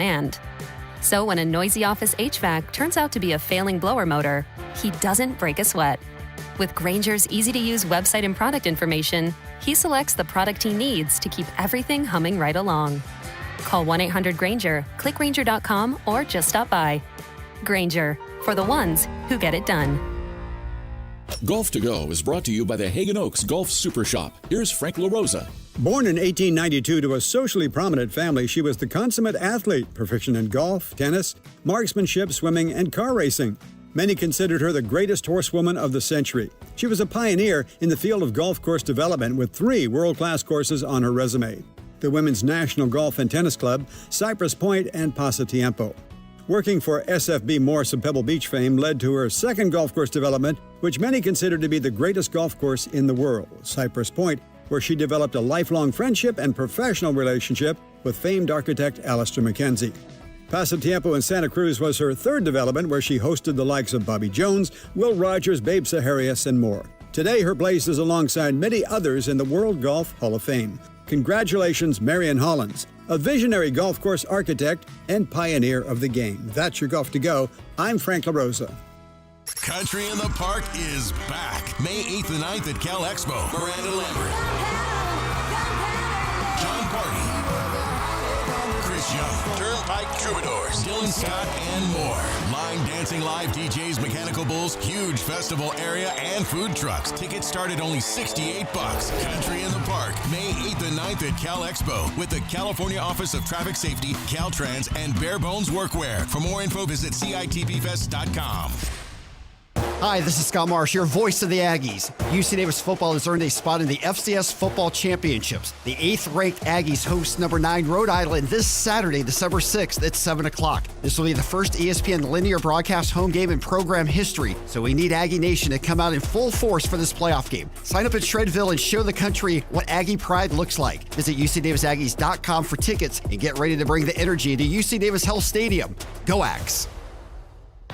and. So when a noisy office HVAC turns out to be a failing blower motor, he doesn't break a sweat. With Grainger's easy-to-use website and product information, he selects the product he needs to keep everything humming right along. Call 1-800-GRAINGER, click Grainger.com, or just stop by. Grainger, for the ones who get it done. Golf to Go is brought to you by the Hagen Oaks Golf Super Shop. Here's Frank LaRosa. Born in 1892 to a socially prominent family, she was the consummate athlete, proficient in golf, tennis, marksmanship, swimming, and car racing. Many considered her the greatest horsewoman of the century. She was a pioneer in the field of golf course development with 3 world-class courses on her resume: the Women's National Golf and Tennis Club, Cypress Point, and Pasatiempo. Working for SFB Morse of Pebble Beach fame led to her second golf course development, which many consider to be the greatest golf course in the world, Cypress Point, where she developed a lifelong friendship and professional relationship with famed architect Alistair McKenzie. Pasatiempo in Santa Cruz was her third development, where she hosted the likes of Bobby Jones, Will Rogers, Babe Saharias, and more. Today, her place is alongside many others in the World Golf Hall of Fame. Congratulations, Marion Hollins, a visionary golf course architect and pioneer of the game. That's your Golf to Go. I'm Frank LaRosa. Country in the Park is back. May 8th and 9th at Cal Expo. Miranda Lambert, John Party, Chris Young, Turnpike Troubadours, Dylan Scott, and more. Line dancing, live DJs, mechanical bulls, huge festival area, and food trucks. Tickets start at only $68. Country in the Park, May 8th and 9th at Cal Expo with the California Office of Traffic Safety, Caltrans, and Bare Bones Workwear. For more info, visit CITPFest.com. Hi, this is Scott Marsh, your voice of the Aggies. UC Davis football has earned a spot in the FCS Football Championships. The 8th-ranked Aggies host number 9 Rhode Island this Saturday, December 6th at 7 o'clock. This will be the first ESPN linear broadcast home game in program history, so we need Aggie Nation to come out in full force for this playoff game. Sign up at Shredville and show the country what Aggie pride looks like. Visit UCDavisAggies.com for tickets and get ready to bring the energy to UC Davis Health Stadium. Go Ags!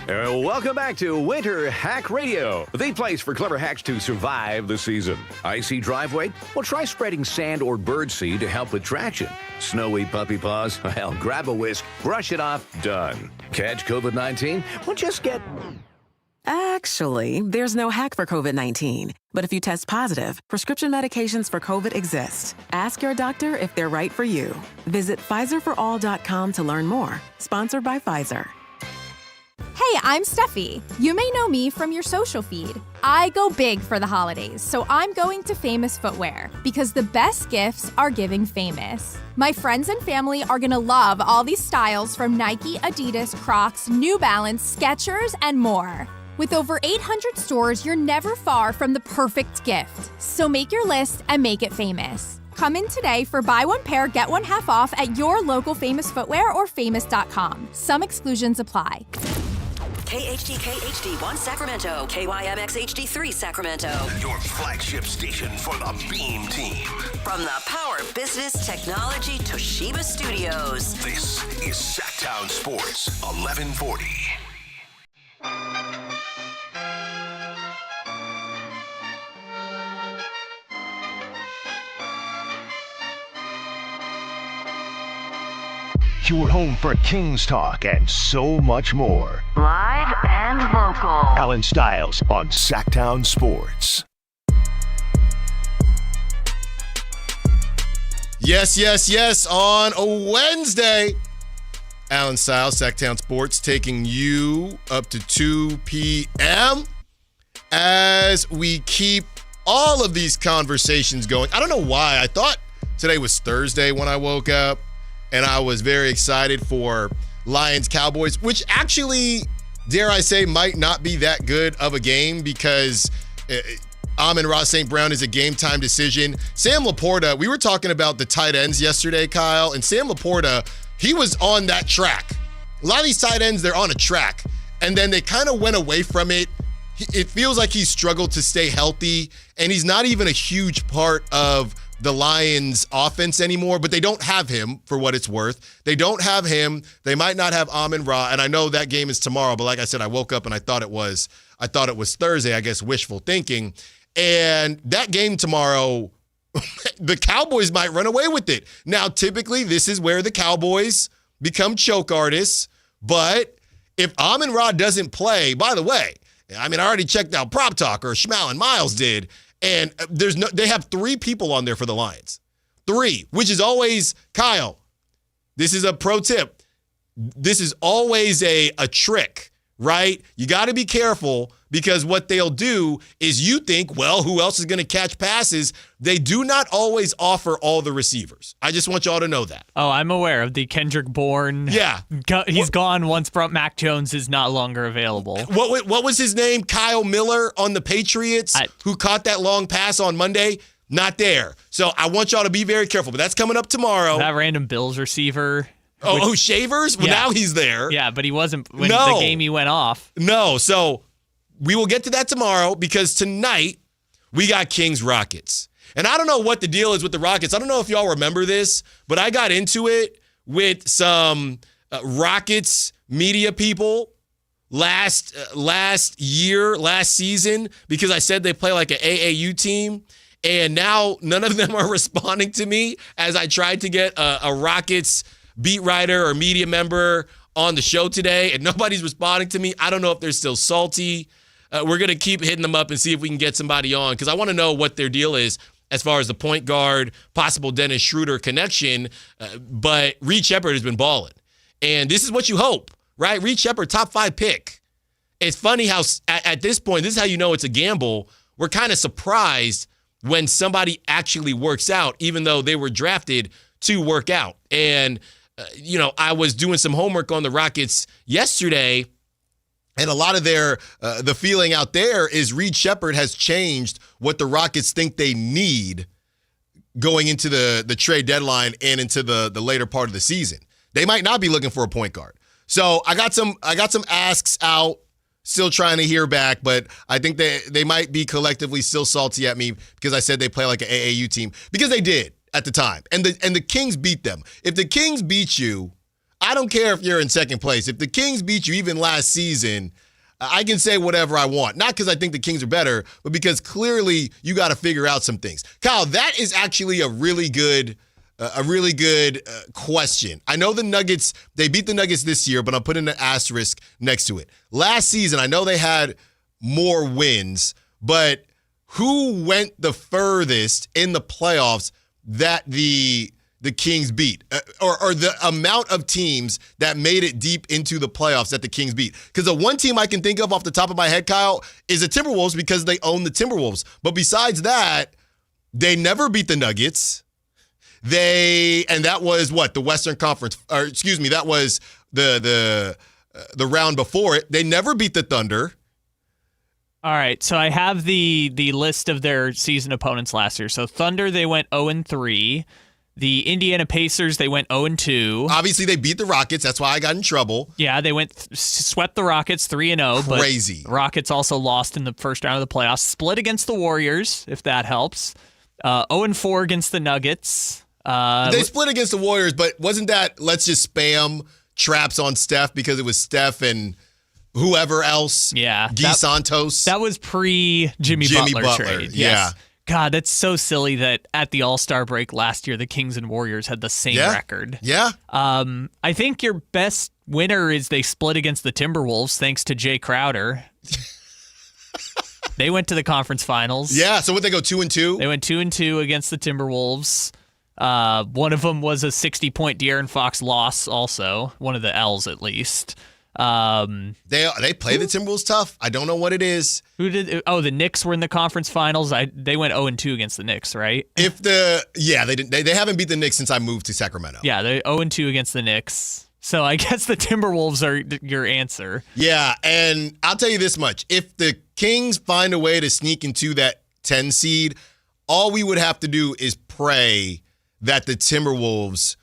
Welcome back to Winter Hack Radio, the place for clever hacks to survive the season. Icy driveway? Well, try spreading sand or birdseed to help with traction. Snowy puppy paws? Well, grab a whisk, brush it off, done. Catch COVID-19? Well, just get... Actually, there's no hack for COVID-19. But if you test positive, prescription medications for COVID exist. Ask your doctor if they're right for you. Visit PfizerForAll.com to learn more. Sponsored by Pfizer. Hey, I'm Steffi. You may know me from your social feed. I go big for the holidays, so I'm going to Famous Footwear because the best gifts are giving famous. My friends and family are gonna love all these styles from Nike, Adidas, Crocs, New Balance, Skechers, and more. With over 800 stores, you're never far from the perfect gift. So make your list and make it famous. Come in today for buy one pair, get one half off at your local Famous Footwear or famous.com. Some exclusions apply. KHD1 Sacramento, KYMX HD3 Sacramento. Your flagship station for the Beam Team. From the Power Business Technology Toshiba Studios. This is Sactown Sports 1140. Your home for Kings talk and so much more. Live and local. Allen Stiles on Sactown Sports. Yes. On a Wednesday, Allen Stiles, Sactown Sports, taking you up to 2 p.m. as we keep all of these conversations going. I don't know why. I thought today was Thursday when I woke up. And I was very excited for Lions-Cowboys, which actually, dare I say, might not be that good of a game because Amon-Ra St. Brown is a game-time decision. Sam Laporta, we were talking about the tight ends yesterday, Kyle, and Sam Laporta, he was on that track. A lot of these tight ends, they're on a track, and then they kind of went away from it. It feels like he's struggled to stay healthy, and he's not even a huge part of the Lions offense anymore, but they don't have him for what it's worth. They don't have him. They might not have Amon-Ra, and I know that game is tomorrow, but like I said, I woke up and I thought it was Thursday, I guess wishful thinking. And that game tomorrow, the Cowboys might run away with it. Now, typically, this is where the Cowboys become choke artists. But if Amon-Ra doesn't play, by the way, I already checked out Prop Talk, or Schmal and Miles did, and they have 3 people on there for the Lions. 3, which is always, Kyle, this is a pro tip. This is always a trick, right? You got to be careful, because what they'll do is you think, well, who else is going to catch passes? They do not always offer all the receivers. I just want y'all to know that. Oh, I'm aware of the Kendrick Bourne. Yeah. He's gone once Mac Jones is not longer available. What was his name? Kyle Miller on the Patriots, who caught that long pass on Monday? Not there. So I want y'all to be very careful, but that's coming up tomorrow. That random Bills receiver. Shavers? Well, now he's there. Yeah, but he wasn't when the game he went off. No, so we will get to that tomorrow, because tonight we got Kings Rockets. And I don't know what the deal is with the Rockets. I don't know if y'all remember this, but I got into it with some Rockets media people last season, because I said they play like an AAU team. And now none of them are responding to me as I tried to get a Rockets beat writer or media member on the show today, and nobody's responding to me. I don't know if they're still salty. We're going to keep hitting them up and see if we can get somebody on, because I want to know what their deal is as far as the point guard, possible Dennis Schroeder connection. But Reed Sheppard has been balling. And this is what you hope, right? Reed Sheppard, top 5 pick. It's funny how at this point, this is how you know it's a gamble. We're kind of surprised when somebody actually works out, even though they were drafted to work out. And, I was doing some homework on the Rockets yesterday, and a lot of the feeling out there is Reed Sheppard has changed what the Rockets think they need going into the trade deadline and into the later part of the season. They might not be looking for a point guard. So I got some asks out, still trying to hear back, but I think they might be collectively still salty at me because I said they play like an AAU team, because they did at the time. And the Kings beat them. If the Kings beat you, I don't care if you're in second place. If the Kings beat you even last season, I can say whatever I want. Not because I think the Kings are better, but because clearly you got to figure out some things. Kyle, that is actually a really good question. I know the Nuggets, they beat the Nuggets this year, but I'm putting an asterisk next to it. Last season, I know they had more wins, but who went the furthest in the playoffs that the Kings beat, or the amount of teams that made it deep into the playoffs that the Kings beat? Because the one team I can think of off the top of my head, Kyle, is the Timberwolves, because they own the Timberwolves. But besides that, they never beat the Nuggets. And that was what, the Western Conference, or excuse me, that was the round before it. They never beat the Thunder. All right, so I have the list of their season opponents last year. So Thunder, they went 0-3. The Indiana Pacers, they went 0-2. Obviously, they beat the Rockets. That's why I got in trouble. Yeah, they swept the Rockets 3-0. Crazy. But Rockets also lost in the first round of the playoffs. Split against the Warriors, if that helps. 0-4 against the Nuggets. They split against the Warriors, but wasn't that let's just spam traps on Steph, because it was Steph and whoever else? Yeah. Santos. That was pre-Jimmy Butler trade. Yes. Yeah. God, that's so silly that at the All-Star break last year, the Kings and Warriors had the same record. Yeah. I think your best winner is they split against the Timberwolves, thanks to Jay Crowder. They went to the conference finals. Yeah, so would they go 2-2? They went 2-2 against the Timberwolves. One of them was a 60-point De'Aaron Fox loss also, one of the L's at least. They play the Timberwolves tough. I don't know what it is. Who did? Oh, the Knicks were in the conference finals. They went 0-2 against the Knicks, right? They didn't. They haven't beat the Knicks since I moved to Sacramento. Yeah, they 0-2 against the Knicks. So I guess the Timberwolves are your answer. Yeah, and I'll tell you this much: if the Kings find a way to sneak into that 10 seed, all we would have to do is pray that the Timberwolves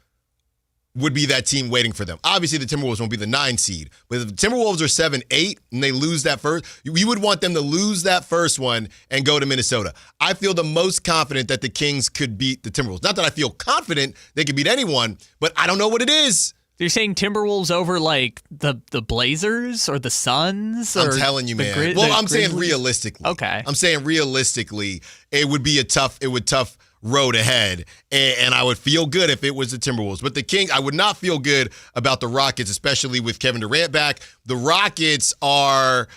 would be that team waiting for them. Obviously, the Timberwolves won't be the 9 seed, but if the Timberwolves are 7-8 and they lose that first, we would want them to lose that first one and go to Minnesota. I feel the most confident that the Kings could beat the Timberwolves. Not that I feel confident they could beat anyone, but I don't know what it is. You're saying Timberwolves over like the Blazers or the Suns? I'm telling you, man. I'm saying realistically. Okay. I'm saying realistically, it would tough road ahead, and I would feel good if it was the Timberwolves. But the Kings, I would not feel good about the Rockets, especially with Kevin Durant back. The Rockets are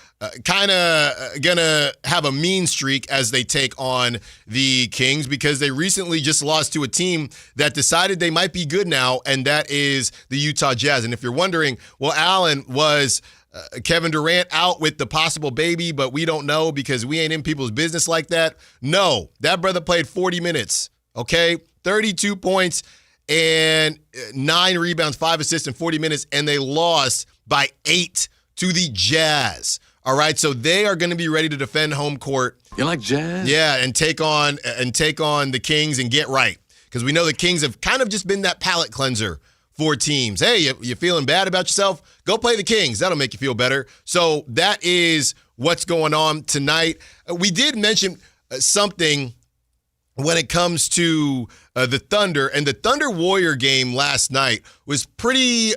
kind of going to have a mean streak as they take on the Kings because they recently just lost to a team that decided they might be good now, and that is the Utah Jazz. And if you're wondering, well, Allen, was Kevin Durant out with the possible baby, but we don't know because we ain't in people's business like that? No, that brother played 40 minutes, okay? 32 points and 9 rebounds, 5 assists in 40 minutes, and they lost by 8 to the Jazz. All right, so they are going to be ready to defend home court. You like Jazz? Yeah, and take on the Kings and get right, because we know the Kings have kind of just been that palate cleanser for teams. Hey, you feeling bad about yourself? Go play the Kings. That'll make you feel better. So that is what's going on tonight. We did mention something when it comes to the Thunder, and the Thunder Warrior game last night was pretty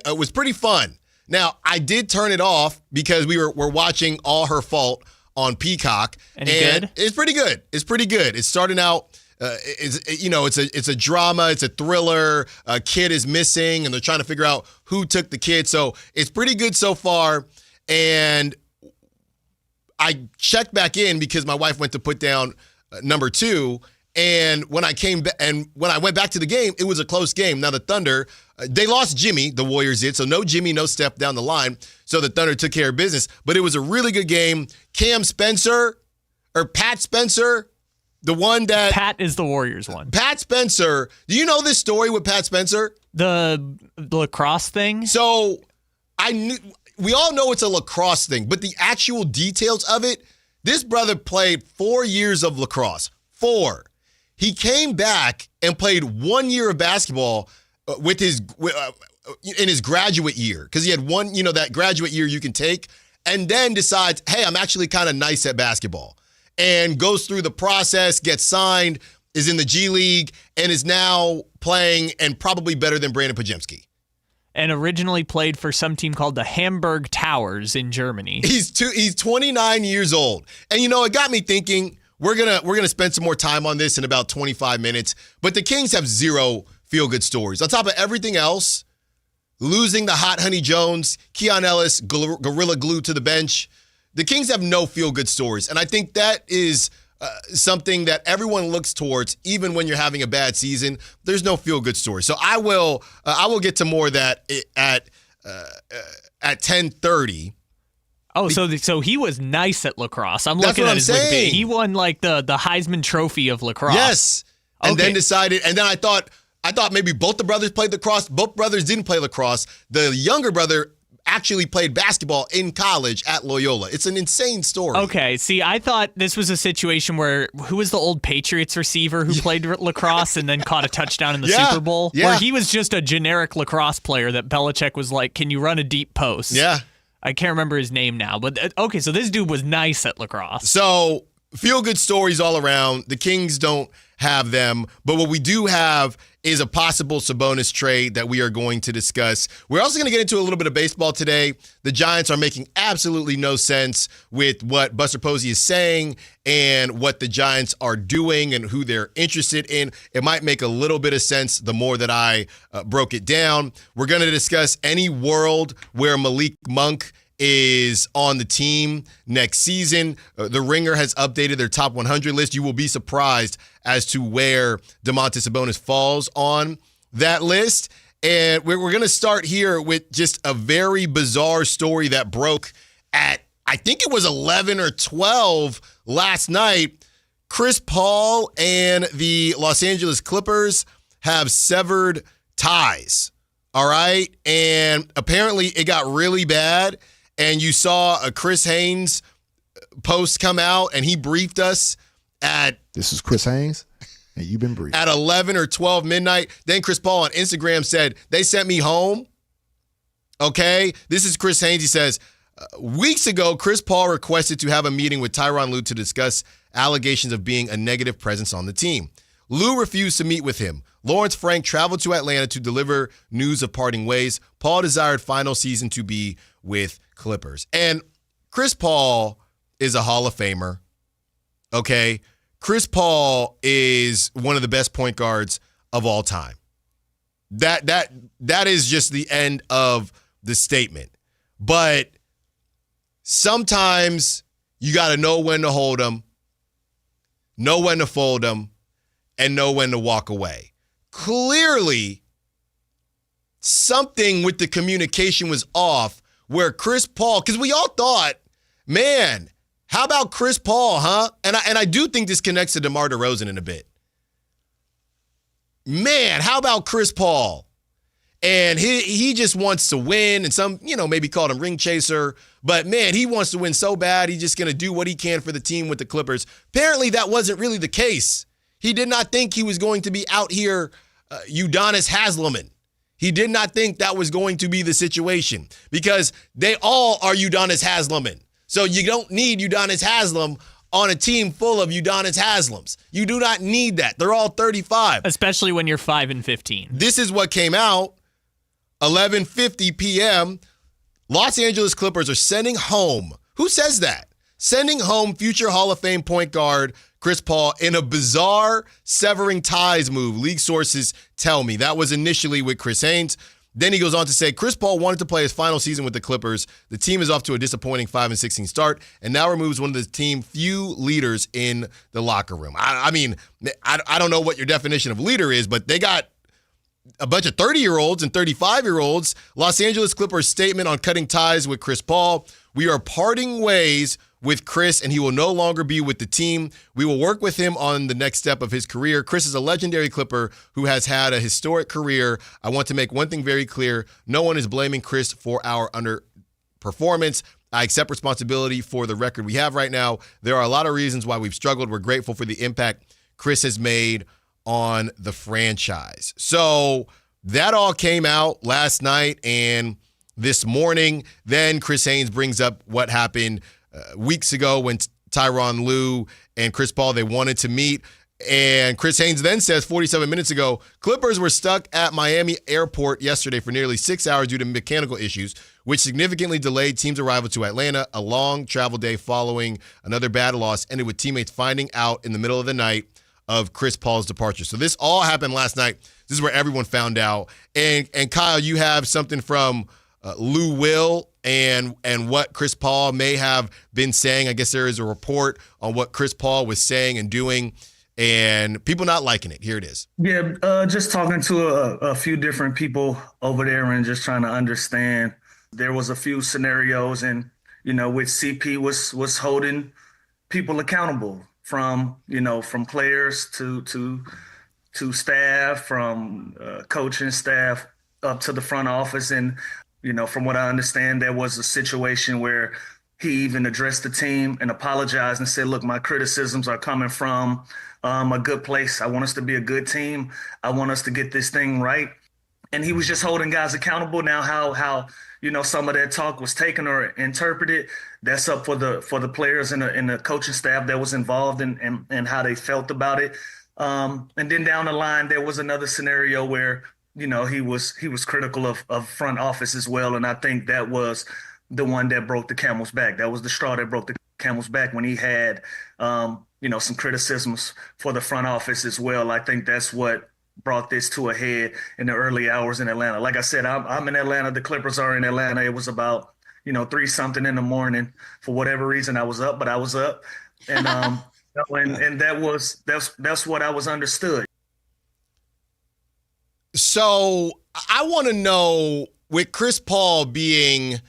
fun. Now, I did turn it off because we're watching All Her Fault on Peacock. Any good? It's pretty good. It's pretty good. It's starting out. It's a drama. It's a thriller. A kid is missing, and they're trying to figure out who took the kid. So it's pretty good so far. And I checked back in because my wife went to put down number 2. And when I went back to the game, it was a close game. Now the Thunder, they lost Jimmy, the Warriors did. So no Jimmy, no Steph down the line. So the Thunder took care of business. But it was a really good game. Pat Spencer. The one that Pat is the Warriors one. Pat Spencer. Do you know this story with Pat Spencer? The lacrosse thing? So we all know it's a lacrosse thing, but the actual details of it, this brother played 4 years of lacrosse. 4. He came back and played 1 year of basketball in his graduate year, because he had one, that graduate year you can take, and then decides, hey, I'm actually kind of nice at basketball. And goes through the process, gets signed, is in the G League, and is now playing and probably better than Brandon Pajemski. And originally played for some team called the Hamburg Towers in Germany. He's 29 years old. And it got me thinking, we're gonna spend some more time on this in about 25 minutes. But the Kings have 0 feel-good stories. On top of everything else, losing the Hot Honey Jones, Keon Ellis, Gorilla Glue to the bench, the Kings have no feel-good stories, and I think that is something that everyone looks towards, even when you're having a bad season. There's no feel-good story. So I will get to more of that at 10:30. Oh, so he was nice at lacrosse. I'm looking at his Wikipedia. He won like the Heisman Trophy of lacrosse. Yes, and then decided, and then I thought maybe both the brothers played lacrosse. Both brothers didn't play lacrosse. The younger brother actually played basketball in college at Loyola. It's an insane story. Okay, see, I thought this was a situation where, who was the old Patriots receiver who played lacrosse and then caught a touchdown in the Super Bowl? Yeah. Where he was just a generic lacrosse player that Belichick was like, can you run a deep post? Yeah. I can't remember his name now, but okay, so this dude was nice at lacrosse. So, feel-good stories all around. The Kings don't have them, but what we do have is a possible Sabonis trade that we are going to discuss. We're also going to get into a little bit of baseball today. The Giants are making absolutely no sense with what Buster Posey is saying and what the Giants are doing and who they're interested in. It might make a little bit of sense the more that I broke it down. We're going to discuss any world where Malik Monk is on the team next season. The Ringer has updated their top 100 list. You will be surprised as to where Domantas Sabonis falls on that list. And we're going to start here with just a very bizarre story that broke at, I think it was 11 or 12 last night. Chris Paul and the Los Angeles Clippers have severed ties. All right. And apparently it got really bad. And you saw a Chris Haynes post come out, and he briefed us at... This is Chris Haynes, and you've been briefed. At 11 or 12 midnight. Then Chris Paul on Instagram said, they sent me home. Okay? This is Chris Haynes. He says, weeks ago, Chris Paul requested to have a meeting with Tyronn Lue to discuss allegations of being a negative presence on the team. Lue refused to meet with him. Lawrence Frank traveled to Atlanta to deliver news of parting ways. Paul desired final season to be with Clippers. And Chris Paul is a Hall of Famer. Okay? Chris Paul is one of the best point guards of all time. That is just the end of the statement. But sometimes you got to know when to hold them, know when to fold them, and know when to walk away. Clearly, something with the communication was off where Chris Paul, because we all thought, man, how about Chris Paul, huh? And I do think this connects to DeMar DeRozan in a bit. Man, how about Chris Paul? And he just wants to win, and some, maybe called him ring chaser. But, man, he wants to win so bad, he's just going to do what he can for the team with the Clippers. Apparently, that wasn't really the case. He did not think he was going to be out here Udonis Haslem. He did not think that was going to be the situation because they all are Udonis Haslem. So you don't need Udonis Haslem on a team full of Udonis Haslems. You do not need that. They're all 35. Especially when you're 5-15. This is what came out. 11:50 p.m. Los Angeles Clippers are sending home. Who says that? Sending home future Hall of Fame point guard Chris Paul in a bizarre severing ties move, league sources tell me. That was initially with Chris Haynes. Then he goes on to say, Chris Paul wanted to play his final season with the Clippers. The team is off to a disappointing 5-16 start and now removes one of the team's few leaders in the locker room. I don't know what your definition of leader is, but they got a bunch of 30-year-olds and 35-year-olds. Los Angeles Clippers statement on cutting ties with Chris Paul. We are parting ways with Chris, and he will no longer be with the team. We will work with him on the next step of his career. Chris is a legendary Clipper who has had a historic career. I want to make one thing very clear. No one is blaming Chris for our underperformance. I accept responsibility for the record we have right now. There are a lot of reasons why we've struggled. We're grateful for the impact Chris has made on the franchise. So that all came out last night and this morning. Then Chris Haynes brings up what happened weeks ago when Tyronn Lue and Chris Paul, they wanted to meet. And Chris Haynes then says 47 minutes ago, Clippers were stuck at Miami airport yesterday for nearly 6 hours due to mechanical issues, which significantly delayed team's arrival to Atlanta. A long travel day following another bad loss ended with teammates finding out in the middle of the night of Chris Paul's departure. So this all happened last night. This is where everyone found out. And Kyle, you have something from Lou Will and what Chris Paul may have been saying. I guess there is a report on what Chris Paul was saying and doing, and people not liking it. Here it is. Yeah, just talking to a few different people over there and just trying to understand. There was a few scenarios, and which CP was holding people accountable from players to staff, from coaching staff up to the front office. And from what I understand, there was a situation where he even addressed the team and apologized and said, look, my criticisms are coming from a good place. I want us to be a good team. I want us to get this thing right. And he was just holding guys accountable. Now, how some of that talk was taken or interpreted, that's up for the players and the coaching staff that was involved and how they felt about it. And then down the line, there was another scenario where he was critical of front office as well. And I think that was the one that broke the camel's back. That was the straw that broke the camel's back when he had, some criticisms for the front office as well. I think that's what brought this to a head in the early hours in Atlanta. Like I said, I'm in Atlanta. The Clippers are in Atlanta. It was about, 3-something in the morning. For whatever reason, I was up, but I was up. And, and that's what I was understood. So I want to know, with Chris Paul being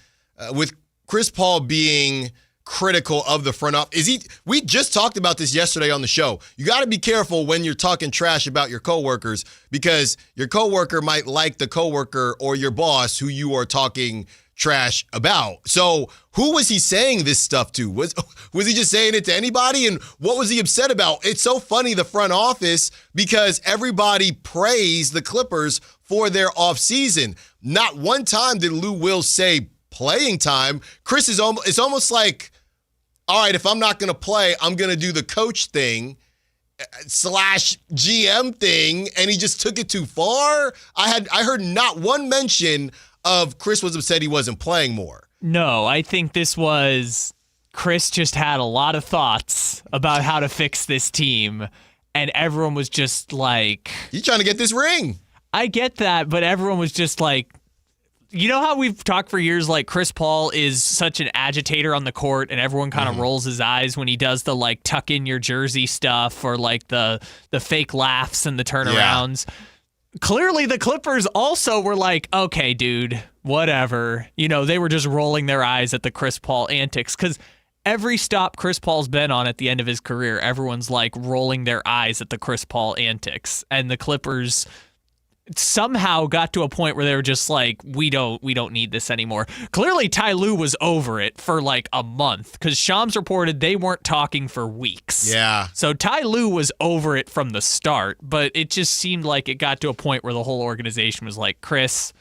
critical of the front office, we just talked about this yesterday on the show. You got to be careful when you're talking trash about your coworkers, because your coworker might like the coworker or your boss who you are talking trash about. So who was he saying this stuff to? Was he just saying it to anybody? And what was he upset about? It's so funny, the front office, because everybody praised the Clippers for their offseason. Not one time did Lou Will say playing time. Chris is it's almost like, all right, if I'm not going to play, I'm going to do the coach thing / GM thing, and he just took it too far. I heard not one mention of Chris was upset he wasn't playing more. No, I think this was Chris just had a lot of thoughts about how to fix this team, and everyone was just like, "You trying to get this ring?" I get that, but everyone was just like, you know how we've talked for years, like Chris Paul is such an agitator on the court, and everyone kind of rolls his eyes when he does the like tuck in your jersey stuff or like the fake laughs and the turnarounds. Yeah. Clearly, the Clippers also were like, okay, dude, whatever. You know, they were just rolling their eyes at the Chris Paul antics because every stop Chris Paul's been on at the end of his career, everyone's like rolling their eyes at the Chris Paul antics, and the Clippers somehow got to a point where they were just like, we don't need this anymore. Clearly, Ty Lue was over it for like a month because Shams reported they weren't talking for weeks. Yeah. So Ty Lue was over it from the start, but it just seemed like it got to a point where the whole organization was like, Chris,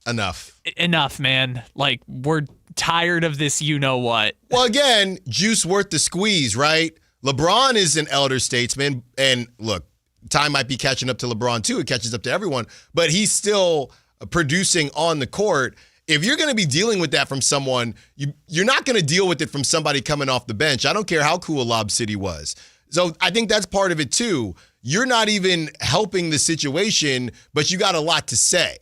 enough, man. Like, we're tired of this, you know what. Well, again, juice worth the squeeze, right? LeBron is an elder statesman, and look, time might be catching up to LeBron too. It catches up to everyone, but he's still producing on the court. If you're going to be dealing with that from someone, you're not going to deal with it from somebody coming off the bench. I don't care how cool Lob City was. So I think that's part of it too. You're not even helping the situation, but you got a lot to say,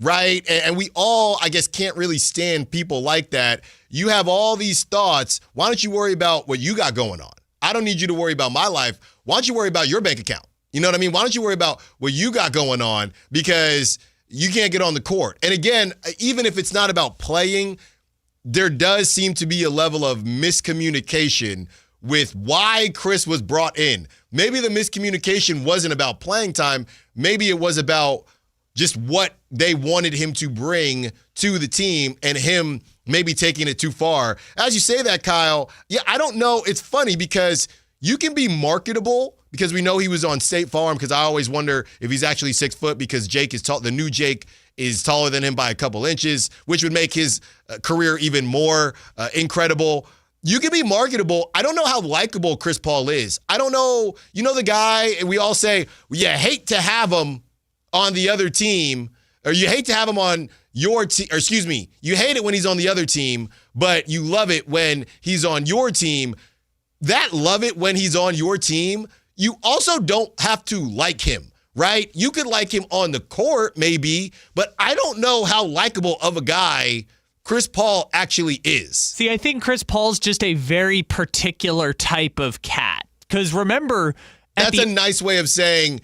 right? And we all, I guess, can't really stand people like that. You have all these thoughts. Why don't you worry about what you got going on? I don't need you to worry about my life. Why don't you worry about your bank account? You know what I mean? Why don't you worry about what you got going on because you can't get on the court? And again, even if it's not about playing, there does seem to be a level of miscommunication with why Chris was brought in. Maybe the miscommunication wasn't about playing time. Maybe it was about just what they wanted him to bring to the team and him maybe taking it too far. As you say that, Kyle, yeah, I don't know. It's funny because you can be marketable because we know he was on State Farm, because I always wonder if he's actually 6 foot because Jake is tall. The new Jake is taller than him by a couple inches, which would make his career even more incredible. You can be marketable. I don't know how likable Chris Paul is. I don't know. You know the guy, and we all say, well, you hate to have him on the other team, or you hate to have him on your team, or excuse me, you hate it when he's on the other team, but you love it when he's on your team. That love it when he's on your team, you also don't have to like him, right? You could like him on the court maybe, but I don't know how likable of a guy Chris Paul actually is. See, I think Chris Paul's just a very particular type of cat. Because remember... That's a nice way of saying,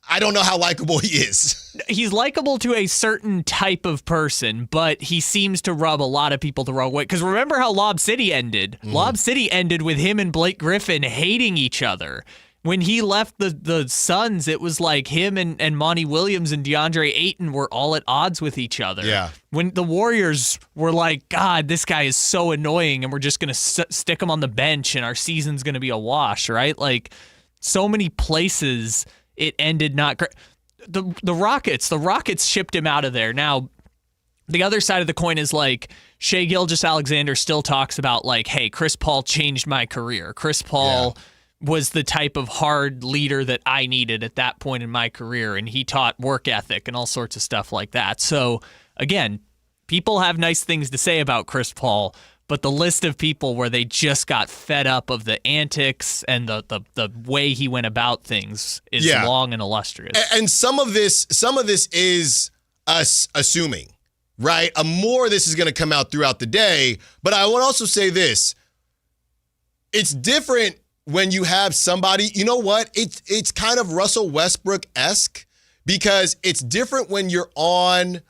I don't know how likable he is. He's likable to a certain type of person, but he seems to rub a lot of people the wrong way. Because remember how Lob City ended? Mm-hmm. Lob City ended with him and Blake Griffin hating each other. When he left the Suns, it was like him and Monty Williams and DeAndre Ayton were all at odds with each other. Yeah. When the Warriors were like, God, this guy is so annoying, and we're just going to stick him on the bench, and our season's going to be a wash, right? Like, so many places it ended not great. The Rockets shipped him out of there. Now, the other side of the coin is like Shai Gilgeous-Alexander still talks about like, hey, Chris Paul changed my career. Chris Paul was the type of hard leader that I needed at that point in my career, and he taught work ethic and all sorts of stuff like that. So, again, people have nice things to say about Chris Paul, but the list of people where they just got fed up of the antics and the way he went about things is long and illustrious. And some of this is us assuming, right? More of this is going to come out throughout the day. But I would also say this. It's different when you have somebody, you know what? It's kind of Russell Westbrook-esque because it's different when you're on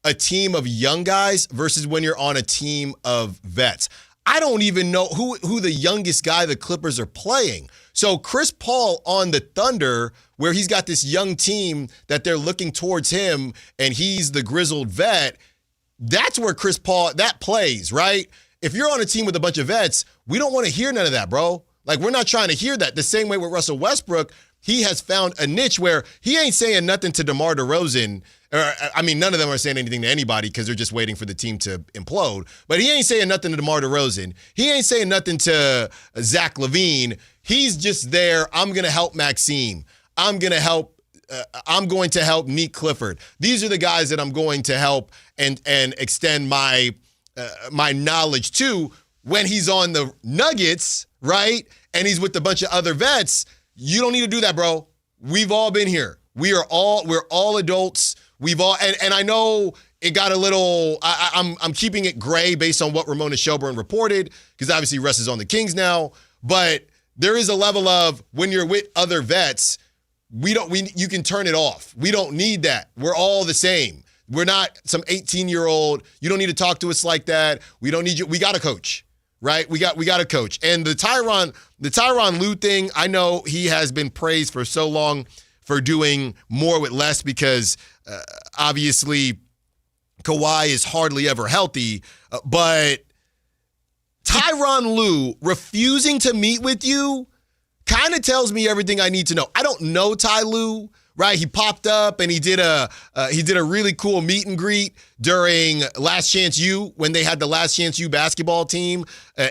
a team of young guys versus when you're on a team of vets. I don't even know who the youngest guy the Clippers are playing. So Chris Paul on the Thunder, where he's got this young team that they're looking towards him and he's the grizzled vet, that's where Chris Paul, that plays, right? If you're on a team with a bunch of vets, we don't want to hear none of that, bro. Like, we're not trying to hear that. The same way with Russell Westbrook, he has found a niche where he ain't saying nothing to DeMar DeRozan. I mean, none of them are saying anything to anybody because they're just waiting for the team to implode. But he ain't saying nothing to DeMar DeRozan. He ain't saying nothing to Zach LaVine. He's just there. I'm going to help Maxime. I'm going to help Nick Clifford. These are the guys that I'm going to help and extend my knowledge to. when he's on the Nuggets, right, and he's with a bunch of other vets, you don't need to do that, bro. We've all been here. We're all adults. We've all, and I know it got a little, I'm keeping it gray based on what Ramona Shelburne reported, because obviously Russ is on the Kings now, but there is a level of when you're with other vets, you can turn it off. We don't need that. We're all the same. We're not some 18-year-old. You don't need to talk to us like that. We don't need you. We got a coach, right? We got a coach. And the Tyronn Lue thing, I know he has been praised for so long for doing more with less because obviously Kawhi is hardly ever healthy. But Tyronn Lue refusing to meet with you kind of tells me everything I need to know. I don't know Ty Lue, right? He popped up and he did a really cool meet and greet during Last Chance U when they had the Last Chance U basketball team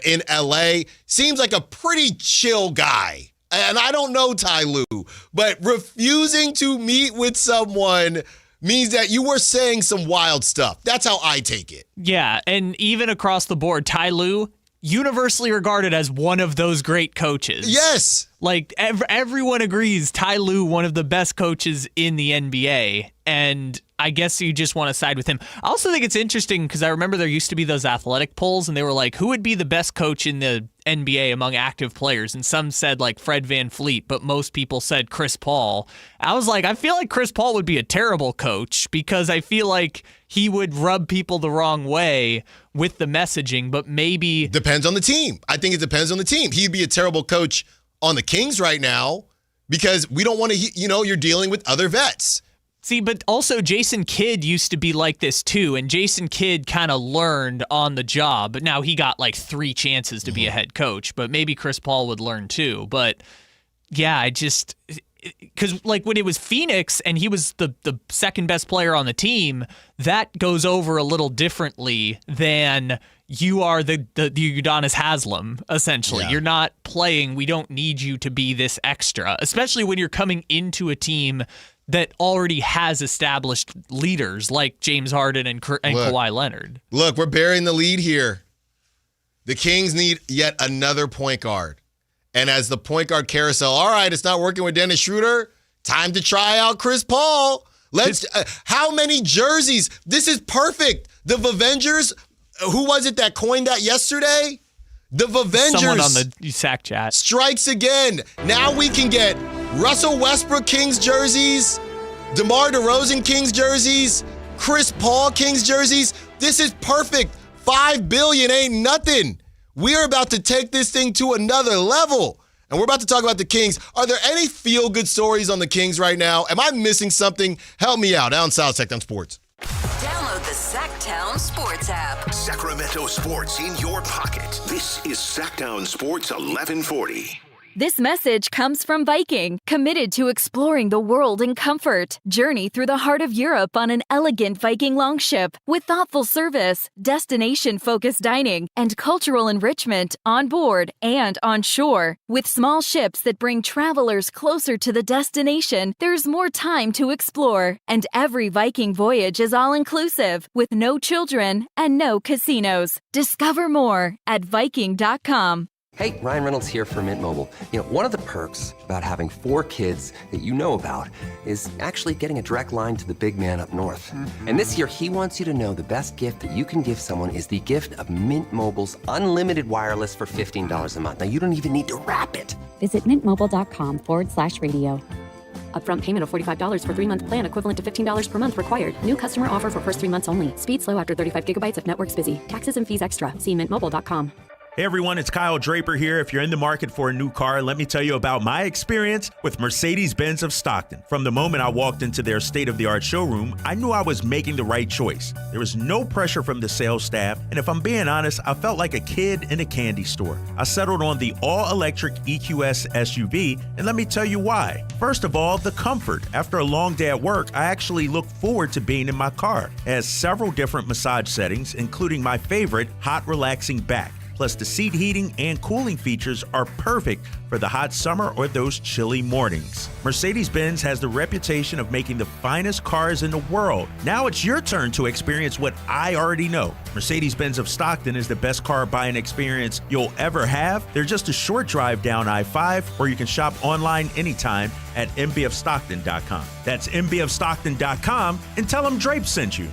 in LA. Seems like a pretty chill guy. And I don't know Ty Lue, but refusing to meet with someone means that you were saying some wild stuff. That's how I take it. Yeah, and even across the board, Ty Lue, universally regarded as one of those great coaches. Yes. Like, everyone agrees Ty Lue, one of the best coaches in the NBA, and I guess you just want to side with him. I also think it's interesting because I remember there used to be those athletic polls, and they were like, who would be the best coach in the NBA among active players? And some said, like, Fred VanVleet, but most people said Chris Paul. I was like, I feel like Chris Paul would be a terrible coach because I feel like he would rub people the wrong way with the messaging, but maybe... Depends on the team. I think it depends on the team. He'd be a terrible coach on the Kings right now because we don't want to, you're dealing with other vets. See, but also Jason Kidd used to be like this too, and Jason Kidd kind of learned on the job, but now he got like 3 chances to be a head coach, but maybe Chris Paul would learn too. But yeah, because like when it was Phoenix and he was the second best player on the team, that goes over a little differently than you are the Udonis Haslem, essentially. Yeah. You're not playing, we don't need you to be this extra, especially when you're coming into a team that already has established leaders like James Harden and Kawhi Leonard. Look, we're burying the lead here. The Kings need yet another point guard. And as the point guard carousel, all right, it's not working with Dennis Schroeder. Time to try out Chris Paul. How many jerseys? This is perfect. The Vavengers, who was it that coined that yesterday? The Vavengers. Someone on the sack chat. Strikes again. Now we can get Russell Westbrook Kings jerseys, DeMar DeRozan Kings jerseys, Chris Paul Kings jerseys. This is perfect. $5 billion ain't nothing. We're about to take this thing to another level. And we're about to talk about the Kings. Are there any feel-good stories on the Kings right now? Am I missing something? Help me out. Allen Stiles, Sactown Sports. Download the Sactown Sports app. Sacramento sports in your pocket. This is Sactown Sports 1140. This message comes from Viking, committed to exploring the world in comfort. Journey through the heart of Europe on an elegant Viking longship with thoughtful service, destination-focused dining, and cultural enrichment on board and on shore. With small ships that bring travelers closer to the destination, there's more time to explore. And every Viking voyage is all-inclusive, with no children and no casinos. Discover more at Viking.com. Hey, Ryan Reynolds here for Mint Mobile. One of the perks about having 4 kids that you know about is actually getting a direct line to the big man up north. Mm-hmm. And this year, he wants you to know the best gift that you can give someone is the gift of Mint Mobile's unlimited wireless for $15 a month. Now, you don't even need to wrap it. Visit mintmobile.com/radio. Upfront payment of $45 for 3-month plan equivalent to $15 per month required. New customer offer for first 3 months only. Speed slow after 35 gigabytes if network's busy. Taxes and fees extra. See mintmobile.com. Hey everyone, it's Kyle Draper here. If you're in the market for a new car, let me tell you about my experience with Mercedes-Benz of Stockton. From the moment I walked into their state-of-the-art showroom, I knew I was making the right choice. There was no pressure from the sales staff, and if I'm being honest, I felt like a kid in a candy store. I settled on the all-electric EQS SUV, and let me tell you why. First of all, the comfort. After a long day at work, I actually look forward to being in my car. It has several different massage settings, including my favorite, hot relaxing back. Plus, the seat heating and cooling features are perfect for the hot summer or those chilly mornings. Mercedes-Benz has the reputation of making the finest cars in the world. Now it's your turn to experience what I already know. Mercedes-Benz of Stockton is the best car buying experience you'll ever have. They're just a short drive down I-5, or you can shop online anytime at mbfstockton.com. That's mbfstockton.com, and tell them Drape sent you.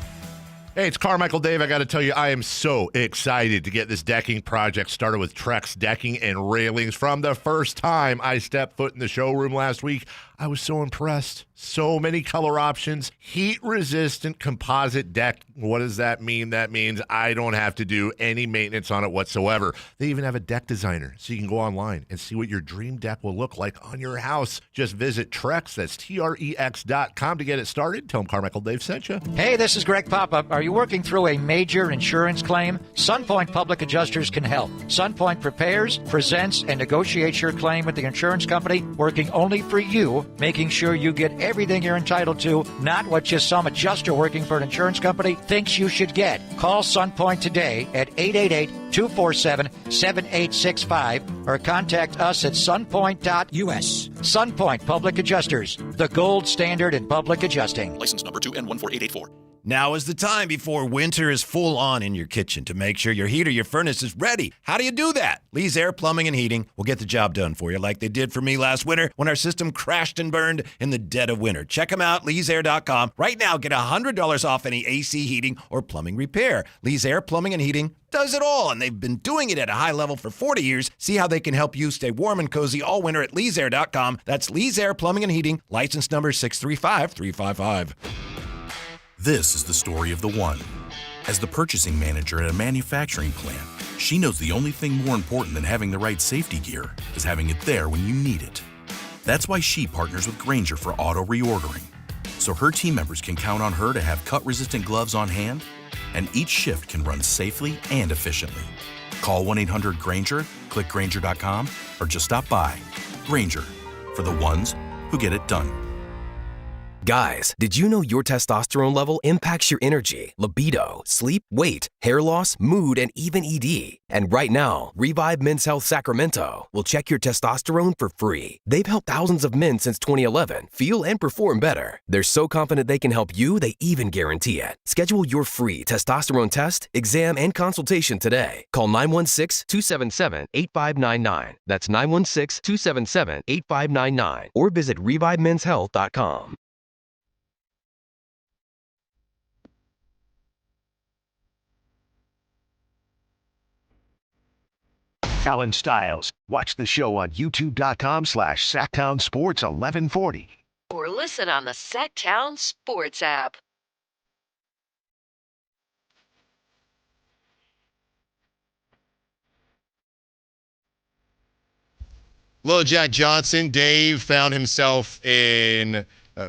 Hey, it's Carmichael Dave. I got to tell you, I am so excited to get this decking project started with Trex Decking and Railings. From the first time I stepped foot in the showroom last week, I was so impressed. So many color options, heat-resistant composite deck. What does that mean? That means I don't have to do any maintenance on it whatsoever. They even have a deck designer, so you can go online and see what your dream deck will look like on your house. Just visit Trex, that's Trex.com to get it started. Tell them Carmichael Dave sent you. Hey, this is Greg Papa. Are you working through a major insurance claim? Sunpoint Public Adjusters can help. Sunpoint prepares, presents, and negotiates your claim with the insurance company, working only for you, making sure you get everything you're entitled to, not what just some adjuster working for an insurance company thinks you should get. Call Sunpoint today at 888-247-7865 or contact us at sunpoint.us. Sunpoint Public Adjusters, the gold standard in public adjusting. License number 2N14884. Now is the time before winter is full on in your kitchen to make sure your heat or your furnace is ready. How do you do that? Lee's Air Plumbing and Heating will get the job done for you like they did for me last winter when our system crashed and burned in the dead of winter. Check them out, leesair.com. Right now, get $100 off any AC heating or plumbing repair. Lee's Air Plumbing and Heating does it all, and they've been doing it at a high level for 40 years. See how they can help you stay warm and cozy all winter at leesair.com. That's Lee's Air Plumbing and Heating, license number 635355. This is the story of the one. As the purchasing manager at a manufacturing plant, she knows the only thing more important than having the right safety gear is having it there when you need it. That's why she partners with Grainger for auto reordering, so her team members can count on her to have cut-resistant gloves on hand, and each shift can run safely and efficiently. Call 1-800-GRAINGER, click Grainger.com, or just stop by. Grainger, for the ones who get it done. Guys, did you know your testosterone level impacts your energy, libido, sleep, weight, hair loss, mood, and even ED? And right now, Revive Men's Health Sacramento will check your testosterone for free. They've helped thousands of men since 2011 feel and perform better. They're so confident they can help you, they even guarantee it. Schedule your free testosterone test, exam, and consultation today. Call 916-277-8599. That's 916-277-8599. Or visit ReviveMen'sHealth.com. Allen Stiles. Watch the show on youtube.com/Sactown Sports 1140. Or listen on the Sactown Sports app. Little Jack Johnson, Dave found himself in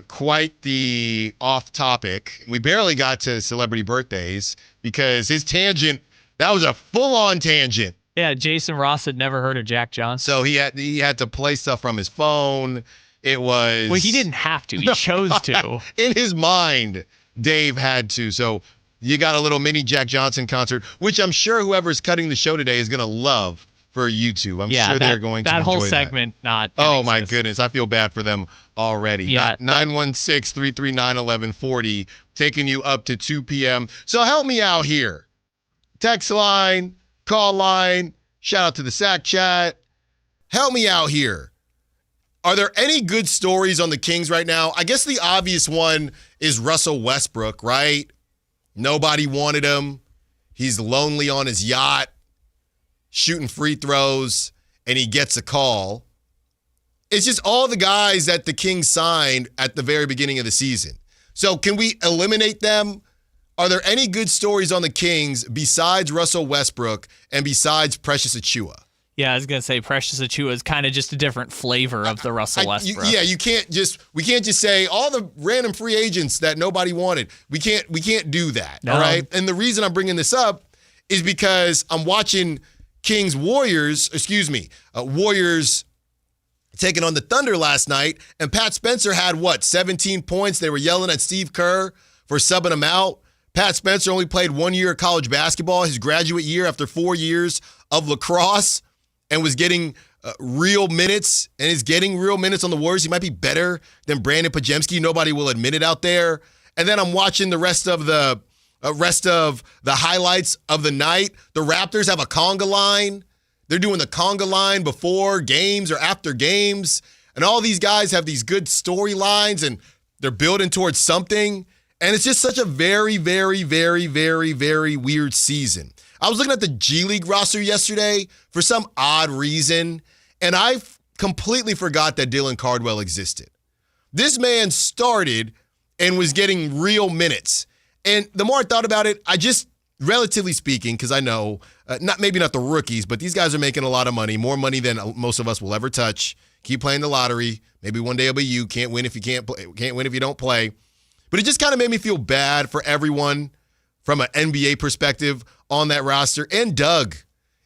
quite the off topic. We barely got to celebrity birthdays because his tangent, that was a full-on tangent. Yeah, Jason Ross had never heard of Jack Johnson. So he had to play stuff from his phone. It was... Well, he didn't have to. He chose to. In his mind, Dave had to. So you got a little mini Jack Johnson concert, which I'm sure whoever's cutting the show today is going to love for YouTube. I'm sure they're going to enjoy that whole segment. Not. Oh, my goodness. I feel bad for them already. Yeah. 916-339-1140, taking you up to 2 p.m. So help me out here. Text line, call line, shout out to the Sac Chat. Help me out here. Are there any good stories on the Kings right now? I guess the obvious one is Russell Westbrook, right? Nobody wanted him. He's lonely on his yacht, shooting free throws, and he gets a call. It's just all the guys that the Kings signed at the very beginning of the season. So can we eliminate them? Are there any good stories on the Kings besides Russell Westbrook and besides Precious Achiuwa? Yeah, I was gonna say Precious Achiuwa is kind of just a different flavor of the Russell Westbrook. We can't just say all the random free agents that nobody wanted. We can't do that. No. All right. And the reason I'm bringing this up is because I'm watching Warriors taking on the Thunder last night, and Pat Spencer had 17 points. They were yelling at Steve Kerr for subbing him out. Pat Spencer only played 1 year of college basketball, his graduate year after 4 years of lacrosse, and was getting real minutes, and is getting real minutes on the Warriors. He might be better than Brandon Pajemski. Nobody will admit it out there. And then I'm watching the rest of the highlights of the night. The Raptors have a conga line. They're doing the conga line before games or after games. And all these guys have these good storylines, and they're building towards something. And it's just such a very, very, very, very, very weird season. I was looking at the G League roster yesterday for some odd reason, and I completely forgot that Dylan Cardwell existed. This man started and was getting real minutes. And the more I thought about it, I just, relatively speaking, because I know, maybe not the rookies, but these guys are making a lot of money, more money than most of us will ever touch. Keep playing the lottery. Maybe one day it'll be you. Can't win if you can't play. Can't win if you don't play. But it just kind of made me feel bad for everyone from an NBA perspective on that roster. And Doug,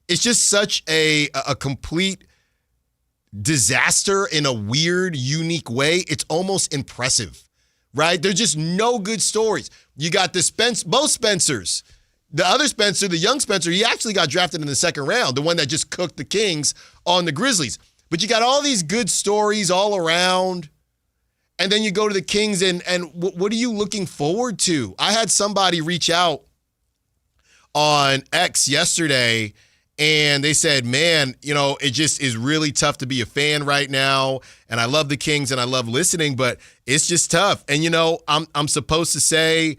it's just such a complete disaster in a weird, unique way. It's almost impressive, right? There's just no good stories. You got both Spencers. The other Spencer, the young Spencer, he actually got drafted in the second round, the one that just cooked the Kings on the Grizzlies. But you got all these good stories all around. And then you go to the Kings, and what are you looking forward to? I had somebody reach out on X yesterday, and they said, man, it just is really tough to be a fan right now. And I love the Kings, and I love listening, but it's just tough. And, I'm supposed to say,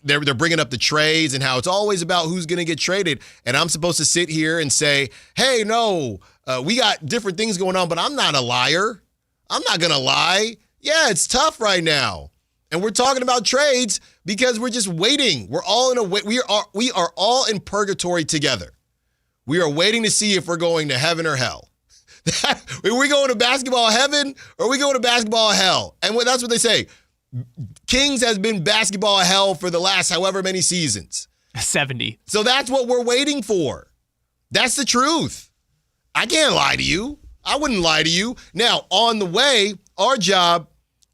they're bringing up the trades and how it's always about who's going to get traded. And I'm supposed to sit here and say, hey, no, we got different things going on, but I'm not a liar. I'm not going to lie. Yeah, it's tough right now. And we're talking about trades because we're just waiting. We're all we are all in purgatory together. We are waiting to see if we're going to heaven or hell. Are we going to basketball heaven or are we going to basketball hell? And that's what they say. Kings has been basketball hell for the last however many seasons. 70. So that's what we're waiting for. That's the truth. I can't lie to you. I wouldn't lie to you. Now, on the way, our job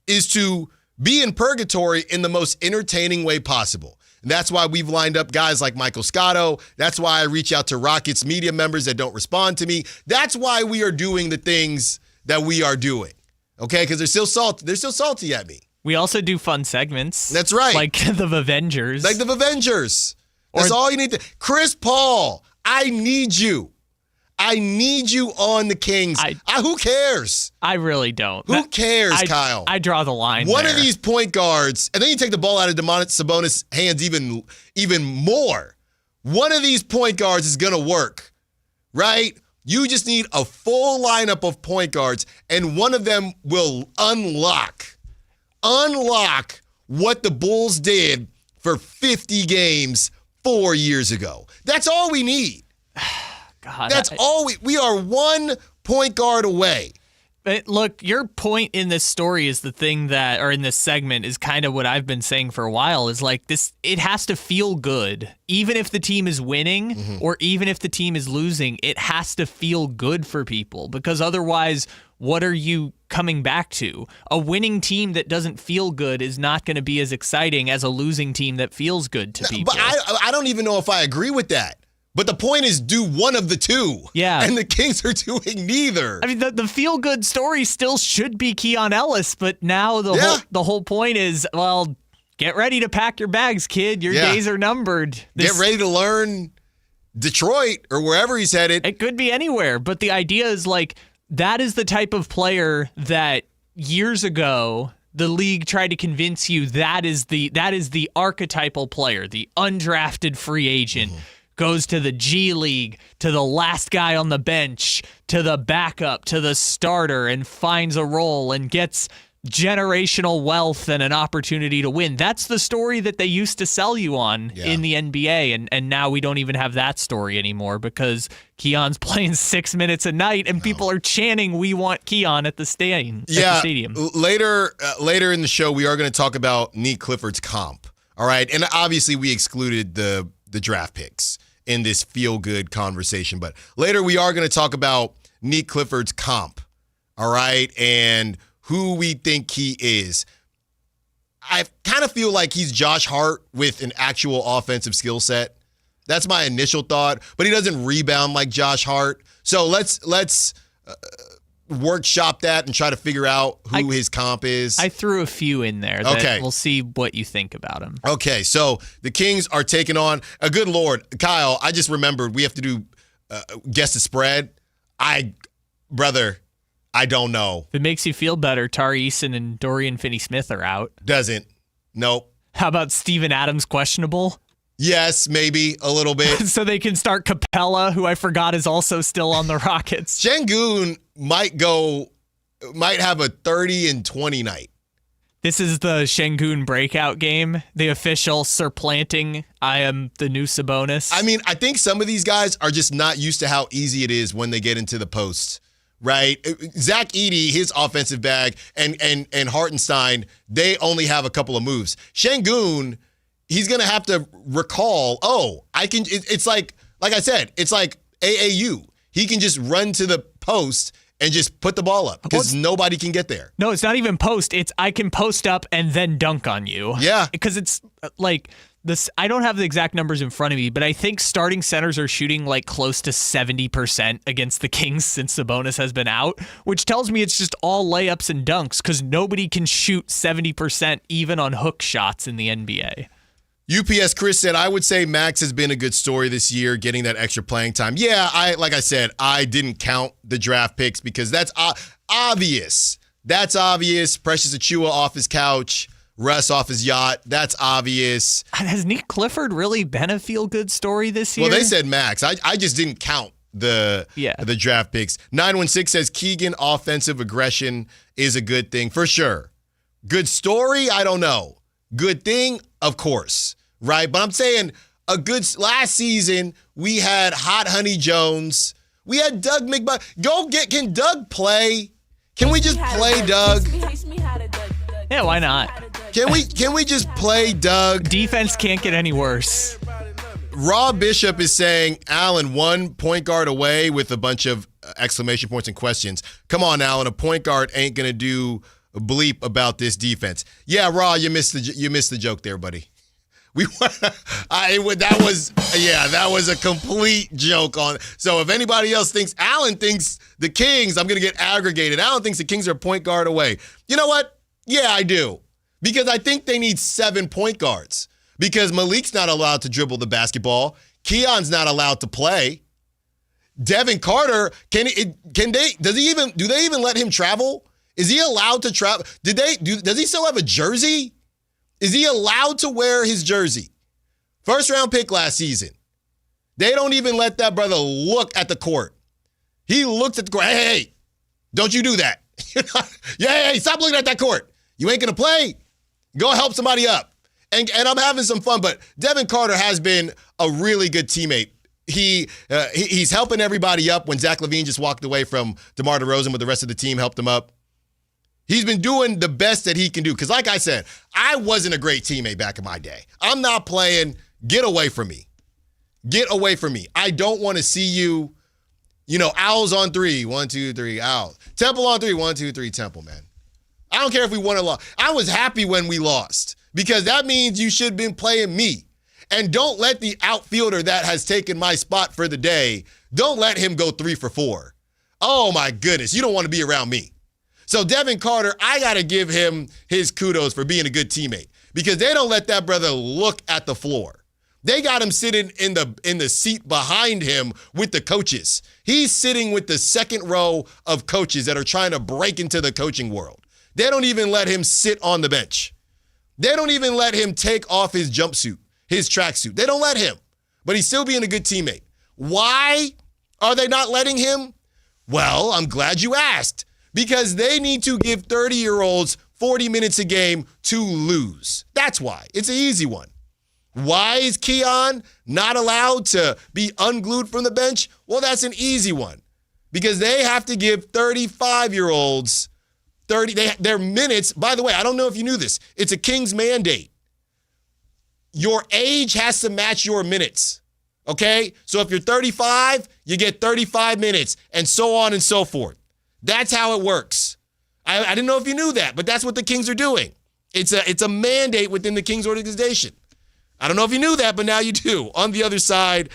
is to be in purgatory in the most entertaining way possible. And that's why we've lined up guys like Michael Scotto. That's why I reach out to Rockets media members that don't respond to me. That's why we are doing the things that we are doing. Okay? Because they're still salty. They're still salty at me. We also do fun segments. That's right. Like the Avengers. That's all you need to. Chris Paul, I need you. I need you on the Kings. Who cares? I really don't. Who cares, Kyle? I draw the line One there. of these point guards, and then you take the ball out of Domantas Sabonis' hands even more. One of these point guards is going to work, right? You just need a full lineup of point guards, and one of them will unlock what the Bulls did for 50 games 4 years ago. That's all we need. God, That's all we are one point guard away. But look, your point in this story is the thing that, or in this segment, is kind of what I've been saying for a while, is like this, it has to feel good. Even if the team is winning or even if the team is losing, it has to feel good for people, because otherwise, what are you coming back to? A winning team that doesn't feel good is not going to be as exciting as a losing team that feels good to people. But I don't even know if I agree with that. But the point is, do one of the two. Yeah. And the Kings are doing neither. I mean, the feel-good story still should be Keon Ellis, but now the whole point is, well, get ready to pack your bags, kid. Your days are numbered. Get ready to learn Detroit or wherever he's headed. It could be anywhere, but the idea is like, that is the type of player that years ago the league tried to convince you that is the archetypal player, the undrafted free agent. Goes to the G League, to the last guy on the bench, to the backup, to the starter, and finds a role and gets generational wealth and an opportunity to win. That's the story that they used to sell you on in the NBA, and now we don't even have that story anymore because Keon's playing 6 minutes a night, and people are chanting, "We want Keon at the stadium." Later in the show, we are going to talk about Nick Clifford's comp. All right, and obviously we excluded the draft picks in this feel-good conversation. But later we are going to talk about Nick Clifford's comp, all right, and who we think he is. I kind of feel like he's Josh Hart with an actual offensive skill set. That's my initial thought, but he doesn't rebound like Josh Hart. So let's workshop that and try to figure out who his comp is. I threw a few in there. Okay. We'll see what you think about him. Okay, so the Kings are taking on a good Lord. Kyle, I just remembered we have to do guess the spread. Brother, I don't know. If it makes you feel better, Tari Eason and Dorian Finney-Smith are out. Doesn't. Nope. How about Steven Adams questionable? Yes, maybe a little bit. So they can start Capella, who I forgot is also still on the Rockets. Şengün might have a 30-20 night. This is the Şengün breakout game, the official supplanting I am the new Sabonis. I mean, I think some of these guys are just not used to how easy it is when they get into the post, right? Zach Edey, his offensive bag, and Hartenstein, they only have a couple of moves. Şengün, he's going to have to recall, it's like I said, it's like AAU. He can just run to the post and just put the ball up because nobody can get there. No, it's not even post. It's I can post up and then dunk on you. Yeah. Because it's like this. I don't have the exact numbers in front of me, but I think starting centers are shooting like close to 70% against the Kings since Sabonis has been out, which tells me it's just all layups and dunks because nobody can shoot 70% even on hook shots in the NBA. UPS Chris said, I would say Max has been a good story this year, getting that extra playing time. Yeah, like I said, I didn't count the draft picks because that's obvious. That's obvious. Precious Achiuwa off his couch, Russ off his yacht. That's obvious. Has Nick Clifford really been a feel-good story this year? Well, they said Max. I just didn't count the draft picks. 916 says Keegan offensive aggression is a good thing for sure. Good story? I don't know. Good thing? Of course, right? But I'm saying last season, we had Hot Honey Jones. We had Doug McBuck. Can Doug play? Can we just play Doug? Yeah, why not? Can we just play Doug? Defense can't get any worse. Rob Bishop is saying, Allen, 1 point guard away with a bunch of exclamation points and questions. Come on, Allen, a point guard ain't going to do bleep about this defense. Yeah, Raw, you missed the joke there, buddy. That was a complete joke on. So if anybody else thinks Allen thinks the Kings, I'm going to get aggregated. Allen thinks the Kings are a point guard away. You know what? Yeah, I do. Because I think they need 7 point guards. Because Malik's not allowed to dribble the basketball. Keon's not allowed to play. Devin Carter, do they even let him travel? Is he allowed to travel? Does he still have a jersey? Is he allowed to wear his jersey? First round pick last season. They don't even let that brother look at the court. He looks at the court. Hey, don't you do that. Hey, stop looking at that court. You ain't going to play. Go help somebody up. And I'm having some fun, but Devin Carter has been a really good teammate. He's helping everybody up when Zach LaVine just walked away from DeMar DeRozan, but the rest of the team helped him up. He's been doing the best that he can do. Because like I said, I wasn't a great teammate back in my day. I'm not playing. Get away from me. Get away from me. I don't want to see you, Owls on 3. 1, 2, 3, Owls. Temple on 3. 1, 2, 3, Temple, man. I don't care if we won or lost. I was happy when we lost because that means you should have been playing me. And don't let the outfielder that has taken my spot for the day, don't let him go 3 for 4. Oh, my goodness. You don't want to be around me. So Devin Carter, I got to give him his kudos for being a good teammate because they don't let that brother look at the floor. They got him sitting in the seat behind him with the coaches. He's sitting with the second row of coaches that are trying to break into the coaching world. They don't even let him sit on the bench. They don't even let him take off his jumpsuit, his tracksuit. They don't let him, but he's still being a good teammate. Why are they not letting him? Well, I'm glad you asked. Because they need to give 30-year-olds 40 minutes a game to lose. That's why. It's an easy one. Why is Keon not allowed to be unglued from the bench? Well, that's an easy one. Because they have to give 35-year-olds their minutes. By the way, I don't know if you knew this. It's a Kings mandate. Your age has to match your minutes. Okay? So if you're 35, you get 35 minutes, and so on and so forth. That's how it works. I didn't know if you knew that, but that's what the Kings are doing. It's a mandate within the Kings organization. I don't know if you knew that, but now you do. On the other side,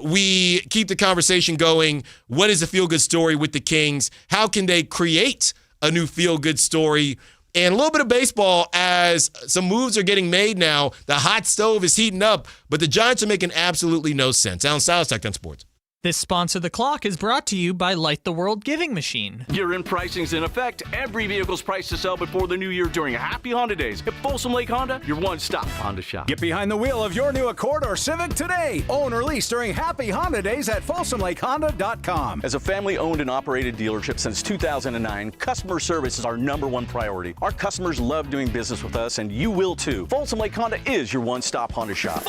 we keep the conversation going. What is a feel-good story with the Kings? How can they create a new feel-good story? And a little bit of baseball as some moves are getting made now. The hot stove is heating up, but the Giants are making absolutely no sense. Allen Stiles, Sactown Sports. This Sponsor the Clock is brought to you by Light the World Giving Machine. Year-end pricing's in effect. Every vehicle's priced to sell before the new year during Happy Honda Days. At Folsom Lake Honda, your one-stop Honda shop. Get behind the wheel of your new Accord or Civic today. Own or lease during Happy Honda Days at FolsomLakeHonda.com. As a family-owned and operated dealership since 2009, customer service is our #1 priority. Our customers love doing business with us, and you will too. Folsom Lake Honda is your one-stop Honda shop.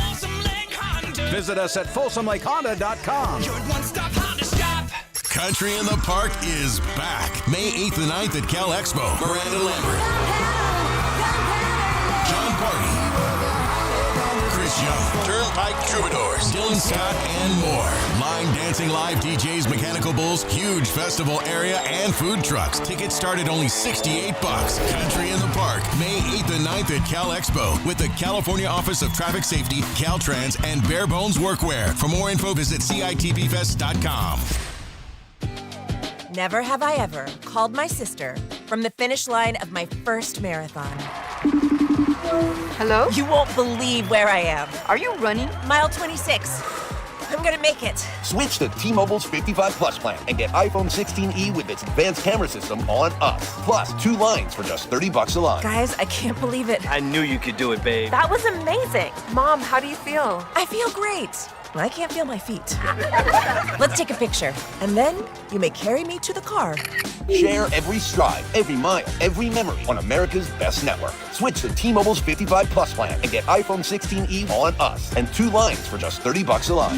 Visit us at FolsomLakeHonda.com. Your one-stop Honda shop. Country in the Park is back. May 8th and 9th at Cal Expo. Miranda Lambert, John Party, Chris Young, Turnpike Troubadours, Dylan Scott, and more. Line dancing live DJs, Mechanical Bulls, huge festival area, and food trucks. Tickets start at only $68. Country in the Park, May 8th and 9th at Cal Expo with the California Office of Traffic Safety, Caltrans, and Bare Bones Workwear. For more info, visit CITBFest.com. Never have I ever called my sister from the finish line of my first marathon. Hello? You won't believe where I am. Are you running? Mile 26. I'm gonna make it. Switch to T-Mobile's 55 Plus plan and get iPhone 16e with its advanced camera system on us. Plus 2 lines for just $30 a line. Guys, I can't believe it. I knew you could do it, babe. That was amazing. Mom, how do you feel? I feel great. I can't feel my feet. Let's take a picture. And then you may carry me to the car. Share every stride, every mile, every memory on America's best network. Switch to T-Mobile's 55 Plus plan and get iPhone 16e on us and 2 lines for just $30 a line.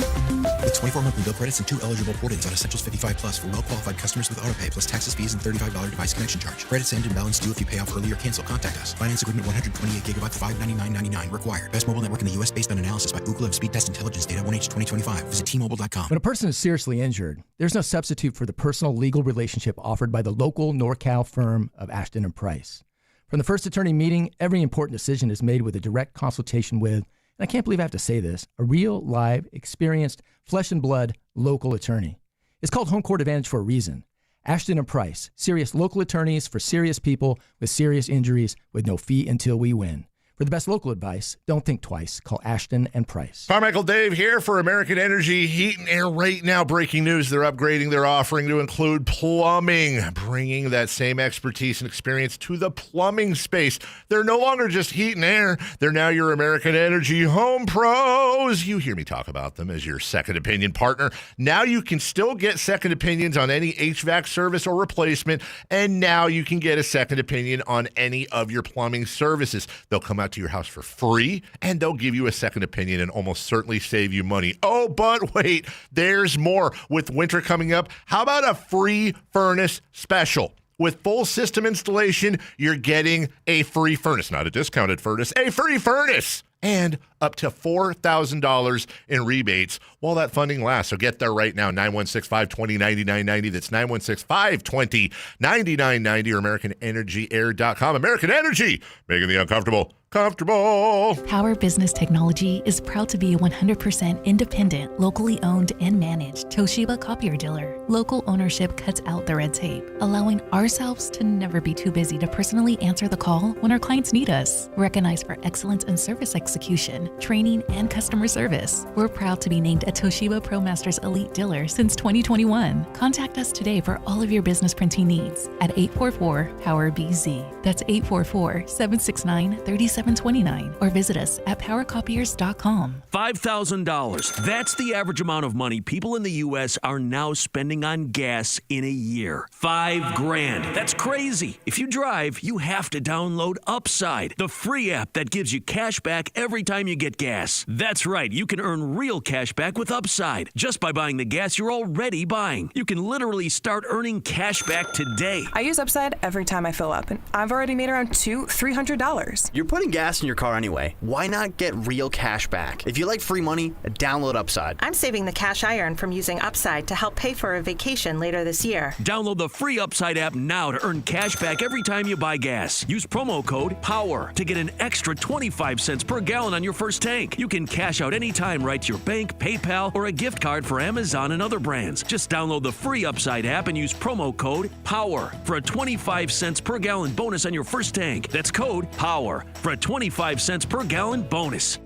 With 24 monthly bill credits and 2 eligible port-ins on Essentials 55 Plus for well-qualified customers with autopay plus taxes, fees, and $35 device connection charge. Credits end and balance due if you pay off early or cancel. Contact us. Finance agreement 128 gigabytes, $599.99 required. Best mobile network in the U.S. based on analysis by Ookla of Speed Test Intelligence data 1H 2025. Visit T-Mobile.com. When a person is seriously injured, there's no substitute for the personal legal relationship offered by the local NorCal firm of Ashton & Price. From the first attorney meeting, every important decision is made with a direct consultation with, and I can't believe I have to say this, a real, live, experienced, flesh and blood local attorney. It's called Home Court Advantage for a reason. Ashton & Price, serious local attorneys for serious people with serious injuries with no fee until we win. For the best local advice, don't think twice. Call Ashton & Price. Carmichael Dave here for American Energy Heat and Air. Right now, breaking news, they're upgrading their offering to include plumbing, bringing that same expertise and experience to the plumbing space. They're no longer just heat and air. They're now your American Energy Home Pros. You hear me talk about them as your second opinion partner. Now you can still get second opinions on any HVAC service or replacement, and now you can get a second opinion on any of your plumbing services. They'll come out to your house for free, and they'll give you a second opinion and almost certainly save you money. Oh, but wait, there's more. With winter coming up, how about a free furnace special? With full system installation, you're getting a free furnace, not a discounted furnace, a free furnace, and up to $4,000 in rebates while that funding lasts. So get there right now, 916-520-9990. That's 916-520-9990 or AmericanEnergyAir.com. American Energy, making the uncomfortable comfortable. Power Business Technology is proud to be a 100% independent, locally owned and managed Toshiba copier dealer. Local ownership cuts out the red tape, allowing ourselves to never be too busy to personally answer the call when our clients need us. Recognized for excellence in service execution, training, and customer service, we're proud to be named a Toshiba ProMasters Elite Dealer since 2021. Contact us today for all of your business printing needs at 844-POWER-BZ. That's 844-769-3729 or visit us at powercopiers.com. $5,000. That's the average amount of money people in the U.S. are now spending on gas in a year. $5,000. That's crazy. If you drive, you have to download Upside, the free app that gives you cash back every time you get gas. That's right, you can earn real cash back with Upside just by buying the gas you're already buying. You can literally start earning cash back today. I use Upside every time I fill up, and I've already made around $200-$300. You're putting gas in your car anyway. Why not get real cash back? If you like free money, download Upside. I'm saving the cash I earn from using Upside to help pay for a vacation later this year. Download the free Upside app now to earn cash back every time you buy gas. Use promo code POWER to get an extra 25 cents per gallon on your first tank. You can cash out anytime right to your bank, PayPal, or a gift card for Amazon and other brands. Just download the free Upside app and use promo code POWER for a 25 cents per gallon bonus on your first tank. That's code POWER for a 25 cents per gallon bonus.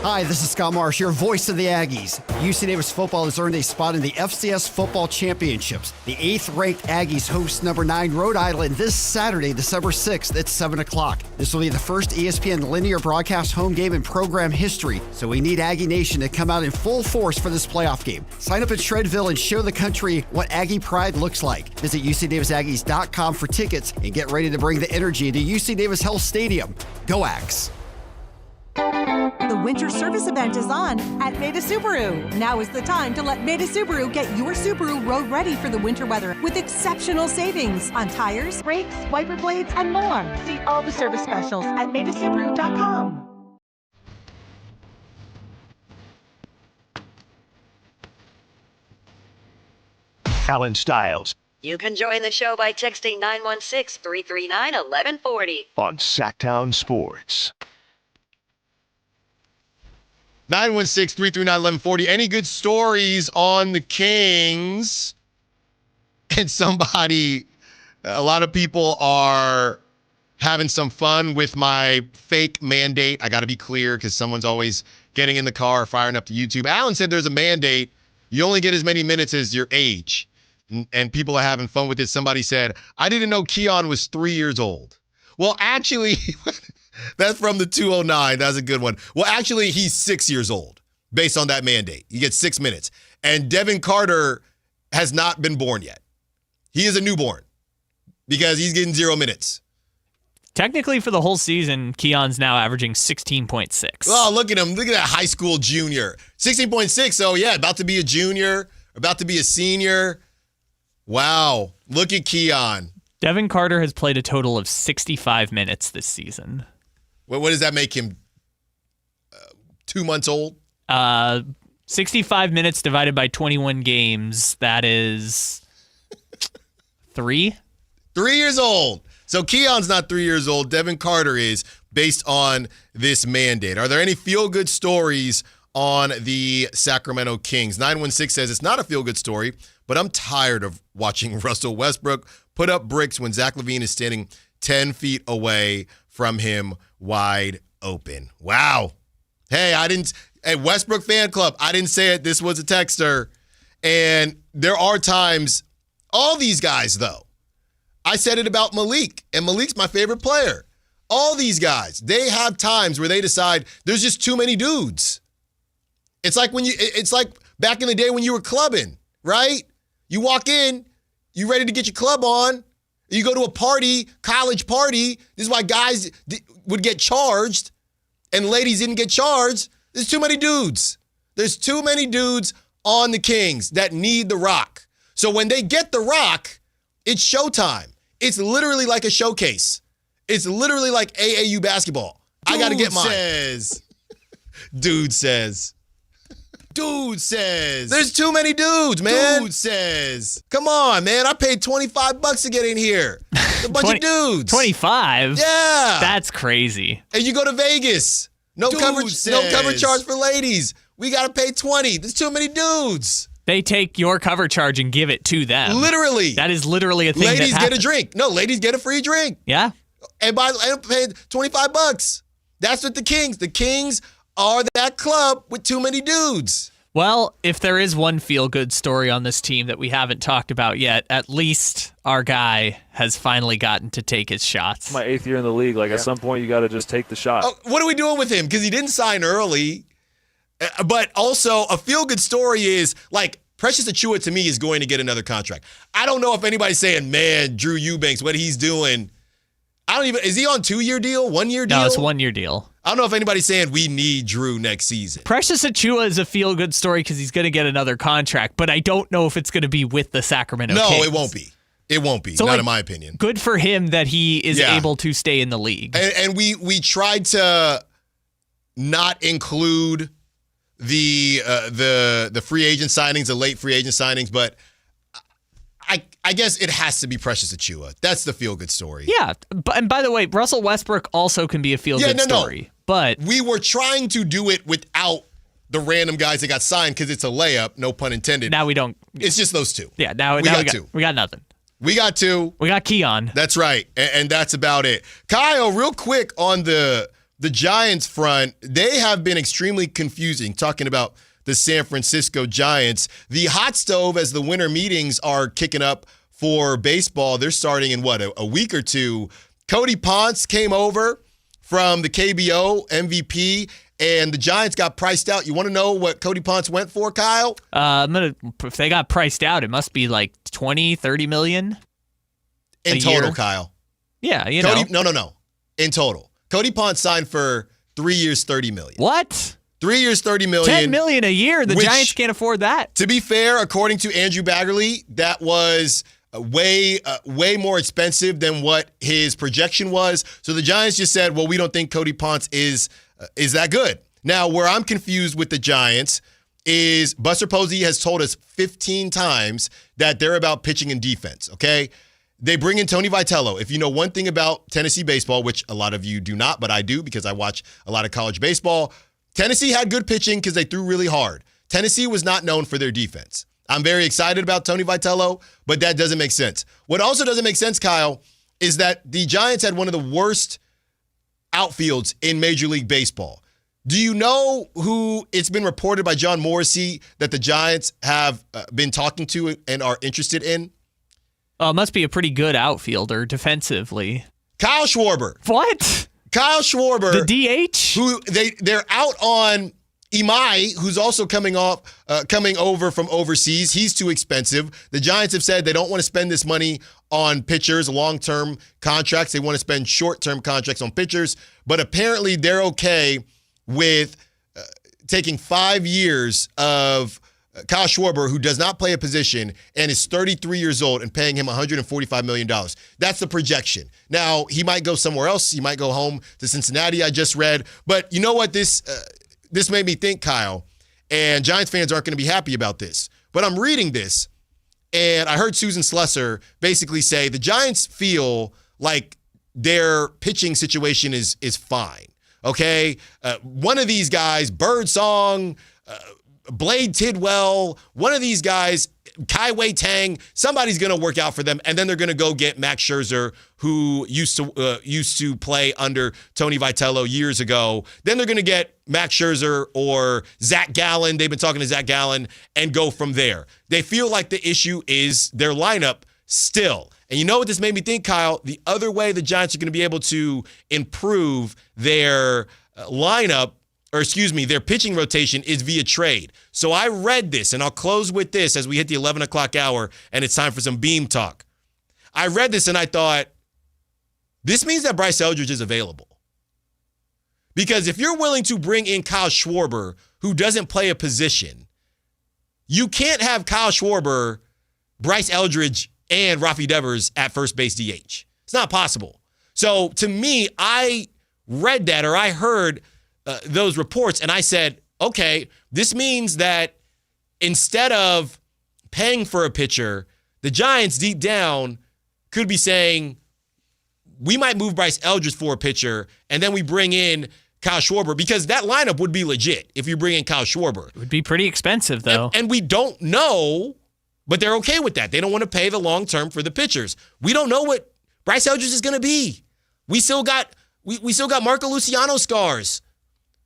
Hi, this is Scott Marsh, your voice of the Aggies. UC Davis football has earned a spot in the FCS Football Championships. The 8th-ranked Aggies host number 9 Rhode Island this Saturday, December 6th at 7 o'clock. This will be the first ESPN linear broadcast home game in program history, so we need Aggie Nation to come out in full force for this playoff game. Sign up at Shredville and show the country what Aggie pride looks like. Visit UCDavisAggies.com for tickets and get ready to bring the energy to UC Davis Health Stadium. Go Ags! The winter service event is on at Maida Subaru. Now is the time to let Maida Subaru get your Subaru road ready for the winter weather with exceptional savings on tires, brakes, wiper blades, and more. See all the service specials at MaidaSubaru.com. Allen Stiles You can join the show by texting 916-339-1140. on Sactown Sports. 916-339-1140. Any good stories on the Kings? And a lot of people are having some fun with my fake mandate. I got to be clear because someone's always getting in the car, firing up to YouTube. Allen said there's a mandate. You only get as many minutes as your age. And people are having fun with it. Somebody said, I didn't know Keon was 3 years old. Well, actually, that's from the 209. That's a good one. Well, actually, he's 6 years old based on that mandate. You get 6 minutes. And Devin Carter has not been born yet. He is a newborn because he's getting 0 minutes. Technically, for the whole season, Keon's now averaging 16.6. Oh, look at him. Look at that high school junior. 16.6. So, yeah, about to be a junior, about to be a senior. Wow. Look at Keon. Devin Carter has played a total of 65 minutes this season. What does that make him? 2 months old? 65 minutes divided by 21 games. That is 3? 3 years old. So Keon's not 3 years old. Devin Carter is, based on this mandate. Are there any feel-good stories on the Sacramento Kings? 916 says it's not a feel-good story, but I'm tired of watching Russell Westbrook put up bricks when Zach LaVine is standing 10 feet away from him wide open. Wow. Hey, Westbrook fan club, I didn't say it. This was a texter. And there are times, all these guys, though, I said it about Malik, and Malik's my favorite player. All these guys, they have times where they decide there's just too many dudes. It's like back in the day when you were clubbing, right? You walk in, you ready to get your club on. You go to a party, college party. This is why guys would get charged and ladies didn't get charged. There's too many dudes. There's too many dudes on the Kings that need the rock. So when they get the rock, it's showtime. It's literally like a showcase. It's literally like AAU basketball. I got to get mine. Dude says. There's too many dudes, man. Dude says. Come on, man. I paid $25 to get in here. A bunch of dudes. 25? Yeah. That's crazy. And you go to Vegas. No cover charge for ladies. We got to pay $20. There's too many dudes. They take your cover charge and give it to them. Literally. That is literally a thing ladies that happens. Get a drink. No, ladies get a free drink. Yeah. And I paid $25. That's what the Kings are that club with too many dudes. Well, if there is one feel-good story on this team that we haven't talked about yet, at least our guy has finally gotten to take his shots. My 8th year in the league. At some point, you got to just take the shot. Oh, what are we doing with him? Because he didn't sign early. But also, a feel-good story is, Precious Achiuwa to me is going to get another contract. I don't know if anybody's saying, man, Drew Eubanks, what he's doing. Is he on 2-year deal, 1-year deal? No, it's a 1-year deal. I don't know if anybody's saying we need Drew next season. Precious Achiuwa is a feel-good story because he's going to get another contract, but I don't know if it's going to be with the Sacramento Kings. No, it won't be. It won't be, so, not in my opinion. Good for him that he is able to stay in the league. And we tried to not include the free agent signings, the late free agent signings, but I guess it has to be Precious Achiuwa. That's the feel-good story. Yeah, and by the way, Russell Westbrook also can be a feel-good story. But we were trying to do it without the random guys that got signed because it's a layup, no pun intended. Now we don't. It's just those two. Yeah, now we got two. We got nothing. We got two. We got Keon. That's right, and that's about it. Kyle, real quick on the Giants front, they have been extremely confusing, talking about the San Francisco Giants. The hot stove, as the winter meetings are kicking up for baseball, they're starting in, a week or two. Cody Ponce came over from the KBO MVP, and the Giants got priced out. You want to know what Cody Ponce went for, Kyle? If they got priced out, it must be like 20, 30 million in total, Kyle. Yeah, No. In total. Cody Ponce signed for 3 years, $30 million. What? 3 years, $30 million. $10 million a year. The Giants can't afford that. To be fair, according to Andrew Baggerly, that was way more expensive than what his projection was. So the Giants just said, well, we don't think Cody Ponce is that good. Now, where I'm confused with the Giants is Buster Posey has told us 15 times that they're about pitching and defense, okay? They bring in Tony Vitello. If you know one thing about Tennessee baseball, which a lot of you do not, but I do because I watch a lot of college baseball, Tennessee had good pitching because they threw really hard. Tennessee was not known for their defense. I'm very excited about Tony Vitello, but that doesn't make sense. What also doesn't make sense, Kyle, is that the Giants had one of the worst outfields in Major League Baseball. Do you know who it's been reported by John Morrissey that the Giants have been talking to and are interested in? It must be a pretty good outfielder defensively. Kyle Schwarber. What? Kyle Schwarber. The DH? Who they're out on Imai, who's also coming over from overseas. He's too expensive. The Giants have said they don't want to spend this money on pitchers, long-term contracts. They want to spend short-term contracts on pitchers. But apparently they're okay with taking 5 years of Kyle Schwarber, who does not play a position and is 33 years old, and paying him $145 million. That's the projection. Now, he might go somewhere else. He might go home to Cincinnati, I just read. But you know what this made me think, Kyle, and Giants fans aren't going to be happy about this. But I'm reading this, and I heard Susan Slusser basically say the Giants feel like their pitching situation is fine, okay? One of these guys, Birdsong, Blade Tidwell, one of these guys, Kai Wei Tang, somebody's going to work out for them, and then they're going to go get Max Scherzer, who used to play under Tony Vitello years ago. Then they're going to get Max Scherzer or Zach Gallen. They've been talking to Zach Gallen, and go from there. They feel like the issue is their lineup still. And you know what this made me think, Kyle? The other way the Giants are going to be able to improve their lineup, their pitching rotation, is via trade. So I read this, and I'll close with this as we hit the 11 o'clock hour, and it's time for some Beam Talk. I read this, and I thought, this means that Bryce Eldridge is available. Because if you're willing to bring in Kyle Schwarber, who doesn't play a position, you can't have Kyle Schwarber, Bryce Eldridge, and Rafi Devers at first base DH. It's not possible. So to me, I read that, or I heard those reports, and I said, okay, this means that instead of paying for a pitcher, the Giants deep down could be saying, we might move Bryce Eldridge for a pitcher, and then we bring in Kyle Schwarber, because that lineup would be legit if you bring in Kyle Schwarber. It would be pretty expensive, though. And we don't know, but they're okay with that. They don't want to pay the long term for the pitchers. We don't know what Bryce Eldridge is going to be. We still got Marco Luciano scars.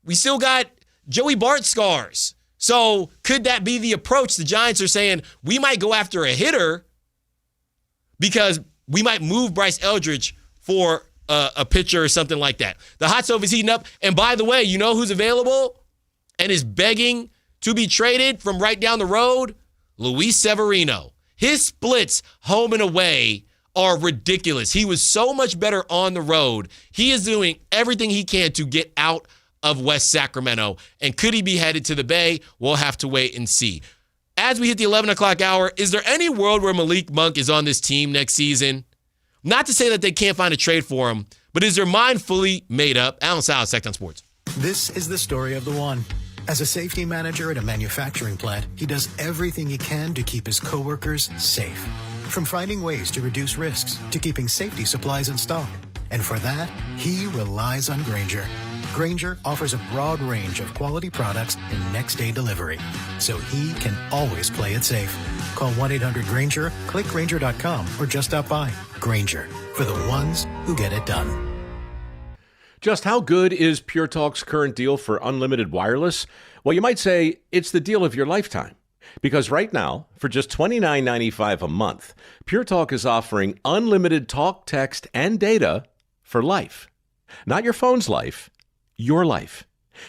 We still got Joey Bart scars. So could that be the approach? The Giants are saying, we might go after a hitter because we might move Bryce Eldridge for a pitcher or something like that. The hot stove is heating up. And by the way, you know who's available and is begging to be traded from right down the road? Luis Severino. His splits home and away are ridiculous. He was so much better on the road. He is doing everything he can to get out of West Sacramento. And could he be headed to the Bay? We'll have to wait and see. As we hit the 11 o'clock hour, is there any world where Malik Monk is on this team next season? Not to say that they can't find a trade for him, but is their mind fully made up? Allen Stiles, Sactown Sports. This is the story of the one. As a safety manager at a manufacturing plant, he does everything he can to keep his coworkers safe. From finding ways to reduce risks to keeping safety supplies in stock. And for that, he relies on Grainger. Grainger offers a broad range of quality products and next-day delivery, so he can always play it safe. Call 1-800-GRAINGER, click Grainger.com, or just stop by. Grainger, for the ones who get it done. Just how good is Pure Talk's current deal for unlimited wireless? Well, you might say it's the deal of your lifetime. Because right now, for just $29.95 a month, Pure Talk is offering unlimited talk, text, and data for life. Not your phone's life, your life.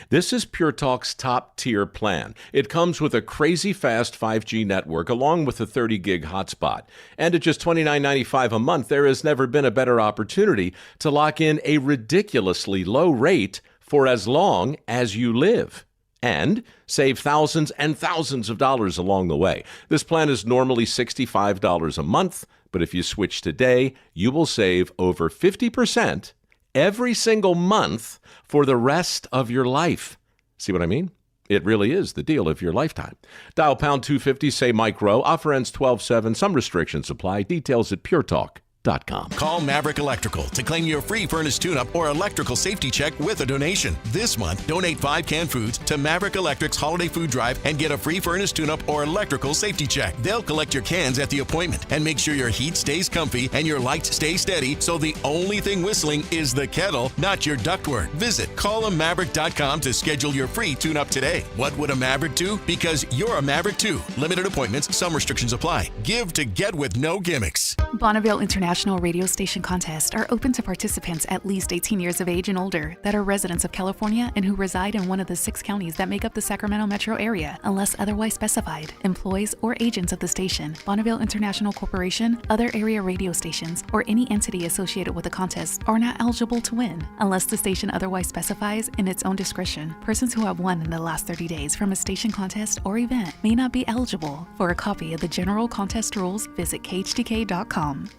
This is Pure Talk's top-tier plan. It comes with a crazy fast 5G network along with a 30-gig hotspot. And at just $29.95 a month, there has never been a better opportunity to lock in a ridiculously low rate for as long as you live. And save thousands and thousands of dollars along the way. This plan is normally $65 a month, but if you switch today, you will save over 50% every single month for the rest of your life. See what I mean? It really is the deal of your lifetime. Dial pound 250, say Mike Rowe. Offer ends 12/7. Some restrictions apply. Details at puretalk.com. Call Maverick Electrical to claim your free furnace tune-up or electrical safety check with a donation. This month, donate 5 canned foods to Maverick Electric's Holiday Food Drive and get a free furnace tune-up or electrical safety check. They'll collect your cans at the appointment and make sure your heat stays comfy and your lights stay steady, so the only thing whistling is the kettle, not your ductwork. Visit callamaverick.com to schedule your free tune-up today. What would a Maverick do? Because you're a Maverick too. Limited appointments, some restrictions apply. Give to get with no gimmicks. Bonneville International radio station contests are open to participants at least 18 years of age and older that are residents of California and who reside in one of the 6 counties that make up the Sacramento metro area, unless otherwise specified. Employees or agents of the station, Bonneville International Corporation, other area radio stations, or any entity associated with the contest are not eligible to win, unless the station otherwise specifies in its own discretion. Persons who have won in the last 30 days from a station contest or event may not be eligible. For a copy of the general contest rules, visit khdk.com.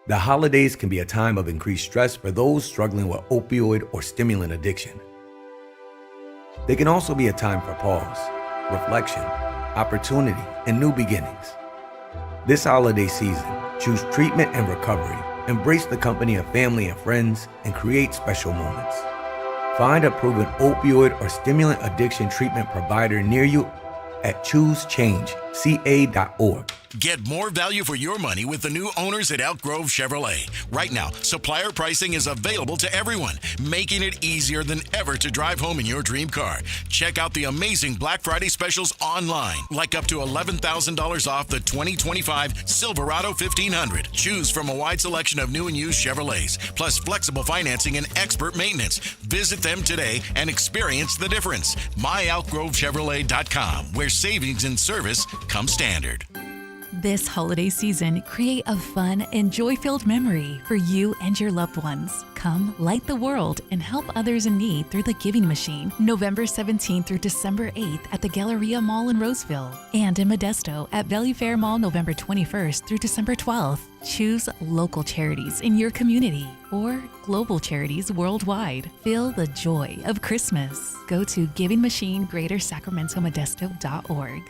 The holidays can be a time of increased stress for those struggling with opioid or stimulant addiction. They can also be a time for pause, reflection, opportunity, and new beginnings. This holiday season, choose treatment and recovery. Embrace the company of family and friends and create special moments. Find a proven opioid or stimulant addiction treatment provider near you at choosechangeca.org. Get more value for your money with the new owners at Elk Grove Chevrolet. Right now, supplier pricing is available to everyone, making it easier than ever to drive home in your dream car. Check out the amazing Black Friday specials online, like up to $11,000 off the 2025 Silverado 1500. Choose from a wide selection of new and used Chevrolets, plus flexible financing and expert maintenance. Visit them today and experience the difference. MyElkGroveChevrolet.com, where savings and service come standard. This holiday season, create a fun and joy-filled memory for you and your loved ones. Come light the world and help others in need through the Giving Machine, November 17th through December 8th at the Galleria Mall in Roseville, and in Modesto at Valley Fair Mall, November 21st through December 12th. Choose local charities in your community or global charities worldwide. Feel the joy of Christmas. Go to givingmachine.greatersacramentomodesto.org.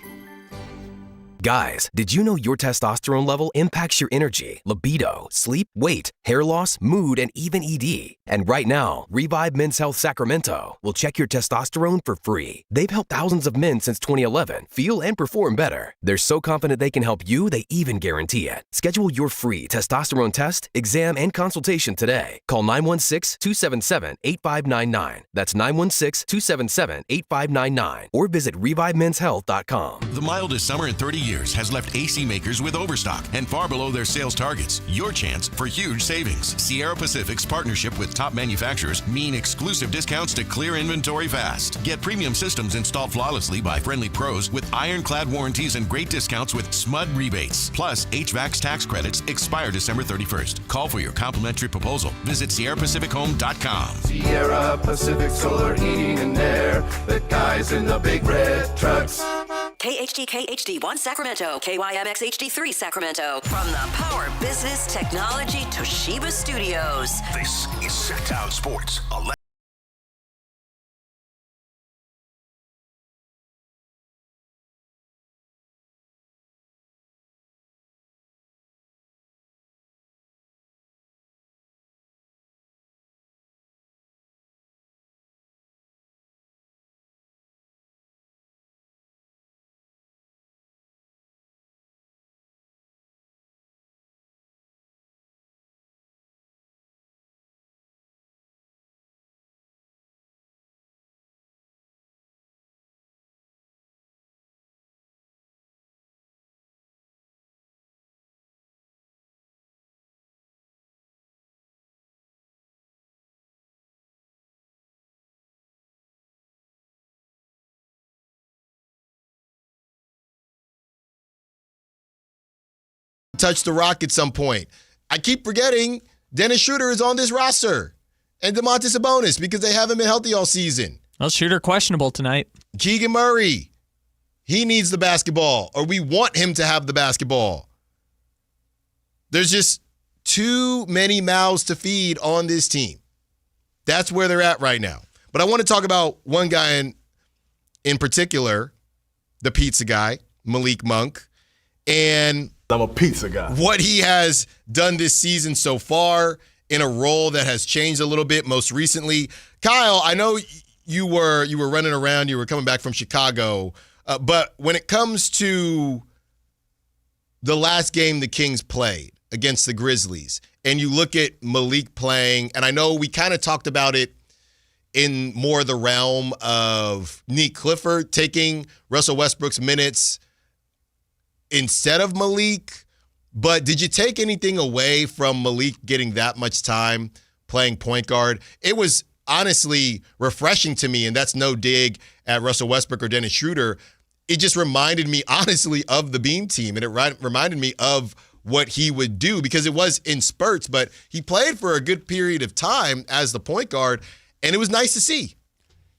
Guys, did you know your testosterone level impacts your energy, libido, sleep, weight, hair loss, mood, and even ED? And right now, Revive Men's Health Sacramento will check your testosterone for free. They've helped thousands of men since 2011 feel and perform better. They're so confident they can help you, they even guarantee it. Schedule your free testosterone test, exam, and consultation today. Call 916-277-8599. That's 916-277-8599. Or visit ReviveMen'sHealth.com. The mildest summer in 30 years years has left AC makers with overstock and far below their sales targets. Your chance for huge savings. Sierra Pacific's partnership with top manufacturers mean exclusive discounts to clear inventory fast. Get premium systems installed flawlessly by friendly pros with ironclad warranties and great discounts with SMUD rebates. Plus, HVAC's tax credits expire December 31st. Call for your complimentary proposal. Visit SierraPacificHome.com. Sierra Pacific Solar Heating and Air. The guys in the big red trucks. KHD HD1 Sacramento, KYMX HD3 Sacramento. From the Power Business Technology Toshiba Studios. This is Sactown Sports. Touch the rock at some point. I keep forgetting Dennis Schroeder is on this roster and DeMontis Sabonis because they haven't been healthy all season. Well, Schroeder questionable tonight. Keegan Murray, he needs the basketball, or we want him to have the basketball. There's just too many mouths to feed on this team. That's where they're at right now. But I want to talk about one guy in particular, the pizza guy, Malik Monk, and I'm a pizza guy. What he has done this season so far in a role that has changed a little bit most recently. Kyle, I know you were running around, you were coming back from Chicago, but when it comes to the last game the Kings played against the Grizzlies, and you look at Malik playing, and I know we kind of talked about it in more the realm of Nick Clifford taking Russell Westbrook's minutes instead of Malik, but did you take anything away from Malik getting that much time playing point guard? It was honestly refreshing to me, and that's no dig at Russell Westbrook or Dennis Schroeder. It just reminded me, honestly, of the Beam team, and it reminded me of what he would do because it was in spurts, but he played for a good period of time as the point guard, and it was nice to see.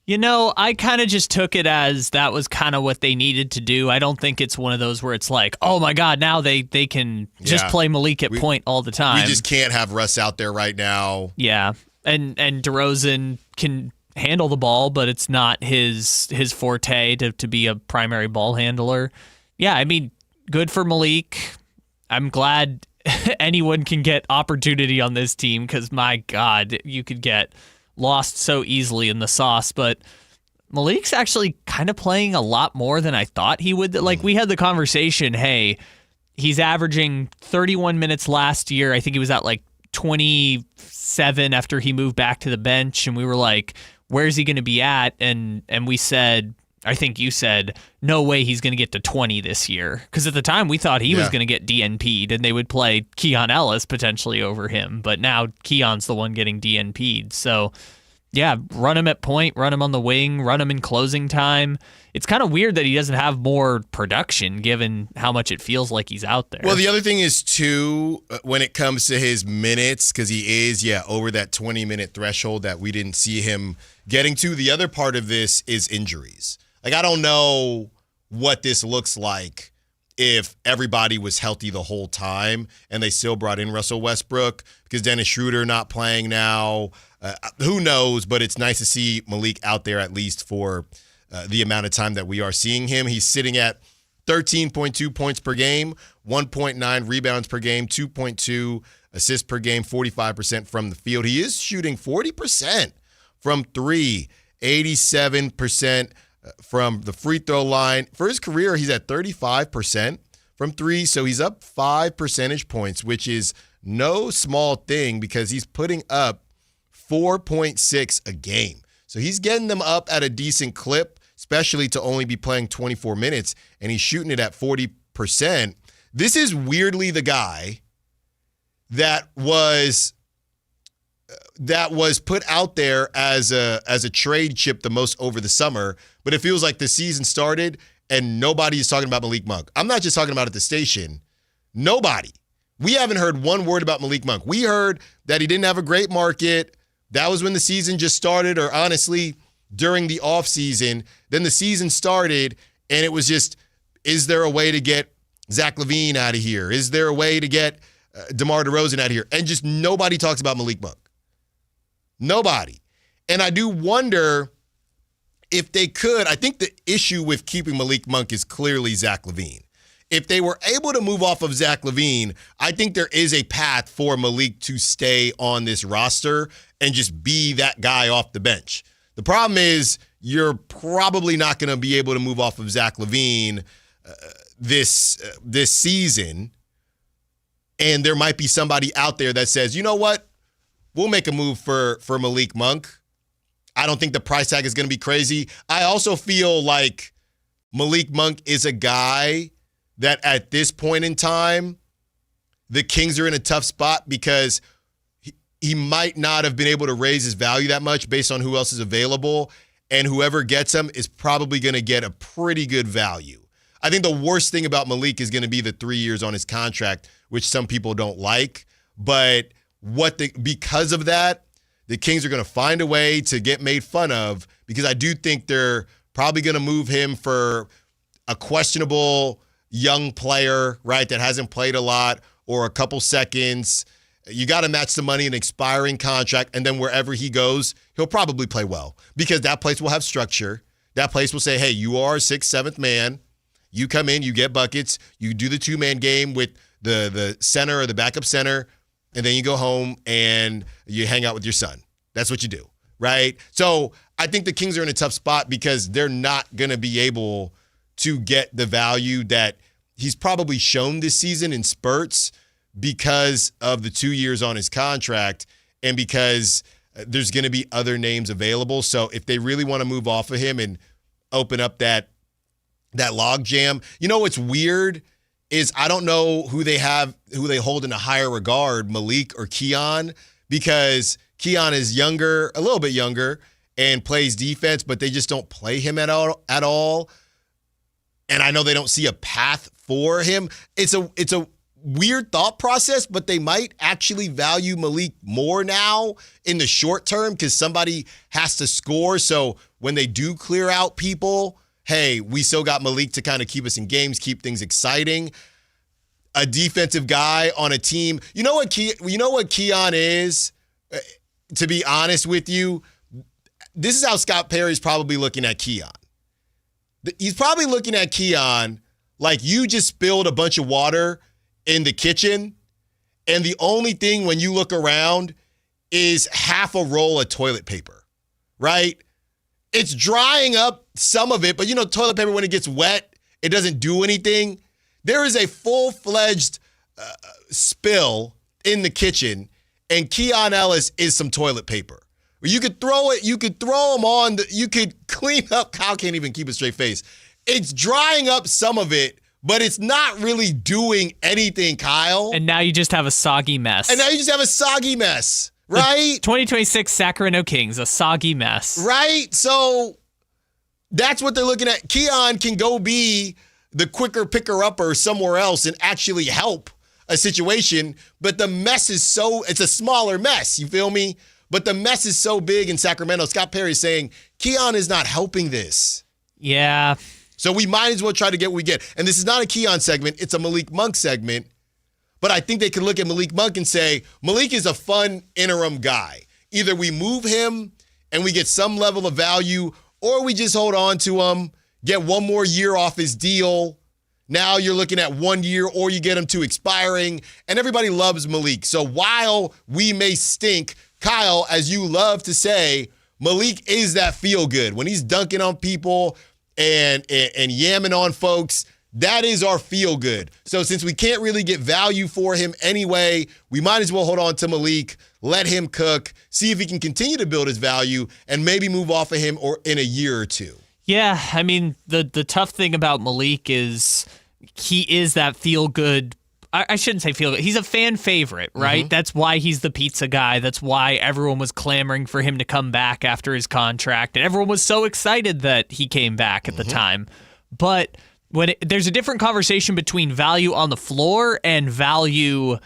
You know, I kind of just took it as that was kind of what they needed to do. I don't think it's one of those where it's like, oh my God, now they can just play Malik at point all the time. We just can't have Russ out there right now. Yeah, and DeRozan can handle the ball, but it's not his forte to be a primary ball handler. Yeah, I mean, good for Malik. I'm glad anyone can get opportunity on this team because, my God, you could get lost so easily in the sauce, but Malik's actually kind of playing a lot more than I thought he would. Like, we had the conversation, hey, he's averaging 31 minutes last year. I think he was at like 27 after he moved back to the bench, and we were like, where's he going to be at? And we said, I think you said, no way he's going to get to 20 this year. Because at the time, we thought he was going to get DNP'd, and they would play Keon Ellis potentially over him. But now Keon's the one getting DNP'd. So, yeah, run him at point, run him on the wing, run him in closing time. It's kind of weird that he doesn't have more production given how much it feels like he's out there. Well, the other thing is, too, when it comes to his minutes, because he is, over that 20-minute threshold that we didn't see him getting to. The other part of this is injuries. Like, I don't know what this looks like if everybody was healthy the whole time and they still brought in Russell Westbrook because Dennis Schroeder not playing now. Who knows, but it's nice to see Malik out there at least for the amount of time that we are seeing him. He's sitting at 13.2 points per game, 1.9 rebounds per game, 2.2 assists per game, 45% from the field. He is shooting 40% from three, 87% from the free throw line. For his career, he's at 35% from three, so he's up 5 percentage points, which is no small thing because he's putting up 4.6 a game. So he's getting them up at a decent clip, especially to only be playing 24 minutes, and he's shooting it at 40% 100%. This is weirdly the guy that was put out there as a trade chip the most over the summer, but it feels like the season started and nobody is talking about Malik Monk. I'm not just talking about at the station. Nobody. We haven't heard one word about Malik Monk. We heard that he didn't have a great market. That was when the season just started, or honestly, during the offseason. Then the season started, and it was just, is there a way to get Zach LaVine out of here? Is there a way to get DeMar DeRozan out of here? And just nobody talks about Malik Monk. Nobody. And I do wonder if they could. I think the issue with keeping Malik Monk is clearly Zach LaVine. If they were able to move off of Zach LaVine, I think there is a path for Malik to stay on this roster and just be that guy off the bench. The problem is you're probably not going to be able to move off of Zach LaVine this season, and there might be somebody out there that says, you know what, we'll make a move for Malik Monk. I don't think the price tag is going to be crazy. I also feel like Malik Monk is a guy that at this point in time, the Kings are in a tough spot because he might not have been able to raise his value that much based on who else is available, and whoever gets him is probably going to get a pretty good value. I think the worst thing about Malik is going to be the 3 years on his contract, which some people don't like. But because of that, the Kings are going to find a way to get made fun of, because I do think they're probably going to move him for a questionable young player, right, that hasn't played a lot, or a couple seconds. You got to match the money in an expiring contract, and then wherever he goes, he'll probably play well, because that place will have structure. That place will say, hey, you are a 6th, 7th man. You come in, you get buckets, you do the 2-man game with the center or the backup center, and then you go home and you hang out with your son. That's what you do, right? So I think the Kings are in a tough spot because they're not going to be able to get the value that he's probably shown this season in spurts because of the 2 years on his contract and because there's going to be other names available. So if they really want to move off of him and open up that log jam, you know what's weird is I don't know who they hold in a higher regard, Malik or Keon, because Keon is younger, a little bit younger, and plays defense, but they just don't play him at all. And I know they don't see a path for him. It's a weird thought process, but they might actually value Malik more now in the short term because somebody has to score. So when they do clear out people, hey, we still got Malik to kind of keep us in games, keep things exciting. A defensive guy on a team. You know what Keon is? To be honest with you, this is how Scott Perry's probably looking at Keon. He's probably looking at Keon like you just spilled a bunch of water in the kitchen, and the only thing when you look around is half a roll of toilet paper, right? It's drying up some of it, but you know, toilet paper, when it gets wet, it doesn't do anything. There is a full-fledged spill in the kitchen, and Keon Ellis is some toilet paper. You could throw them on, you could clean up. Kyle can't even keep a straight face. It's drying up some of it, but it's not really doing anything, Kyle. And now you just have a soggy mess. Right? 2026 Sacramento Kings, a soggy mess. Right? So that's what they're looking at. Keon can go be the quicker picker-upper somewhere else and actually help a situation, but the mess is it's a smaller mess, you feel me? But the mess is so big in Sacramento. Scott Perry's saying, Keon is not helping this. Yeah. So we might as well try to get what we get. And this is not a Keon segment. It's a Malik Monk segment. But I think they could look at Malik Monk and say, Malik is a fun interim guy. Either we move him and we get some level of value, or we just hold on to him, get one more year off his deal. Now you're looking at 1 year, or you get him to expiring. And everybody loves Malik. So while we may stink, Kyle, as you love to say, Malik is that feel good. When he's dunking on people and yamming on folks, that is our feel good. So since we can't really get value for him anyway, we might as well hold on to Malik, let him cook, see if he can continue to build his value, and maybe move off of him or in a year or two. Yeah, I mean, the tough thing about Malik is he is that feel-good. I shouldn't say feel-good. He's a fan favorite, right? Mm-hmm. That's why he's the pizza guy. That's why everyone was clamoring for him to come back after his contract, and everyone was so excited that he came back at the time. But there's a different conversation between value on the floor and value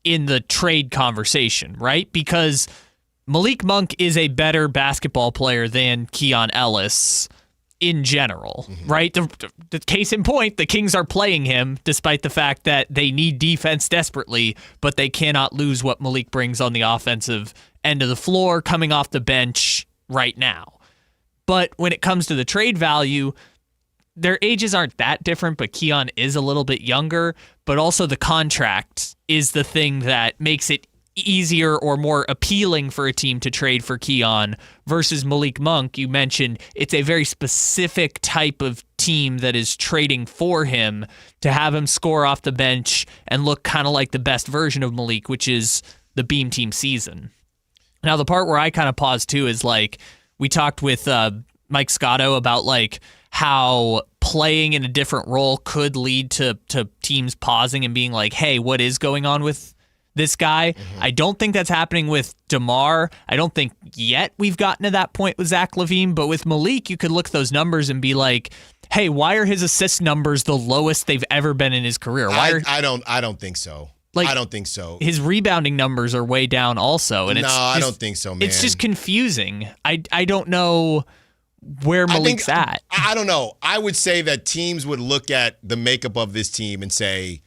in the trade conversation, right? Because Malik Monk is a better basketball player than Keon Ellis in general, right? The case in point, the Kings are playing him despite the fact that they need defense desperately, but they cannot lose what Malik brings on the offensive end of the floor coming off the bench right now. But when it comes to the trade value, their ages aren't that different, but Keon is a little bit younger, but also the contract is the thing that makes it easier or more appealing for a team to trade for Keon versus Malik Monk. You mentioned it's a very specific type of team that is trading for him to have him score off the bench and look kind of like the best version of Malik, which is the Beam Team season. Now, the part where I kind of pause too is like we talked with Mike Scotto about like how playing in a different role could lead to teams pausing and being like, hey, what is going on with this guy? I don't think that's happening with DeMar. I don't think yet we've gotten to that point with Zach LaVine, but with Malik, you could look at those numbers and be like, hey, why are his assist numbers the lowest they've ever been in his career? I don't think so. Like, I don't think so. His rebounding numbers are way down also. And I don't think so, man. It's just confusing. I don't know where Malik's at. I don't know. I would say that teams would look at the makeup of this team and say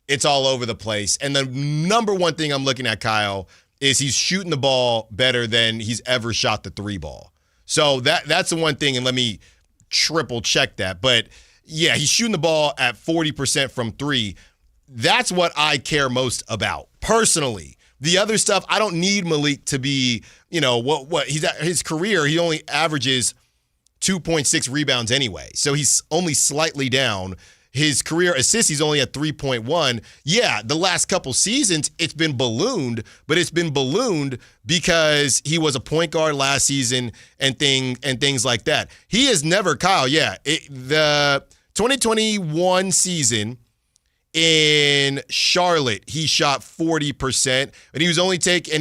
it's all over the place. And the number one thing I'm looking at, Kyle, is he's shooting the ball better than he's ever shot the three ball. So that's the one thing, and let me triple check that. But yeah, he's shooting the ball at 40% from three. That's what I care most about personally. The other stuff, I don't need Malik to be, what he's at his career, he only averages 2.6 rebounds anyway. So he's only slightly down. His career assists, he's only at 3.1. Yeah, the last couple seasons, it's been ballooned, but it's been ballooned because he was a point guard last season and things like that. He has never, Kyle, the 2021 season in Charlotte, he shot 40%, and he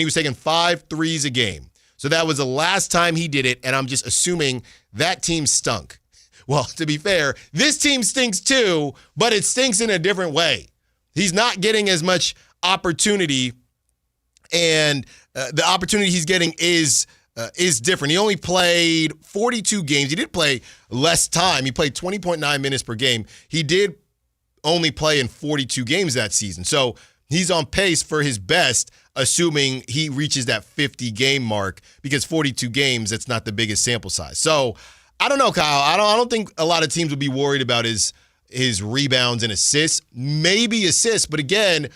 was taking 5 threes a game. So that was the last time he did it, and I'm just assuming that team stunk. Well, to be fair, this team stinks too, but it stinks in a different way. He's not getting as much opportunity, and the opportunity he's getting is different. He only played 42 games. He did play less time. He played 20.9 minutes per game. He did only play in 42 games that season. So he's on pace for his best, assuming he reaches that 50-game mark, because 42 games, that's not the biggest sample size. So I don't know, Kyle. I don't think a lot of teams would be worried about his rebounds and assists. Maybe assists, but again,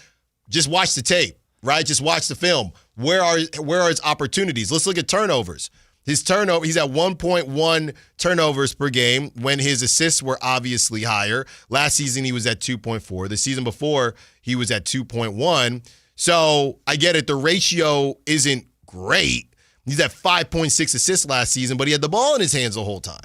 just watch the tape, right? Just watch the film. Where are his opportunities? Let's look at turnovers. He's at 1.1 turnovers per game when his assists were obviously higher. Last season, he was at 2.4. The season before, he was at 2.1. So I get it. The ratio isn't great. He's at 5.6 assists last season, but he had the ball in his hands the whole time.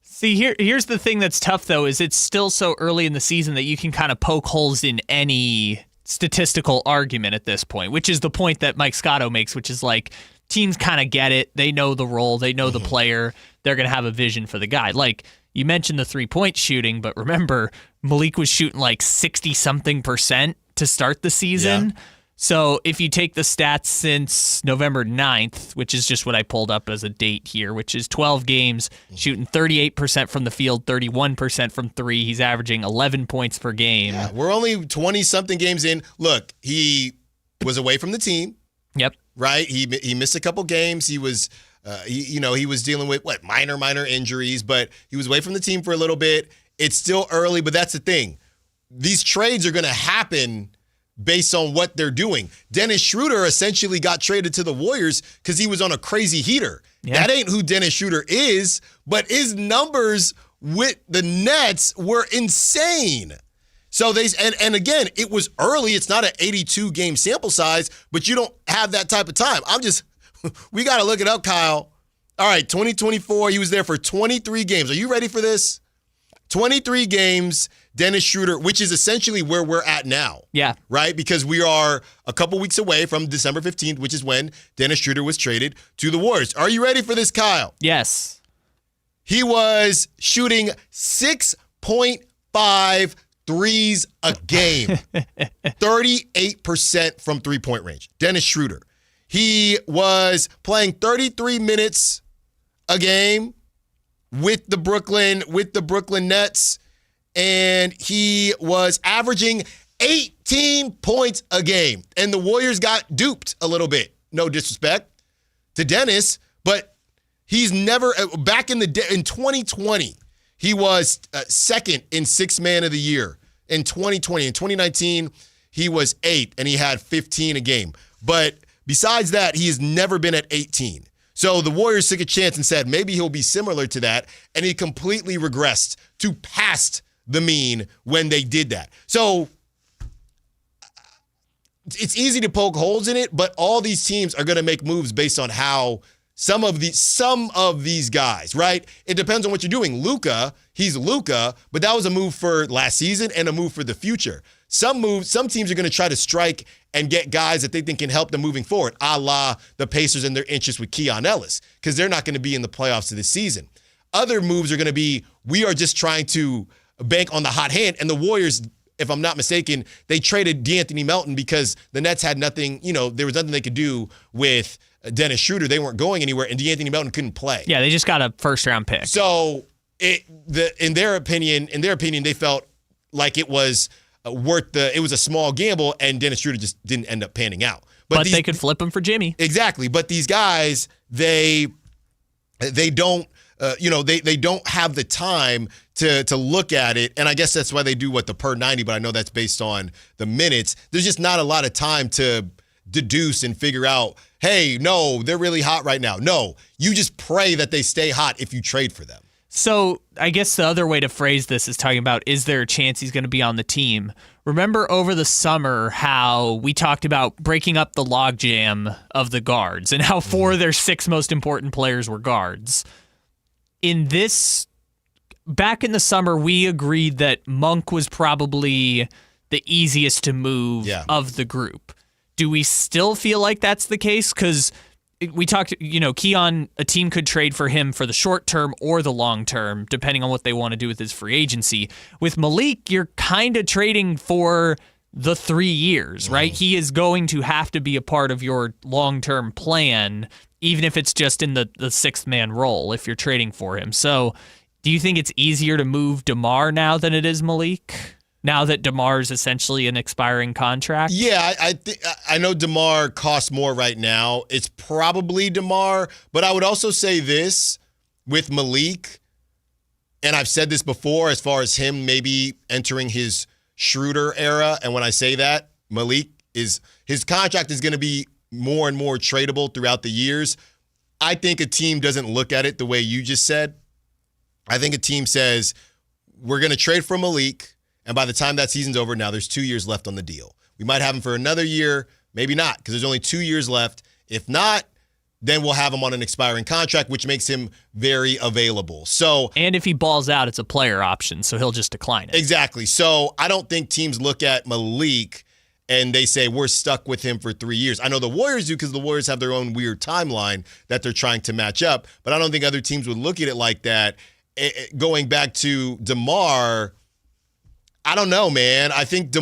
See, here's the thing that's tough, though, is it's still so early in the season that you can kind of poke holes in any statistical argument at this point, which is the point that Mike Scotto makes, which is like, teams kind of get it. They know the role. They know the player. They're going to have a vision for the guy. Like, you mentioned the 3-point shooting, but remember, Malik was shooting like 60-something% to start the season. Yeah. So if you take the stats since November 9th, which is just what I pulled up as a date here, which is 12 games, shooting 38% from the field, 31% from three. He's averaging 11 points per game. Yeah, we're only 20-something games in. Look, he was away from the team. Yep. Right? He missed a couple games. He was, he was dealing with minor injuries, but he was away from the team for a little bit. It's still early, but that's the thing. These trades are going to happen based on what they're doing. Dennis Schroeder essentially got traded to the Warriors because he was on a crazy heater. Yeah. That ain't who Dennis Schroeder is, but his numbers with the Nets were insane. So and again, it was early. It's not an 82-game sample size, but you don't have that type of time. We got to look it up, Kyle. All right, 2024, he was there for 23 games. Are you ready for this? 23 games, Dennis Schroeder, which is essentially where we're at now. Yeah. Right? Because we are a couple weeks away from December 15th, which is when Dennis Schroeder was traded to the Warriors. Are you ready for this, Kyle? Yes. He was shooting 6.5 threes a game. 38% from three-point range. Dennis Schroeder. He was playing 33 minutes a game with the Brooklyn Nets, and he was averaging 18 points a game. And the Warriors got duped a little bit. No disrespect to Dennis, but he's never back in 2020. He was second in Sixth Man of the Year in 2020. In 2019, he was 8th, and he had 15 a game. But besides that, he has never been at 18. So the Warriors took a chance and said maybe he'll be similar to that, and he completely regressed to past the mean when they did that. So it's easy to poke holes in it, but all these teams are going to make moves based on how some of these guys, right? It depends on what you're doing. Luka, he's Luka, but that was a move for last season and a move for the future. Some teams are going to try to strike and get guys that they think can help them moving forward, a la the Pacers and their interest with Keon Ellis, because they're not going to be in the playoffs this season. Other moves are going to be, we are just trying to bank on the hot hand. And the Warriors, if I'm not mistaken, they traded DeAnthony Melton because the Nets had nothing, there was nothing they could do with Dennis Schroeder. They weren't going anywhere, and DeAnthony Melton couldn't play. Yeah, they just got a first-round pick. So, in their opinion, they felt like it was it was a small gamble, and Dennis Schroeder just didn't end up panning out. But they could flip him for Jimmy. Exactly. But these guys, they don't, they don't have the time to look at it. And I guess that's why they do the per 90, but I know that's based on the minutes. There's just not a lot of time to deduce and figure out, hey, no, they're really hot right now. No, you just pray that they stay hot if you trade for them. So I guess the other way to phrase this is talking about, is there a chance he's going to be on the team? Remember over the summer how we talked about breaking up the logjam of the guards and how 4 of their 6 most important players were guards. Back in the summer, we agreed that Monk was probably the easiest to move of the group. Do we still feel like that's the case? Because we talked, Keon, a team could trade for him for the short term or the long term, depending on what they want to do with his free agency. With Malik, you're kind of trading for the 3 years, right? He is going to have to be a part of your long-term plan, even if it's just in the sixth man role, if you're trading for him. So do you think it's easier to move DeMar now than it is Malik? Now that DeMar is essentially an expiring contract? Yeah, I know DeMar costs more right now. It's probably DeMar, but I would also say this with Malik, and I've said this before as far as him maybe entering his Schroeder era, and when I say that, Malik his contract is going to be more and more tradable throughout the years. I think a team doesn't look at it the way you just said. I think a team says, we're going to trade for Malik, and by the time that season's over, now there's 2 years left on the deal. We might have him for another year, maybe not, because there's only 2 years left. If not, then we'll have him on an expiring contract, which makes him very available. And if he balls out, it's a player option, so he'll just decline it. Exactly. So I don't think teams look at Malik and they say, we're stuck with him for 3 years. I know the Warriors do because the Warriors have their own weird timeline that they're trying to match up, but I don't think other teams would look at it like that. Going back to DeMar, I don't know, man. I think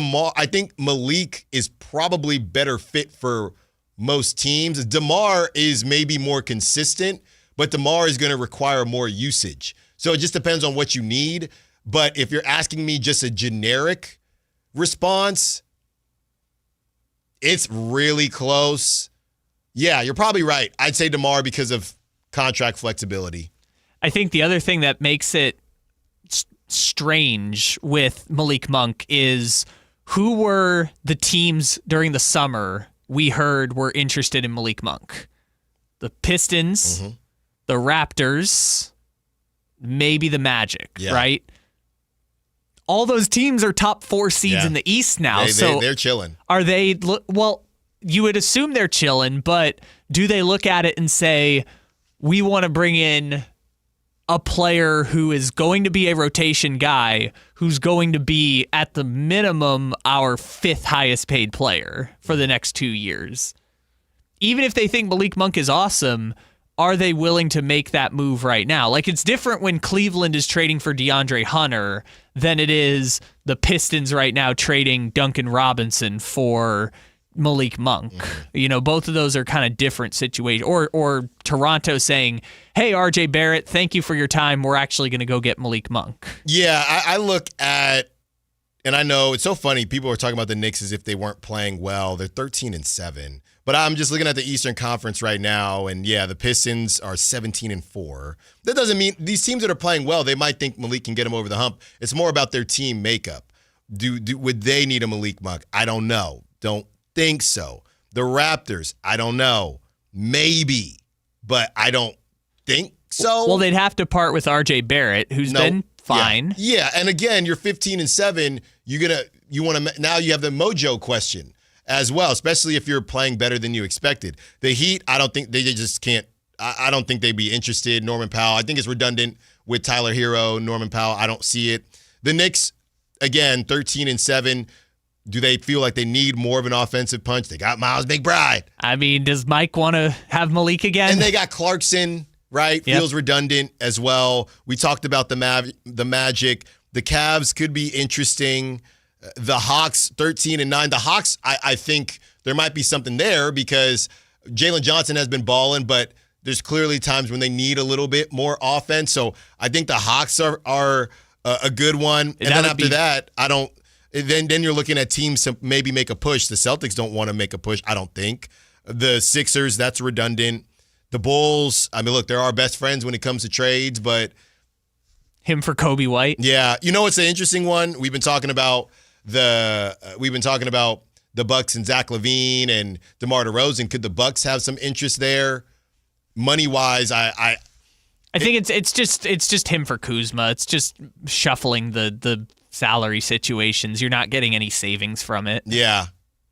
Malik is probably better fit for most teams. DeMar is maybe more consistent, but DeMar is going to require more usage. So it just depends on what you need. But if you're asking me just a generic response, it's really close. Yeah, you're probably right. I'd say DeMar because of contract flexibility. I think the other thing that makes it strange with Malik Monk is who were the teams during the summer we heard were interested in Malik Monk? The Pistons, the Raptors, maybe the Magic, right? All those teams are top 4 seeds in the East now. They're chilling. Are they? Well, you would assume they're chilling, but do they look at it and say, we want to bring in a player who is going to be a rotation guy who's going to be at the minimum our 5th highest paid player for the next 2 years. Even if they think Malik Monk is awesome, are they willing to make that move right now? Like, it's different when Cleveland is trading for DeAndre Hunter than it is the Pistons right now trading Duncan Robinson for Malik Monk. Both of those are kind of different situations. Or Toronto saying, hey, RJ Barrett, thank you for your time. We're actually going to go get Malik Monk. Yeah, I look at, and I know it's so funny, people are talking about the Knicks as if they weren't playing well. They're 13-7. But I'm just looking at the Eastern Conference right now, and yeah, the Pistons are 17-4. That doesn't mean these teams that are playing well, they might think Malik can get them over the hump. It's more about their team makeup. Would they need a Malik Monk? I don't know. Don't think so. The Raptors, I don't know. Maybe, but I don't think so. Well, they'd have to part with RJ Barrett, who's been fine. Yeah, and again, you're 15-7. You want to now you have the mojo question as well, especially if you're playing better than you expected. The Heat, I don't think they just can't. I don't think they'd be interested. Norman Powell, I think it's redundant with Tyler Hero. Norman Powell, I don't see it. The Knicks, again, 13-7. Do they feel like they need more of an offensive punch? They got Miles McBride. I mean, does Mike want to have Malik again? And they got Clarkson, right? Yep. Feels redundant as well. We talked about the Magic. The Cavs could be interesting. The Hawks, 13-9. The Hawks, I think there might be something there because Jalen Johnson has been balling, but there's clearly times when they need a little bit more offense. So I think the Hawks are a good one. And then after that, I don't. Then you're looking at teams to maybe make a push. The Celtics don't want to make a push, I don't think. The Sixers, that's redundant. The Bulls, I mean, look, they're our best friends when it comes to trades, but him for Kobe White. Yeah, it's an interesting one. We've been talking about the Bucks and Zach LaVine and DeMar DeRozan. Could the Bucks have some interest there, money wise? I think it's just him for Kuzma. It's just shuffling the salary situations. You're not getting any savings from it. Yeah,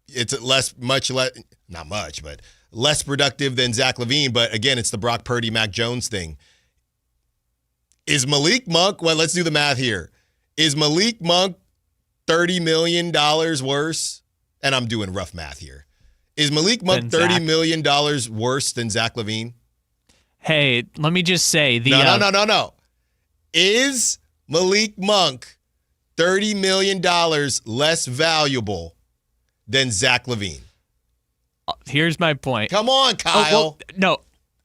it's not much, but less productive than Zach LaVine. But again, it's the Brock Purdy, Mac Jones thing. Is Malik Monk? Well, let's do the math here. Is Malik Monk $30 million worse? And I'm doing rough math here. Is Malik Monk $30 million worse than Zach LaVine? Hey, let me just say No. Is Malik Monk $30 million less valuable than Zach LaVine? Here's my point. Come on, Kyle. No,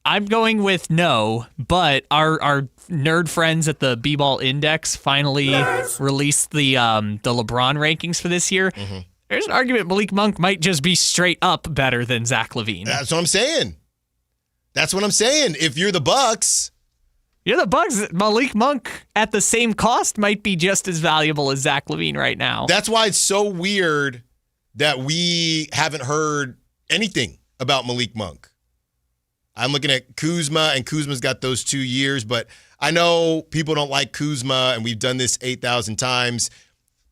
I'm going with no, but our nerd friends at the B-Ball Index finally released the LeBron rankings for this year. Mm-hmm. There's an argument Malik Monk might just be straight up better than Zach LaVine. That's what I'm saying. If you're the Bucks, Malik Monk at the same cost might be just as valuable as Zach LaVine right now. That's why it's so weird that we haven't heard anything about Malik Monk. I'm looking at Kuzma, and Kuzma's got those 2 years, but I know people don't like Kuzma, and we've done this 8,000 times.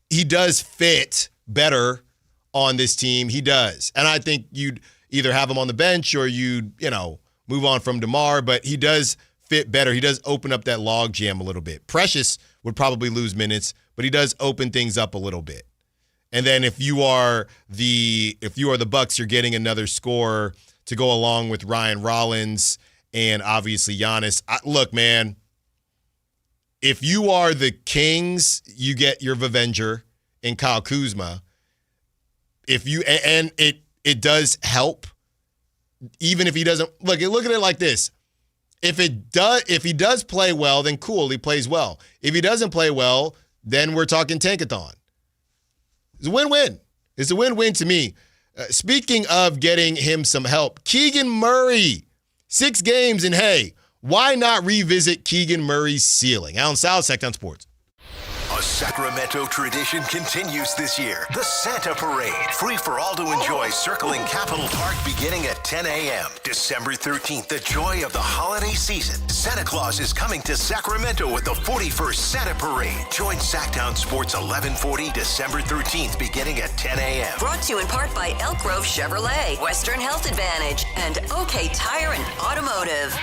He does fit better on this team. He does. And I think you'd either have him on the bench or you'd, move on from DeMar, but he does fit better. He does open up that log jam a little bit. Precious would probably lose minutes, but he does open things up a little bit. And then if you are the Bucks, you're getting another scorer to go along with Ryan Rollins and obviously Giannis. Look, man, if you are the Kings, you get your Avenger in Kyle Kuzma. It does help, even if he doesn't look at it like this. If he does play well, then cool, he plays well. If he doesn't play well, then we're talking tankathon. It's a win-win. It's a win-win to me. Speaking of getting him some help, Keegan Murray, 6 games, and hey, why not revisit Keegan Murray's ceiling? Allen Stiles, Sactown Sports. A Sacramento tradition continues this year. The Santa Parade. Free for all to enjoy circling Capitol Park beginning at 10 a.m. December 13th, the joy of the holiday season. Santa Claus is coming to Sacramento with the 41st Santa Parade. Join Sactown Sports 1140 December 13th beginning at 10 a.m. Brought to you in part by Elk Grove Chevrolet, Western Health Advantage, and OK Tire and Automotive.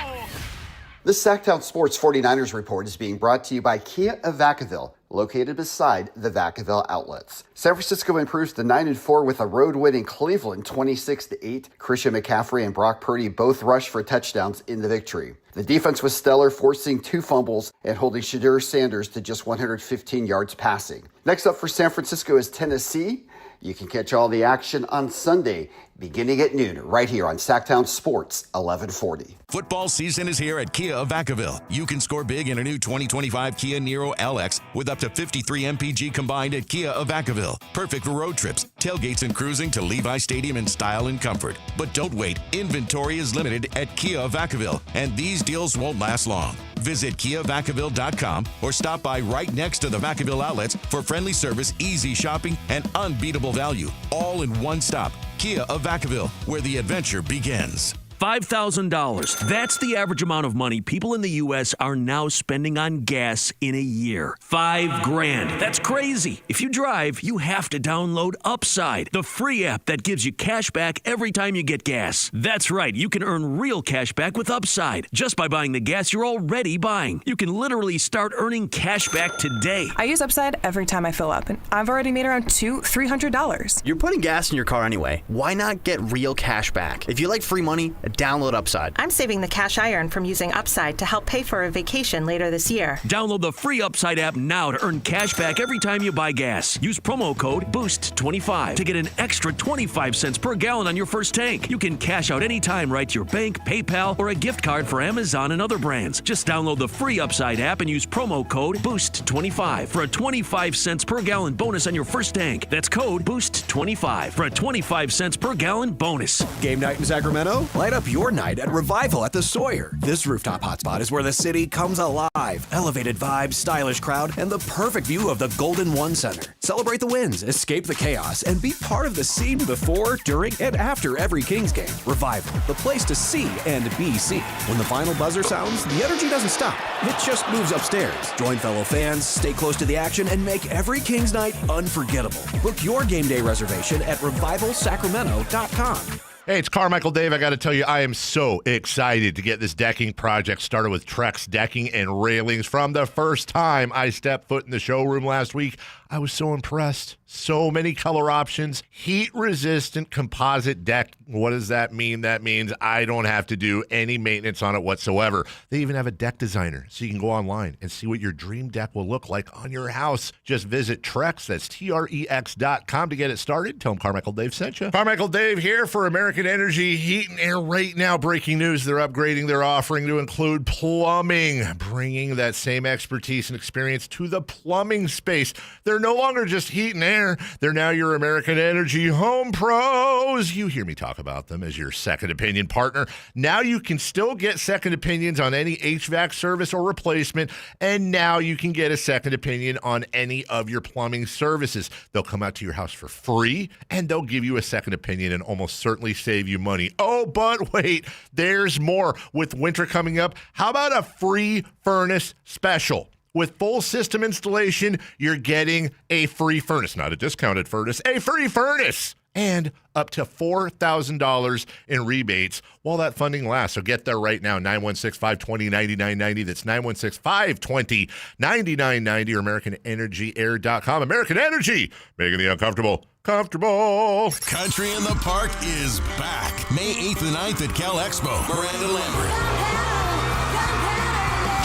This Sactown Sports 49ers report is being brought to you by Kia of Vacaville, located beside the Vacaville outlets. San Francisco improves to 9-4 with a road win in Cleveland 26-8. Christian McCaffrey and Brock Purdy both rushed for touchdowns in the victory. The defense was stellar, forcing 2 fumbles and holding Shadur Sanders to just 115 yards passing. Next up for San Francisco is Tennessee. You can catch all the action on Sunday, beginning at noon, right here on Sactown Sports 1140. Football season is here at Kia of Vacaville. You can score big in a new 2025 Kia Niro LX with up to 53 MPG combined at Kia of Vacaville. Perfect for road trips, tailgates, and cruising to Levi Stadium in style and comfort. But don't wait. Inventory is limited at Kia of Vacaville, and these deals won't last long. Visit KiaVacaville.com or stop by right next to the Vacaville outlets for friendly service, easy shopping, and unbeatable value. All in one stop. Kia of Vacaville, where the adventure begins. $5,000. That's the average amount of money people in the U.S. are now spending on gas in a year. $5,000. That's crazy. If you drive, you have to download Upside, the free app that gives you cash back every time you get gas. That's right. You can earn real cash back with Upside just by buying the gas you're already buying. You can literally start earning cash back today. I use Upside every time I fill up, and I've already made around $200-$300. You're putting gas in your car anyway. Why not get real cash back? If you like free money, download Upside. I'm saving the cash I earn from using Upside to help pay for a vacation later this year. Download the free Upside app now to earn cash back every time you buy gas. Use promo code BOOST25 to get an extra 25 cents per gallon on your first tank. You can cash out anytime right to your bank, PayPal, or a gift card for Amazon and other brands. Just download the free Upside app and use promo code BOOST25 for a 25 cents per gallon bonus on your first tank. That's code BOOST25 for a 25 cents per gallon bonus. Game night in Sacramento? Light up your night at Revival at the Sawyer. This rooftop hotspot is where the city comes alive. Elevated vibes, stylish crowd, and the perfect view of the Golden One Center. Celebrate the wins, escape the chaos, and be part of the scene before, during, and after every Kings game. Revival, the place to see and be seen. When the final buzzer sounds, the energy doesn't stop. It just moves upstairs. Join fellow fans, stay close to the action, and make every Kings night unforgettable. Book your game day reservation at revivalsacramento.com. Hey, it's Carmichael Dave. I got to tell you, I am so excited to get this decking project started with Trex Decking and Railings. From the first time I stepped foot in the showroom last week, I was so impressed. So many color options, heat-resistant composite deck. What does that mean? That means I don't have to do any maintenance on it whatsoever. They even have a deck designer, so you can go online and see what your dream deck will look like on your house. Just visit Trex, that's TREX.com to get it started. Tell them Carmichael Dave sent you. Carmichael Dave here for American Energy Heat and Air. Right now, breaking news, they're upgrading their offering to include plumbing, bringing that same expertise and experience to the plumbing space. They're no longer just heat and air. They're now your American Energy Home Pros. You hear me talk about them as your second opinion partner. Now you can still get second opinions on any HVAC service or replacement, and now you can get a second opinion on any of your plumbing services. They'll come out to your house for free, and they'll give you a second opinion and almost certainly save you money. Oh, but wait, there's more. With winter coming up, how about a free furnace special? With full system installation, you're getting a free furnace, not a discounted furnace, a free furnace, and up to $4,000 in rebates while that funding lasts. So get there right now, 916-520-9990. That's 916-520-9990 or AmericanEnergyAir.com. American Energy, making the uncomfortable comfortable. Country in the Park is back. May 8th and 9th at Cal Expo. Miranda Lambert,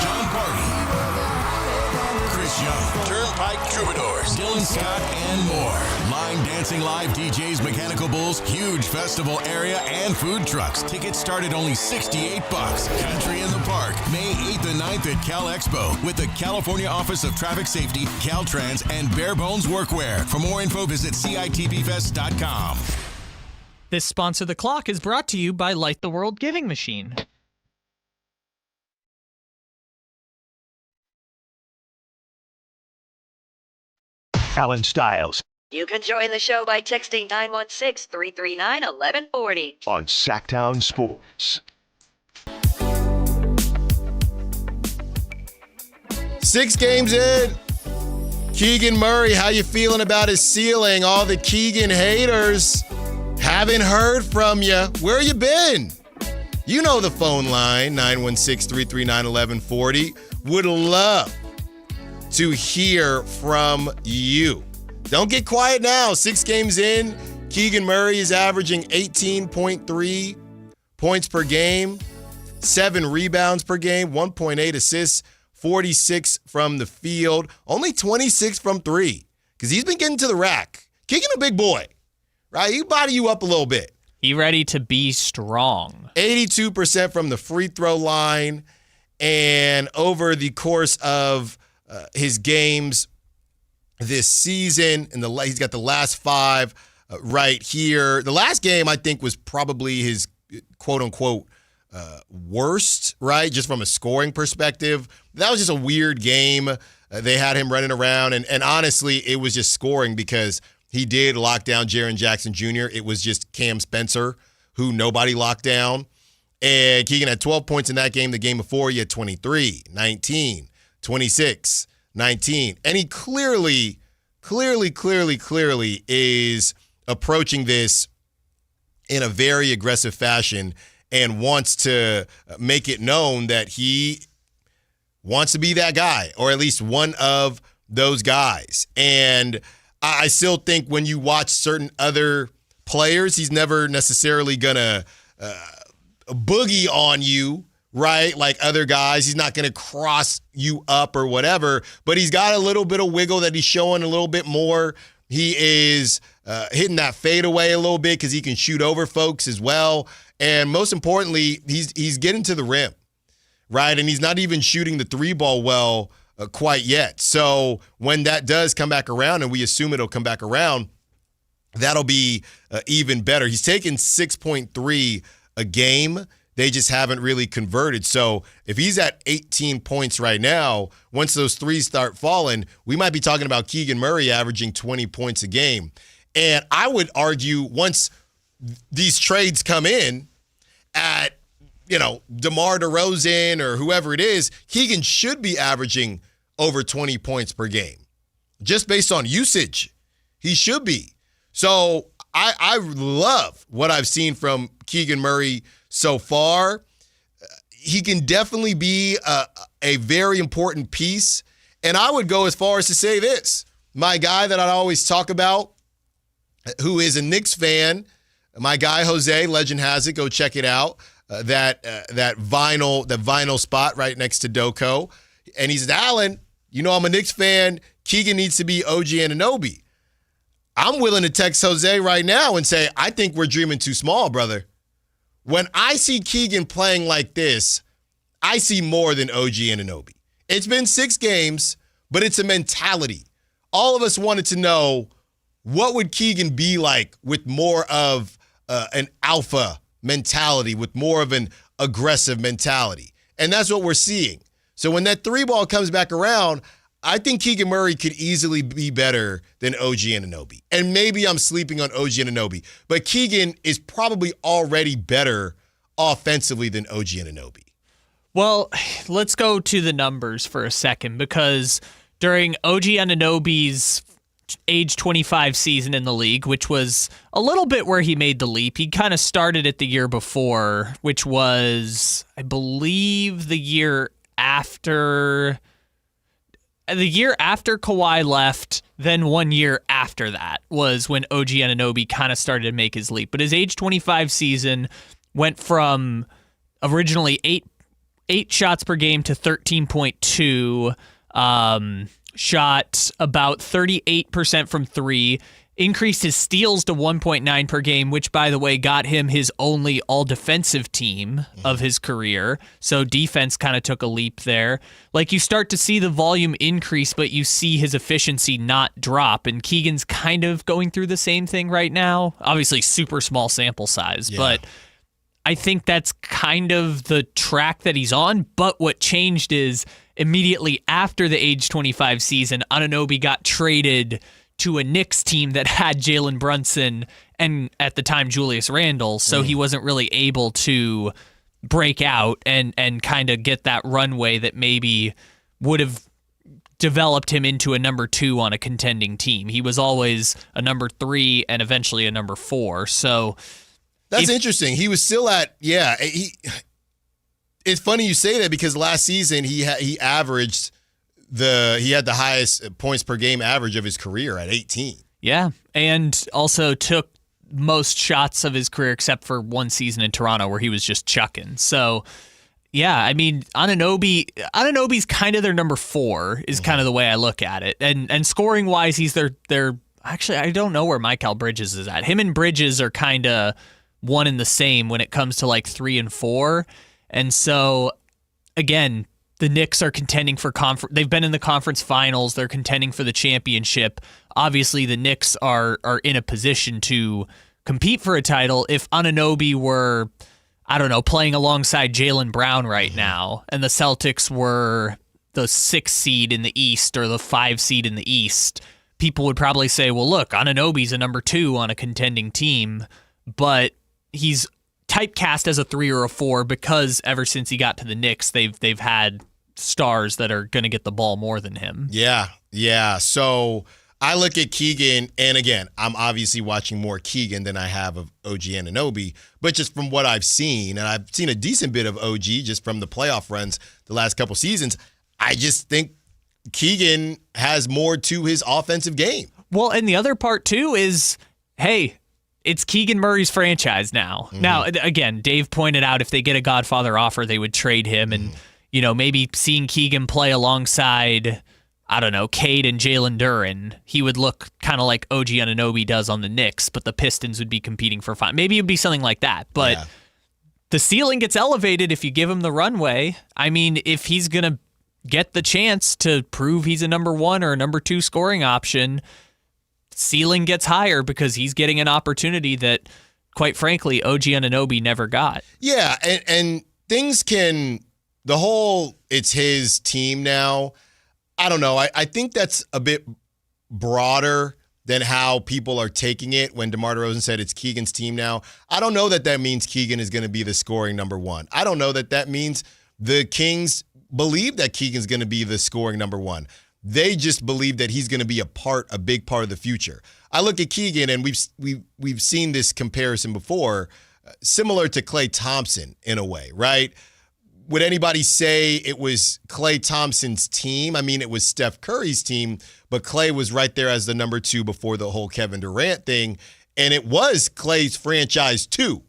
John Party, Chris Young, Turnpike Troubadours, Dylan Scott, and more. Line dancing live DJs, Mechanical Bulls, huge festival area, and food trucks. Tickets start at only $68. Country in the Park, May 8th and 9th at Cal Expo with the California Office of Traffic Safety, Caltrans, and Bare Bones Workwear. For more info, visit CITBFest.com. This Sponsor the Clock is brought to you by Light the World Giving Machine. Allen Stiles You can join the show by texting 916-339-1140. on Sactown Sports. 6 games in. Keegan Murray, how you feeling about his ceiling? All the Keegan haters haven't heard from you. Where you been? You know the phone line, 916-339-1140. Would love to hear from you. Don't get quiet now. 6 games in, Keegan Murray is averaging 18.3 points per game, 7 rebounds per game, 1.8 assists, 46 from the field, only 26 from 3 because he's been getting to the rack. Keegan a big boy, right? He body you up a little bit. He ready to be strong. 82% from the free throw line, and over the course of his games this season, and he's got the last 5 right here. The last game, I think, was probably his quote-unquote worst, right, just from a scoring perspective. That was just a weird game. They had him running around, and honestly, it was just scoring because he did lock down Jaren Jackson Jr. It was just Cam Spencer, who nobody locked down. And Keegan had 12 points in that game. The game before, he had 23, 19, 26, 19. And he clearly is approaching this in a very aggressive fashion and wants to make it known that he wants to be that guy, or at least one of those guys. And I still think when you watch certain other players, he's never necessarily going to boogie on you, right? Like other guys. He's not going to cross you up or whatever, but he's got a little bit of wiggle that he's showing a little bit more. He is hitting that fadeaway a little bit because he can shoot over folks as well. And most importantly, he's getting to the rim, right? And he's not even shooting the 3-ball well quite yet. So when that does come back around, and we assume it'll come back around, that'll be even better. He's taken 6.3 a game. They just haven't really converted. So if he's at 18 points right now, once those threes start falling, we might be talking about Keegan Murray averaging 20 points a game. And I would argue once these trades come in at, DeMar DeRozan or whoever it is, Keegan should be averaging over 20 points per game. Just based on usage, he should be. So I love what I've seen from Keegan Murray so far. He can definitely be a very important piece. And I would go as far as to say this. My guy that I always talk about, who is a Knicks fan, my guy Jose, legend has it, go check it out. That vinyl spot right next to Doko. And he said, Allen, I'm a Knicks fan. Keegan needs to be OG Anunoby. I'm willing to text Jose right now and say, I think we're dreaming too small, brother. When I see Keegan playing like this, I see more than OG Anunoby. It's been 6 games, but it's a mentality. All of us wanted to know, what would Keegan be like with more of an alpha mentality, with more of an aggressive mentality? And that's what we're seeing. So when that 3-ball comes back around, I think Keegan Murray could easily be better than OG Anunoby. And maybe I'm sleeping on OG Anunoby, but Keegan is probably already better offensively than OG Anunoby. Well, let's go to the numbers for a second, because during OG Anunoby's age 25 season in the league, which was a little bit where he made the leap, he kind of started it the year before, which was, I believe, the year after Kawhi left. Then 1 year after that was when OG Anunoby kind of started to make his leap. But his age 25 season went from originally eight shots per game to 13.2. Shot about 38% from 3, increased his steals to 1.9 per game, which, by the way, got him his only all-defensive team of his career. So defense kind of took a leap there. Like, you start to see the volume increase, but you see his efficiency not drop. And Keegan's kind of going through the same thing right now. Obviously, super small sample size, but I think that's kind of the track that he's on. But what changed is immediately after the age 25 season, Anunoby got traded to a Knicks team that had Jalen Brunson and at the time Julius Randle, so he wasn't really able to break out and kind of get that runway that maybe would have developed him into a number 2 on a contending team. He was always a number 3 and eventually a number 4. So That's interesting. He was still at, it's funny you say that because last season he had the highest points per game average of his career at 18. Yeah, and also took most shots of his career except for one season in Toronto where he was just chucking. So, yeah, I mean, Anunoby's kind of their number 4 is kind of the way I look at it. And scoring wise, he's their actually, I don't know where Mikal Bridges is at. Him and Bridges are kind of one and the same when it comes to like 3 and 4. And so, again, the Knicks are contending for conference. They've been in the conference finals. They're contending for the championship. Obviously, the Knicks are in a position to compete for a title. If Anunoby were, I don't know, playing alongside Jaylen Brown right now, and the Celtics were the 6th seed in the East or the 5 seed in the East, people would probably say, well, look, Anunoby's a number 2 on a contending team, but he's typecast as a 3 or a 4 because ever since he got to the Knicks, they've had stars that are going to get the ball more than him. Yeah. So I look at Keegan, and again, I'm obviously watching more Keegan than I have of OG Anunoby, but just from what I've seen, and I've seen a decent bit of OG just from the playoff runs the last couple seasons, I just think Keegan has more to his offensive game. Well, and the other part, too, is, hey, it's Keegan Murray's franchise now. Mm-hmm. Now, again, Dave pointed out if they get a Godfather offer, they would trade him, and maybe seeing Keegan play alongside, I don't know, Cade and Jalen Duren, he would look kind of like OG Anunoby does on the Knicks, but the Pistons would be competing for fun. Maybe it would be something like that, but the ceiling gets elevated if you give him the runway. I mean, if he's going to get the chance to prove he's a number 1 or a number 2 scoring option, ceiling gets higher because he's getting an opportunity that, quite frankly, OG Anunoby never got. Yeah, and things can, it's his team now. I don't know. I think that's a bit broader than how people are taking it when DeMar DeRozan said it's Keegan's team now. I don't know that means Keegan is going to be the scoring number 1. I don't know that means the Kings believe that Keegan's going to be the scoring number 1. They just believe that he's going to be a big part of the future. I look at Keegan, and we've seen this comparison before, similar to Klay Thompson in a way, right? Would anybody say it was Klay Thompson's team? I mean, it was Steph Curry's team, but Klay was right there as the number 2 before the whole Kevin Durant thing, and it was Klay's franchise too,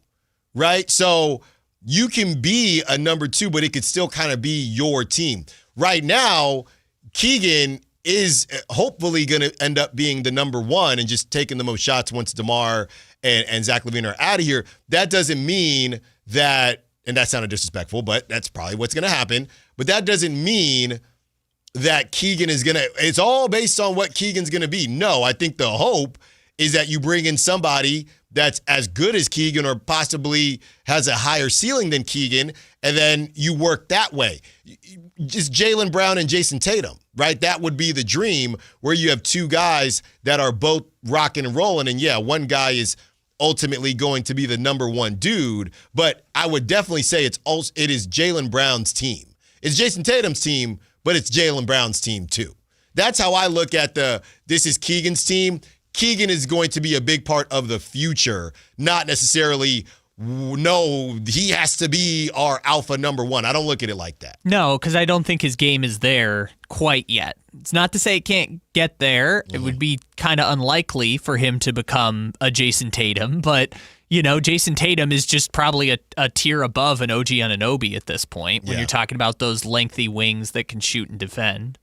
right? So you can be a number 2, but it could still kind of be your team. Right now, Keegan is hopefully going to end up being the number 1 and just taking the most shots once DeMar and Zach LaVine are out of here. That doesn't mean that, and that sounded disrespectful, but that's probably what's going to happen. But that doesn't mean that Keegan is going to, it's all based on what Keegan's going to be. No, I think the hope is that you bring in somebody that's as good as Keegan or possibly has a higher ceiling than Keegan, and then you work that way. Just Jaylen Brown and Jason Tatum, right? That would be the dream, where you have 2 guys that are both rocking and rolling, and one guy is ultimately going to be the number 1 dude, but I would definitely say it is Jaylen Brown's team. It's Jason Tatum's team, but it's Jaylen Brown's team too. That's how I look at this is Keegan's team. Keegan is going to be a big part of the future, not necessarily, no, he has to be our alpha number 1. I don't look at it like that. No, because I don't think his game is there quite yet. It's not to say it can't get there. Mm-hmm. It would be kind of unlikely for him to become a Jason Tatum, but, Jason Tatum is just probably a tier above an OG Anunoby at this point when you're talking about those lengthy wings that can shoot and defend.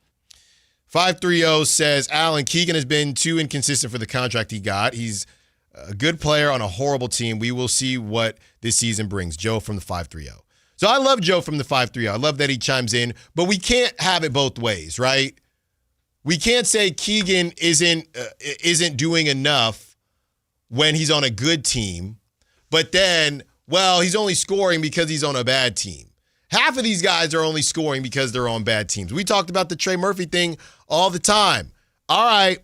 530 says, Allen, Keegan has been too inconsistent for the contract he got. He's a good player on a horrible team. We will see what this season brings. Joe from the 530. So I love Joe from the 530. I love that he chimes in, but we can't have it both ways, right? We can't say Keegan isn't doing enough when he's on a good team, but then, he's only scoring because he's on a bad team. Half of these guys are only scoring because they're on bad teams. We talked about the Trey Murphy thing all the time. All right,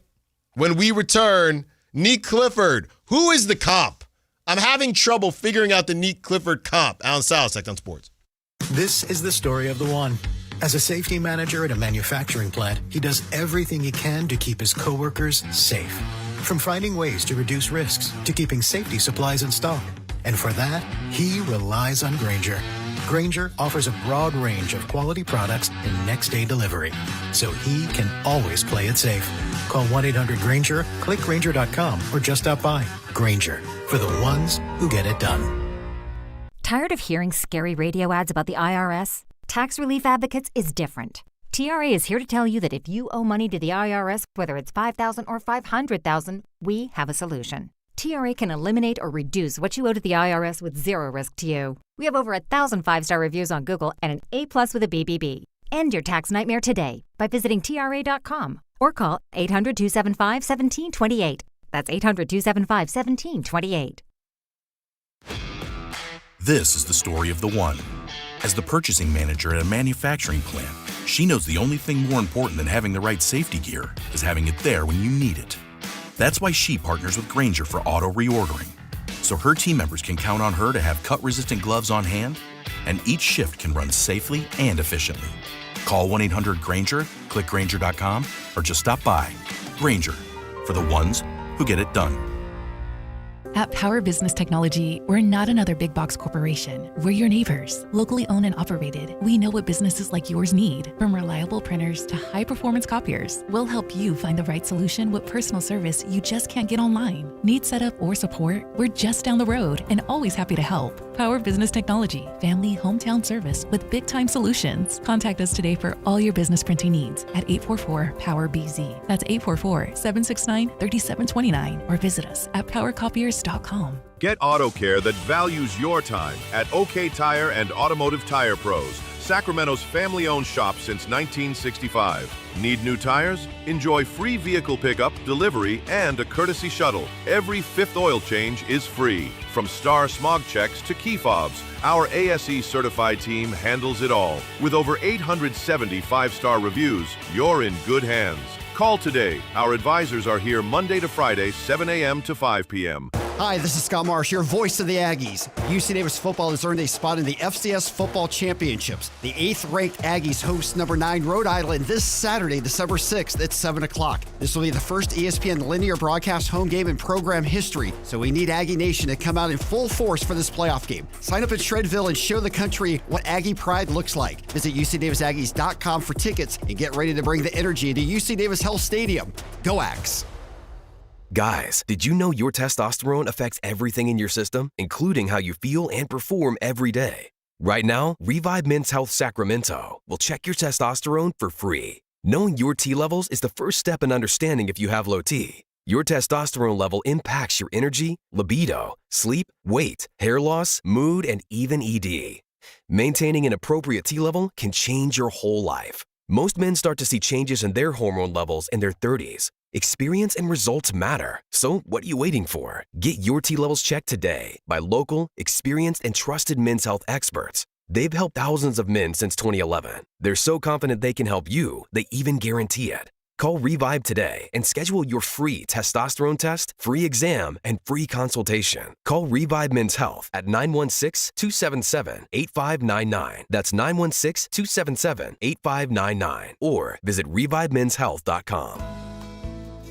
when we return, Nick Clifford, who is the comp? I'm having trouble figuring out the Nick Clifford comp. Allen Stiles, Sactown Sports. This is the story of the one. As a safety manager at a manufacturing plant, he does everything he can to keep his coworkers safe. From finding ways to reduce risks to keeping safety supplies in stock. And for that, he relies on Grainger. Grainger offers a broad range of quality products and next-day delivery, so he can always play it safe. Call 1-800-GRAINGER, click Grainger.com, or just stop by. Grainger, for the ones who get it done. Tired of hearing scary radio ads about the IRS? Tax Relief Advocates is different. TRA is here to tell you that if you owe money to the IRS, whether it's $5,000 or $500,000, we have a solution. TRA can eliminate or reduce what you owe to the IRS with zero risk to you. We have over 1,000 5-star reviews on Google and an A+ with a BBB. End your tax nightmare today by visiting TRA.com or call 800-275-1728. That's 800-275-1728. This is the story of the one. As the purchasing manager at a manufacturing plant, she knows the only thing more important than having the right safety gear is having it there when you need it. That's why she partners with Grainger for auto reordering, so her team members can count on her to have cut-resistant gloves on hand, and each shift can run safely and efficiently. Call 1-800-GRAINGER, click Grainger.com, or just stop by. Grainger, for the ones who get it done. At Power Business Technology, we're not another big box corporation. We're your neighbors, locally owned and operated. We know what businesses like yours need, from reliable printers to high-performance copiers. We'll help you find the right solution with personal service you just can't get online. Need setup or support? We're just down the road and always happy to help. Power Business Technology, family hometown service with big-time solutions. Contact us today for all your business printing needs at 844-POWER-BZ. That's 844-769-3729, or visit us at powercopiers.com. Get auto care that values your time at OK Tire and Automotive Tire Pros, Sacramento's family-owned shop since 1965. Need new tires? Enjoy free vehicle pickup, delivery, and a courtesy shuttle. Every fifth oil change is free. From star smog checks to key fobs, our ASE certified team handles it all. With over 870 5-star reviews, you're in good hands. Call today. Our advisors are here Monday to Friday, 7 a.m. to 5 p.m. Hi, this is Scott Marsh, your voice of the Aggies. UC Davis football has earned a spot in the FCS Football Championships. The 8th-ranked Aggies host number 9 Rhode Island this Saturday, December 6th at 7 o'clock. This will be the first ESPN linear broadcast home game in program history, so we need Aggie Nation to come out in full force for this playoff game. Sign up at Shredville and show the country what Aggie pride looks like. Visit UCDavisAggies.com for tickets and get ready to bring the energy into UC Davis Health Stadium. Go Ags! Guys, did you know your testosterone affects everything in your system, including how you feel and perform every day? Right now, Revive Men's Health Sacramento will check your testosterone for free. Knowing your T levels is the first step in understanding if you have low T. Your testosterone level impacts your energy, libido, sleep, weight, hair loss, mood, and even ED. Maintaining an appropriate T level can change your whole life. Most men start to see changes in their hormone levels in their 30s. Experience and results matter. So what are you waiting for? Get your T levels checked today by local, experienced, and trusted men's health experts. They've helped thousands of men since 2011. They're so confident they can help you, they even guarantee it. Call Revive today and schedule your free testosterone test, free exam, and free consultation. Call Revive Men's Health at 916-277-8599. That's 916-277-8599. Or visit ReviveMen'sHealth.com.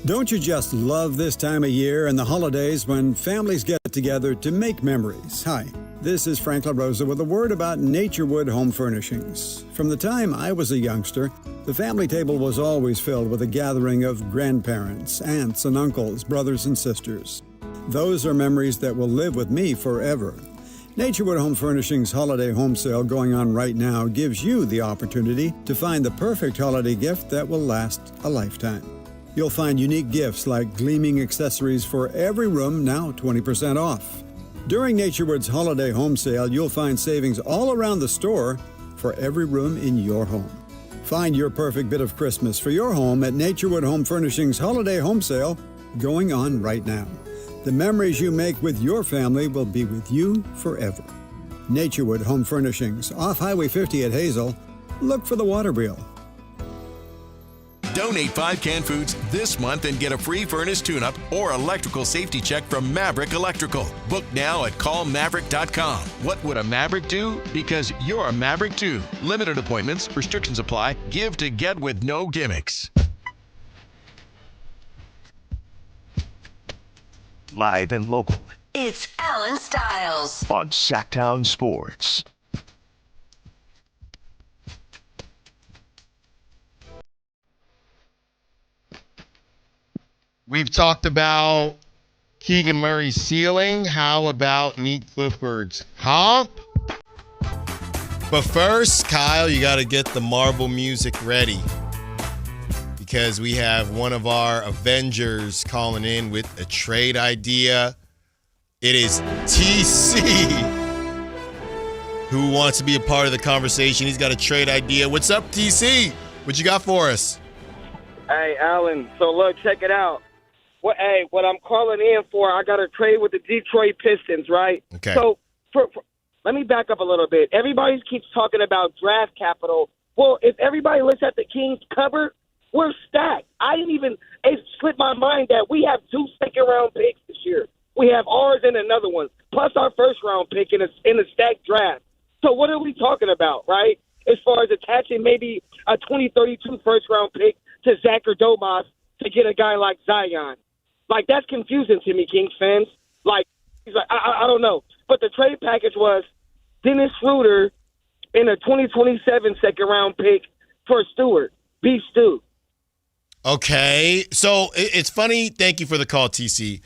Don't you just love this time of year and the holidays when families get together to make memories? Hi, this is Frank LaRosa with a word about Naturewood Home Furnishings. From the time I was a youngster, the family table was always filled with a gathering of grandparents, aunts and uncles, brothers and sisters. Those are memories that will live with me forever. Naturewood Home Furnishings Holiday Home Sale going on right now gives you the opportunity to find the perfect holiday gift that will last a lifetime. You'll find unique gifts like gleaming accessories for every room, now 20% off. During Naturewood's Holiday Home Sale, you'll find savings all around the store for every room in your home. Find your perfect bit of Christmas for your home at Naturewood Home Furnishings Holiday Home Sale going on right now. The memories you make with your family will be with you forever. Naturewood Home Furnishings, off Highway 50 at Hazel. Look for the water wheel. Donate 5 canned foods this month and get a free furnace tune-up or electrical safety check from Maverick Electrical. Book now at callmaverick.com. What would a Maverick do? Because you're a Maverick too. Limited appointments, restrictions apply. Give to get with no gimmicks. Live and local. It's Allen Stiles on Sactown Sports. We've talked about Keegan Murray's ceiling. How about Nick Clifford's hump? But first, Kyle, you got to get the Marvel music ready because we have one of our Avengers calling in with a trade idea. It is TC who wants to be a part of the conversation. He's got a trade idea. What's up, TC? What you got for us? Hey, Allen. So, look, check it out. What I'm calling in for, I got a trade with the Detroit Pistons, right? Okay. So, let me back up a little bit. Everybody keeps talking about draft capital. Well, if everybody looks at the Kings cupboard, we're stacked. It slipped my mind that we have 2 second-round picks this year. We have ours and another one, plus our first-round pick in a stacked draft. So what are we talking about, right? As far as attaching maybe a 2032 first-round pick to Zach or Domas to get a guy like Zion. Like, that's confusing to me, Kings fans. Like, I don't know. But the trade package was Dennis Schroeder and a 2027 second-round pick for Stewart, Beef Stew. Okay. So it's funny. Thank you for the call, TC.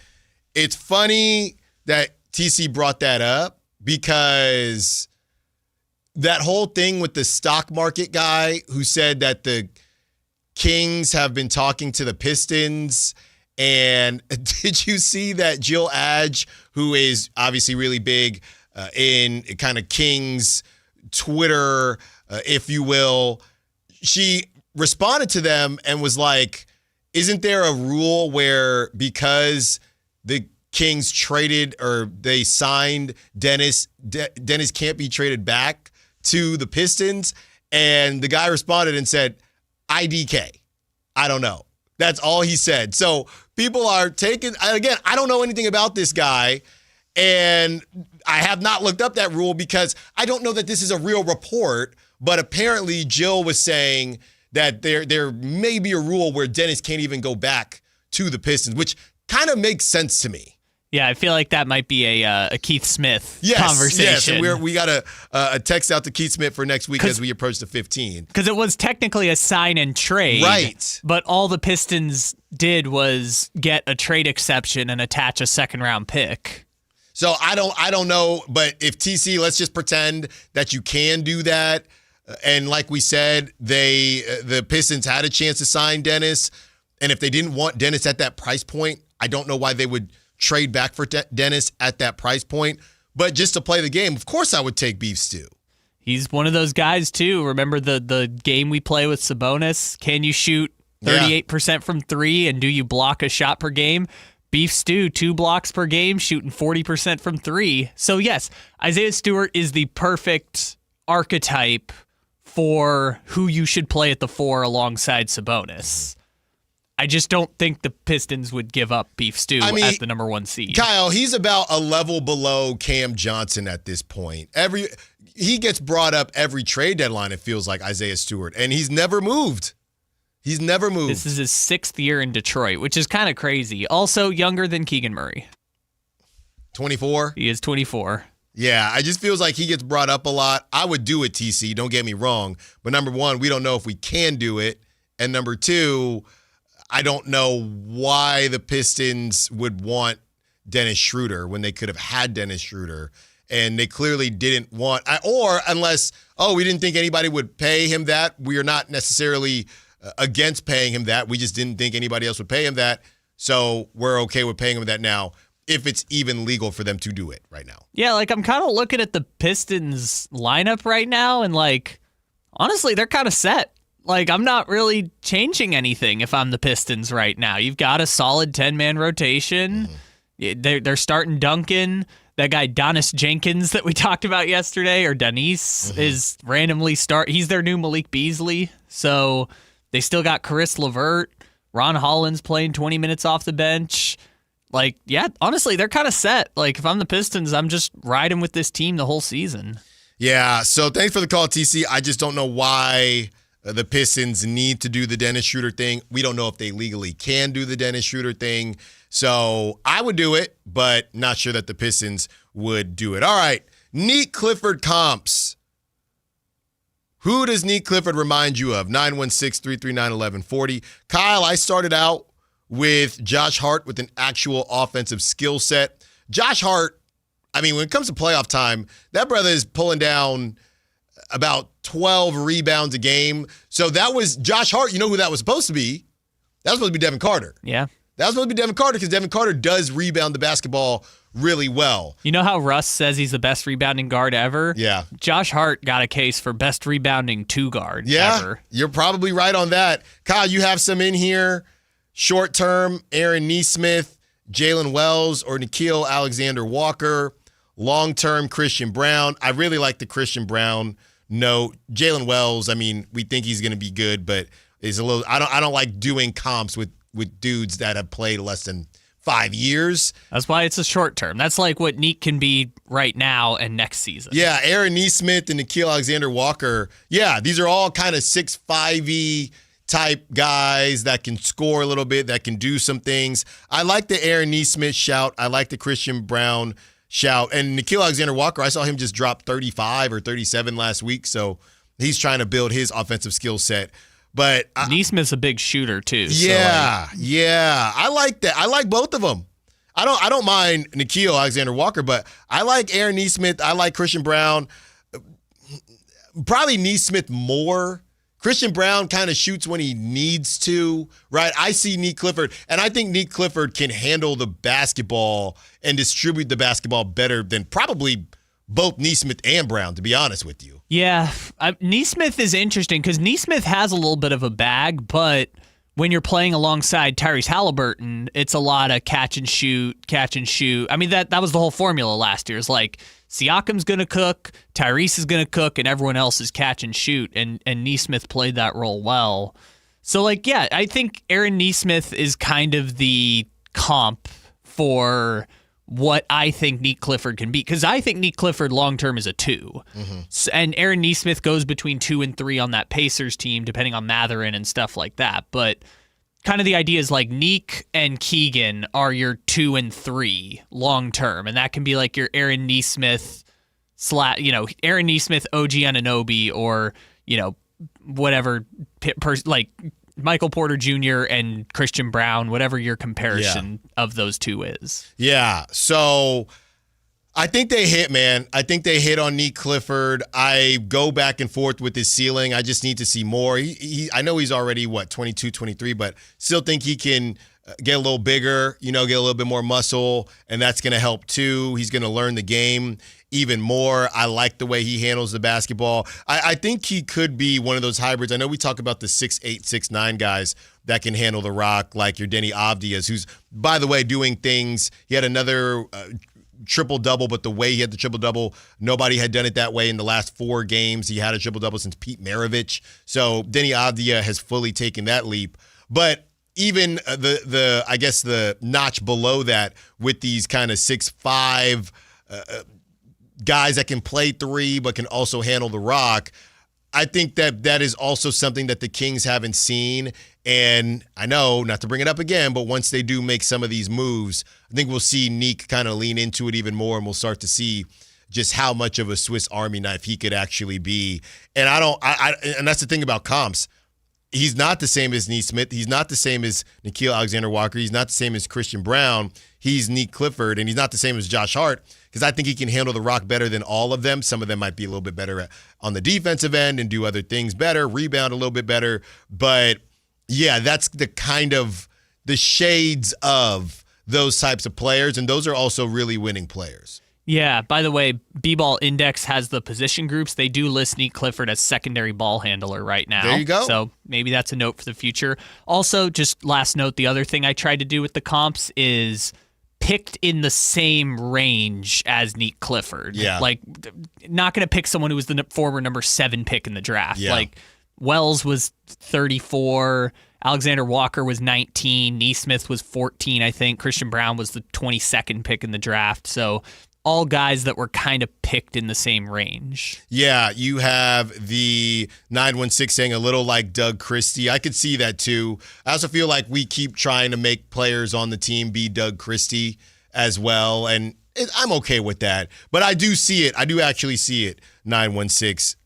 It's funny that TC brought that up because that whole thing with the stock market guy who said that the Kings have been talking to the Pistons. And did you see that Jill Adge, who is obviously really big in kind of Kings Twitter, if you will, she responded to them and was like, isn't there a rule where because the Kings traded or they signed Dennis can't be traded back to the Pistons? And the guy responded and said, IDK. I don't know. That's all he said. So people are taking, again, I don't know anything about this guy, and I have not looked up that rule because I don't know that this is a real report, but apparently Jill was saying that there may be a rule where Dennis can't even go back to the Pistons, which kind of makes sense to me. Yeah, I feel like that might be a Keith Smith conversation. Yes, and we got a text out to Keith Smith for next week as we approach the 15. Because it was technically a sign and trade. Right. But all the Pistons did was get a trade exception and attach a second-round pick. So I don't know, but if TC, let's just pretend that you can do that. And like we said, the Pistons had a chance to sign Dennis. And if they didn't want Dennis at that price point, I don't know why they would trade back for Dennis at that price point. But just to play the game, of course I would take Beef Stew. He's one of those guys, too. Remember the game we play with Sabonis? Can you shoot 38% from three, and do you block a shot per game? Beef Stew, 2 blocks per game, shooting 40% from three. So, yes, Isaiah Stewart is the perfect archetype for who you should play at the 4 alongside Sabonis. I just don't think the Pistons would give up Beef Stew as the number 1 seed. Kyle, he's about a level below Cam Johnson at this point. He gets brought up every trade deadline, it feels like, Isaiah Stewart, and he's never moved. He's never moved. This is his 6th year in Detroit, which is kind of crazy. Also younger than Keegan Murray. 24? He is 24. Yeah, it just feels like he gets brought up a lot. I would do it, TC, don't get me wrong. But number 1, we don't know if we can do it. And number 2, I don't know why the Pistons would want Dennis Schroeder when they could have had Dennis Schroeder. And they clearly didn't want, or unless, we didn't think anybody would pay him that. We are not necessarily against paying him that. We just didn't think anybody else would pay him that. So we're okay with paying him that now, if it's even legal for them to do it right now. Yeah, I'm kind of looking at the Pistons lineup right now, and honestly, they're kind of set. I'm not really changing anything if I'm the Pistons right now. You've got a solid 10-man rotation. They're starting Duncan. That guy, Donis Jenkins, that we talked about yesterday, or Denise, is randomly he's their new Malik Beasley. So they still got Caris LeVert. Ron Holland's playing 20 minutes off the bench. Honestly, they're kind of set. If I'm the Pistons, I'm just riding with this team the whole season. Yeah, so thanks for the call, TC. I just don't know why the Pistons need to do the Dennis Schroeder thing. We don't know if they legally can do the Dennis Schroeder thing. So I would do it, but not sure that the Pistons would do it. All right, Neek Clifford comps. Who does Neek Clifford remind you of? 916-339-1140. Kyle, I started out with Josh Hart with an actual offensive skill set. Josh Hart, I mean, when it comes to playoff time, that brother is pulling down about 12 rebounds a game. So that was Josh Hart. You know who that was supposed to be? That was supposed to be Devin Carter. Yeah. That was supposed to be Devin Carter because Devin Carter does rebound the basketball really well. You know how Russ says he's the best rebounding guard ever? Yeah. Josh Hart got a case for best rebounding two guard ever. You're probably right on that. Kyle, you have some in here. Short term, Aaron Nesmith, Jalen Wells, or Nickeil Alexander-Walker. Long term, Christian Braun. I really like the Christian Braun note. Jalen Wells, I mean, we think he's going to be good, but is a little. I don't like doing comps with dudes that have played less than 5 years. That's why it's a short term. That's like what Neek can be right now and next season. Yeah, Aaron Nesmith and Nickeil Alexander-Walker. Yeah, these are all kind of 6'5" type guys that can score a little bit, that can do some things. I like the Aaron Nesmith shout. I like the Christian Braun shout. And Nickeil Alexander-Walker, I saw him just drop 35 or 37 last week, so he's trying to build his offensive skill set. But Nesmith's a big shooter too. Yeah, yeah. I like that. I like both of them. I don't mind Nickeil Alexander-Walker, but I like Aaron Nesmith. I like Christian Braun. Probably Nesmith more. Christian Braun kind of shoots when he needs to, right? I see Neek Clifford, and I think Neek Clifford can handle the basketball and distribute the basketball better than probably both Nesmith and Braun, to be honest with you. Yeah, Nesmith is interesting because Nesmith has a little bit of a bag, but when you're playing alongside Tyrese Halliburton, it's a lot of catch and shoot. I mean, that was the whole formula last year. It's like Siakam's going to cook, Tyrese is going to cook, and everyone else is catch and shoot, and Nesmith played that role well. So, like, yeah, I think Aaron Nesmith is kind of the comp for what I think Neek Clifford can be, because I think Neek Clifford long-term is a 2. Mm-hmm. And Aaron Nesmith goes between 2 and 3 on that Pacers team, depending on Matherin and stuff like that. But kind of the idea is like Neek and Keegan are your 2 and 3 long-term, and that can be like your Aaron Nesmith, Aaron Nesmith, OG Anunoby, or, whatever, like Michael Porter Jr. and Christian Braun, whatever your comparison of those two is. Yeah, so I think they hit, man. I think they hit on Neek Clifford. I go back and forth with his ceiling. I just need to see more. I know he's already, 22, 23, but still think he can get a little bigger, get a little bit more muscle, and that's going to help too. He's going to learn the game even more. I like the way he handles the basketball. I think he could be one of those hybrids. I know we talk about the 6'8", 6'9" guys that can handle the rock, like your Denny Avdias, who's, by the way, doing things. He had another triple-double, but the way he had the triple-double, nobody had done it that way in the last 4 games. He had a triple-double since Pete Maravich. So Denny Avdia has fully taken that leap. But even the notch below that with these kind of 6'5", guys that can play 3 but can also handle the rock, I think that is also something that the Kings haven't seen. And I know, not to bring it up again, but once they do make some of these moves, I think we'll see Neek kind of lean into it even more, and we'll start to see just how much of a Swiss Army knife he could actually be. And and that's the thing about comps. He's not the same as Nesmith. He's not the same as Nickeil Alexander-Walker. He's not the same as Christian Braun. He's Neek Clifford, and he's not the same as Josh Hart, because I think he can handle the rock better than all of them. Some of them might be a little bit better on the defensive end and do other things better, rebound a little bit better. But, yeah, that's the kind of the shades of those types of players, and those are also really winning players. Yeah, by the way, B-Ball Index has the position groups. They do list Neek Clifford as secondary ball handler right now. There you go. So maybe that's a note for the future. Also, just last note, the other thing I tried to do with the comps is picked in the same range as Neek Clifford. Yeah. Like, not going to pick someone who was the former number 7 pick in the draft. Yeah. Like, Wells was 34, Alexander Walker was 19, Nesmith was 14, I think. Christian Braun was the 22nd pick in the draft. So all guys that were kind of picked in the same range. Yeah, you have the 916 saying a little like Doug Christie. I could see that too. I also feel like we keep trying to make players on the team be Doug Christie as well, and I'm okay with that. But I do see it. I do actually see it, 916,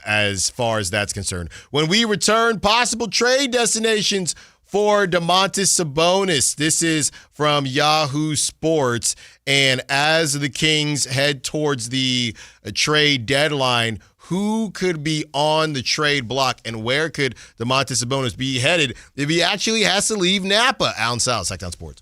as far as that's concerned. When we return, possible trade destinations for Domantas Sabonis. This is from Yahoo Sports. And as the Kings head towards the trade deadline, who could be on the trade block and where could Domantas Sabonis be headed if he actually has to leave Napa? Allen Stiles, Sactown Sports.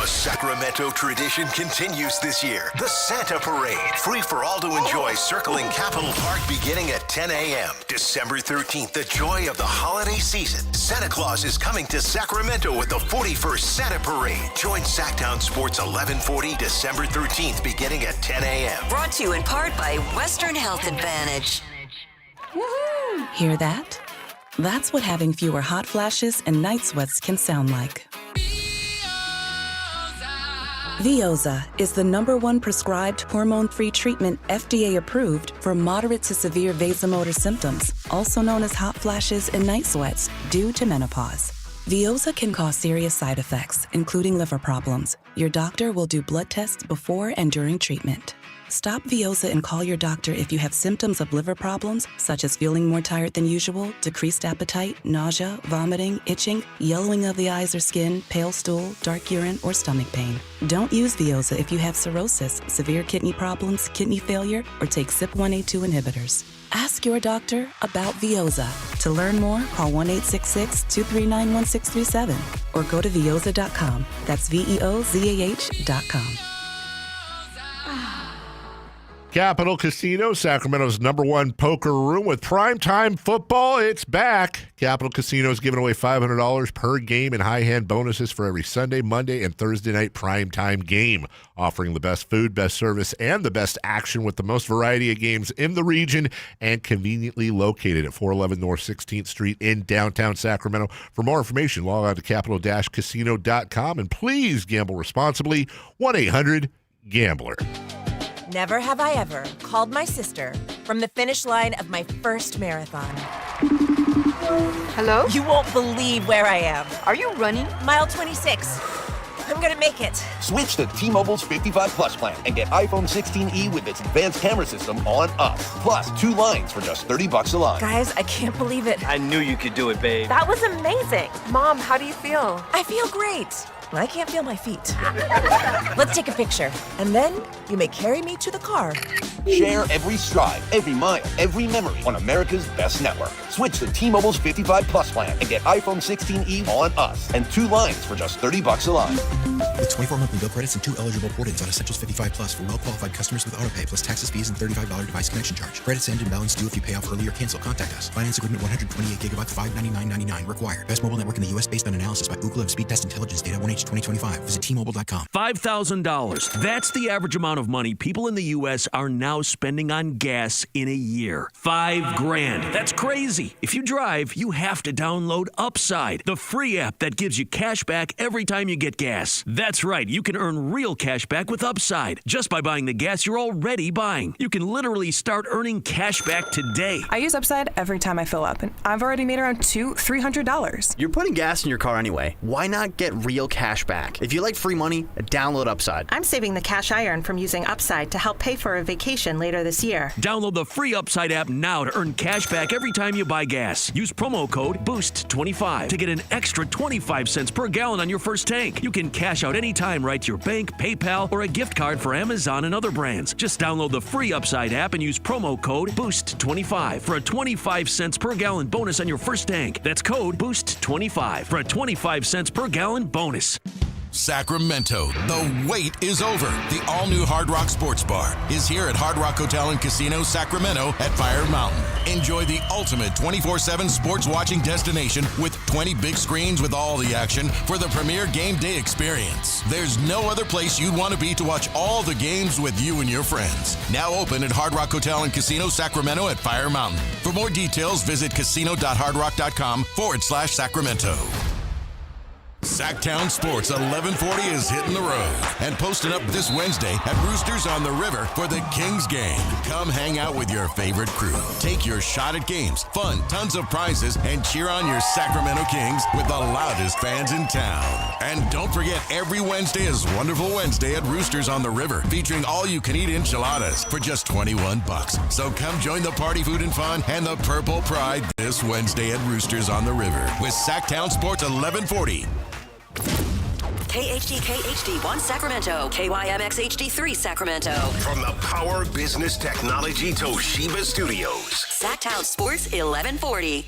A Sacramento tradition continues this year. The Santa Parade. Free for all to enjoy, circling Capitol Park beginning at 10 a.m. December 13th, the joy of the holiday season. Santa Claus is coming to Sacramento with the 41st Santa Parade. Join Sactown Sports 1140 December 13th beginning at 10 a.m. Brought to you in part by Western Health Advantage. Woohoo! Hear that? That's what having fewer hot flashes and night sweats can sound like. Veoza is the #1 prescribed hormone-free treatment FDA approved for moderate to severe vasomotor symptoms, also known as hot flashes and night sweats, due to menopause. Veoza can cause serious side effects, including liver problems. Your doctor will do blood tests before and during treatment. Stop Veoza and call your doctor if you have symptoms of liver problems, such as feeling more tired than usual, decreased appetite, nausea, vomiting, itching, yellowing of the eyes or skin, pale stool, dark urine, or stomach pain. Don't use Veoza if you have cirrhosis, severe kidney problems, kidney failure, or take CYP1A2 inhibitors. Ask your doctor about Veoza. To learn more, call 1-866-239-1637 or go to Veoza.com. That's VEOZAH.com. Capital Casino, Sacramento's #1 poker room with primetime football. It's back. Capital Casino is giving away $500 per game in high-hand bonuses for every Sunday, Monday, and Thursday night primetime game, offering the best food, best service, and the best action with the most variety of games in the region and conveniently located at 411 North 16th Street in downtown Sacramento. For more information, log on to capital-casino.com, and please gamble responsibly. 1-800-GAMBLER. Never have I ever called my sister from the finish line of my first marathon. Hello? You won't believe where I am. Are you running? Mile 26. I'm gonna make it. Switch to T-Mobile's 55 Plus plan and get iPhone 16e with its advanced camera system on us. Plus 2 lines for just $30 a line. Guys, I can't believe it. I knew you could do it, babe. That was amazing. Mom, how do you feel? I feel great. I can't feel my feet. Let's take a picture. And then you may carry me to the car. Share every stride, every mile, every memory on America's best network. Switch to T-Mobile's 55 Plus plan and get iPhone 16e on us and 2 lines for just $30 a line. With 24 monthly bill credits and 2 eligible port-ins on Essentials 55 Plus for well-qualified customers with autopay plus taxes, fees, and $35 device connection charge. Credits end and balance due if you pay off early or cancel. Contact us. Finance agreement 128 gigabytes, $599.99 required. Best mobile network in the U.S. based on analysis by Ookla of Speed Test Intelligence data 1H 2025. Visit T-Mobile.com. $5,000. That's the average amount of money people in the U.S. are now spending on gas in a year. $5,000. That's crazy. If you drive, you have to download Upside, the free app that gives you cash back every time you get gas. That's right. You can earn real cash back with Upside just by buying the gas you're already buying. You can literally start earning cash back today. I use Upside every time I fill up, and I've already made around $200-$300. You're putting gas in your car anyway. Why not get real cash back? If you like free money, download Upside. I'm saving the cash I earn from using Upside to help pay for a vacation later this year. Download the free Upside app now to earn cash back every time you buy gas. Use promo code BOOST25 to get an extra 25 cents per gallon on your first tank. You can cash out anytime right to your bank, PayPal, or a gift card for Amazon and other brands. Just download the free Upside app and use promo code BOOST25 for a 25 cents per gallon bonus on your first tank. That's code BOOST25 for a 25 cents per gallon bonus. Sacramento, the wait is over. The all-new Hard Rock Sports Bar is here at Hard Rock Hotel and Casino, Sacramento at Fire Mountain. Enjoy the ultimate 24/7 sports watching destination with 20 big screens with all the action for the premier game day experience. There's no other place you'd want to be to watch all the games with you and your friends. Now open at Hard Rock Hotel and Casino, Sacramento at Fire Mountain. For more details, visit casino.hardrock.com/Sacramento. Sactown Sports 1140 is hitting the road and posting up this Wednesday at Roosters on the River for the Kings game. Come hang out with your favorite crew. Take your shot at games, fun, tons of prizes, and cheer on your Sacramento Kings with the loudest fans in town. And don't forget, every Wednesday is Wonderful Wednesday at Roosters on the River, featuring all-you-can-eat enchiladas for just $21. So come join the party, food, and fun and the Purple Pride this Wednesday at Roosters on the River with Sactown Sports 1140. KHD HD1 Sacramento, KYMX HD3 Sacramento. From the Power Business Technology Toshiba Studios. Sactown Sports 1140.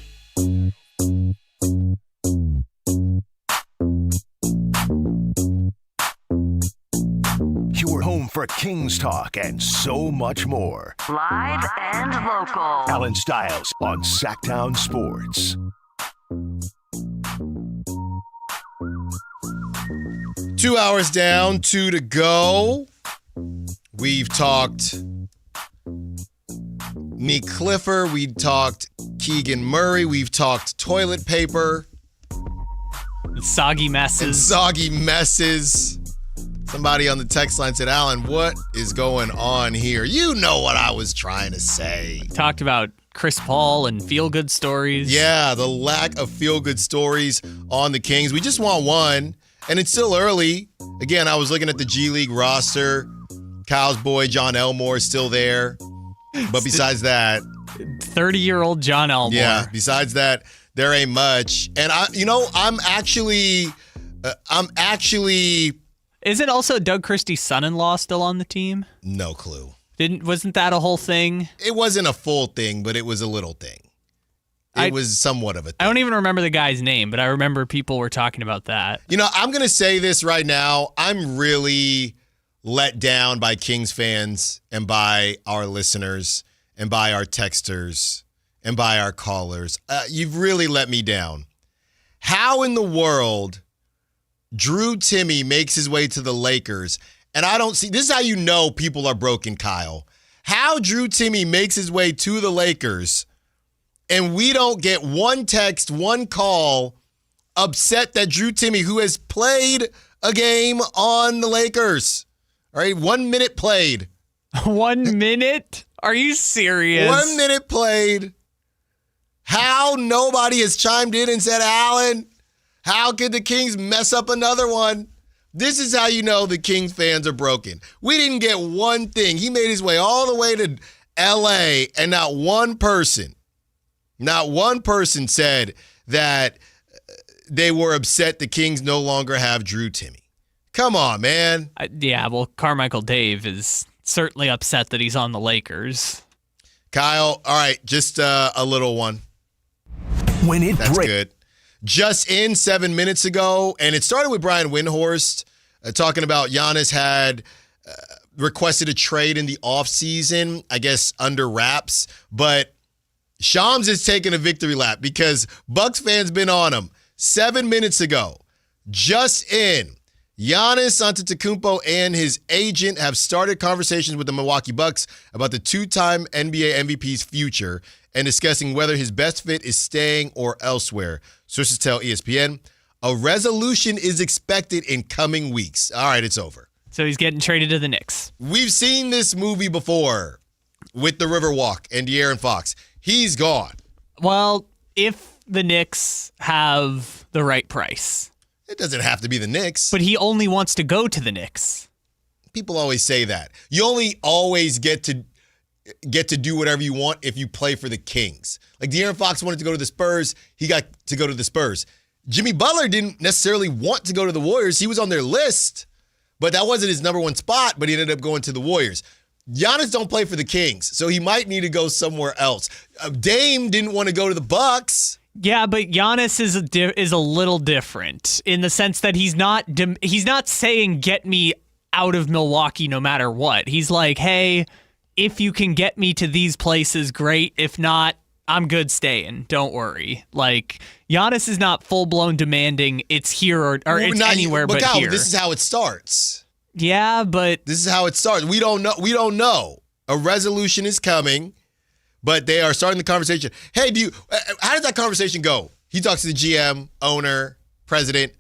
Your home for Kings talk and so much more. Live and local. Allen Stiles on Sactown Sports. 2 hours down, 2 to go. We've talked Nick Clifford. We talked Keegan Murray. We've talked toilet paper. Soggy messes. Somebody on the text line said, Alan, what is going on here? You know what I was trying to say. Talked about Chris Paul and feel-good stories. Yeah, the lack of feel-good stories on the Kings. We just want one. And it's still early. Again, I was looking at the G League roster. Kyle's boy, John Elmore, is still there. But besides that... 30-year-old John Elmore. Yeah, besides that, there ain't much. And, I'm actually... Isn't also Doug Christie's son-in-law still on the team? No clue. Wasn't that a whole thing? It wasn't a full thing, but it was a little thing. It was somewhat of a thing. I don't even remember the guy's name, but I remember people were talking about that. I'm going to say this right now. I'm really let down by Kings fans and by our listeners and by our texters and by our callers. You've really let me down. How in the world Drew Timme makes his way to the Lakers, and I don't see – this is how you know people are broken, Kyle. How Drew Timme makes his way to the Lakers – and we don't get one text, one call, upset that Drew Timme, who has played a game on the Lakers, all right, 1 minute played. 1 minute? Are you serious? 1 minute played. How nobody has chimed in and said, Alan, how could the Kings mess up another one? This is how you know the Kings fans are broken. We didn't get one thing. He made his way all the way to L.A., and not one person said that they were upset the Kings no longer have Drew Timme. Come on, man. Carmichael Dave is certainly upset that he's on the Lakers. Kyle, all right, just a little one. That's good. Just in 7 minutes ago, and it started with Brian Windhorst talking about Giannis had requested a trade in the offseason, I guess under wraps, but Shams is taking a victory lap because Bucks fans been on him. 7 minutes ago, just in, Giannis Antetokounmpo and his agent have started conversations with the Milwaukee Bucks about the two-time NBA MVP's future and discussing whether his best fit is staying or elsewhere. Sources tell ESPN a resolution is expected in coming weeks. All right, it's over. So he's getting traded to the Knicks. We've seen this movie before with the Riverwalk and De'Aaron Fox. He's gone. Well, if the Knicks have the right price. It doesn't have to be the Knicks. But he only wants to go to the Knicks. People always say that. You only always get to do whatever you want if you play for the Kings. Like De'Aaron Fox wanted to go to the Spurs. He got to go to the Spurs. Jimmy Butler didn't necessarily want to go to the Warriors. He was on their list, but that wasn't his number one spot, but he ended up going to the Warriors. Giannis don't play for the Kings, so he might need to go somewhere else. Dame didn't want to go to the Bucks. Yeah, but Giannis is a little different in the sense that he's not saying get me out of Milwaukee no matter what. He's like, hey, if you can get me to these places, great. If not, I'm good staying. Don't worry. Like Giannis is not full blown demanding it's here or it's anywhere but here. This is how it starts. Yeah, but this is how it starts. We don't know. A resolution is coming, but they are starting the conversation. Hey, how does that conversation go? He talks to the GM, owner, president.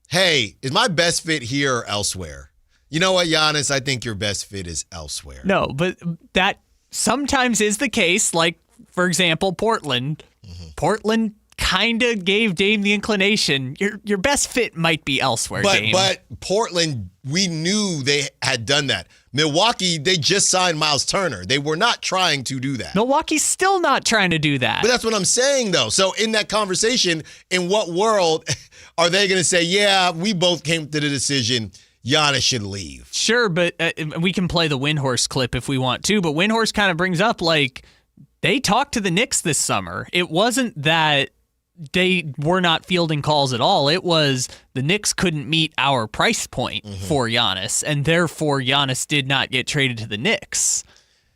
hey, is my best fit here or elsewhere? You know what, Giannis? I think your best fit is elsewhere. No, but that sometimes is the case. Like, for example, Portland. Portland kind of gave Dame the inclination. Your best fit might be elsewhere, Dame. But Portland, we knew they had done that. Milwaukee, they just signed Miles Turner. They were not trying to do that. Milwaukee's still not trying to do that. But that's what I'm saying, though. So in that conversation, in what world are they going to say, yeah, we both came to the decision Giannis should leave? Sure, but we can play the Windhorst clip if we want to. But Windhorst kind of brings up, like, they talked to the Knicks this summer. It wasn't that they were not fielding calls at all. It was the Knicks couldn't meet our price point for Giannis, and therefore Giannis did not get traded to the Knicks.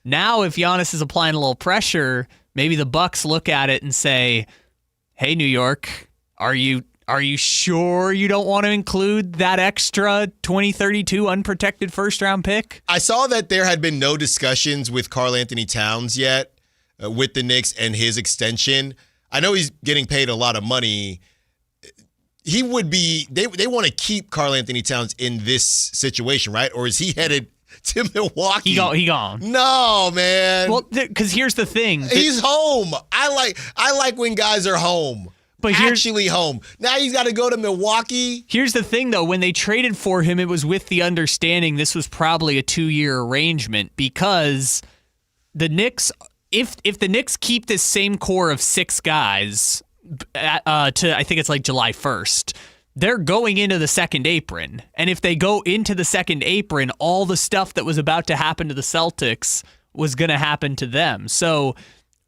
Now, if Giannis is applying a little pressure, maybe the Bucks look at it and say, hey, New York, are you sure you don't want to include that extra 2032 unprotected first-round pick? I saw that there had been no discussions with Karl Anthony Towns yet with the Knicks and his extension. I know he's getting paid a lot of money. He would be, they want to keep Karl Anthony Towns in this situation, right? Or is he headed to Milwaukee? He gone. No, man. Well, because here's the thing. He's home. I like when guys are home. But actually home. Now he's got to go to Milwaukee. Here's the thing, though. When they traded for him, it was with the understanding this was probably a 2-year arrangement because the Knicks, if the Knicks keep this same core of 6 guys to I think it's like July 1st, they're going into the second apron. And if they go into the second apron, all the stuff that was about to happen to the Celtics was going to happen to them. So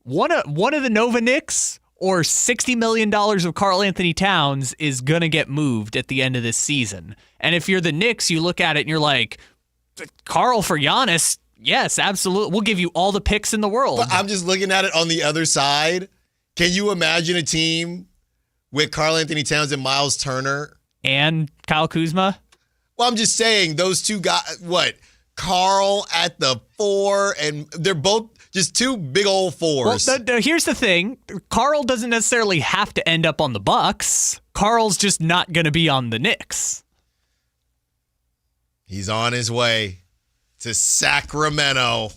one of the Nova Knicks or $60 million of Karl Anthony Towns is going to get moved at the end of this season. And if you're the Knicks, you look at it and you're like, Karl for Giannis, yes, absolutely. We'll give you all the picks in the world. But I'm just looking at it on the other side. Can you imagine a team with Karl Anthony Towns and Miles Turner? And Kyle Kuzma? Well, I'm just saying those two guys, Karl at the 4, and they're both just 2 big old 4s. Well, here's the thing. Karl doesn't necessarily have to end up on the Bucks. Karl's just not going to be on the Knicks. He's on his way to Sacramento.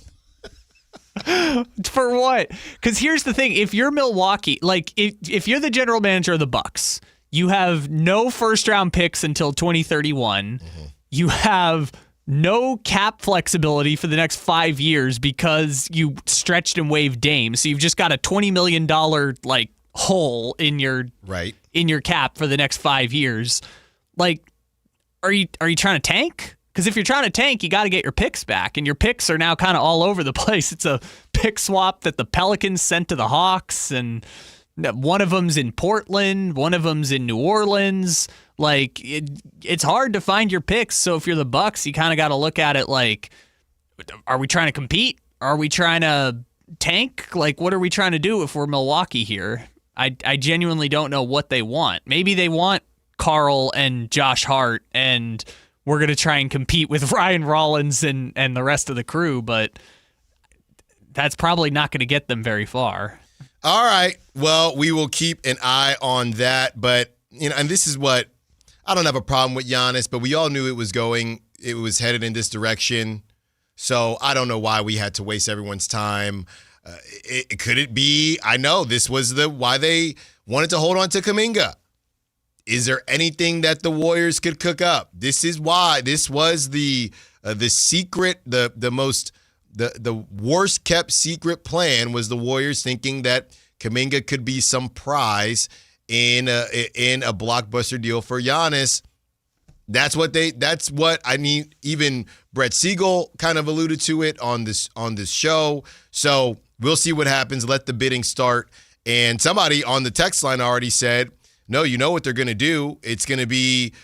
For what? Because here's the thing. If you're Milwaukee, like if you're the general manager of the Bucks, you have no first-round picks until 2031. You have no cap flexibility for the next 5 years because you stretched and waived Dame. So you've just got a $20 million hole in your cap for the next 5 years. Like, are you trying to tank? Because if you're trying to tank, you got to get your picks back, and your picks are now kind of all over the place. It's a pick swap that the Pelicans sent to the Hawks, and one of them's in Portland, one of them's in New Orleans. Like, it's hard to find your picks. So if you're the Bucks, you kind of got to look at it like, are we trying to compete? Are we trying to tank? Like, what are we trying to do if we're Milwaukee here? I genuinely don't know what they want. Maybe they want Karl and Josh Hart, and we're going to try and compete with Ryan Rollins and the rest of the crew, but that's probably not going to get them very far. All right. Well, we will keep an eye on that. But, and this is what, I don't have a problem with Giannis, but we all knew it was headed in this direction. So I don't know why we had to waste everyone's time. Could it be, I know this was why they wanted to hold on to Kuminga. Is there anything that the Warriors could cook up? This is why. This was the secret, the worst kept secret plan was the Warriors thinking that Kuminga could be some prize in a blockbuster deal for Giannis. That's what I need. Even Brett Siegel kind of alluded to it on this show. So we'll see what happens. Let the bidding start. And somebody on the text line already said, no, you know what they're going to do. It's going to be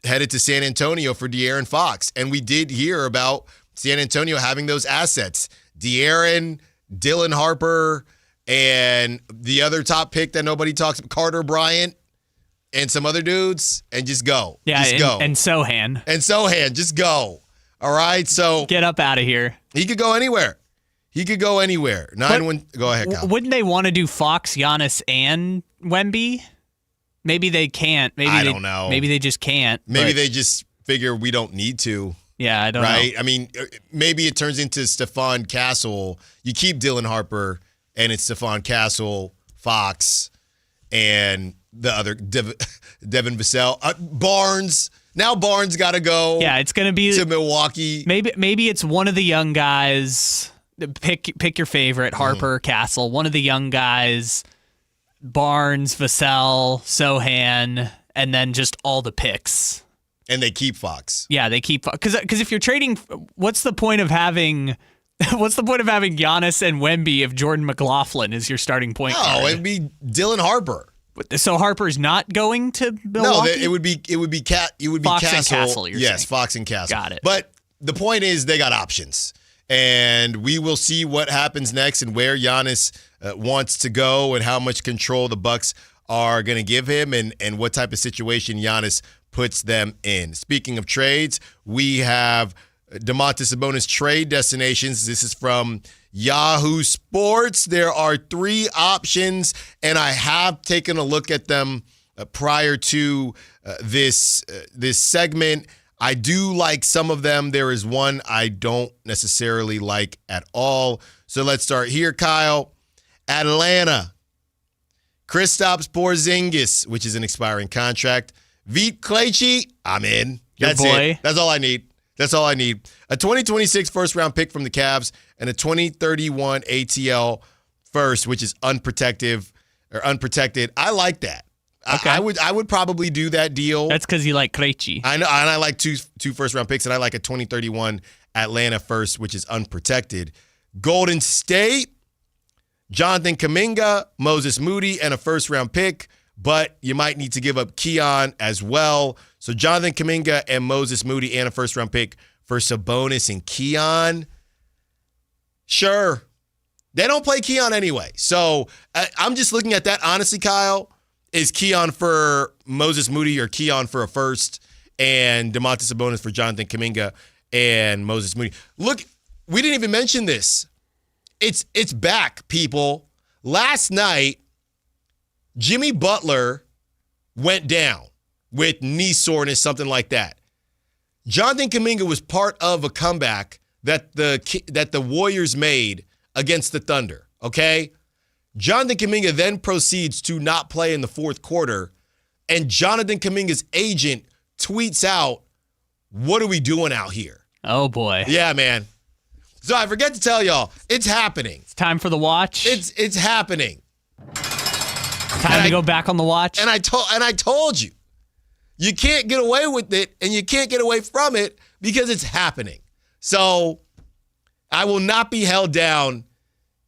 headed to San Antonio for De'Aaron Fox. And we did hear about San Antonio having those assets. De'Aaron, Dylan Harper, and the other top pick that nobody talks about, Carter Bryant, and some other dudes, and just go. Yeah, just go. And Sohan. And Sohan, just go. All right, so. Get up out of here. He could go anywhere. Go ahead, Kyle. Wouldn't they want to do Fox, Giannis, and Wemby? Maybe they can't. I don't know. Maybe they just can't. Maybe they just figure we don't need to. Yeah, I don't know. Right? I mean, maybe it turns into Stephon Castle. You keep Dylan Harper, and it's Stephon Castle, Fox, and the other Devin Vassell. Barnes. Now Barnes got to go. Yeah, it's going to be to Milwaukee. Maybe it's one of the young guys. Pick your favorite, Harper, Castle. One of the young guys, Barnes, Vassell, Sohan, and then just all the picks. And they keep Fox. Yeah, they keep because if you're trading, what's the point of having Giannis and Wemby if Jordan McLaughlin is your starting point guard? No, it'd be Dylan Harper. So Harper's not going to Milwaukee? No, it would be Fox Castle. And Castle. You're saying. Fox and Castle. Got it. But the point is, they got options, and we will see what happens next and where Giannis wants to go and how much control the Bucks are going to give him, and what type of situation Giannis puts them in. Speaking of trades, we have Domantas Sabonis trade destinations. This is from Yahoo Sports. There are 3 options, and I have taken a look at them prior to this segment. I do like some of them. There is one I don't necessarily like at all. So let's start here, Kyle. Atlanta. Kristaps Porzingis, which is an expiring contract. Vit Krejci, I'm in. That's it. That's all I need. That's all I need. A 2026 first-round pick from the Cavs and a 2031 ATL first, which is unprotected. I like that. Okay. I would probably do that deal. That's because you like Krejci. I know, and I like two first-round picks, and I like a 2031 Atlanta first, which is unprotected. Golden State, Jonathan Kuminga, Moses Moody, and a first-round pick. But you might need to give up Keon as well. So Jonathan Kuminga and Moses Moody and a first-round pick for Sabonis and Keon. Sure. They don't play Keon anyway. So I'm just looking at that. Honestly, Kyle, is Keon for Moses Moody or Keon for a first and Domantas Sabonis for Jonathan Kuminga and Moses Moody? Look, we didn't even mention this. It's back, people. Last night, Jimmy Butler went down with knee soreness, something like that. Jonathan Kuminga was part of a comeback that the Warriors made against the Thunder, okay? Jonathan Kuminga then proceeds to not play in the fourth quarter, and Jonathan Kuminga's agent tweets out, "What are we doing out here?" Oh, boy. Yeah, man. So I forget to tell y'all, it's happening. It's time for the watch. It's happening. Time to go back on the watch. And I told you, you can't get away with it, and you can't get away from it because it's happening. So I will not be held down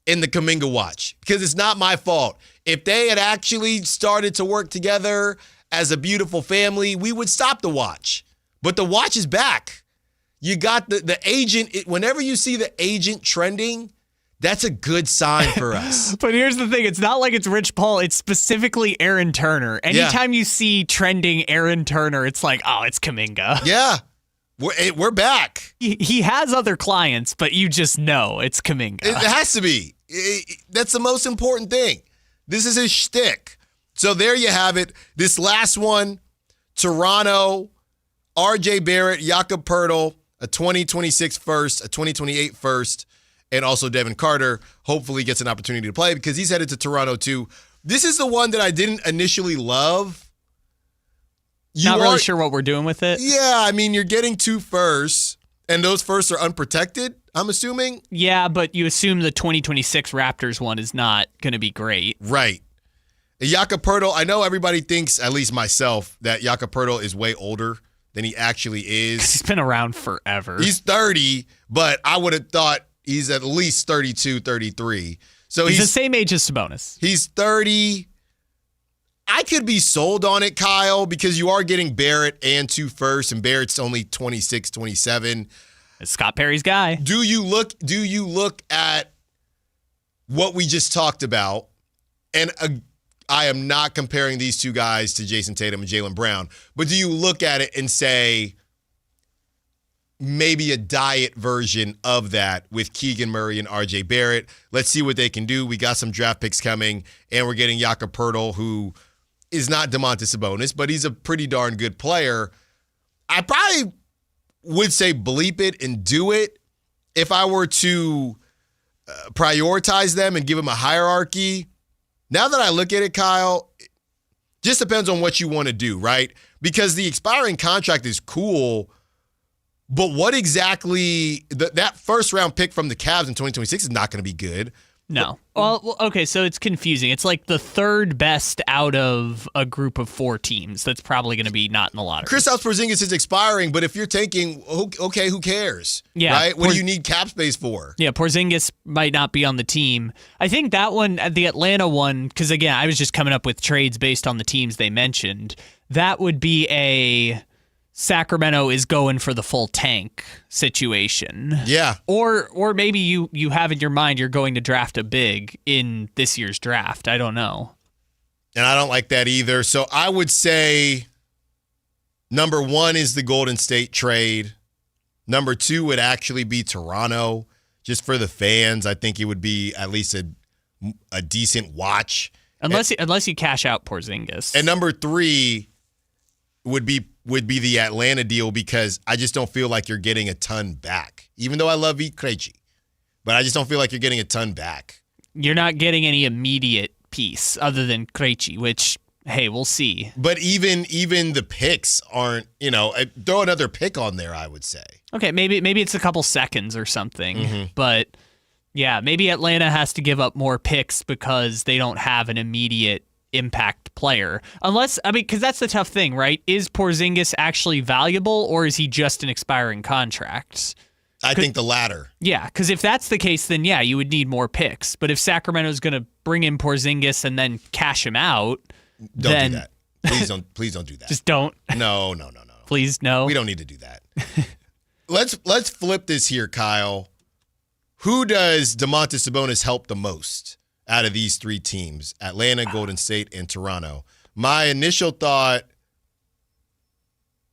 in the Kuminga watch because it's not my fault. If they had actually started to work together as a beautiful family, we would stop the watch. But the watch is back. You got the agent. Whenever you see the agent trending, that's a good sign for us. But here's the thing. It's not like it's Rich Paul. It's specifically Aaron Turner. Anytime you see trending Aaron Turner, it's like, oh, it's Kuminga. Yeah. We're back. He has other clients, but you just know it's Kuminga. It has to be. That's the most important thing. This is his shtick. So there you have it. This last one, Toronto, RJ Barrett, Jakob Poeltl, a 2026 first, a 2028 first, and also Devin Carter hopefully gets an opportunity to play because he's headed to Toronto too. This is the one that I didn't initially love. Not really sure what we're doing with it. Yeah, I mean, you're getting 2 firsts, and those firsts are unprotected, I'm assuming. Yeah, but you assume the 2026 Raptors one is not going to be great. Right. Jakob Poeltl, I know everybody thinks, at least myself, that Jakob Poeltl is way older than he actually is. He's been around forever. He's 30, but I would have thought he's at least 32, 33. So he's the same age as Sabonis. He's 30. I could be sold on it, Kyle, because you are getting Barrett and 2 firsts, and Barrett's only 26, 27. It's Scott Perry's guy. Do you look at what we just talked about? And I am not comparing these 2 guys to Jason Tatum and Jaylen Brown, but do you look at it and say maybe a diet version of that with Keegan Murray and RJ Barrett? Let's see what they can do. We got some draft picks coming, and we're getting Jakob Poeltl, who is not Domantas Sabonis, but he's a pretty darn good player. I probably would say bleep it and do it if I were to prioritize them and give them a hierarchy. Now that I look at it, Kyle, it just depends on what you want to do, right? Because the expiring contract is cool, but what exactly that first round pick from the Cavs in 2026 is not going to be good. No. Well, okay, so it's confusing. It's like the third best out of a group of 4 teams that's probably going to be not in the lottery. Kristaps Porzingis is expiring, but if you're tanking, okay, who cares? Yeah. Right? What do you need cap space for? Yeah, Porzingis might not be on the team. I think that one, the Atlanta one, because again, I was just coming up with trades based on the teams they mentioned. That would be a Sacramento is going for the full tank situation. Yeah. Or maybe you have in your mind you're going to draft a big in this year's draft. I don't know. And I don't like that either. So I would say number 1 is the Golden State trade. Number 2 would actually be Toronto. Just for the fans, I think it would be at least a decent watch. Unless you cash out Porzingis. And number 3 would be the Atlanta deal, because I just don't feel like you're getting a ton back. Even though I love Krejci, but I just don't feel like you're getting a ton back. You're not getting any immediate piece other than Krejci, which, hey, we'll see. But even the picks aren't, throw another pick on there, I would say. Okay, maybe it's a couple seconds or something, Mm-hmm. but yeah, maybe Atlanta has to give up more picks because they don't have an immediate impact player. Because that's the tough thing, right? Is Porzingis actually valuable, or is he just an expiring contract? I think the latter. Yeah, because if that's the case, then yeah, you would need more picks. But if Sacramento's going to bring in Porzingis and then cash him out, don't do that. Please don't do that. Just don't. No. Please, no. We don't need to do that. Let's flip this here, Kyle. Who does Domantas Sabonis help the most out of these 3 teams? Atlanta, Golden State, and Toronto. My initial thought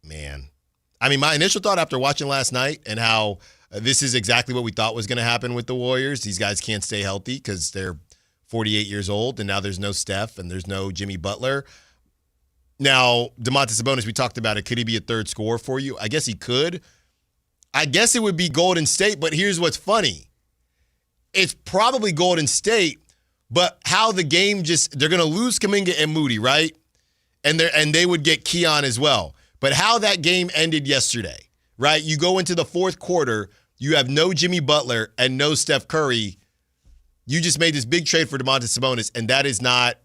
after watching last night and how this is exactly what we thought was going to happen with the Warriors. These guys can't stay healthy because they're 48 years old, and now there's no Steph and there's no Jimmy Butler. Now, Domantas Sabonis, we talked about it. Could he be a third scorer for you? I guess he could. I guess it would be Golden State, but here's what's funny. It's probably Golden State, but how the game they're going to lose Kuminga and Moody, right? And they would get Keon as well. But how that game ended yesterday, right? You go into the fourth quarter, you have no Jimmy Butler and no Steph Curry. You just made this big trade for Domantas Sabonis, and that is not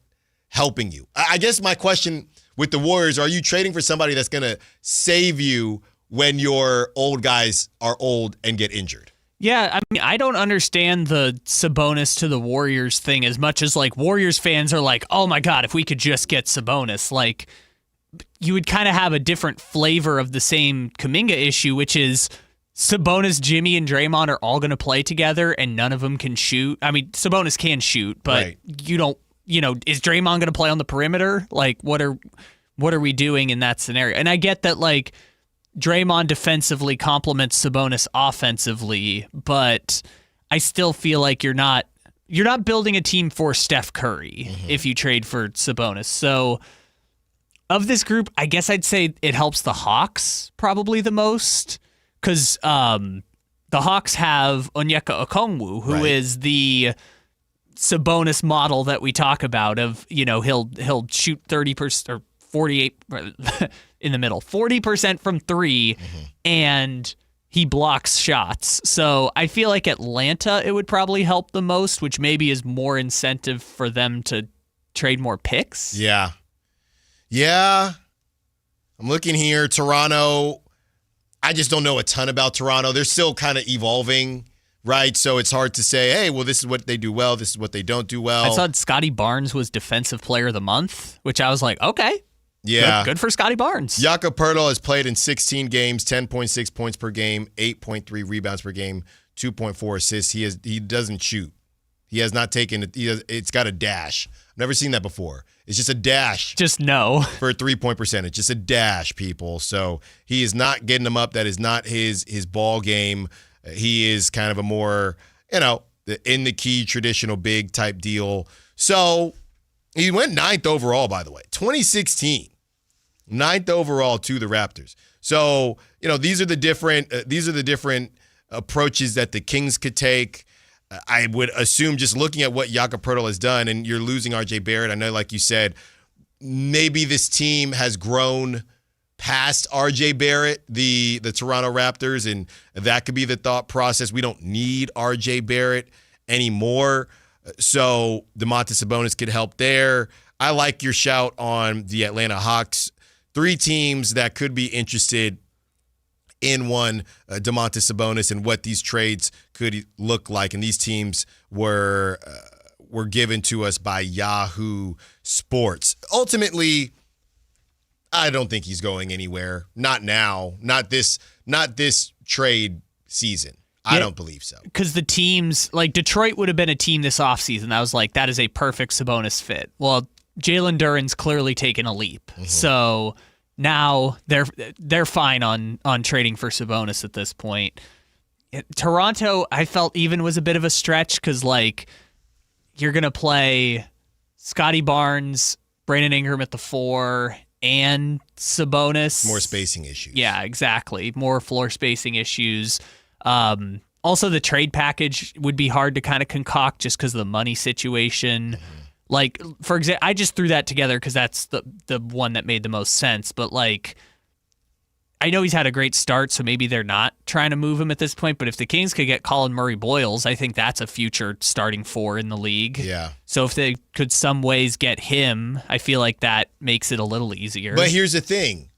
helping you. I guess my question with the Warriors, are you trading for somebody that's going to save you when your old guys are old and get injured? Yeah, I don't understand the Sabonis to the Warriors thing as much as like Warriors fans are like, oh my God, if we could just get Sabonis. Like, you would kind of have a different flavor of the same Kuminga issue, which is Sabonis, Jimmy, and Draymond are all going to play together and none of them can shoot. I mean, Sabonis can shoot, but right. You don't, is Draymond going to play on the perimeter? Like, what are we doing in that scenario? And I get that, like, Draymond defensively complements Sabonis offensively, but I still feel like you're not building a team for Steph Curry if you trade for Sabonis. So of this group, I guess I'd say it helps the Hawks probably the most, because the Hawks have Onyeka Okongwu, who is the Sabonis model that we talk about of, he'll shoot 30% or 48 in the middle, 40% from 3, and he blocks shots. So I feel like Atlanta, it would probably help the most, which maybe is more incentive for them to trade more picks. Yeah. I'm looking here. Toronto, I just don't know a ton about Toronto. They're still kind of evolving, right? So it's hard to say, hey, well, this is what they do well. This is what they don't do well. I saw Scotty Barnes was Defensive Player of the Month, which I was like, okay. Yeah. Good for Scotty Barnes. Jakob Poeltl has played in 16 games, 10.6 points per game, 8.3 rebounds per game, 2.4 assists. He doesn't shoot. He has not taken it. It's got a dash. I've never seen that before. It's just a dash. Just no. For a 3-point percentage. Just a dash, people. So he is not getting them up. That is not his ball game. He is kind of a more, in the key traditional big type deal. So He went 9th overall, by the way. 2016. 9th overall to the Raptors. So, these are the different approaches that the Kings could take. I would assume, just looking at what Jakob Poeltl has done, and you're losing RJ Barrett. I know, like you said, maybe this team has grown past RJ Barrett, the Toronto Raptors, and that could be the thought process. We don't need RJ Barrett anymore. So Domantas Sabonis could help there. I like your shout on the Atlanta Hawks. 3 teams that could be interested in one, Domantas Sabonis, and what these trades could look like. And these teams were given to us by Yahoo Sports. Ultimately, I don't think he's going anywhere. Not now. Not this trade season. I don't believe so. Because the teams, like Detroit would have been a team this offseason that was like, that is a perfect Sabonis fit. Well, Jalen Duren's clearly taken a leap. Mm-hmm. So now they're fine on trading for Sabonis at this point. Toronto, I felt even was a bit of a stretch because, like, you're going to play Scotty Barnes, Brandon Ingram at the 4, and Sabonis. More spacing issues. Yeah, exactly. More floor spacing issues. Also, the trade package would be hard to kind of concoct just because of the money situation. Mm-hmm. Like, for example, I just threw that together because that's the one that made the most sense. But, like, I know he's had a great start, so maybe they're not trying to move him at this point. But if the Kings could get Colin Murray-Boyles, I think that's a future starting 4 in the league. Yeah. So if they could some ways get him, I feel like that makes it a little easier. But here's the thing.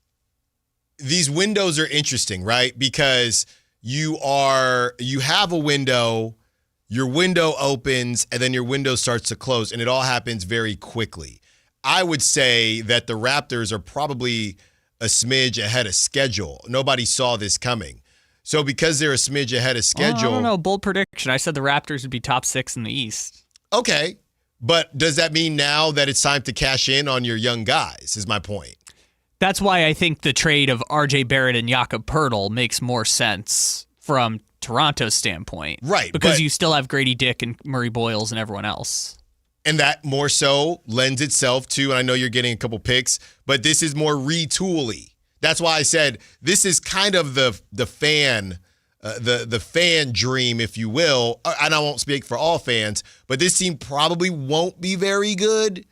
These windows are interesting, right? Because you have a window, your window opens, and then your window starts to close, and it all happens very quickly. I would say that the Raptors are probably a smidge ahead of schedule. Nobody saw this coming. So because they're a smidge ahead of schedule. I don't know, bold prediction. I said the Raptors would be top 6 in the East. Okay. But does that mean now that it's time to cash in on your young guys, is my point. That's why I think the trade of RJ Barrett and Jakob Poeltl makes more sense from Toronto's standpoint. Right. Because you still have Grady Dick and Murray-Boyles and everyone else. And that more so lends itself to, and I know you're getting a couple picks, but this is more retool-y. That's why I said this is kind of the fan dream, if you will. And I won't speak for all fans, but this team probably won't be very good,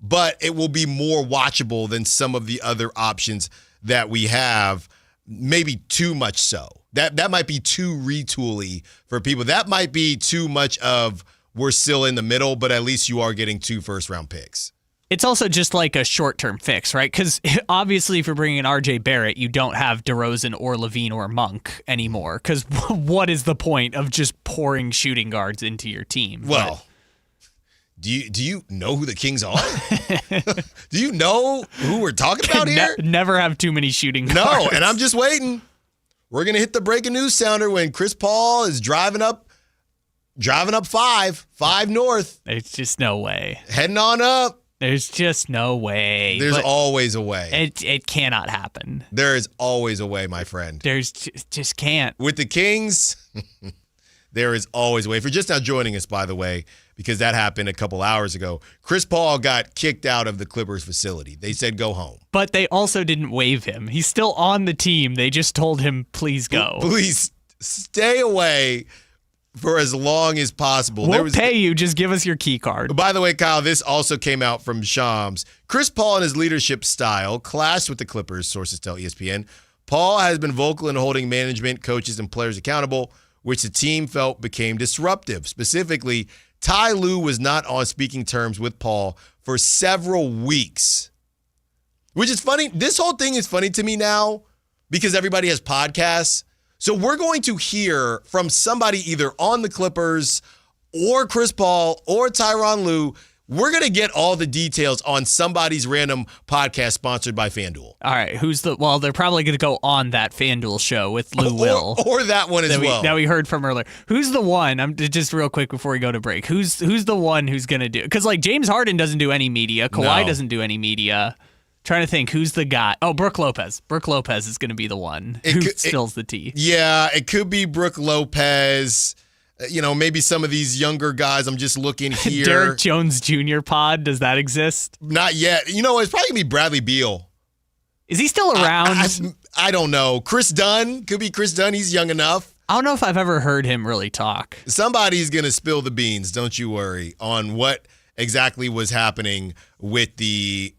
but it will be more watchable than some of the other options that we have. Maybe too much so. That might be too retool-y for people. That might be too much of we're still in the middle, but at least you are getting 2 first-round picks. It's also just like a short-term fix, right? Because obviously if you're bringing in RJ Barrett, you don't have DeRozan or Levine or Monk anymore. Because what is the point of just pouring shooting guards into your team? Well, do you know who the Kings are? Do you know who we're talking about here? Never have too many shooting guards. No, and I'm just waiting. We're going to hit the breaking news sounder when Chris Paul is driving up 5 north. There's just no way. Heading on up. There's just no way. There's always a way. It cannot happen. There is always a way, my friend. There's just can't. With the Kings, there is always a way. If you're just now joining us, by the way, because that happened a couple hours ago, Chris Paul got kicked out of the Clippers facility. They said go home. But they also didn't waive him. He's still on the team. They just told him, please go. Please stay away for as long as possible. We'll pay you. Just give us your key card. By the way, Kyle, this also came out from Shams. Chris Paul and his leadership style clashed with the Clippers, sources tell ESPN. Paul has been vocal in holding management, coaches, and players accountable, which the team felt became disruptive. Specifically, Ty Lue was not on speaking terms with Paul for several weeks, which is funny. This whole thing is funny to me now because everybody has podcasts. So we're going to hear from somebody either on the Clippers or Chris Paul or Tyronn Lue. We're going to get all the details on somebody's random podcast sponsored by FanDuel. All right. Well, they're probably going to go on that FanDuel show with Lou Will. Or that one as well. That we heard from earlier. Who's the one, I'm just real quick before we go to break, who's the one who's going to do, because like James Harden doesn't do any media. Kawhi doesn't do any media. Trying to think, who's the guy? Oh, Brook Lopez. Brook Lopez is going to be the one who spills the tea. Yeah, it could be Brook Lopez. maybe some of these younger guys, I'm just looking here. Derek Jones Jr. pod, does that exist? Not yet. It's probably going to be Bradley Beal. Is he still around? I don't know. Chris Dunn. Could be Chris Dunn. He's young enough. I don't know if I've ever heard him really talk. Somebody's going to spill the beans, don't you worry, on what exactly was happening with the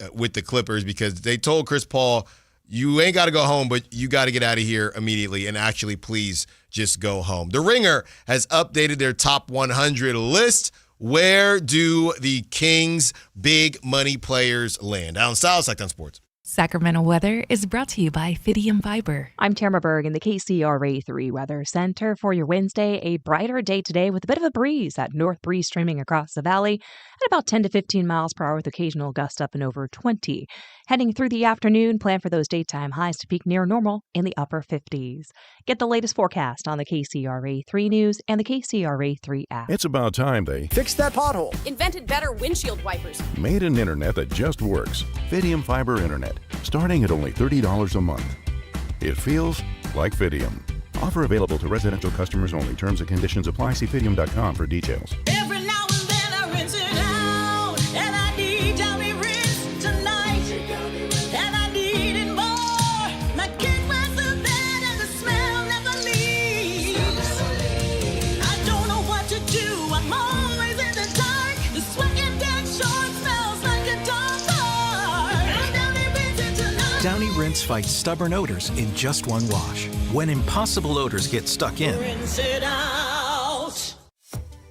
Clippers, because they told Chris Paul, you ain't got to go home, but you got to get out of here immediately, and actually please just go home. The Ringer has updated their top 100 list. Where do the Kings' big money players land? Allen Stiles, Sactown Sports. Sacramento weather is brought to you by Fidium Fiber. I'm Tamara Berg in the KCRA 3 Weather Center for your Wednesday. A brighter day today with a bit of a breeze. That north breeze streaming across the valley at about 10 to 15 miles per hour with occasional gusts up and over 20. Heading through the afternoon, plan for those daytime highs to peak near normal in the upper 50s. Get the latest forecast on the KCRA 3 News and the KCRA 3 app. It's about time they fixed that pothole. Invented better windshield wipers. Made an internet that just works. Fidium Fiber Internet, starting at only $30 a month. It feels like Fidium. Offer available to residential customers only. Terms and conditions apply. See Fidium.com for details. Every now and then I rinse it out, and I need Downy Rinse tonight, and I need it more. My kick was the bed and the smell never leaves. I don't know what to do, I'm always in the dark. The sweat and dead short smells like a dog park. Downy Rinse it tonight. Downy Rinse fights stubborn odors in just one wash. When impossible odors get stuck in, rinse it out.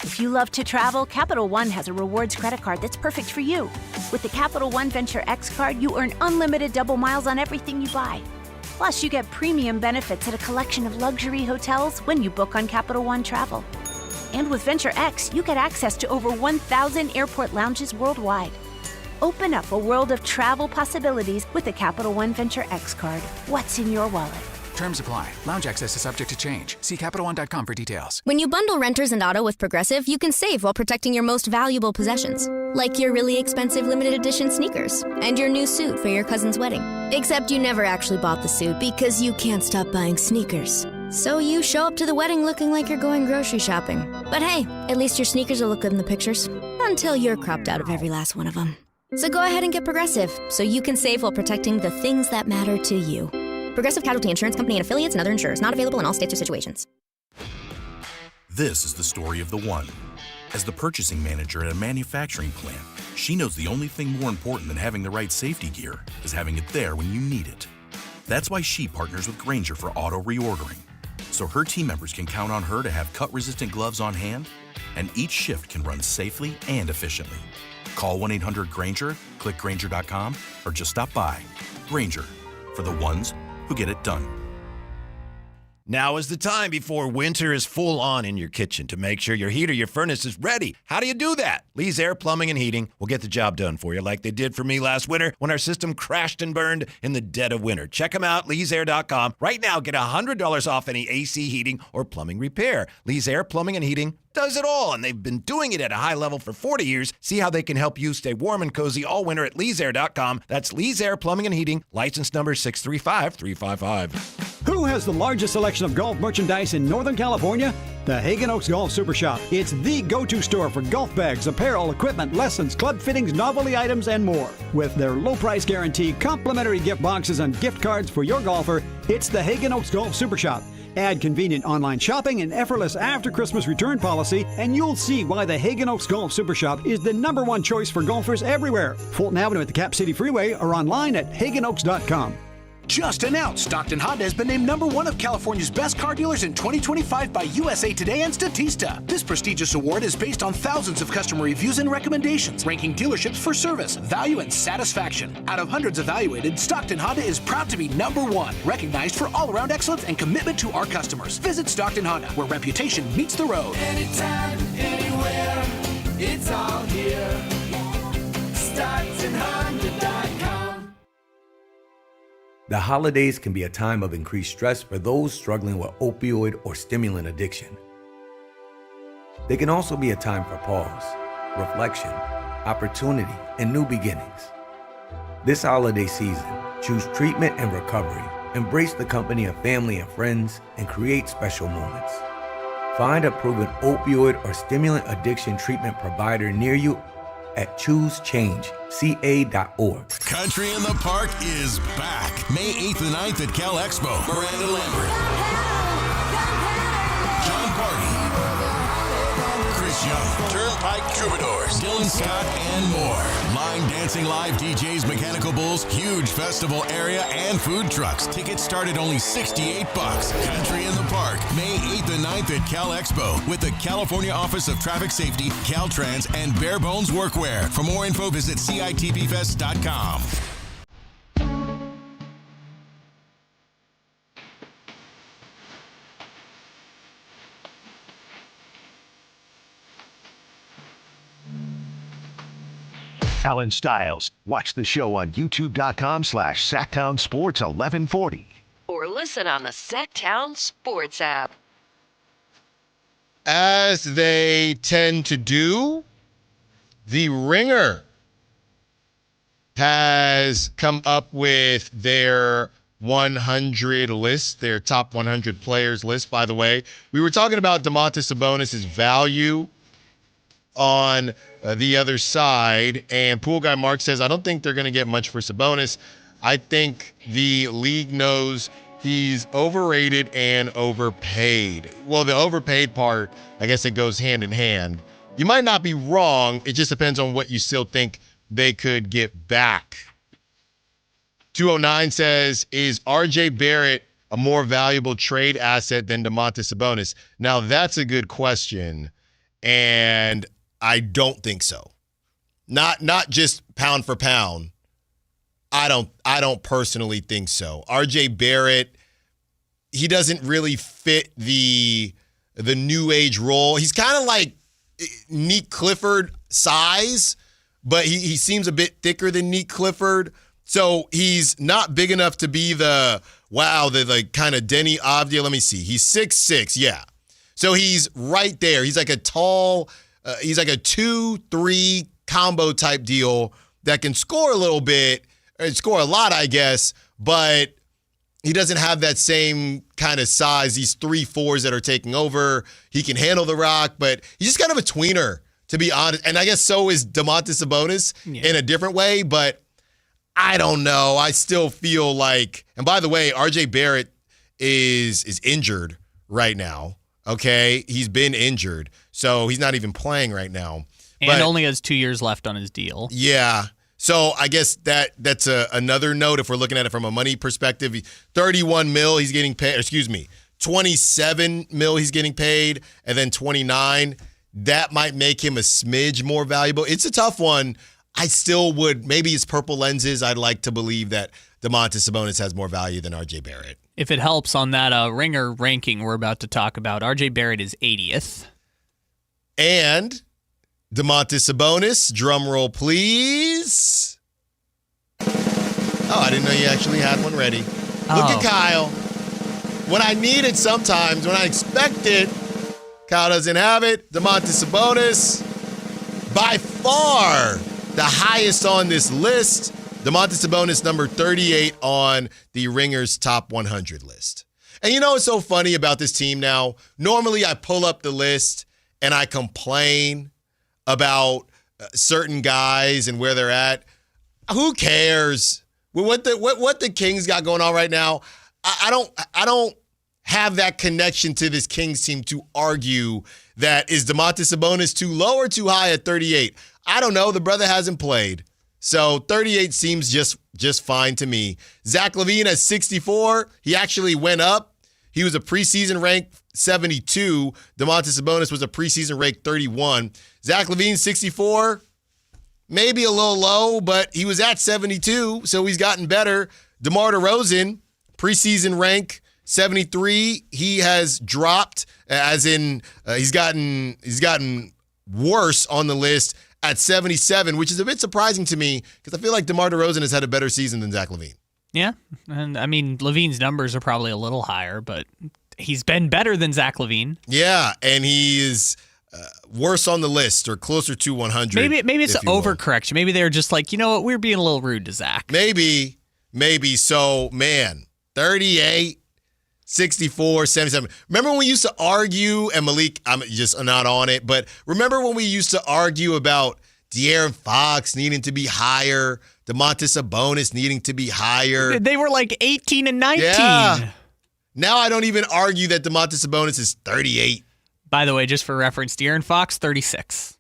If you love to travel, Capital One has a rewards credit card that's perfect for you. With the Capital One Venture X card, you earn unlimited double miles on everything you buy. Plus, you get premium benefits at a collection of luxury hotels when you book on Capital One Travel. And with Venture X, you get access to over 1,000 airport lounges worldwide. Open up a world of travel possibilities with the Capital One Venture X card. What's in your wallet? Terms apply. Lounge access is subject to change. See CapitalOne.com for details. When you bundle renters and auto with Progressive, you can save while protecting your most valuable possessions. Like your really expensive limited edition sneakers and your new suit for your cousin's wedding. Except you never actually bought the suit because you can't stop buying sneakers. So you show up to the wedding looking like you're going grocery shopping. But hey, at least your sneakers will look good in the pictures. Until you're cropped out of every last one of them. So go ahead and get Progressive so you can save while protecting the things that matter to you. Progressive Casualty Insurance Company and affiliates and other insurers. Not available in all states or situations. This is the story of the one. As the purchasing manager at a manufacturing plant, she knows the only thing more important than having the right safety gear is having it there when you need it. That's why she partners with Grainger for auto reordering, so her team members can count on her to have cut-resistant gloves on hand, and each shift can run safely and efficiently. Call 1-800-GRAINGER, click Grainger.com, or just stop by. Grainger, for the ones who get it done. Now is the time before winter is full on in your kitchen to make sure your heat or your furnace is ready. How do you do that? Lee's Air Plumbing and Heating will get the job done for you like they did for me last winter when our system crashed and burned in the dead of winter. Check them out, leesair.com. Right now, get $100 off any AC heating or plumbing repair. Lee's Air Plumbing and Heating does it all, and they've been doing it at a high level for 40 years. See how they can help you stay warm and cozy all winter at leesair.com. That's Lee's Air Plumbing and Heating, license number 635355. Who has the largest selection of golf merchandise in Northern California? The Hagen Oaks Golf Super Shop. It's the go-to store for golf bags, apparel, equipment, lessons, club fittings, novelty items, and more. With their low price guarantee, complimentary gift boxes, and gift cards for your golfer, it's the Hagen Oaks Golf Super Shop. Add convenient online shopping and effortless after-Christmas return policy, and you'll see why the Hagen Oaks Golf Super Shop is the #1 choice for golfers everywhere. Fulton Avenue at the Cap City Freeway or online at hagenoaks.com. Just announced, Stockton Honda has been named #1 of California's best car dealers in 2025 by USA Today and Statista. This prestigious award is based on thousands of customer reviews and recommendations, ranking dealerships for service, value, and satisfaction. Out of hundreds evaluated, Stockton Honda is proud to be #1, recognized for all-around excellence and commitment to our customers. Visit Stockton Honda, where reputation meets the road. Anytime, anywhere, it's all here. StocktonHonda.com. The holidays can be a time of increased stress for those struggling with opioid or stimulant addiction. They can also be a time for pause, reflection, opportunity, and new beginnings. This holiday season, choose treatment and recovery. Embrace the company of family and friends and create special moments. Find a proven opioid or stimulant addiction treatment provider near you at choosechangeca.org. Country in the Park is back. May 8th and 9th at Cal Expo. Miranda Lambert, John Party, Chris Young, Turnpike Troubadours, Dylan Scott, and more. Line Dancing Live DJs, Mechanical Bulls, huge festival area, and food trucks. Tickets start at only $68. Country in the Park, May 8th and 9th at Cal Expo with the California Office of Traffic Safety, Caltrans, and Bare Bones Workwear. For more info, visit CITBfest.com. Allen Stiles. Watch the show on youtube.com/Sactown Sports 1140. Or listen on the Sactown Sports app. As they tend to do, the Ringer has come up with their 100 list, their top 100 players list, by the way. We were talking about Domantas Sabonis' value on the other side, and Pool Guy Mark says, I don't think they're going to get much for Sabonis. I think the league knows he's overrated and overpaid. Well, the overpaid part, I guess it goes hand in hand. You might not be wrong. It just depends on what you still think they could get back. 209 says, is RJ Barrett a more valuable trade asset than Domantas Sabonis? Now, that's a good question, and I don't think so. Not just pound for pound. I don't personally think so. RJ Barrett, he doesn't really fit the new age role. He's kind of like Nick Clifford size, but he seems a bit thicker than Nick Clifford. So he's not big enough to be the kind of Denny Avdia. Let me see. He's 6'6", yeah. So he's right there. He's like a tall, he's like a 2-3 combo type deal that can score a little bit, or score a lot, I guess, but he doesn't have that same kind of size, these 3-4s that are taking over. He can handle the rock, but he's just kind of a tweener, to be honest. And I guess so is Domantas Sabonis in a different way, but I don't know. I still feel like, and by the way, RJ Barrett is injured right now, okay? He's been injured, so he's not even playing right now. And only has 2 years left on his deal. Yeah. So I guess that's another note if we're looking at it from a money perspective. 31 mil he's getting paid, 27 mil he's getting paid, and then 29. That might make him a smidge more valuable. It's a tough one. I still would, maybe it's purple lenses. I'd like to believe that Domantas Sabonis has more value than RJ Barrett. If it helps on that Ringer ranking we're about to talk about, RJ Barrett is 80th. And Domantas Sabonis, drum roll please. Oh, I didn't know you actually had one ready. Look at Kyle. When I need it sometimes, when I expect it, Kyle doesn't have it. Domantas Sabonis, by far the highest on this list. Domantas Sabonis, number 38 on the Ringer's top 100 list. And you know what's so funny about this team now? Normally I pull up the list and I complain about certain guys and where they're at. Who cares? What the Kings got going on right now? I don't have that connection to this Kings team to argue that is Domantas Sabonis too low or too high at 38. I don't know. The brother hasn't played. So 38 seems just fine to me. Zach LaVine at 64. He actually went up. He was a preseason rank 72. Domantas Sabonis was a preseason rank 31. Zach LaVine 64. Maybe a little low, but he was at 72, so he's gotten better. DeMar DeRozan, preseason rank 73. He has dropped, as in he's gotten worse on the list at 77, which is a bit surprising to me because I feel like DeMar DeRozan has had a better season than Zach LaVine. Yeah, and I mean, LaVine's numbers are probably a little higher, but he's been better than Zach LaVine. Yeah, and he is worse on the list or closer to 100. Maybe it's an overcorrection. Maybe they're just like, you know what, we're being a little rude to Zach. Maybe. So, man, 38, 64, 77. Remember when we used to argue, and Malik, I'm just not on it, but remember when we used to argue about De'Aaron Fox needing to be higher, Domantas Sabonis needing to be higher? They were like 18 and 19. Yeah. Now I don't even argue that Domantas Sabonis is 38. By the way, just for reference, De'Aaron Fox, 36.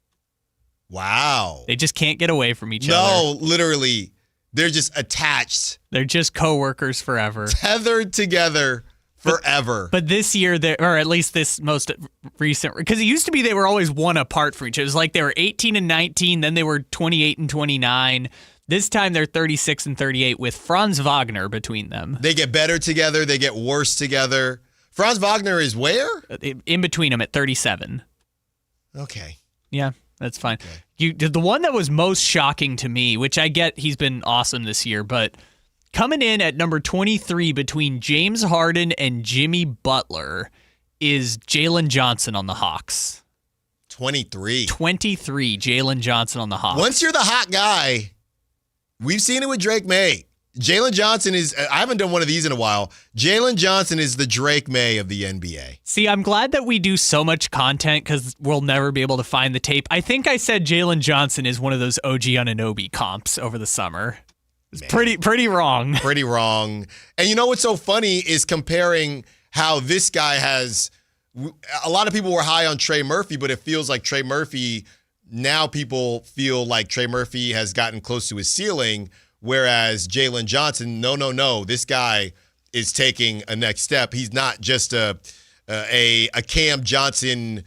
Wow. They just can't get away from each other. No, literally. They're just attached. They're just coworkers forever. Tethered together forever. But this year, or at least this most recent, because it used to be they were always one apart from each other. It was like they were 18 and 19, then they were 28 and 29. This time they're 36 and 38 with Franz Wagner between them. They get better together. They get worse together. Franz Wagner is where? In between them at 37. Okay. Yeah, that's fine. Okay. The one that was most shocking to me, which I get he's been awesome this year, but coming in at number 23 between James Harden and Jimmy Butler is Jalen Johnson on the Hawks. 23. 23, Jalen Johnson on the Hawks. Once you're the hot guy, we've seen it with Drake May. Jalen Johnson is, I haven't done one of these in a while. Jalen Johnson is the Drake May of the NBA. See, I'm glad that we do so much content because we'll never be able to find the tape. I think I said Jalen Johnson is one of those OG Anunoby comps over the summer. It's pretty wrong. Pretty wrong. And you know what's so funny is comparing how this guy has, a lot of people were high on Trey Murphy, but it feels like Trey Murphy, now people feel like Trey Murphy has gotten close to his ceiling. Whereas Jalen Johnson, no, this guy is taking a next step. He's not just a Cam Johnson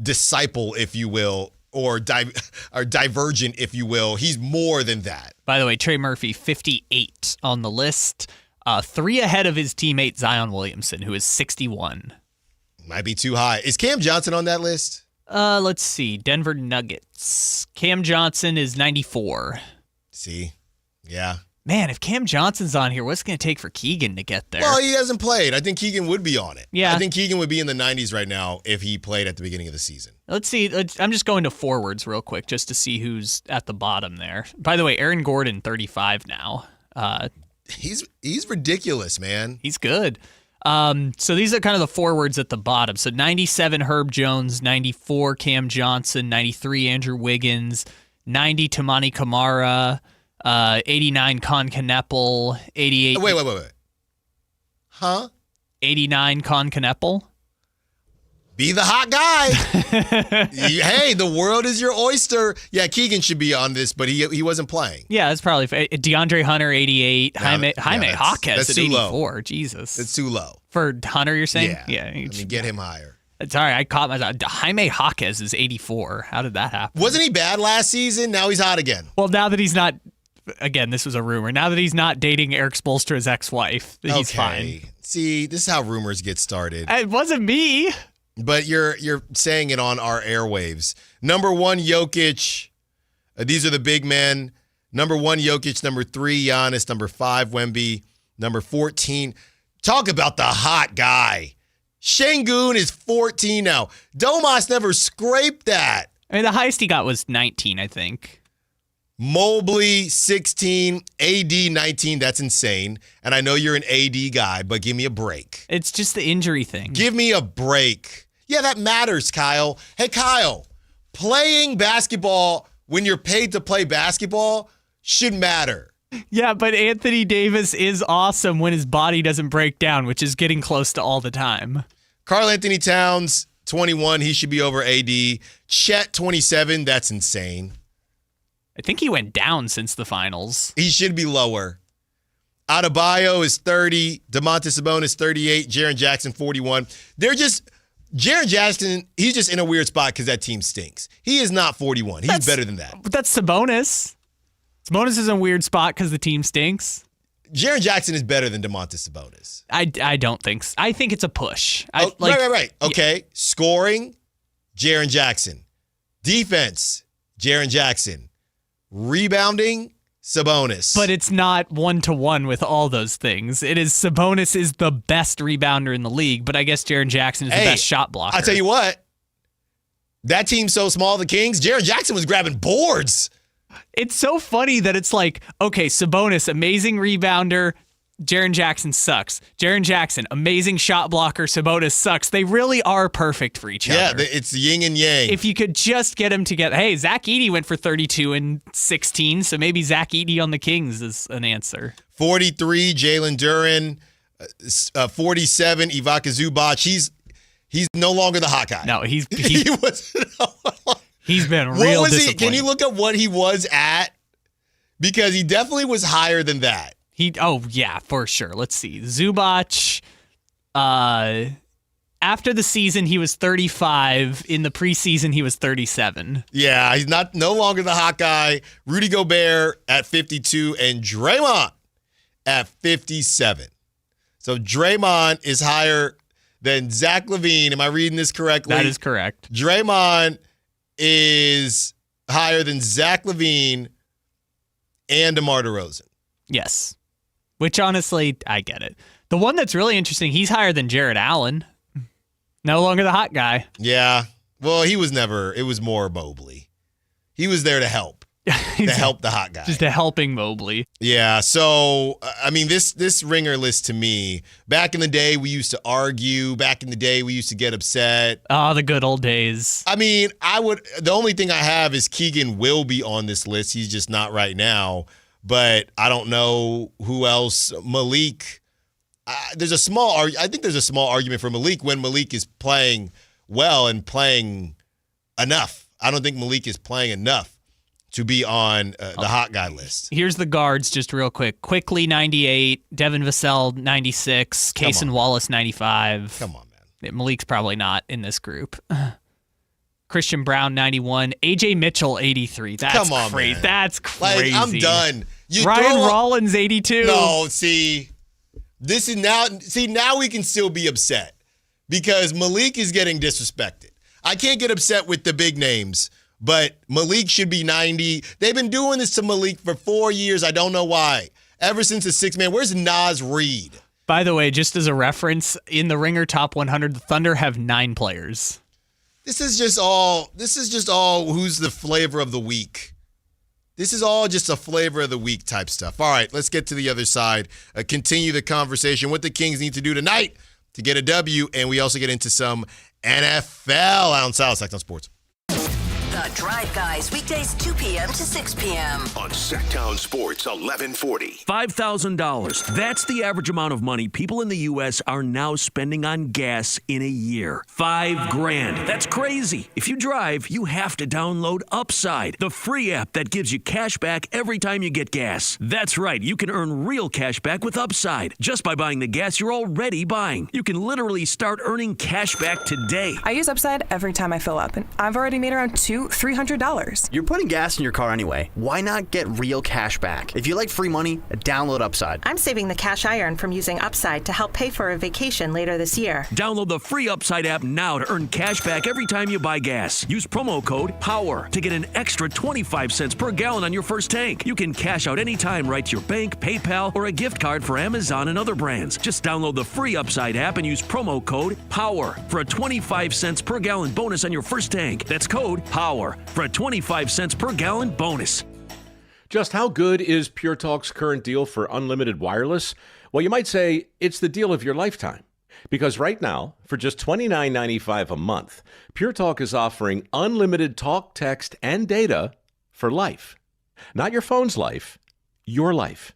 disciple, if you will, or divergent, if you will. He's more than that. By the way, Trey Murphy, 58 on the list, 3 ahead of his teammate Zion Williamson, who is 61. Might be too high. Is Cam Johnson on that list? Let's see. Denver Nuggets. Cam Johnson is 94. See? Yeah. Man, if Cam Johnson's on here, what's it going to take for Keegan to get there? Well, he hasn't played. I think Keegan would be on it. Yeah. I think Keegan would be in the 90s right now if he played at the beginning of the season. Let's see. I'm just going to forwards real quick just to see who's at the bottom there. By the way, Aaron Gordon, 35 now. He's ridiculous, man. He's good. So these are kind of the forwards at the bottom. So 97 Herb Jones, 94 Cam Johnson, 93 Andrew Wiggins, 90 Tamani Kamara, 89 Con Kneppel, 88. Wait. Huh? 89 Con Kneppel. Be the hot guy. Hey, the world is your oyster. Yeah, Keegan should be on this, but he wasn't playing. Yeah, that's probably DeAndre Hunter, 88. Jaime Jaquez at 84. Low. Jesus. It's too low. For Hunter, you're saying? Yeah. I mean, get him higher. Sorry, I caught myself. Jaime Jaquez is 84. How did that happen? Wasn't he bad last season? Now he's hot again. Well, now that he's not, again, this was a rumor. Now that he's not dating Eric Spoelstra's ex-wife, he's fine. See, this is how rumors get started. It wasn't me. But you're saying it on our airwaves. Number 1, Jokic. These are the big men. Number 1, Jokic. Number 3, Giannis. Number 5, Wemby. Number 14. Talk about the hot guy. Şengün is 14 now. Domas never scraped that. I mean, the highest he got was 19, I think. Mobley, 16. AD, 19. That's insane. And I know you're an AD guy, but give me a break. It's just the injury thing. Give me a break. Yeah, that matters, Kyle. Hey, Kyle, playing basketball when you're paid to play basketball should matter. Yeah, but Anthony Davis is awesome when his body doesn't break down, which is getting close to all the time. Karl Anthony Towns, 21. He should be over AD. Chet, 27. That's insane. I think he went down since the finals. He should be lower. Adebayo is 30. Domantas Sabonis, 38. Jaren Jackson, 41. Jaren Jackson, he's just in a weird spot because that team stinks. He is not 41. He's better than that. But that's Sabonis. Sabonis is in a weird spot because the team stinks. Jaren Jackson is better than Domantas Sabonis. I don't think so. I think it's a push. Right. Okay. Yeah. Scoring, Jaren Jackson. Defense, Jaren Jackson. Rebounding, Sabonis. But it's not 1-to-1 with all those things. It is Sabonis is the best rebounder in the league, but I guess Jaren Jackson is the best shot blocker. I'll tell you what. That team's so small, the Kings, Jaren Jackson was grabbing boards. It's so funny that it's like, okay, Sabonis, amazing rebounder, Jaren Jackson sucks. Jaren Jackson, amazing shot blocker. Sabonis sucks. They really are perfect for each other. Yeah, it's yin and yang. If you could just get them together. Hey, Zach Edey went for 32 and 16, so maybe Zach Edey on the Kings is an answer. 43, Jalen Duren. 47, Ivica Zubac. He's no longer the hot guy. No, he was. He's been real What was disappointing. Can you look up what he was at? Because he definitely was higher than that. Oh, yeah, for sure. Let's see. Zubac, after the season, he was 35. In the preseason, he was 37. Yeah, he's no longer the hot guy. Rudy Gobert at 52 and Draymond at 57. So Draymond is higher than Zach LaVine. Am I reading this correctly? That is correct. Draymond is higher than Zach LaVine and DeMar DeRozan. Yes. Which, honestly, I get it. The one that's really interesting, he's higher than Jared Allen. No longer the hot guy. Yeah. Well, it was more Mobley. He was there to help. To help the hot guy. Just a helping Mobley. Yeah. So, I mean, this ringer list to me, back in the day, we used to argue. Back in the day, we used to get upset. Oh, the good old days. I mean, the only thing I have is Keegan will be on this list. He's just not right now. But I don't know who else. Malik. I think there's a small argument for Malik when Malik is playing well and playing enough. I don't think Malik is playing enough to be on the hot guy list. Here's the guards just real quick. Quickly, 98. Devin Vassell, 96. Cason Wallace, 95. Come on, man. Malik's probably not in this group. Christian Brown, 91. AJ Mitchell, 83. That's Come on, crazy. Man. That's crazy. Like, I'm done. Ryan Rollins, 82. No, see, this is now. See, now we can still be upset because Malik is getting disrespected. I can't get upset with the big names, but Malik should be 90. They've been doing this to Malik for 4 years. I don't know why. Ever since the sixth man. Where's Naz Reid? By the way, just as a reference, in the Ringer Top 100, the Thunder have 9 players. This is just all who's the flavor of the week. This is all just a flavor of the week type stuff. All right, let's get to the other side. Continue the conversation. What the Kings need to do tonight to get a W, and we also get into some NFL. Allen Stiles, Sactown Sports. The Drive Guys, weekdays 2 p.m. to 6 p.m. on Sactown Sports 1140. $5,000. That's the average amount of money people in the U.S. are now spending on gas in a year. $5,000. That's crazy. If you drive, you have to download Upside, the free app that gives you cash back every time you get gas. That's right. You can earn real cash back with Upside just by buying the gas you're already buying. You can literally start earning cash back today. I use Upside every time I fill up, and I've already made around $300. You're putting gas in your car anyway. Why not get real cash back? If you like free money, download Upside. I'm saving the cash I earn from using Upside to help pay for a vacation later this year. Download the free Upside app now to earn cash back every time you buy gas. Use promo code POWER to get an extra 25 cents per gallon on your first tank. You can cash out anytime right to your bank, PayPal, or a gift card for Amazon and other brands. Just download the free Upside app and use promo code POWER for a 25 cents per gallon bonus on your first tank. That's code POWER for a 25 cents per gallon bonus. Just how good is Pure Talk's current deal for unlimited wireless? Well, you might say it's the deal of your lifetime. Because right now, for just $29.95 a month, Pure Talk is offering unlimited talk, text, and data for life. Not your phone's life, your life.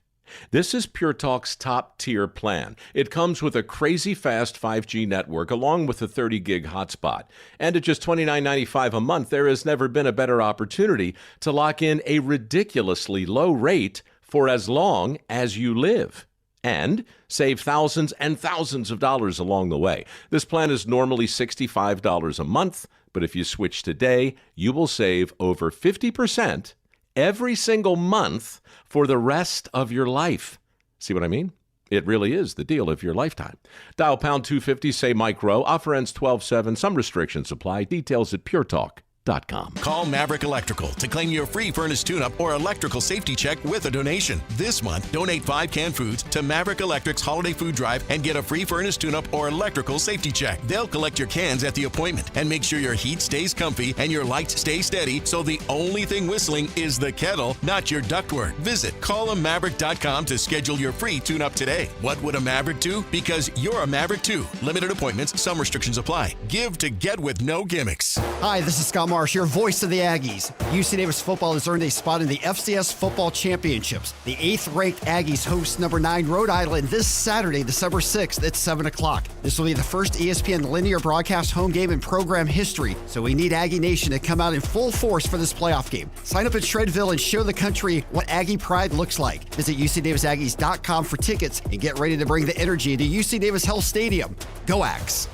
This is Pure Talk's top-tier plan. It comes with a crazy fast 5G network along with a 30-gig hotspot. And at just $29.95 a month, there has never been a better opportunity to lock in a ridiculously low rate for as long as you live. And save thousands and thousands of dollars along the way. This plan is normally $65 a month, but if you switch today, you will save over 50% every single month for the rest of your life. See what I mean? It really is the deal of your lifetime. Dial pound 250, say Mike Rowe. Offer ends 12/7. Some restrictions apply. Details at puretalk.com. Maverick.com. Call Maverick Electrical to claim your free furnace tune-up or electrical safety check with a donation. This month, donate 5 canned foods to Maverick Electric's Holiday Food Drive and get a free furnace tune-up or electrical safety check. They'll collect your cans at the appointment and make sure your heat stays comfy and your lights stay steady, so the only thing whistling is the kettle, not your ductwork. Visit callamaverick.com to schedule your free tune-up today. What would a Maverick do? Because you're a Maverick too. Limited appointments, some restrictions apply. Give to get with no gimmicks. Hi, this is Scott Marsh, your voice of the Aggies. UC Davis football has earned a spot in the FCS Football Championships. The 8th-ranked Aggies host number 9 Rhode Island this Saturday, December 6th at 7 o'clock. This will be the first ESPN linear broadcast home game in program history, so we need Aggie Nation to come out in full force for this playoff game. Sign up at Shredville and show the country what Aggie pride looks like. Visit UCDavisAggies.com for tickets and get ready to bring the energy to UC Davis Health Stadium. Go Ags!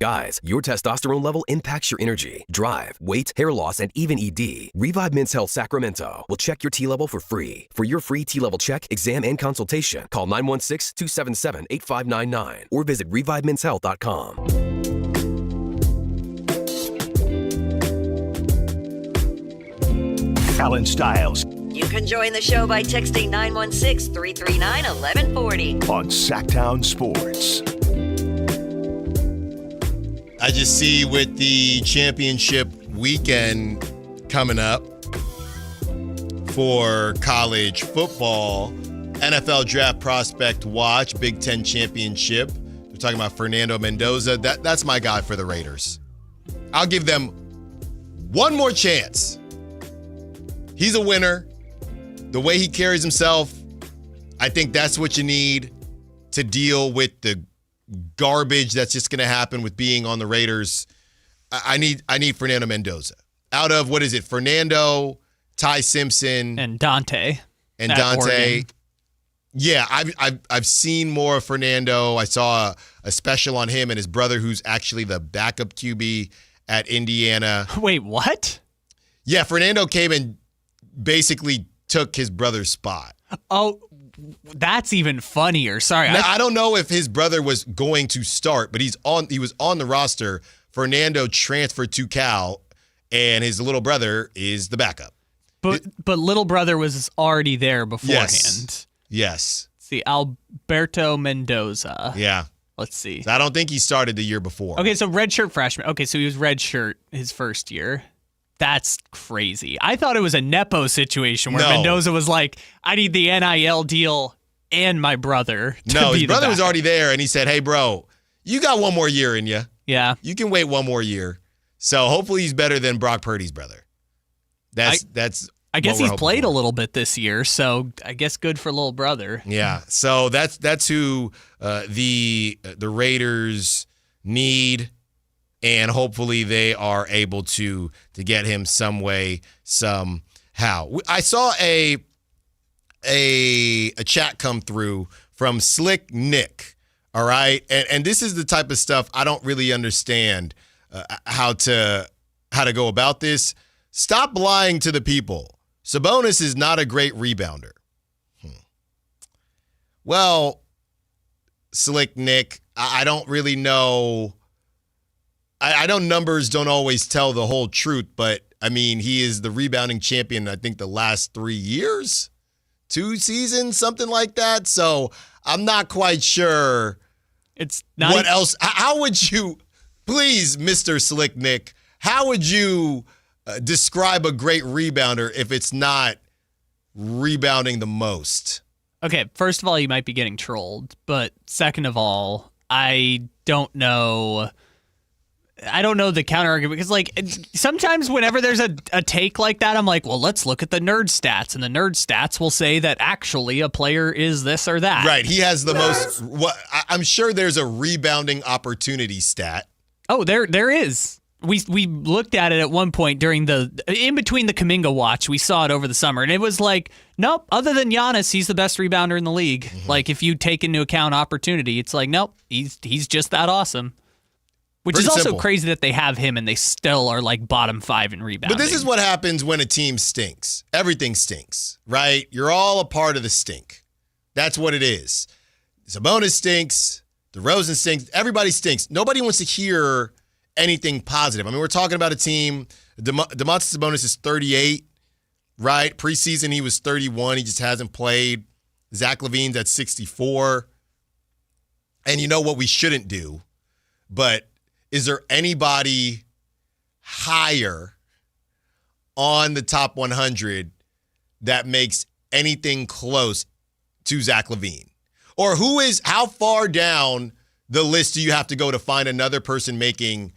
Guys, your testosterone level impacts your energy, drive, weight, hair loss, and even ED. Revive Men's Health Sacramento will check your T level for free. For your free T level check, exam, and consultation, call 916-277-8599 or visit revivemenshealth.com. Allen Stiles You can join the show by texting 916-339-1140 on Sactown Sports. I just see with the championship weekend coming up for college football, NFL Draft Prospect Watch, Big Ten Championship. We're talking about Fernando Mendoza. That's my guy for the Raiders. I'll give them one more chance. He's a winner. The way he carries himself, I think that's what you need to deal with the garbage that's just going to happen with being on the Raiders. I need Fernando Mendoza. Out of, what is it, Fernando, Ty Simpson. And Dante. Oregon. Yeah, I've seen more of Fernando. I saw a special on him and his brother, who's actually the backup QB at Indiana. Wait, what? Yeah, Fernando came and basically took his brother's spot. Oh, that's even funnier. Sorry. Now, I don't know if his brother was going to start, but he was on the roster. Fernando transferred to Cal, and his little brother is the backup. But little brother was already there beforehand. Yes. Let's see, Alberto Mendoza. Yeah. Let's see. I don't think he started the year before. Okay, so redshirt freshman. Okay, so he was redshirt his first year. That's crazy. I thought it was a Nepo situation where Mendoza was like, I need the NIL deal and my brother to No, be his brother the was already there, and he said, hey, bro, you got one more year in you. Yeah. You can wait one more year. So hopefully he's better than Brock Purdy's brother. I guess he's played a little bit this year, so I guess good for little brother. Yeah, so that's who the Raiders need, and hopefully they are able to get him some way, somehow. I saw a chat come through from Slick Nick, all right? And this is the type of stuff I don't really understand how to go about this. Stop lying to the people. Sabonis is not a great rebounder. Well, Slick Nick, I don't really know. I know numbers don't always tell the whole truth, but, I mean, he is the rebounding champion, I think, the last 3 years, 2 seasons, something like that. So I'm not quite sure it's not what else. How would you, please, Mr. Slick Nick, how would you describe a great rebounder if it's not rebounding the most? Okay, first of all, you might be getting trolled, but second of all, I don't know the counter argument, because like sometimes whenever there's a take like that, I'm like, well, let's look at the nerd stats, and the nerd stats will say that actually a player is this or that. Right, he has the most. I'm sure there's a rebounding opportunity stat. Oh, there is. We looked at it at one point in between the Kuminga watch. We saw it over the summer, and it was like, nope, other than Giannis, he's the best rebounder in the league. Mm-hmm. Like, if you take into account opportunity, it's like, nope, he's just that awesome. Which Pretty is also simple. Crazy that they have him and they still are like bottom 5 in rebounding. But this is what happens when a team stinks. Everything stinks, right? You're all a part of the stink. That's what it is. Sabonis stinks. DeRozan stinks. Everybody stinks. Nobody wants to hear anything positive. I mean, we're talking about a team. Domantas Sabonis is 38, right? Preseason, he was 31. He just hasn't played. Zach LaVine's at 64. And you know what we shouldn't do, but is there anybody higher on the top 100 that makes anything close to Zach LaVine? Or how far down the list do you have to go to find another person making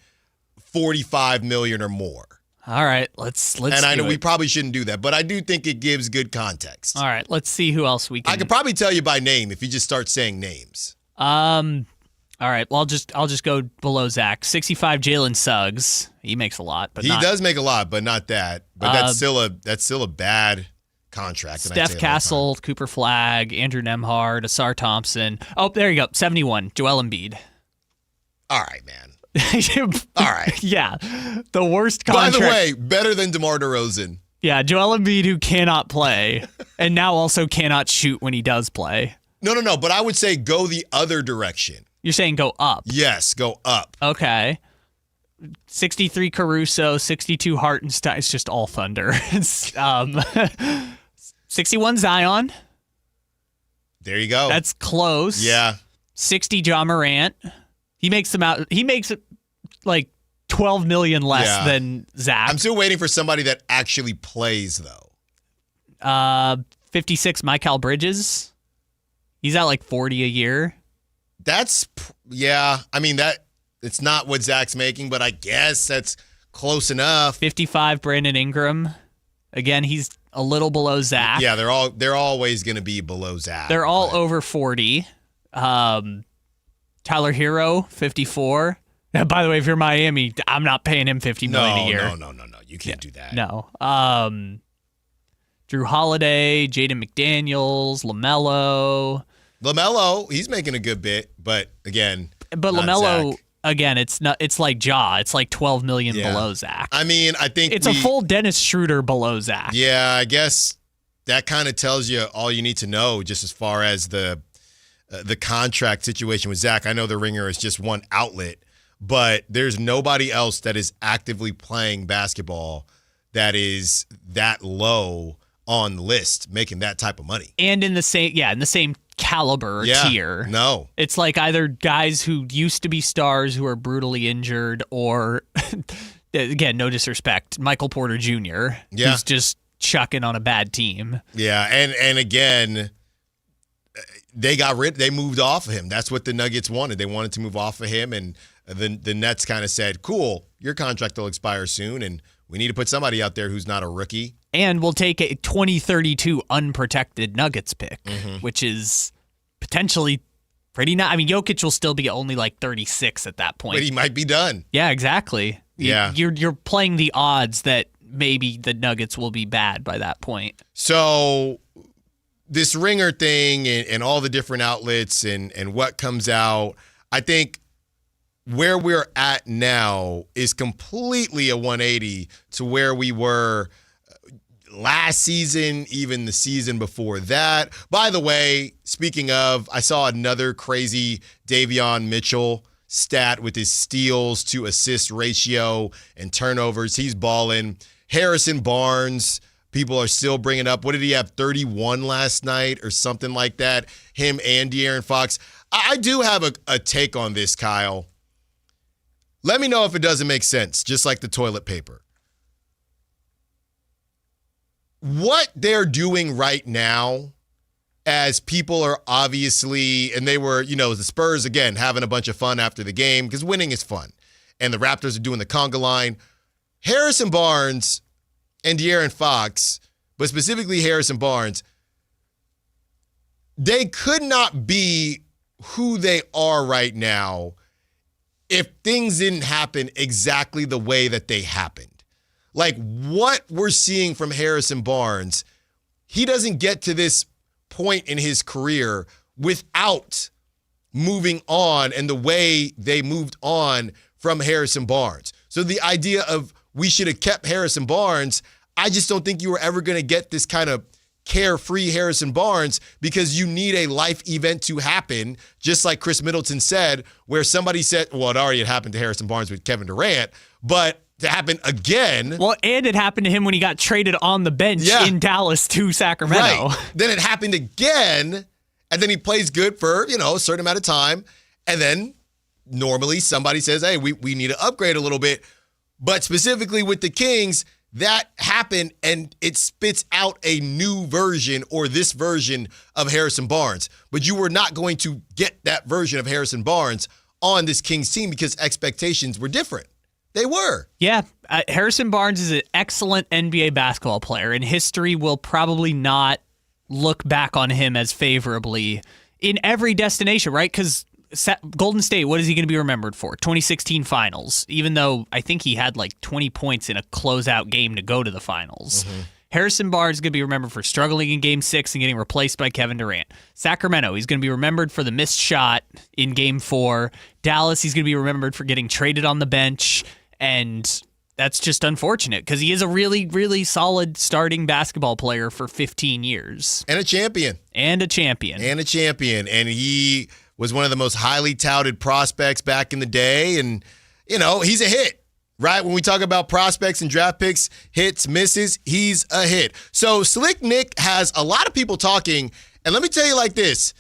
$45 million or more? All right, let's. And I know we probably shouldn't do that, but I do think it gives good context. All right, let's see who else we can. I could probably tell you by name if you just start saying names. All right, well I'll just go below Zach. 65 Jalen Suggs. He makes a lot, but he does make a lot, but not that. But that's still a bad contract. Steph Castle, Cooper Flagg, Andrew Nembhard, Asar Thompson. Oh, there you go. 71 Joel Embiid. All right, man. All right. Yeah. The worst contract. By the way, better than DeMar DeRozan. Yeah, Joel Embiid, who cannot play and now also cannot shoot when he does play. No. But I would say go the other direction. You're saying go up? Yes, go up. Okay. 63 Caruso, 62 Hartenstein. It's just all Thunder. 61 Zion. There you go. That's close. Yeah. 60 Ja Morant. He makes it like $12 million less than Zach. I'm still waiting for somebody that actually plays, though. 56 Mikal Bridges. He's at like 40 a year. I mean, it's not what Zach's making, but I guess that's close enough. 55 Brandon Ingram. Again, he's a little below Zach. Yeah, they're always going to be below Zach. They're all over 40. Tyler Hero, 54. Now, by the way, if you're Miami, I'm not paying him $50 million a year. No. You can't do that. No. Drew Holiday, Jaden McDaniels, LaMelo, he's making a good bit, but again, but LaMelo, Zach. Again, it's not. It's like Ja. It's like $12 million below Zach. I mean, I think it's a full Dennis Schroeder below Zach. Yeah, I guess that kind of tells you all you need to know, just as far as the contract situation with Zach. I know the Ringer is just one outlet, but there's nobody else that is actively playing basketball that is that low on the list, making that type of money. And in the same caliber tier. No. It's like either guys who used to be stars who are brutally injured or, again, no disrespect, Michael Porter Jr., who's just chucking on a bad team. Yeah, and again, they moved off of him. That's what the Nuggets wanted. They wanted to move off of him, and the Nets kind of said, cool, your contract will expire soon, and we need to put somebody out there who's not a rookie. And we'll take a 2032 unprotected Nuggets pick, which is potentially pretty nice. I mean, Jokic will still be only like 36 at that point. But he might be done. Yeah, exactly. Yeah. You're playing the odds that maybe the Nuggets will be bad by that point. So this Ringer thing and all the different outlets and what comes out, I think where we're at now is completely a 180 to where we were last season, even the season before that. By the way, speaking of, I saw another crazy Davion Mitchell stat with his steals to assist ratio and turnovers. He's balling. Harrison Barnes, people are still bringing up. What did he have, 31 last night or something like that? Him and De'Aaron Fox. I do have a take on this, Kyle. Let me know if it doesn't make sense, just like the toilet paper. What they're doing right now, as people are obviously, and they were, the Spurs, again, having a bunch of fun after the game, because winning is fun. And the Raptors are doing the conga line. Harrison Barnes and De'Aaron Fox, but specifically Harrison Barnes, they could not be who they are right now if things didn't happen exactly the way that they happened. Like what we're seeing from Harrison Barnes, he doesn't get to this point in his career without moving on and the way they moved on from Harrison Barnes. So the idea of we should have kept Harrison Barnes, I just don't think you were ever going to get this kind of carefree Harrison Barnes because you need a life event to happen, just like Chris Middleton said, where somebody said, well, it already had happened to Harrison Barnes with Kevin Durant, but to happen again. Well, and it happened to him when he got traded on the bench in Dallas to Sacramento. Right. Then it happened again, and then he plays good for, a certain amount of time, and then normally somebody says, hey, we need to upgrade a little bit. But specifically with the Kings, that happened, and it spits out a new version or this version of Harrison Barnes. But you were not going to get that version of Harrison Barnes on this Kings team because expectations were different. They were. Yeah, Harrison Barnes is an excellent NBA basketball player, and history will probably not look back on him as favorably in every destination, right? Because Golden State, what is he going to be remembered for? 2016 finals, even though I think he had like 20 points in a closeout game to go to the finals. Mm-hmm. Harrison Barnes is going to be remembered for struggling in Game 6 and getting replaced by Kevin Durant. Sacramento, he's going to be remembered for the missed shot in Game 4. Dallas, he's going to be remembered for getting traded on the bench, and that's just unfortunate because he is a really, really solid starting basketball player for 15 years. And a champion. And he was one of the most highly touted prospects back in the day. And, he's a hit, right? When we talk about prospects and draft picks, hits, misses, he's a hit. So Slick Nick has a lot of people talking. And let me tell you like this.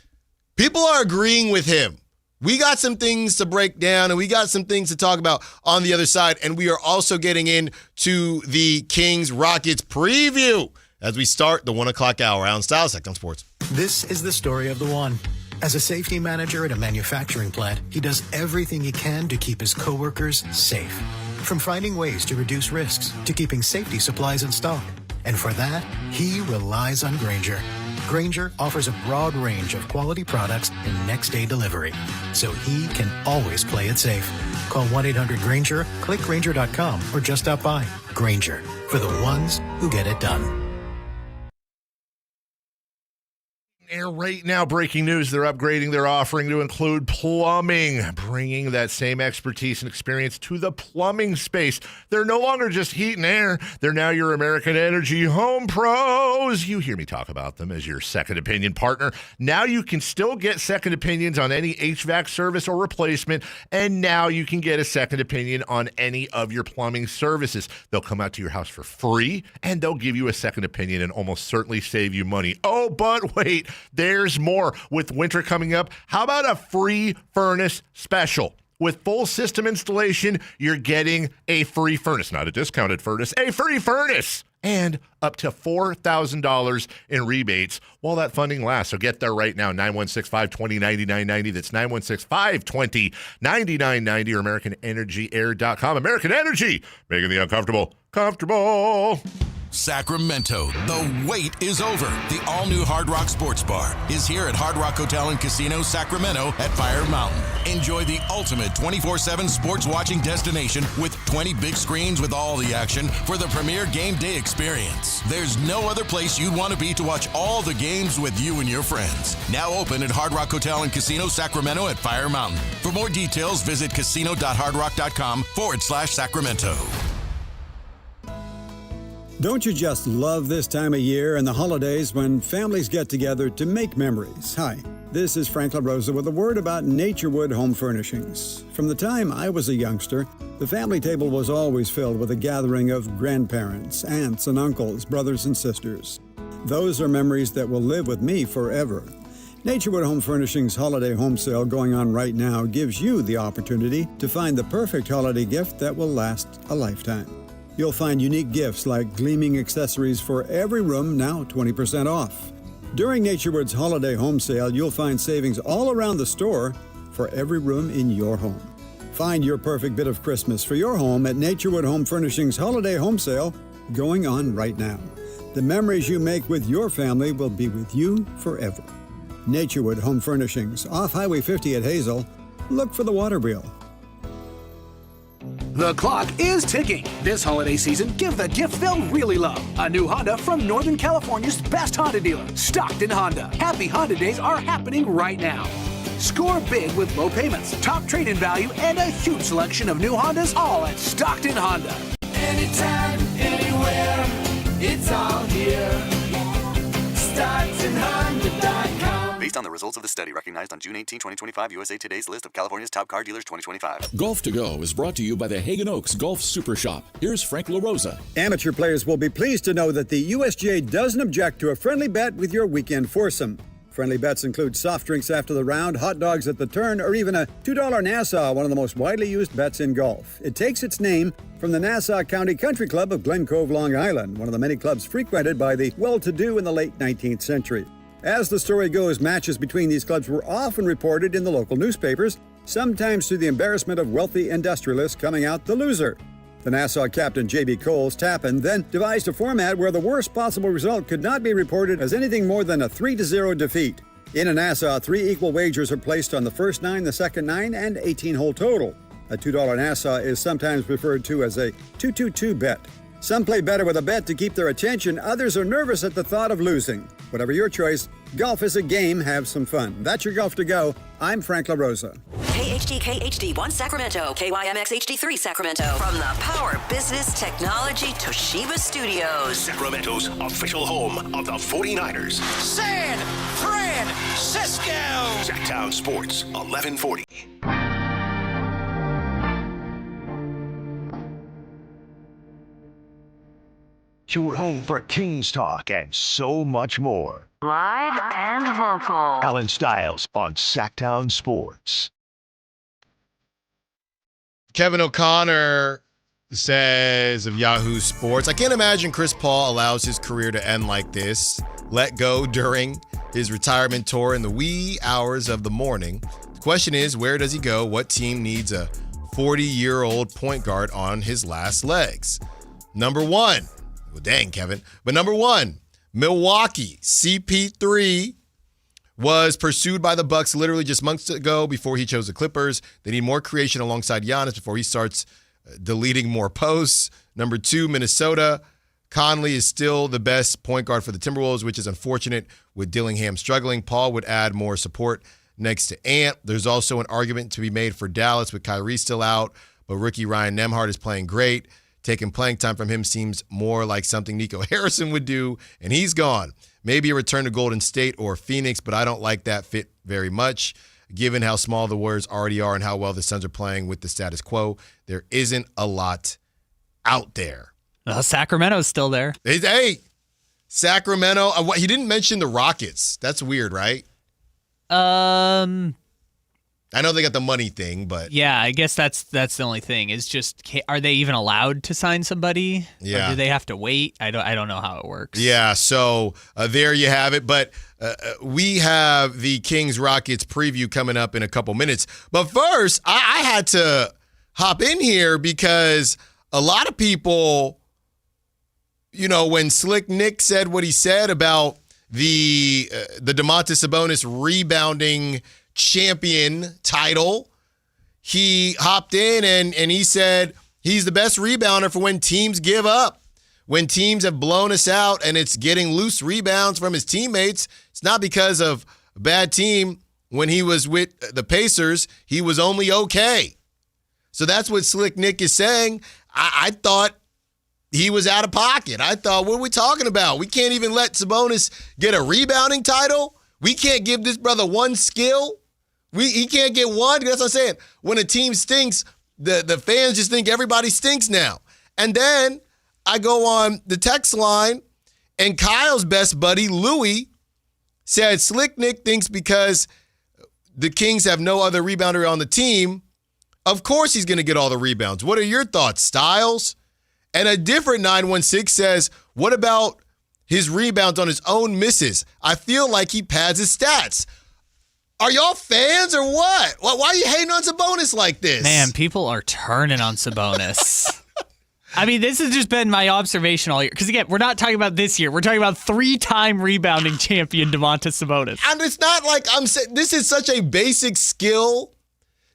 People are agreeing with him. We got some things to break down, and we got some things to talk about on the other side. And we are also getting into the Kings-Rockets preview as we start the 1 o'clock hour. Allen Stiles, Sactown Sports. This is the story of the one. As a safety manager at a manufacturing plant, he does everything he can to keep his coworkers safe. From finding ways to reduce risks to keeping safety supplies in stock. And for that, he relies on Grainger. Grainger offers a broad range of quality products and next-day delivery, so he can always play it safe. Call 1-800-GRAINGER, click Grainger.com, or just stop by. Grainger, for the ones who get it done. Air right now, breaking news, they're upgrading their offering to include plumbing, bringing that same expertise and experience to the plumbing space. They're no longer just heat and air. They're now your American Energy Home Pros. You hear me talk about them as your second opinion partner. Now you can still get second opinions on any HVAC service or replacement, and now you can get a second opinion on any of your plumbing services. They'll come out to your house for free, and they'll give you a second opinion and almost certainly save you money. Oh, but wait. There's more. With winter coming up, how about a free furnace special? With full system installation, you're getting a free furnace, not a discounted furnace, a free furnace, and up to $4,000 in rebates while that funding lasts. So get there right now, 916-520-9990. That's 916-520-9990 or AmericanEnergyAir.com. American Energy, making the uncomfortable comfortable. Sacramento, the wait is over. The all-new Hard Rock Sports Bar is here at Hard Rock Hotel and Casino Sacramento at Fire Mountain. Enjoy the ultimate 24/7 sports watching destination with 20 big screens with all the action for the premier game day experience. There's no other place you'd want to be to watch all the games with you and your friends. Now open at Hard Rock Hotel and Casino Sacramento at Fire Mountain. For more details, visit casino.hardrock.com/Sacramento. Don't you just love this time of year and the holidays when families get together to make memories? Hi, this is Frank LaRosa with a word about Naturewood Home Furnishings. From the time I was a youngster, the family table was always filled with a gathering of grandparents, aunts and uncles, brothers and sisters. Those are memories that will live with me forever. Naturewood Home Furnishings Holiday Home Sale going on right now gives you the opportunity to find the perfect holiday gift that will last a lifetime. You'll find unique gifts like gleaming accessories for every room, now 20% off. During Naturewood's Holiday Home Sale, you'll find savings all around the store for every room in your home. Find your perfect bit of Christmas for your home at Naturewood Home Furnishings Holiday Home Sale going on right now. The memories you make with your family will be with you forever. Naturewood Home Furnishings, off Highway 50 at Hazel. Look for the water wheel. The clock is ticking. This holiday season, give the gift they'll really love. A new Honda from Northern California's best Honda dealer, Stockton Honda. Happy Honda Days are happening right now. Score big with low payments, top trade-in value, and a huge selection of new Hondas, all at Stockton Honda. Anytime, anywhere, it's all here. golftogo.com. Based on the results of the study recognized on June 18, 2025, USA Today's list of California's top car dealers 2025. Golf to Go is brought to you by the Hagen Oaks Golf Super Shop. Here's Frank LaRosa. Amateur players will be pleased to know that the USGA doesn't object to a friendly bet with your weekend foursome. Friendly bets include soft drinks after the round, hot dogs at the turn, or even a $2 Nassau, one of the most widely used bets in golf. It takes its name from the Nassau County Country Club of Glen Cove, Long Island, one of the many clubs frequented by the well-to-do in the late 19th century. As the story goes, matches between these clubs were often reported in the local newspapers, sometimes to the embarrassment of wealthy industrialists coming out the loser. The Nassau captain J.B. Coles Tappan then devised a format where the worst possible result could not be reported as anything more than a 3-0 defeat. In a Nassau, 3 equal wagers are placed on the first 9, the second 9, and 18-hole total. A $2 Nassau is sometimes referred to as a 2-2-2 bet. Some play better with a bet to keep their attention, others are nervous at the thought of losing. Whatever your choice, golf is a game, have some fun. That's your Golf to Go. I'm Frank LaRosa. KHTK HD1 Sacramento, KYMX HD3 Sacramento. From the Power Business Technology Toshiba Studios. Sacramento's official home of the 49ers. San Francisco! Sactown Sports, 1140. Your home for Kings talk and so much more. Live and vocal. Allen Stiles on Sactown Sports. Kevin O'Connor says of Yahoo Sports, I can't imagine Chris Paul allows his career to end like this. Let go during his retirement tour in the wee hours of the morning. The question is, where does he go? What team needs a 40-year-old point guard on his last legs? Number one. Well, dang, Kevin. But number one, Milwaukee. CP3 was pursued by the Bucks literally just months ago before he chose the Clippers. They need more creation alongside Giannis before he starts deleting more posts. Number two, Minnesota. Conley is still the best point guard for the Timberwolves, which is unfortunate with Dillingham struggling. Paul would add more support next to Ant. There's also an argument to be made for Dallas with Kyrie still out, but rookie Ryan Nembhard is playing great. Taking playing time from him seems more like something Nico Harrison would do, and he's gone. Maybe a return to Golden State or Phoenix, but I don't like that fit very much. Given how small the Warriors already are and how well the Suns are playing with the status quo, there isn't a lot out there. Sacramento's still there. Hey, Sacramento. He didn't mention the Rockets. That's weird, right? I know they got the money thing, but yeah, I guess that's the only thing. Is just, are they even allowed to sign somebody? Yeah. Or do they have to wait? I don't know how it works. Yeah. So there you have it. But we have the Kings Rockets preview coming up in a couple minutes. But first, I had to hop in here because a lot of people, you know, when Slick Nick said what he said about the Domantas Sabonis rebounding champion title, he hopped in and he said he's the best rebounder for when teams give up. When teams have blown us out and it's getting loose rebounds from his teammates, it's not because of a bad team. When he was with the Pacers, he was only okay. So that's what Slick Nick is saying. I thought he was out of pocket. I thought, what are we talking about? We can't even let Sabonis get a rebounding title? We can't give this brother one skill? He can't get one? That's what I'm saying. When a team stinks, the fans just think everybody stinks now. And then I go on the text line, and Kyle's best buddy, Louie, said Slick Nick thinks because the Kings have no other rebounder on the team, of course he's going to get all the rebounds. What are your thoughts, Styles? And a different 916 says, what about his rebounds on his own misses? I feel like he pads his stats. Are y'all fans or what? Why are you hating on Sabonis like this? Man, people are turning on Sabonis. I mean, this has just been my observation all year. Because, again, we're not talking about this year. We're talking about 3-time rebounding champion Domantas Sabonis. And it's not like I'm saying this is such a basic skill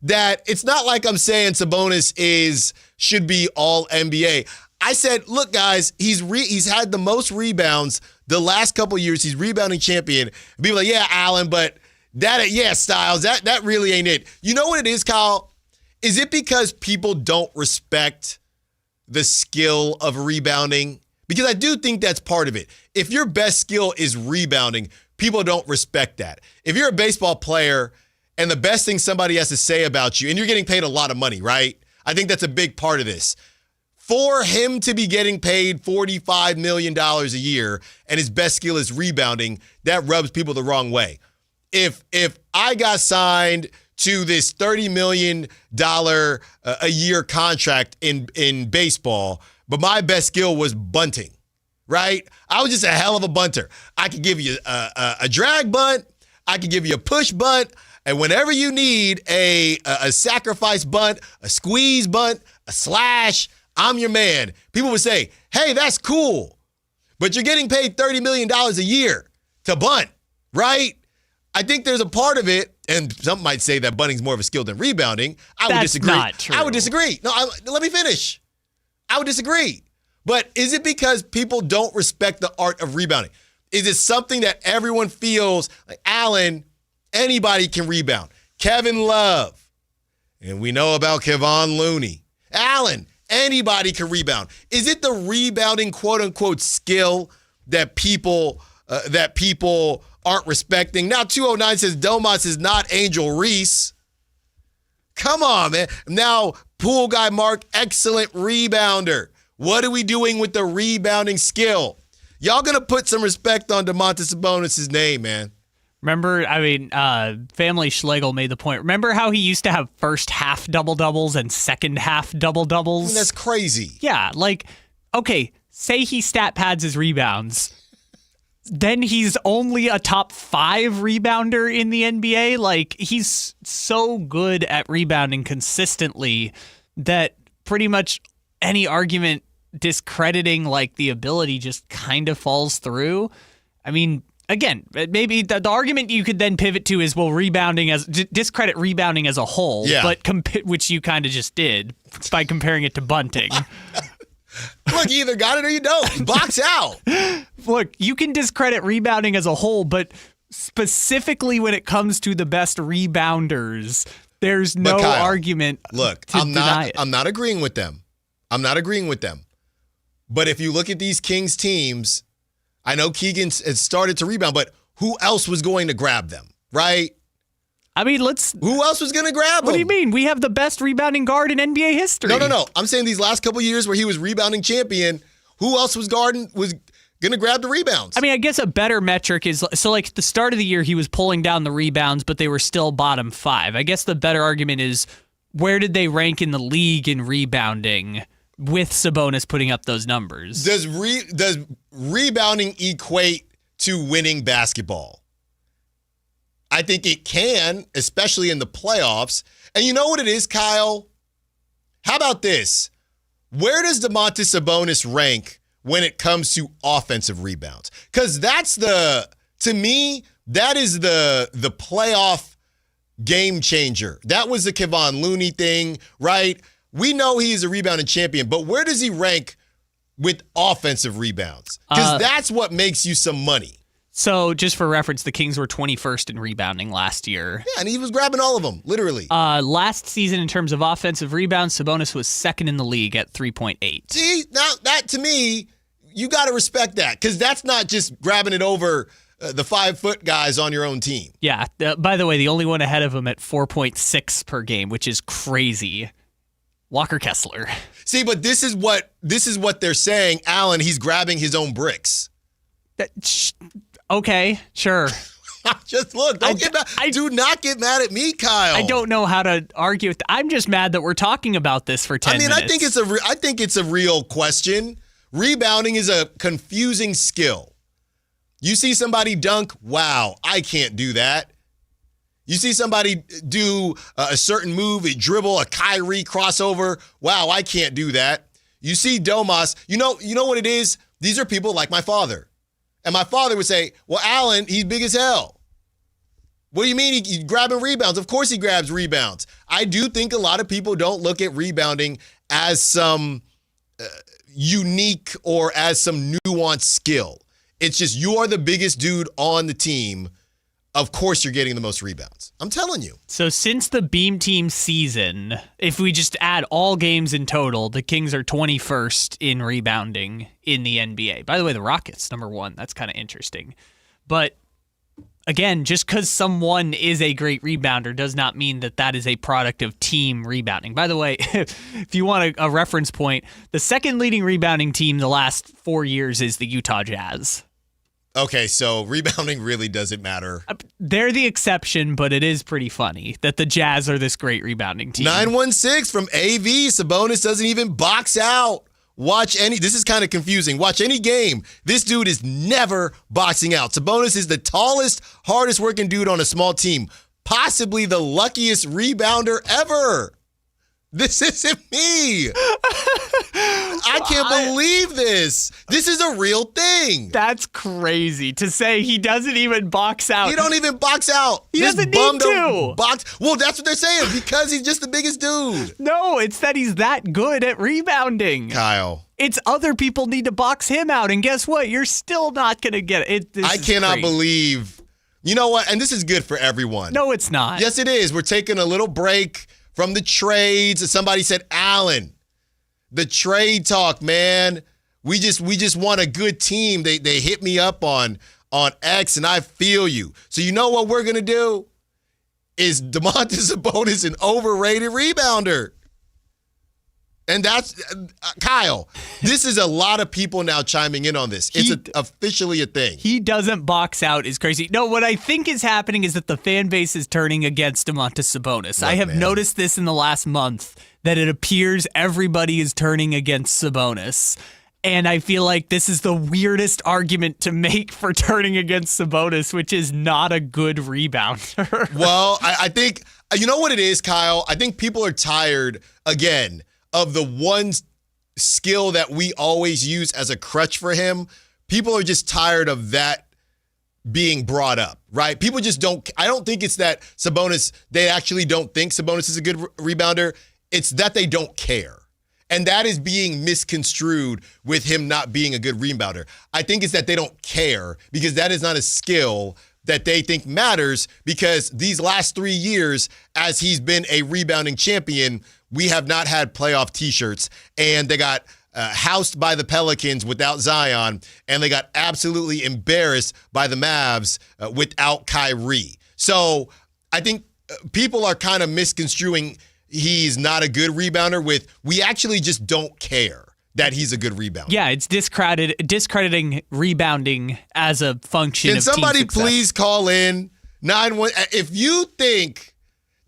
that it's not like I'm saying Sabonis should be all NBA. I said, look, guys, he's had the most rebounds the last couple of years. He's rebounding champion. People are like, yeah, Allen, but Styles, that really ain't it. You know what it is, Kyle? Is it because people don't respect the skill of rebounding? Because I do think that's part of it. If your best skill is rebounding, people don't respect that. If you're a baseball player and the best thing somebody has to say about you, and you're getting paid a lot of money, right? I think that's a big part of this. For him to be getting paid $45 million a year and his best skill is rebounding, that rubs people the wrong way. If I got signed to this $30 million a year contract in baseball, but my best skill was bunting, right? I was just a hell of a bunter. I could give you a drag bunt. I could give you a push bunt. And whenever you need a sacrifice bunt, a squeeze bunt, a slash, I'm your man. People would say, hey, that's cool, but you're getting paid $30 million a year to bunt, right? I think there's a part of it, and some might say that bunting's more of a skill than rebounding. I would disagree. That's not true. I would disagree. No, let me finish. I would disagree. But is it because people don't respect the art of rebounding? Is it something that everyone feels like, Allen, anybody can rebound? Kevin Love, and we know about Kevon Looney. Allen, anybody can rebound. Is it the rebounding, quote unquote, skill that people aren't respecting? Now 209 says Domas is not Angel Reese. Come on, man. Now pool guy Mark, excellent rebounder. What are we doing with the rebounding skill? Y'all gonna put some respect on Domantas Sabonis' name, man. Remember, Family Schlegel made the point. Remember how he used to have first half double-doubles and second half double-doubles? I mean, that's crazy. Yeah, okay, say he stat pads his rebounds. Then he's only a top 5 rebounder in the NBA. He's so good at rebounding consistently that pretty much any argument discrediting, the ability just kind of falls through. I mean, again, maybe the argument you could then pivot to is, well, discredit rebounding as a whole, but which you kind of just did by comparing it to bunting. Look, you either got it or you don't. Box out. Look, you can discredit rebounding as a whole, but specifically when it comes to the best rebounders, there's no argument. Look, I'm not agreeing with them. But if you look at these Kings teams, I know Keegan has started to rebound, but who else was going to grab them, right? I mean, who else was going to grab him? What do you mean? We have the best rebounding guard in NBA history. No. I'm saying these last couple years where he was rebounding champion, who else was going to grab the rebounds? I mean, I guess a better metric is, the start of the year, he was pulling down the rebounds, but they were still bottom 5. I guess the better argument is, where did they rank in the league in rebounding with Sabonis putting up those numbers? Does rebounding equate to winning basketball? I think it can, especially in the playoffs. And you know what it is, Kyle? How about this? Where does Domantas Sabonis rank when it comes to offensive rebounds? Because to me, that is the playoff game changer. That was the Kevon Looney thing, right? We know he's a rebounding champion, but where does he rank with offensive rebounds? Because that's what makes you some money. So, just for reference, the Kings were 21st in rebounding last year. Yeah, and he was grabbing all of them, literally. Last season, in terms of offensive rebounds, Sabonis was second in the league at 3.8. See, now that to me, you got to respect that, because that's not just grabbing it over the 5-foot guys on your own team. Yeah. By the way, the only one ahead of him at 4.6 per game, which is crazy. Walker Kessler. See, but this is what they're saying. Allen, he's grabbing his own bricks. Okay, sure. Just look. Do not get mad at me, Kyle. I don't know how to argue with that. I'm just mad that we're talking about this for 10 minutes. I think it's a real question. Rebounding is a confusing skill. You see somebody dunk, wow, I can't do that. You see somebody do a certain move, a dribble, a Kyrie crossover, wow, I can't do that. You see Domas, you know what it is? These are people like my father. And my father would say, well, Allen, he's big as hell. What do you mean he's grabbing rebounds? Of course he grabs rebounds. I do think a lot of people don't look at rebounding as some unique or as some nuanced skill. It's just you are the biggest dude on the team. Of course you're getting the most rebounds. I'm telling you. So since the Beam Team season, if we just add all games in total, the Kings are 21st in rebounding in the NBA. By the way, the Rockets, number 1. That's kind of interesting. But again, just because someone is a great rebounder does not mean that that is a product of team rebounding. By the way, if you want a reference point, the second leading rebounding team the last 4 years is the Utah Jazz. Okay, so rebounding really doesn't matter. They're the exception, but it is pretty funny that the Jazz are this great rebounding team. 916 from AV. Sabonis doesn't even box out. This is kind of confusing. Watch any game. This dude is never boxing out. Sabonis is the tallest, hardest working dude on a small team. Possibly the luckiest rebounder ever. This isn't me. I can't believe this. This is a real thing. That's crazy to say he doesn't even box out. He don't even box out. He doesn't need to. Well, that's what they're saying because he's just the biggest dude. No, it's that he's that good at rebounding. Kyle. It's other people need to box him out. And guess what? You're still not going to get it. I cannot believe. You know what? And this is good for everyone. No, it's not. Yes, it is. We're taking a little break from the trades. Somebody said, Allen, the trade talk, man. We just want a good team. They hit me up on X, and I feel you. So you know what we're gonna do? Is Domantas Sabonis an overrated rebounder? And that's Kyle. This is a lot of people now chiming in on this. It's officially a thing. He doesn't box out is crazy. No, what I think is happening is that the fan base is turning against Domantas Sabonis. I have noticed this in the last month, that it appears everybody is turning against Sabonis. And I feel like this is the weirdest argument to make for turning against Sabonis, which is not a good rebounder. Well, I think, you know what it is, Kyle? I think people are tired, again, of the one skill that we always use as a crutch for him. People are just tired of that being brought up, right? People just I don't think it's that Sabonis, they actually don't think Sabonis is a good rebounder. It's that they don't care. And that is being misconstrued with him not being a good rebounder. I think it's that they don't care because that is not a skill that they think matters, because these last 3 years, as he's been a rebounding champion, we have not had playoff t-shirts, and they got housed by the Pelicans without Zion, and they got absolutely embarrassed by the Mavs without Kyrie. So I think people are kind of misconstruing he's not a good rebounder with we actually just don't care that he's a good rebounder. Yeah, it's discrediting rebounding as a function of team success. Can somebody please call in 9-1? If you think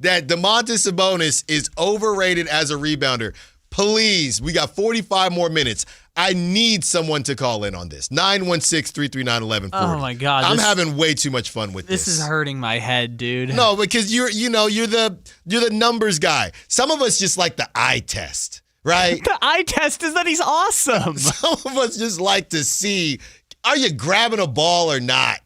that Domantas Sabonis is overrated as a rebounder, please, we got 45 more minutes. I need someone to call in on this. 916-339-1140. Oh my God. I'm having way too much fun with this. This is hurting my head, dude. No, because you're the numbers guy. Some of us just like the eye test, right? The eye test is that he's awesome. Some of us just like to see, are you grabbing a ball or not?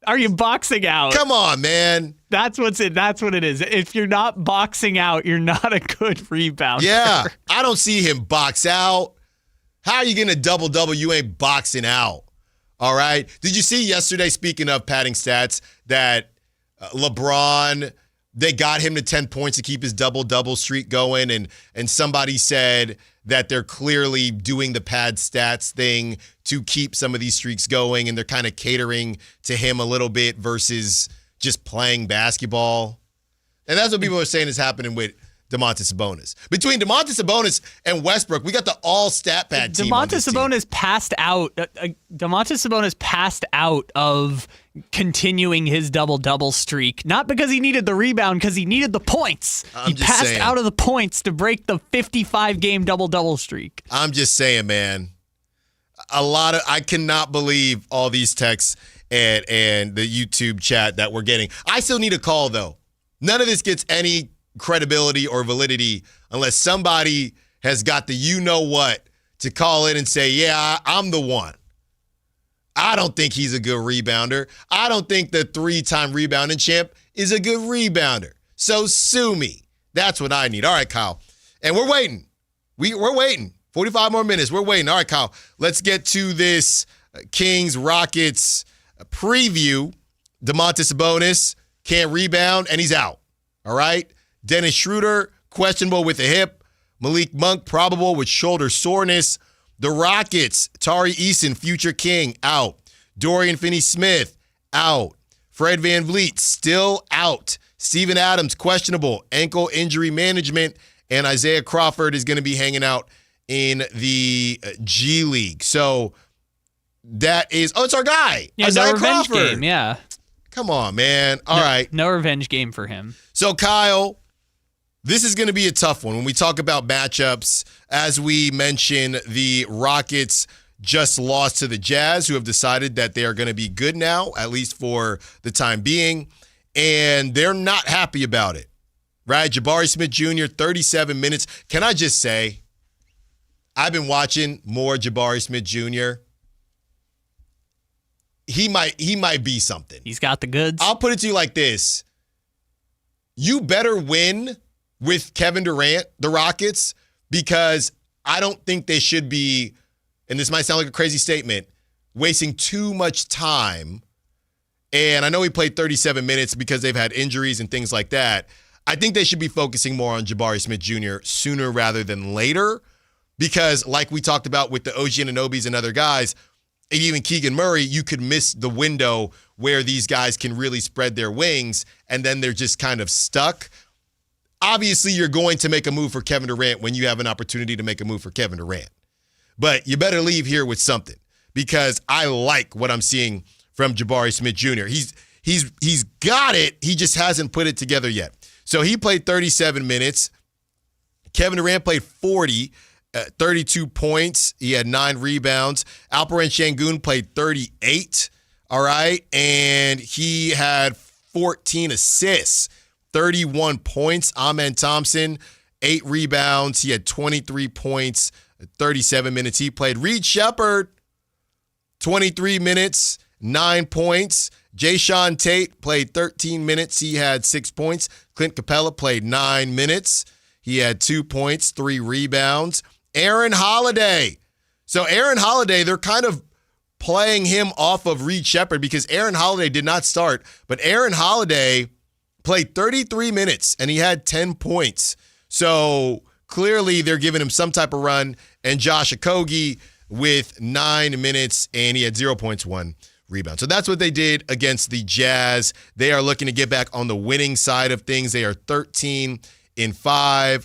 Are you boxing out? Come on, man. That's what it is. If you're not boxing out, you're not a good rebounder. Yeah, I don't see him box out. How are you going to double-double? You ain't boxing out. All right? Did you see yesterday, speaking of padding stats, that LeBron, they got him to 10 points to keep his double-double streak going, and somebody said that they're clearly doing the pad stats thing to keep some of these streaks going, and they're kind of catering to him a little bit versus just playing basketball. And that's what people are saying is happening with Domantas Sabonis. Between Domantas Sabonis and Westbrook, we got the all-stat pad team. Domantas Sabonis passed out. Domantas Sabonis passed out of continuing his double-double streak, not because he needed the rebound, because he needed the points. He passed out of the points to break the 55-game double-double streak. I'm just saying, man. I cannot believe all these texts and the YouTube chat that we're getting. I still need a call, though. None of this gets any credibility or validity unless somebody has got the you-know-what to call in and say, yeah, I'm the one. I don't think he's a good rebounder. I don't think the 3-time rebounding champ is a good rebounder. So sue me. That's what I need. All right, Kyle. And we're waiting. We're waiting. 45 more minutes. We're waiting. All right, Kyle. Let's get to this Kings-Rockets preview. Domantas Sabonis can't rebound, and he's out. All right? Dennis Schroeder, questionable with a hip. Malik Monk, probable with shoulder soreness. The Rockets, Tari Eason, future King, out. Dorian Finney-Smith, out. Fred VanVleet still out. Steven Adams questionable, ankle injury management, and Isaiah Crawford is going to be hanging out in the G League. So that is, it's our guy. Yeah, Isaiah no revenge Crawford. game, yeah. Come on, man. All right. No revenge game for him. So, Kyle, this is going to be a tough one when we talk about matchups. As we mentioned, the Rockets just lost to the Jazz, who have decided that they are going to be good now, at least for the time being, and they're not happy about it, right? Jabari Smith Jr., 37 minutes. Can I just say, I've been watching more Jabari Smith Jr. He might be something. He's got the goods. I'll put it to you like this. You better win with Kevin Durant, the Rockets, because I don't think they should be, and this might sound like a crazy statement, wasting too much time. And I know he played 37 minutes because they've had injuries and things like that. I think they should be focusing more on Jabari Smith Jr. sooner rather than later because, like we talked about with the OG Anunobys and other guys, and even Keegan Murray, you could miss the window where these guys can really spread their wings, and then they're just kind of stuck. Obviously, you're going to make a move for Kevin Durant when you have an opportunity to make a move for Kevin Durant. But you better leave here with something because I like what I'm seeing from Jabari Smith Jr. He's got it. He just hasn't put it together yet. So he played 37 minutes. Kevin Durant played 40, 32 points. He had 9 rebounds. Alperen Şengün played 38, all right? And he had 14 assists, 31 points. Amen Thompson, 8 rebounds. He had 23 points, 37 minutes. He played. Reed Shepherd, 23 minutes, 9 points. Jayshawn Tate played 13 minutes. He had 6 points. Clint Capella played 9 minutes. He had 2 points, 3 rebounds. Aaron Holiday. So Aaron Holiday, they're kind of playing him off of Reed Shepherd because Aaron Holiday did not start, but Aaron Holiday played 33 minutes and he had 10 points. So clearly they're giving him some type of run. And Josh Okogie with 9 minutes and he had 0 points, 1 rebound. So that's what they did against the Jazz. They are looking to get back on the winning side of things. They are 13-5.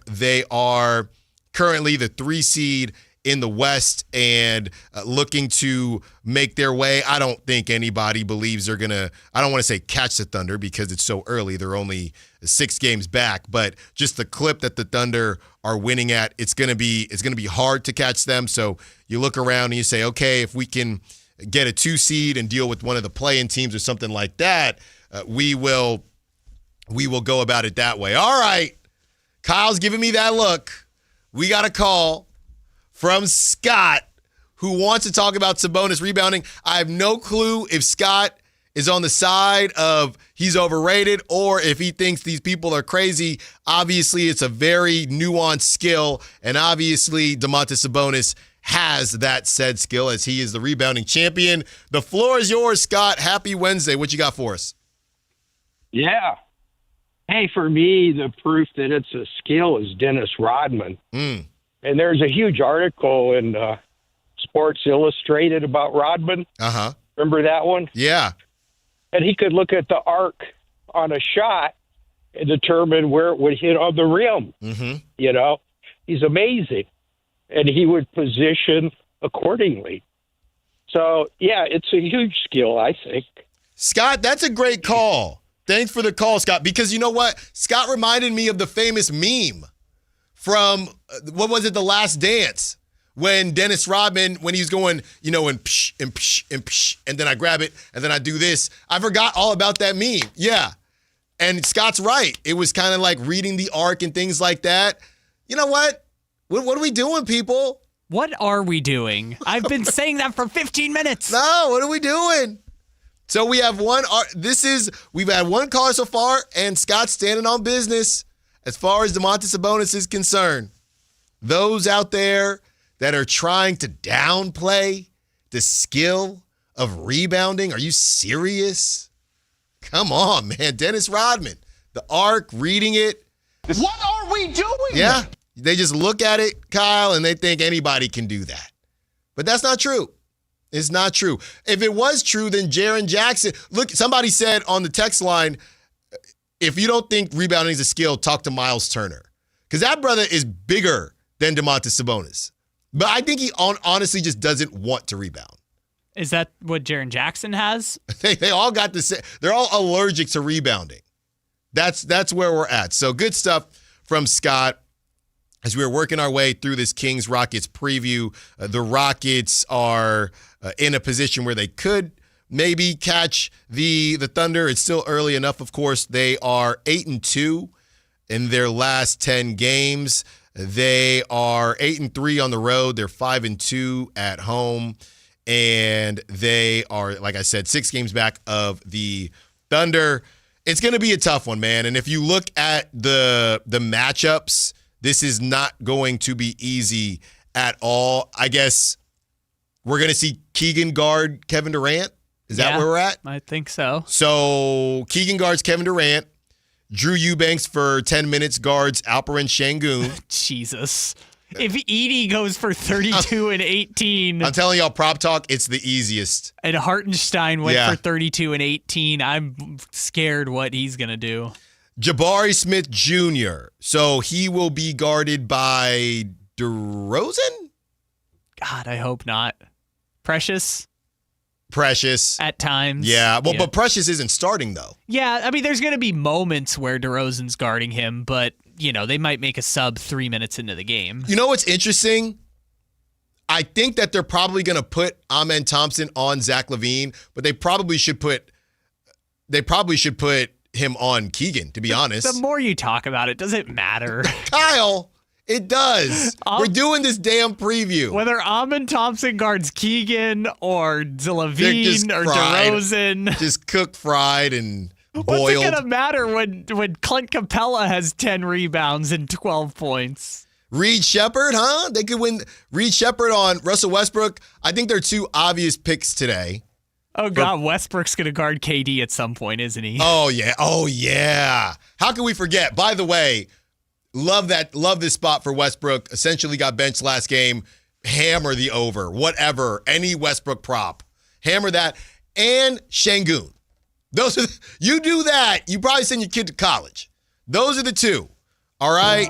They are currently the 3 seed in the West and looking to make their way. I don't think anybody believes they're going to, I don't want to say catch the Thunder because it's so early. They're only 6 games back, but just the clip that the Thunder are winning at, it's going to be hard to catch them. So you look around and you say, okay, if we can get a 2 seed and deal with one of the play-in teams or something like that, we will go about it that way. All right. Kyle's giving me that look. We got a call from Scott who wants to talk about Sabonis rebounding. I have no clue if Scott is on the side of he's overrated or if he thinks these people are crazy. Obviously, it's a very nuanced skill, and obviously Domantas Sabonis has that said skill as he is the rebounding champion. The floor is yours, Scott. Happy Wednesday. What you got for us? Yeah. Hey, for me, the proof that it's a skill is Dennis Rodman. And there's a huge article in Sports Illustrated about Rodman. Uh-huh. Remember that one? Yeah. And he could look at the arc on a shot and determine where it would hit on the rim. Mm-hmm. You know, he's amazing. And he would position accordingly. So, yeah, it's a huge skill, I think. Scott, that's a great call. Thanks for the call, Scott, because you know what? Scott reminded me of the famous meme from, what was it, The Last Dance, when Dennis Rodman, when he's going, you know, and psh, and psh, and psh, and then I grab it, and then I do this. I forgot all about that meme. Yeah. And Scott's right. It was kind of like reading the arc and things like that. You know what? What are we doing, people? What are we doing? I've been saying that for 15 minutes. No, what are we doing? So we have we've had one caller so far, and Scott's standing on business as far as Domantas Sabonis is concerned. Those out there that are trying to downplay the skill of rebounding, are you serious? Come on, man. Dennis Rodman, the arc, reading it. What are we doing? Yeah, they just look at it, Kyle, and they think anybody can do that. But that's not true. It's not true. If it was true, then Jaren Jackson. Look, somebody said on the text line, if you don't think rebounding is a skill, talk to Miles Turner. Because that brother is bigger than Domantas Sabonis. But I think he honestly just doesn't want to rebound. Is that what Jaren Jackson has? They all got the same. They're all allergic to rebounding. That's where we're at. So good stuff from Scott. As we're working our way through this Kings-Rockets preview, the Rockets are in a position where they could maybe catch the Thunder. It's still early enough, of course. They are 8-2 in their last 10 games. They are 8-3 on the road. They're 5-2 at home. And they are, like I said, 6 games back of the Thunder. It's going to be a tough one, man. And if you look at the matchups, this is not going to be easy at all. I guess we're going to see Keegan guard Kevin Durant. Is that where we're at? I think so. So Keegan guards Kevin Durant. Drew Eubanks for 10 minutes guards Alperen Şengün. Jesus. If Edie goes for 32 and 18. I'm telling y'all, prop talk, it's the easiest. And Hartenstein went for 32 and 18. I'm scared what he's going to do. Jabari Smith Jr. So he will be guarded by DeRozan? God, I hope not. Precious at times. Yeah. Well, but Precious isn't starting, though. Yeah, I mean, there's going to be moments where DeRozan's guarding him, but, they might make a sub 3 minutes into the game. You know what's interesting? I think that they're probably going to put Amen Thompson on Zach LaVine, but they probably should put him on Keegan, to be honest. The more you talk about it, does it matter? Kyle, it does. We're doing this damn preview. Whether Amen Thompson guards Keegan or LaVine or DeRozan. Just cooked, fried, and boiled. What's it going to matter when Clint Capella has 10 rebounds and 12 points? Reed Shepherd, huh? They could win. Reed Shepherd on Russell Westbrook. I think they're 2 obvious picks today. Oh, God, Westbrook's going to guard KD at some point, isn't he? Oh, yeah. How can we forget? By the way, love this spot for Westbrook. Essentially got benched last game. Hammer the over. Whatever. Any Westbrook prop. Hammer that. And Şengün. You do that, you probably send your kid to college. Those are the 2. All right?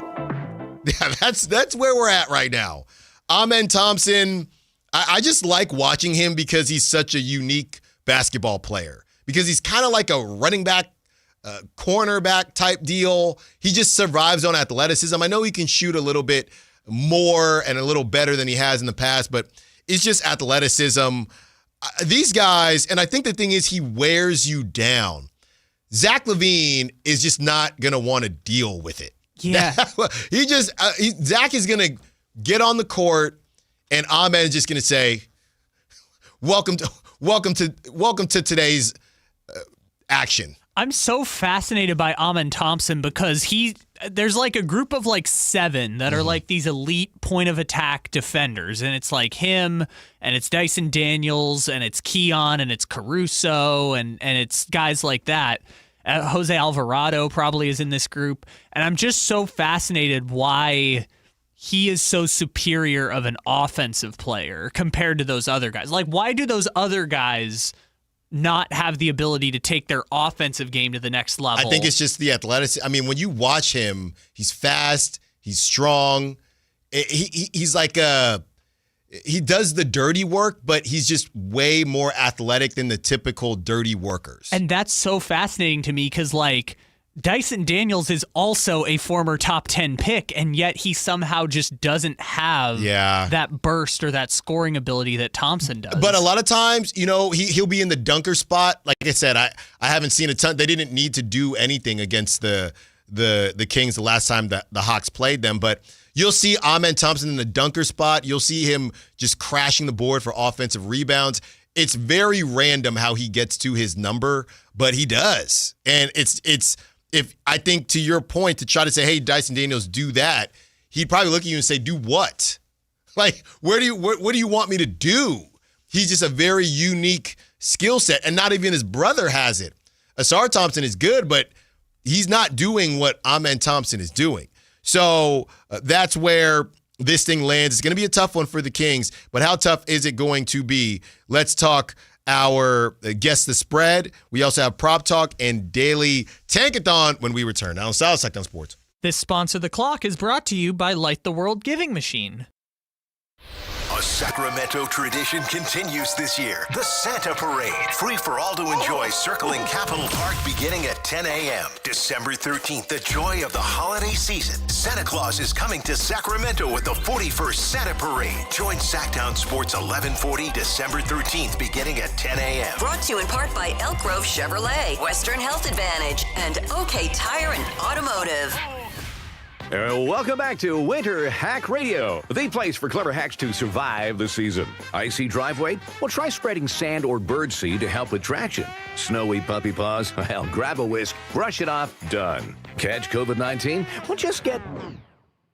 Yeah, that's where we're at right now. Amen Thompson, I just like watching him because he's such a unique basketball player. Because he's kind of like a running back, cornerback type deal. He just survives on athleticism. I know he can shoot a little bit more and a little better than he has in the past, but it's just athleticism. These guys, and I think the thing is he wears you down. Zach LaVine is just not going to want to deal with it. Yeah. Zach is going to get on the court, and Ahmed is just going to say, welcome to today's action. I'm so fascinated by Amen Thompson because there's like a group of like 7 that are like these elite point of attack defenders. And it's like him, and it's Dyson Daniels, and it's Keon, and it's Caruso, and it's guys like that. Jose Alvarado probably is in this group. And I'm just so fascinated why he is so superior of an offensive player compared to those other guys. Like, why do those other guys not have the ability to take their offensive game to the next level? I think it's just the athleticism. I mean, when you watch him, he's fast, he's strong. He's like he does the dirty work, but he's just way more athletic than the typical dirty workers. And that's so fascinating to me because, like, Dyson Daniels is also a former top 10 pick, and yet he somehow just doesn't have that burst or that scoring ability that Thompson does. But a lot of times, he'll be in the dunker spot. Like I said, I haven't seen a ton. They didn't need to do anything against the Kings the last time the Hawks played them, but you'll see Amen Thompson in the dunker spot. You'll see him just crashing the board for offensive rebounds. It's very random how he gets to his number, but he does. And if I think to your point to try to say, hey, Dyson Daniels, do that, he'd probably look at you and say, do what? Like, what do you want me to do? He's just a very unique skill set, and not even his brother has it. Asar Thompson is good, but he's not doing what Amen Thompson is doing. So that's where this thing lands. It's going to be a tough one for the Kings, but how tough is it going to be? Let's talk our Guess the Spread. We also have Prop Talk and Daily Tankathon when we return. Allen Stiles, Sactown Sports. This Sponsor the Clock is brought to you by Light the World Giving Machine. A Sacramento tradition continues this year. The Santa Parade. Free for all to enjoy circling Capitol Park beginning at 10 a.m. December 13th, the joy of the holiday season. Santa Claus is coming to Sacramento with the 41st Santa Parade. Join Sactown Sports 1140 December 13th beginning at 10 a.m. Brought to you in part by Elk Grove Chevrolet, Western Health Advantage, and OK Tire and Automotive. Welcome back to Winter Hack Radio, the place for clever hacks to survive the season. Icy driveway? Well, try spreading sand or birdseed to help with traction. Snowy puppy paws? Well, grab a whisk, brush it off, done. Catch COVID-19? Well, just get...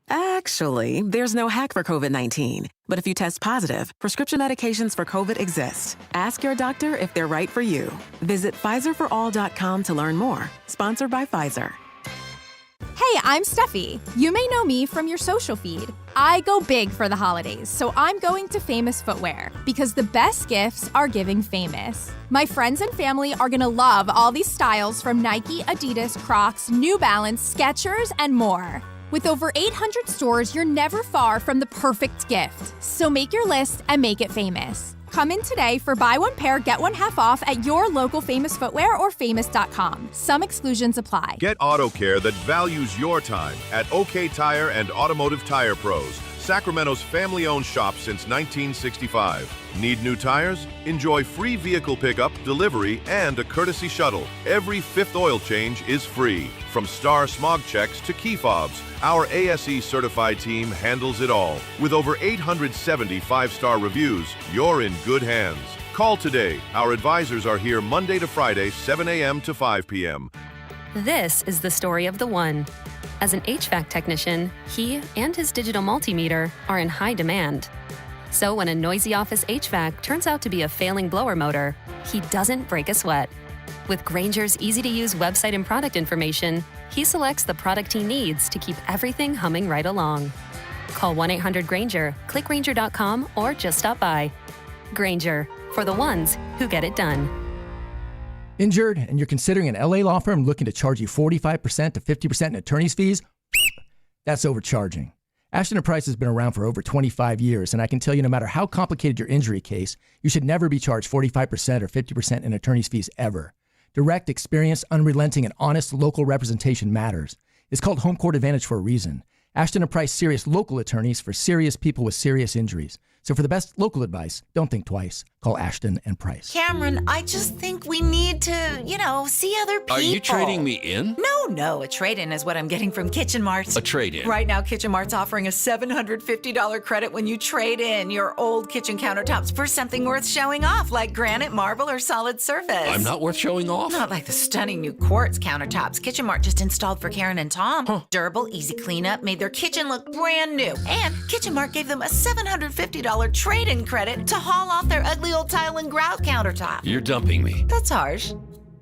Actually, there's no hack for COVID-19. But if you test positive, prescription medications for COVID exist. Ask your doctor if they're right for you. Visit PfizerForAll.com to learn more. Sponsored by Pfizer. Hey, I'm Steffi. You may know me from your social feed. I go big for the holidays, so I'm going to Famous Footwear because the best gifts are giving famous. My friends and family are gonna love all these styles from Nike, Adidas, Crocs, New Balance, Skechers, and more. With over 800 stores, you're never far from the perfect gift. So make your list and make it famous. Come in today for buy one pair, get one half off at your local Famous Footwear or famous.com. Some exclusions apply. Get auto care that values your time at OK Tire and Automotive Tire Pros, Sacramento's family-owned shop since 1965. Need new tires? Enjoy free vehicle pickup, delivery, and a courtesy shuttle. Every fifth oil change is free. From star smog checks to key fobs, our ASE certified team handles it all. With over 870 five-star reviews, you're in good hands. Call today. Our advisors are here Monday to Friday, 7 a.m. to 5 p.m. This is the story of the one. As an HVAC technician, he and his digital multimeter are in high demand. So when a noisy office HVAC turns out to be a failing blower motor, he doesn't break a sweat. With Grainger's easy-to-use website and product information, he selects the product he needs to keep everything humming right along. Call 1-800-GRAINGER, click Grainger.com, or just stop by. Grainger, for the ones who get it done. Injured and you're considering an LA law firm looking to charge you 45% to 50% in attorney's fees? That's overcharging. Ashton & Price has been around for over 25 years, and I can tell you no matter how complicated your injury case, you should never be charged 45% or 50% in attorney's fees ever. Direct, experienced, unrelenting, and honest local representation matters. It's called Home Court Advantage for a reason. Ashton & Price serious local attorneys for serious people with serious injuries. So for the best local advice, don't think twice. Call Ashton & Price. Cameron, I just think we need to, see other people. Are you trading me in? No. A trade-in is what I'm getting from Kitchen Mart. A trade-in? Right now, Kitchen Mart's offering a $750 credit when you trade in your old kitchen countertops for something worth showing off, like granite, marble, or solid surface. I'm not worth showing off? Not like the stunning new quartz countertops Kitchen Mart just installed for Karen and Tom. Huh. Durable, easy cleanup, made their kitchen look brand new. And Kitchen Mart gave them a $750 trade-in credit to haul off their ugly old tile and grout countertop. You're dumping me. That's harsh.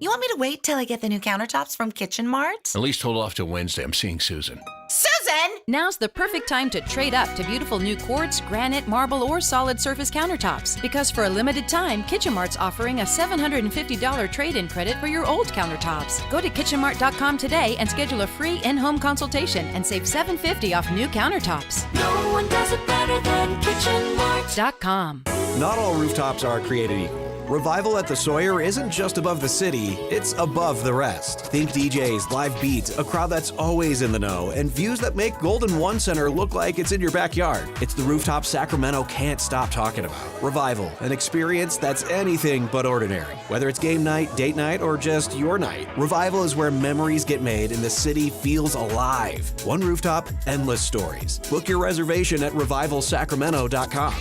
You want me to wait till I get the new countertops from Kitchen Mart? At least hold off till Wednesday. I'm seeing Susan. Susan! Now's the perfect time to trade up to beautiful new quartz, granite, marble, or solid surface countertops. Because for a limited time, Kitchen Mart's offering a $750 trade-in credit for your old countertops. Go to kitchenmart.com today and schedule a free in-home consultation and save $750 off new countertops. No one does it better than kitchenmart.com. Not all rooftops are created equal. Revival at the Sawyer isn't just above the city, it's above the rest. Think DJs, live beats, a crowd that's always in the know, and views that make Golden One Center look like it's in your backyard. It's the rooftop Sacramento can't stop talking about. Revival, an experience that's anything but ordinary. Whether it's game night, date night, or just your night, Revival is where memories get made and the city feels alive. One rooftop, endless stories. Book your reservation at revivalsacramento.com.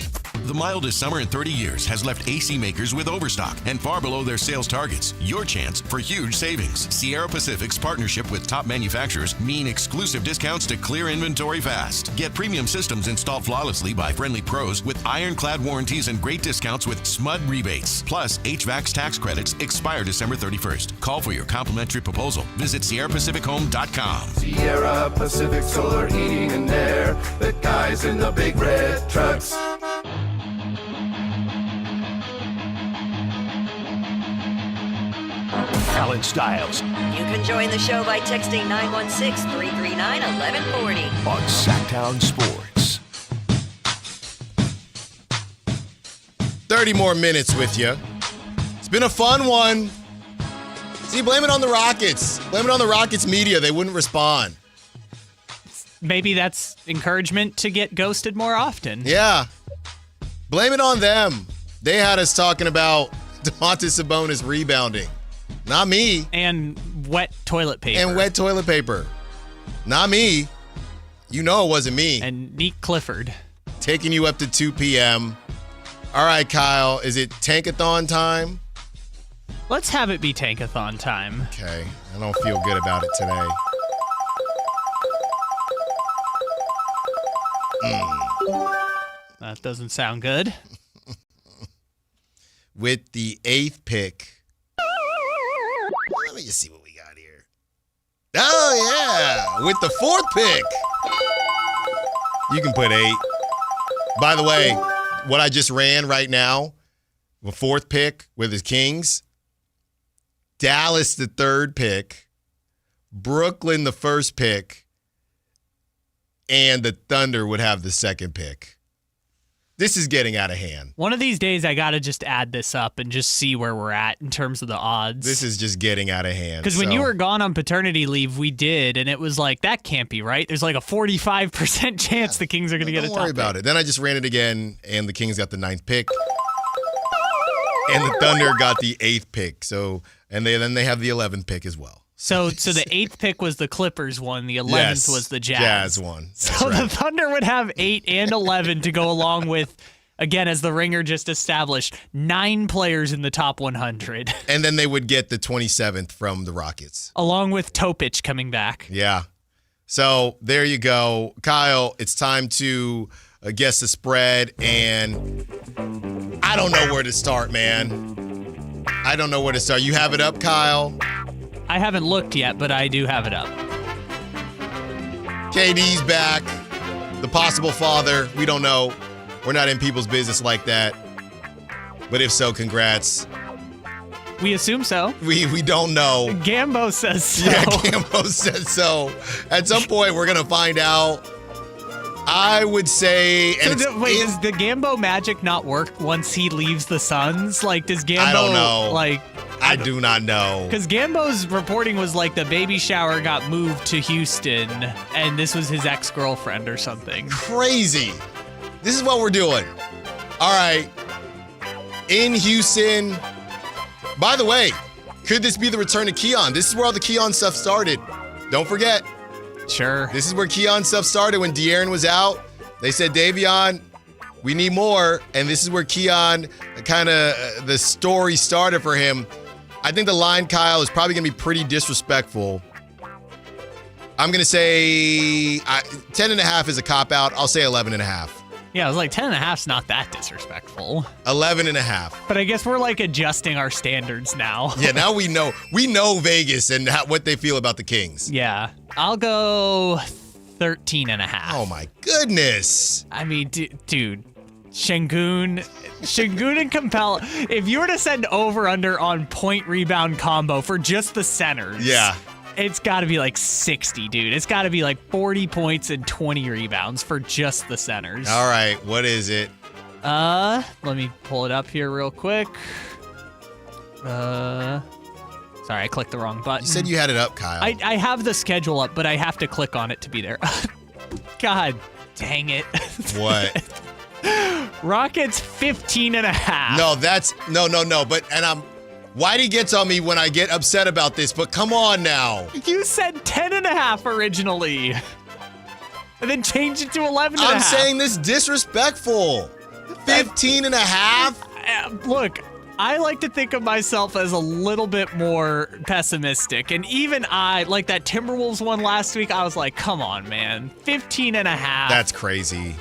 The mildest summer in 30 years has left AC makers with overstock and far below their sales targets. Your chance for huge savings. Sierra Pacific's partnership with top manufacturers mean exclusive discounts to clear inventory fast. Get premium systems installed flawlessly by friendly pros with ironclad warranties and great discounts with SMUD rebates. Plus, HVAC's tax credits expire December 31st. Call for your complimentary proposal. Visit SierraPacificHome.com. Sierra Pacific Solar Heating and Air. The guys in the big red trucks. Allen Stiles You can join the show by texting 916-339-1140. on Sactown Sports. 30 more minutes with you. It's been a fun one. See, blame it on the Rockets. Blame it on the Rockets media. They wouldn't respond. Maybe that's encouragement to get ghosted more often. Yeah. Blame it on them. They had us talking about Domantas Sabonis rebounding. Not me. And wet toilet paper. Not me. You know it wasn't me. And Neat Clifford. Taking you up to 2 p.m. All right, Kyle. Is it Tankathon time? Let's have it be Tankathon time. Okay. I don't feel good about it today. That doesn't sound good. With the 8th pick. Let me just see what we got here. Oh, yeah. With the 4th pick. You can put 8. By the way, what I just ran right now, the 4th pick with the Kings, Dallas the 3rd pick, Brooklyn the 1st pick, and the Thunder would have the 2nd pick. This is getting out of hand. One of these days, I got to just add this up and just see where we're at in terms of the odds. This is just getting out of hand. Because when you were gone on paternity leave, we did, and it was like, that can't be right. There's like a 45% chance the Kings are going to get a top Don't worry about it. Then I just ran it again, and the Kings got the 9th pick. And the Thunder got the 8th pick. So, and then they have the 11th pick as well. So the 8th pick was the Clippers one. The 11th was the Jazz. Jazz one. So the Thunder would have 8 and 11 to go along with, again, as the Ringer just established, 9 players in the top 100. And then they would get the 27th from the Rockets. Along with Topic coming back. Yeah. So there you go. Kyle, it's time to guess the spread. And I don't know where to start, man. I don't know where to start. You have it up, Kyle? I haven't looked yet, but I do have it up. KD's back. The possible father. We don't know. We're not in people's business like that. But if so, congrats. We assume so. We don't know. Gambo says so. Yeah, Gambo says so. At some point, we're going to find out. I would say... does the Gambo magic not work once he leaves the Suns? Like, does Gambo... I don't know. I I do not know. Because Gambo's reporting was like the baby shower got moved to Houston, and this was his ex-girlfriend or something. Crazy. This is what we're doing. All right. In Houston. By the way, could this be the return of Keon? This is where all the Keon stuff started. Don't forget. Sure. This is where Keon stuff started when De'Aaron was out. They said, Davion, we need more. And this is where Keon kind of the story started for him. I think the line, Kyle, is probably going to be pretty disrespectful. I'm going to say 10.5 is a cop-out. I'll say 11.5. Yeah, I was like, 10.5's not that disrespectful. 11.5. But I guess we're like adjusting our standards now. Yeah, now we know. We know Vegas and what they feel about the Kings. Yeah. I'll go 13.5. Oh, my goodness. I mean, dude. Şengün and Capella. If you were to send over-under on point rebound combo for just the centers. Yeah. It's got to be like 60, dude. It's got to be like 40 points and 20 rebounds for just the centers. All right, what is it? Let me pull it up here real quick. Sorry, I clicked the wrong button. You said you had it up, Kyle. I have the schedule up, but I have to click on it to be there. God dang it. What? Rockets 15.5. No, that's no. But Whitey gets on me when I get upset about this, but come on now. You said 10.5 originally. And then changed it to 11.5. I'm saying this disrespectful. 15 and a half? Look, I like to think of myself as a little bit more pessimistic. And even I, like that Timberwolves one last week, I was like, come on, man. 15 and a half. That's crazy.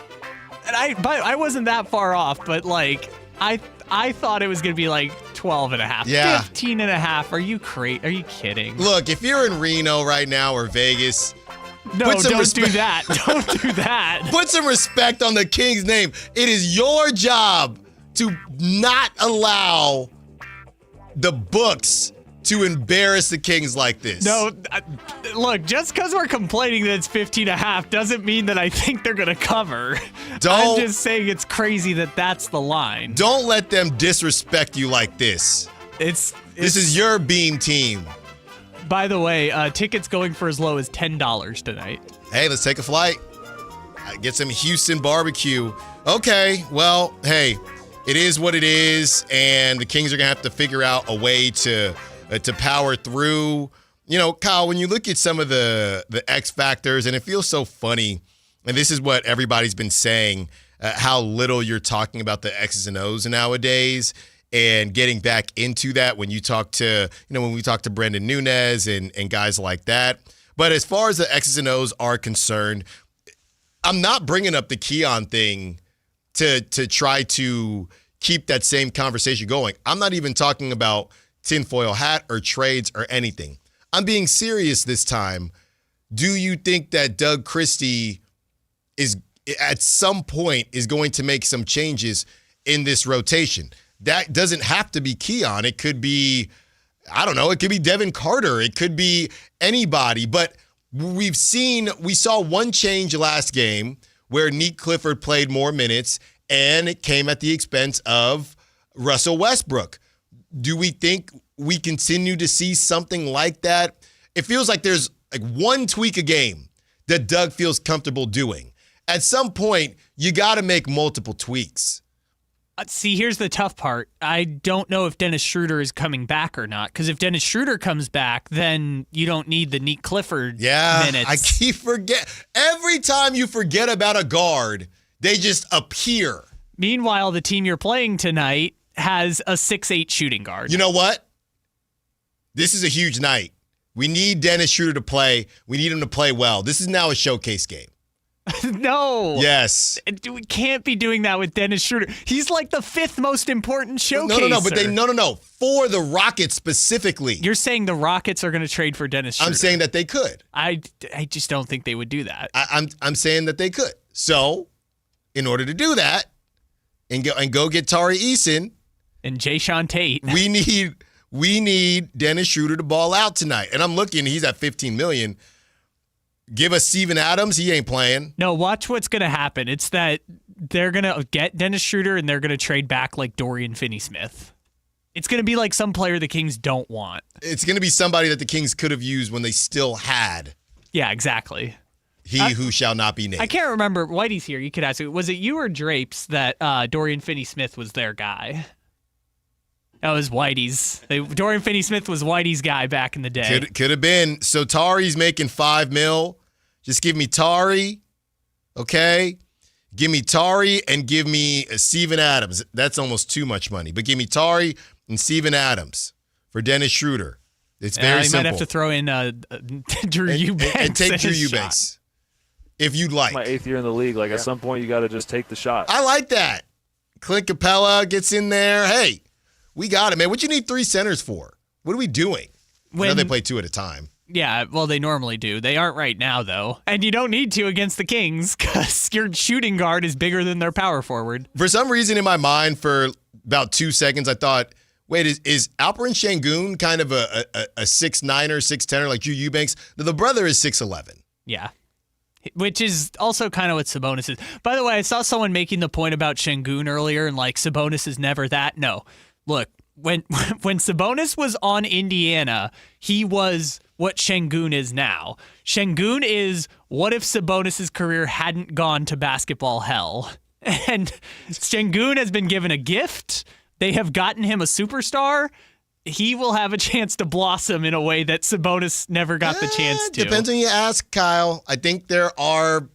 And I wasn't that far off, but like, I thought it was going to be like 12 and a half. Yeah. 15 and a half. Are you kidding? Look, if you're in Reno right now or Vegas, No, don't do that. Don't do that. Put some respect on the Kings' name. It is your job to not allow the books to embarrass the Kings like this. No, look, just because we're complaining that it's 15 and a half doesn't mean that I think they're going to cover. I'm just saying it's crazy that that's the line. Don't let them disrespect you like this. This is your Beam team. By the way, tickets going for as low as $10 tonight. Hey, let's take a flight. Get some Houston barbecue. Okay, well, hey, it is what it is, and the Kings are going to have to figure out a way to power through. You know, Kyle, when you look at some of the X factors, and it feels so funny, and this is what everybody's been saying, how little you're talking about the X's and O's nowadays, and getting back into that when you talk to, when we talk to Brendan Nunez and guys like that. But as far as the X's and O's are concerned, I'm not bringing up the Keon thing to try to keep that same conversation going. I'm not even talking about tinfoil hat or trades or anything. I'm being serious this time. Do you think that Doug Christie is at some point is going to make some changes in this rotation? That doesn't have to be Keon. It could be, I don't know, it could be Devin Carter. It could be anybody. But we saw one change last game where Nick Clifford played more minutes, and it came at the expense of Russell Westbrook. Do we think we continue to see something like that? It feels like there's like one tweak a game that Doug feels comfortable doing. At some point, you got to make multiple tweaks. See, here's the tough part. I don't know if Dennis Schroeder is coming back or not, because if Dennis Schroeder comes back, then you don't need the Nick Clifford minutes. I keep forgetting. Every time you forget about a guard, they just appear. Meanwhile, the team you're playing tonight has a 6'8" shooting guard. You know what? This is a huge night. We need Dennis Schroeder to play. We need him to play well. This is now a showcase game. No. Yes. We can't be doing that with Dennis Schroeder. He's like the fifth most important showcaser. No. For the Rockets specifically. You're saying the Rockets are going to trade for Dennis Schroeder. I'm saying that they could. I just don't think they would do that. I'm saying that they could. So, in order to do that, and go get Tari Eason and Jayshawn Tate, we need Dennis Schroeder to ball out tonight. And I'm looking, he's at $15 million. Give us Steven Adams. He ain't playing. No, watch what's going to happen. It's that they're going to get Dennis Schroeder and they're going to trade back like Dorian Finney-Smith. It's going to be like some player the Kings don't want. It's going to be somebody that the Kings could have used when they still had. Yeah, exactly. He who shall not be named. I can't remember. Whitey's here. You could ask me. Was it you or Drapes that Dorian Finney-Smith was their guy? That was Whitey's. Dorian Finney-Smith was Whitey's guy back in the day. Could have been. So Tari's making $5 million. Just give me Tari, okay? Give me Tari and give me Steven Adams. That's almost too much money. But give me Tari and Steven Adams for Dennis Schroeder. It's very simple. You might have to throw in Drew Eubanks. And take Drew Eubanks if you'd like. My 8th year in the league. At some point, you got to just take the shot. I like that. Clint Capella gets in there. Hey. We got it, man. What you need 3 centers for? What are we doing? I know they play 2 at a time. Yeah, well, they normally do. They aren't right now, though. And you don't need to against the Kings because your shooting guard is bigger than their power forward. For some reason in my mind, for about 2 seconds, I thought, wait, is Alperen Şengün kind of a 6'9" or 6'10" like Drew Eubanks? The brother is 6'11". Yeah. Which is also kind of what Sabonis is. By the way, I saw someone making the point about Şengün earlier and Sabonis is never that. No. Look, when Sabonis was on Indiana, he was what Şengün is now. Şengün is what if Sabonis' career hadn't gone to basketball hell. And Şengün has been given a gift. They have gotten him a superstar. He will have a chance to blossom in a way that Sabonis never got the chance to. Depends on you ask, Kyle. I think there are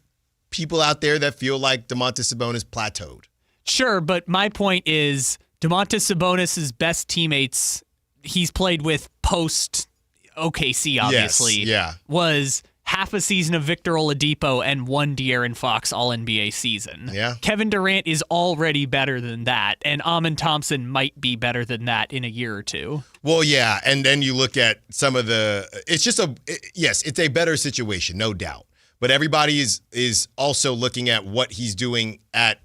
people out there that feel like Domantas Sabonis plateaued. Sure, but my point is Domantas Sabonis' best teammates he's played with post OKC, obviously, was half a season of Victor Oladipo and one De'Aaron Fox All-NBA season. Yeah. Kevin Durant is already better than that, and Amen Thompson might be better than that in a year or two. Well, yeah, and then you look at some of it's a better situation, no doubt. But everybody is also looking at what he's doing at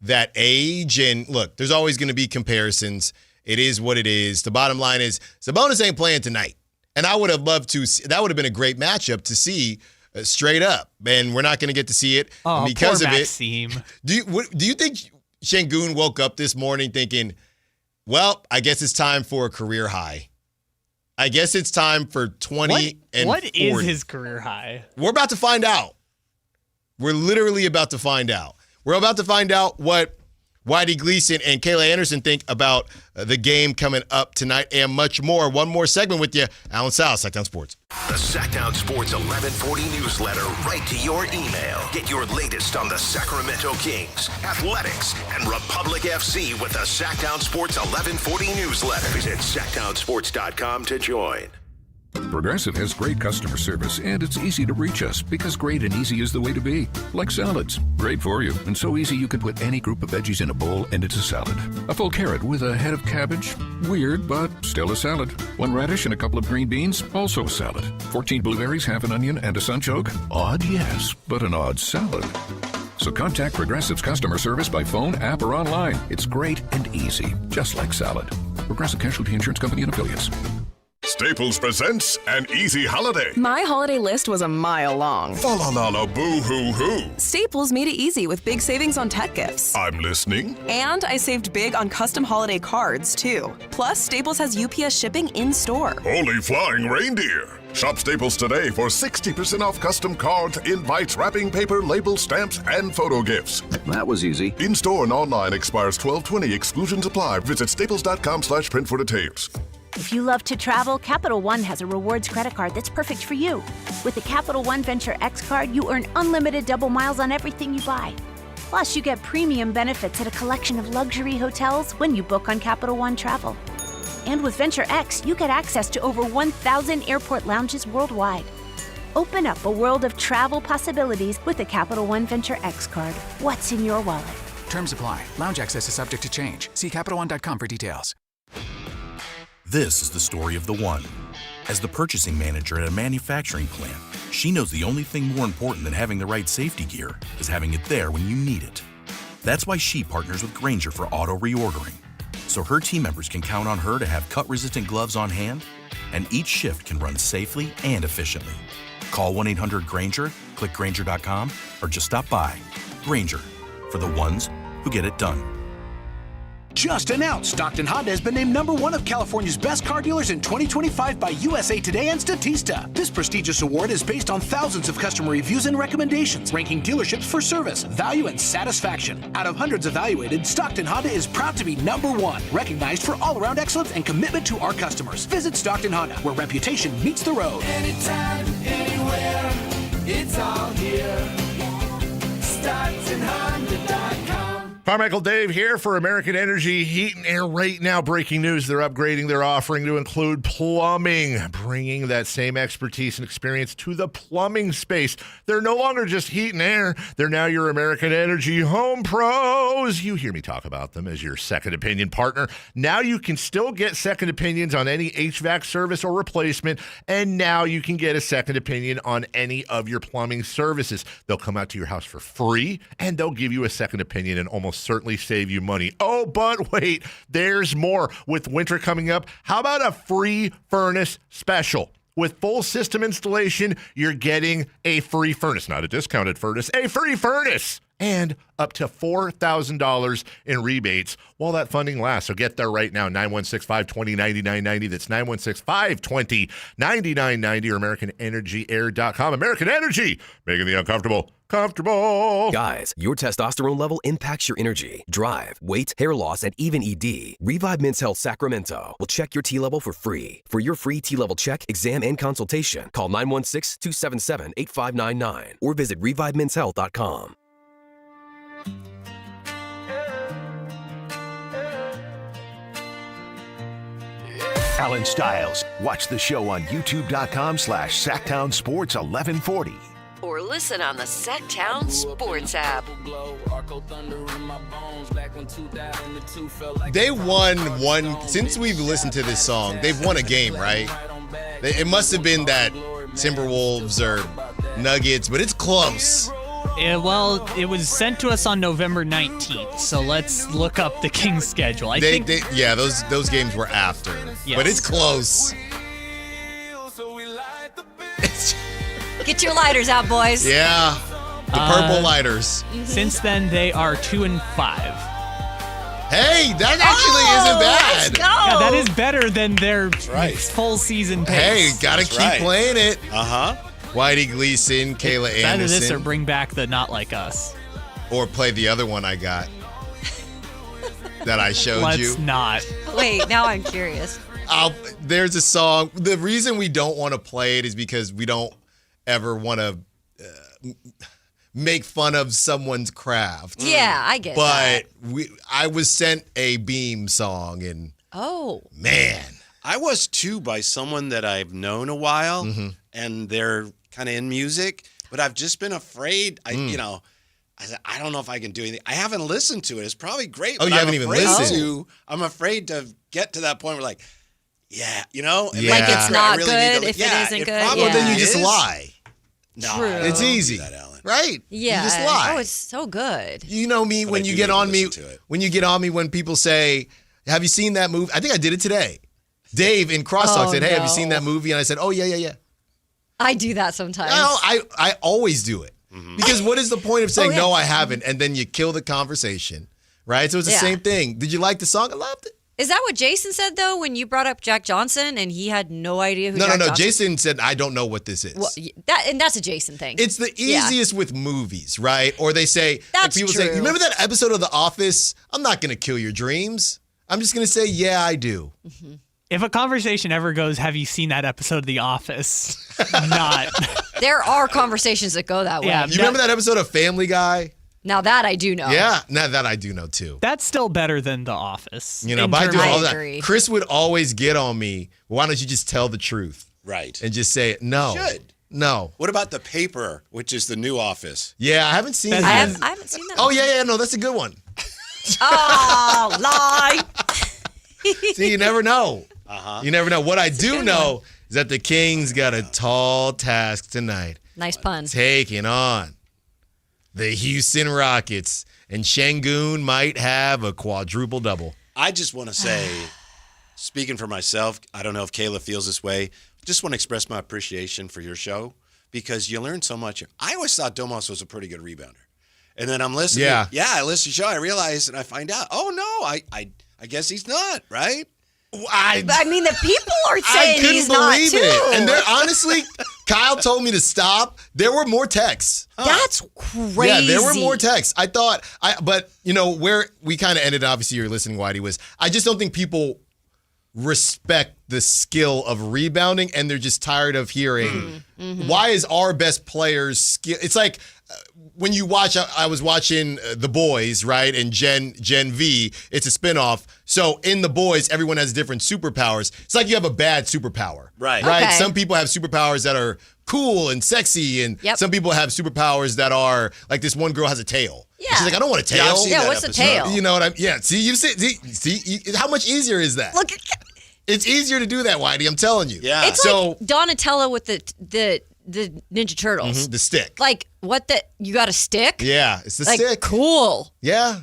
that age. And look, there's always going to be comparisons. It is what it is. The bottom line is Sabonis ain't playing tonight. And I would have loved to see, that would have been a great matchup to see straight up. And we're not going to get to see it because poor of Maxime. it. Do you think Şengün woke up this morning thinking, well, I guess it's time for a career high? I guess it's time for 20 and 40. What is his career high? We're about to find out. We're literally about to find out. We're about to find out what Whitey Gleason and Kayla Anderson think about the game coming up tonight and much more. One more segment with you. Allen Stiles, Sactown Sports. The Sactown Sports 1140 newsletter right to your email. Get your latest on the Sacramento Kings, athletics, and Republic FC with the Sactown Sports 1140 newsletter. Visit SactownSports.com to join. Progressive has great customer service, and it's easy to reach us because great and easy is the way to be. Like salads. Great for you, and so easy you can put any group of veggies in a bowl and it's a salad. A full carrot with a head of cabbage? Weird, but still a salad. One radish and a couple of green beans? Also a salad. 14 blueberries, half an onion, and a sunchoke? Odd, yes, but an odd salad. So contact Progressive's customer service by phone, app, or online. It's great and easy, just like salad. Progressive Casualty Insurance Company and Affiliates. Staples presents an easy holiday. My holiday list was a mile long. Fa la la la boo hoo hoo. Staples made it easy with big savings on tech gifts. I'm listening. And I saved big on custom holiday cards, too. Plus, Staples has UPS shipping in-store. Holy flying reindeer. Shop Staples today for 60% off custom cards, invites, wrapping paper, labels, stamps, and photo gifts. That was easy. In-store and online expires 12/20. Exclusions apply. Visit staples.com/print for details. If you love to travel, Capital One has a rewards credit card that's perfect for you. With the Capital One Venture X card, you earn unlimited double miles on everything you buy. Plus, you get premium benefits at a collection of luxury hotels when you book on Capital One Travel. And with Venture X, you get access to over 1,000 airport lounges worldwide. Open up a world of travel possibilities with the Capital One Venture X card. What's in your wallet? Terms apply. Lounge access is subject to change. See CapitalOne.com for details. This is the story of the one. As the purchasing manager at a manufacturing plant, she knows the only thing more important than having the right safety gear is having it there when you need it. That's why she partners with Grainger for auto reordering, so her team members can count on her to have cut-resistant gloves on hand, and each shift can run safely and efficiently. Call 1-800-GRAINGER, click Grainger.com, or just stop by. Grainger, for the ones who get it done. Just announced, Stockton Honda has been named #1 of California's best car dealers in 2025 by USA Today and Statista. This prestigious award is based on thousands of customer reviews and recommendations, ranking dealerships for service, value, and satisfaction. Out of hundreds evaluated, Stockton Honda is proud to be #1, recognized for all-around excellence and commitment to our customers. Visit Stockton Honda, where reputation meets the road. Anytime, anywhere, it's all here. StocktonHonda.com. Carmichael Dave here for American Energy Heat and Air. Right now, breaking news, they're upgrading their offering to include plumbing, bringing that same expertise and experience to the plumbing space. They're no longer just heat and air. They're now your American Energy Home Pros. You hear me talk about them as your second opinion partner. Now you can still get second opinions on any HVAC service or replacement, and now you can get a second opinion on any of your plumbing services. They'll come out to your house for free, and they'll give you a second opinion and almost certainly save you money. Oh, but wait, there's more. With winter coming up, how about a free furnace special? With full system installation, you're getting a free furnace, not a discounted furnace, a free furnace, and up to $4,000 in rebates while that funding lasts. So get there right now, 916-520-9990. That's 916-520-9990 or AmericanEnergyAir.com. American Energy, making the uncomfortable comfortable. Guys, your testosterone level impacts your energy, drive, weight, hair loss, and even ED. Revive Men's Health Sacramento will check your T level for free. For your free T level check, exam, and consultation, call 916-277-8599 or visit ReviveMen'sHealth.com. Allen Stiles. Watch the show on youtube.com/Sactown Sports 1140. Or listen on the Sactown Sports app. They won one, since we've listened to this song, they've won a game, right? It must have been that Timberwolves or Nuggets, but it's close. Well, it was sent to us on November 19th, so let's look up the Kings schedule. Those games were after, Yes. but it's close. Get your lighters out, boys. Yeah, the purple lighters. Since then, they are 2-5. Hey, that actually isn't bad. Let's go. Yeah, that is better than their full season pace. Hey, gotta keep playing it. Uh-huh. Whitey Gleason, Kayla It's either this or Anderson. bring back the Not Like Us. Or play the other one I got that I showed you. Let's not. Wait, now I'm curious. There's a song. The reason we don't want to play it is because we don't ever want to make fun of someone's craft. Yeah, I get that. But I was sent a Beam song, and man. I was too by someone that I've known a while, and they're kind of in music, but I've just been afraid. I said, I don't know if I can do anything. I haven't listened to it. It's probably great. Oh, but you haven't even listened? I'm afraid to get to that point where, like, like it's not good if it isn't good. Well, then you just lie. No, True. It's easy, right? Yeah. You just lie. Oh, it's so good. You know me when you get on me. When you get on me when people say, "Have you seen that movie?" I think I did it today. Dave in Crosstalk said, "Hey, have you seen that movie?" And I said, "Oh yeah." I do that sometimes. I always do it because what is the point of saying no, I haven't, and then you kill the conversation, right? So it's the same thing. Did you like the song? I loved it. Is that what Jason said though when you brought up Jack Johnson and he had no idea who? No. Jason said, "I don't know what this is." Well, that's a Jason thing. It's the easiest with movies, right? Or they say, That's people true. say, "You remember that episode of The Office?" I'm not going to kill your dreams. I'm just going to say, "Yeah, I do." If a conversation ever goes, have you seen that episode of The Office? Not. There are conversations that go that way. Yeah, You remember that episode of Family Guy? Now that I do know. Yeah, now that I do know too. That's still better than The Office. You know, by doing all that, agree. Chris would always get on me. Why don't you just tell the truth? Right. And just say, no. You should. No. What about The Paper, which is the new Office? Yeah, I haven't seen it. I haven't seen that. Oh, yeah, no, that's a good one. Oh, lie. See, you never know. Uh-huh. You never know. What I do know is that the Kings got a tall task tonight. Nice pun. Taking on the Houston Rockets. And Şengün might have a quadruple double. I just want to say, speaking for myself, I don't know if Kayla feels this way. Just want to express my appreciation for your show because you learn so much. I always thought Domas was a pretty good rebounder. And then I'm listening. I listen to the show. I realize and I find out, oh, no, I guess he's not, right? I mean, the people are saying he's not, too. I couldn't believe it. And there, honestly, Kyle told me to stop. There were more texts. That's crazy. Yeah, there were more texts. I thought, but, you know, where we kind of ended, obviously, you're listening, Whitey, was I just don't think people respect the skill of rebounding, and they're just tired of hearing, why is our best player's skill? It's like when you watch, I was watching The Boys, right? And Gen V, it's a spinoff. So in The Boys, everyone has different superpowers. It's like you have a bad superpower. Right. Okay. Some people have superpowers that are cool and sexy, and some people have superpowers that are, like this one girl has a tail. Yeah. She's like, I don't want a tail. Yeah, what's a tail? You know what see, you see, how much easier is that? Look, it's easier to do that, Whitey. I'm telling you. Yeah. It's like Donatello with the Ninja Turtles. The stick. Like, you got a stick? Yeah, it's the like, stick. Cool. Yeah.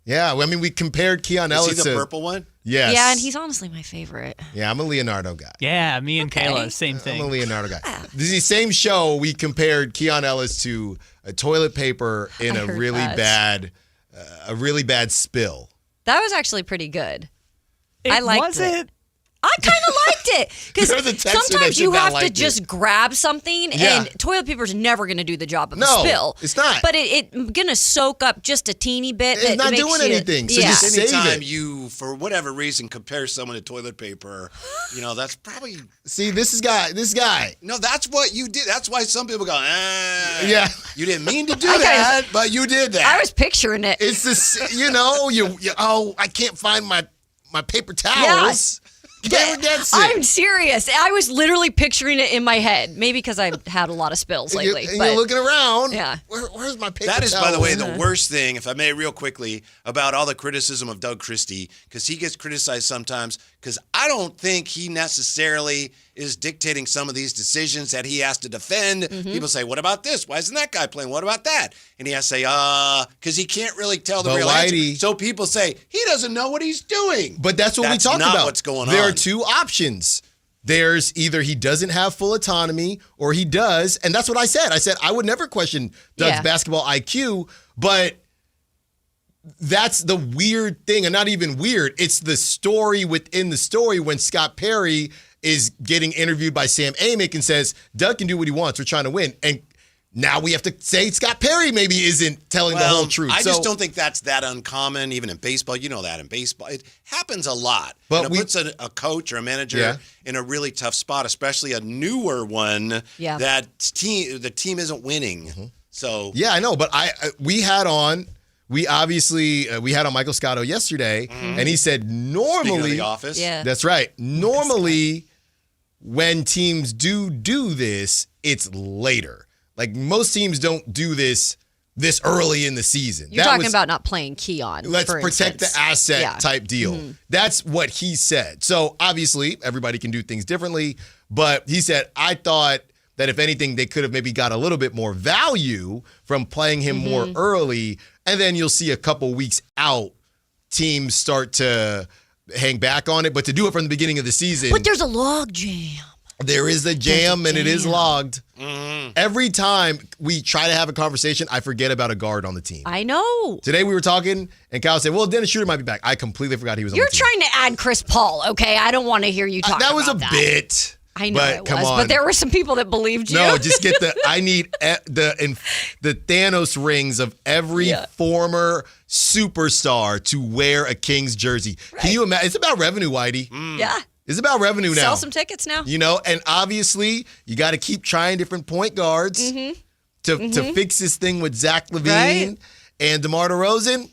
Yeah, I mean, we compared Keon Ellis Is he the purple one? Yes. Yeah, and he's honestly my favorite. Yeah, I'm a Leonardo guy. Yeah, me and Kayla, same thing. I'm a Leonardo guy. This is the same show we compared Keon Ellis to a toilet paper in a really bad spill. That was actually pretty good. I liked it. I kind of liked it because sometimes you have to just grab something, and toilet paper is never going to do the job of a spill. It's not. But it's going to soak up just a teeny bit. It's not doing anything. So just save Anytime it. you, for whatever reason, compare someone to toilet paper, that's probably. See, this guy. No, that's what you did. That's why some people go, Yeah. You didn't mean to do that, but you did that. I was picturing it. It's this, I can't find my paper towels. never gets it. I'm serious. I was literally picturing it in my head. Maybe because I've had a lot of spills lately. You're looking around. Yeah. Where's my paper That is, towel? by the way, the worst thing, if I may, real quickly, about all the criticism of Doug Christie, because he gets criticized sometimes because I don't think he necessarily is dictating some of these decisions that he has to defend. Mm-hmm. People say, what about this? Why isn't that guy playing? What about that? And he has to say, because he can't really tell the But real Whitey- answer. So people say, he doesn't know what he's doing. But that's what we talked not about. what's going There on. are two options. There's either he doesn't have full autonomy or he does. And that's what I said. I said I would never question Doug's basketball IQ, but that's the weird thing. And not even weird. It's the story within the story when Scott Perry is getting interviewed by Sam Amick and says, Doug can do what he wants. We're trying to win. And now we have to say Scott Perry maybe isn't telling the whole truth. I just don't think that's that uncommon, even in baseball. You know that in baseball. It happens a lot. But and it puts a coach or a manager in a really tough spot, especially a newer one that the team isn't winning. So yeah, I know. But we had on Michael Scotto yesterday, and he said normally, Speaking of The Office. Yeah. That's right. Normally, when teams do this, it's later. Like most teams don't do this early in the season. You're talking about not playing Keon. Let's for protect instance. the asset type deal. That's what he said. So obviously, everybody can do things differently. But he said, I thought that if anything, they could have maybe got a little bit more value from playing him more early. And then you'll see a couple weeks out, teams start to hang back on it. But to do it from the beginning of the season. But there's a log jam. There is a jam, and it is logged. Every time we try to have a conversation, I forget about a guard on the team. I know. Today we were talking, and Kyle said, well, Dennis Schroeder might be back. I completely forgot he was on You're the team. trying to add Chris Paul, okay? I don't want to hear you talk That was about a bit. I know but it come was, on. but there were some people that believed you. No, just get I need the Thanos rings of every former superstar to wear a Kings jersey. Right. Can you imagine? It's about revenue, Whitey. Yeah. It's about revenue now. Sell some tickets now. You know, and obviously you got to keep trying different point guards to fix this thing with Zach LaVine and DeMar DeRozan.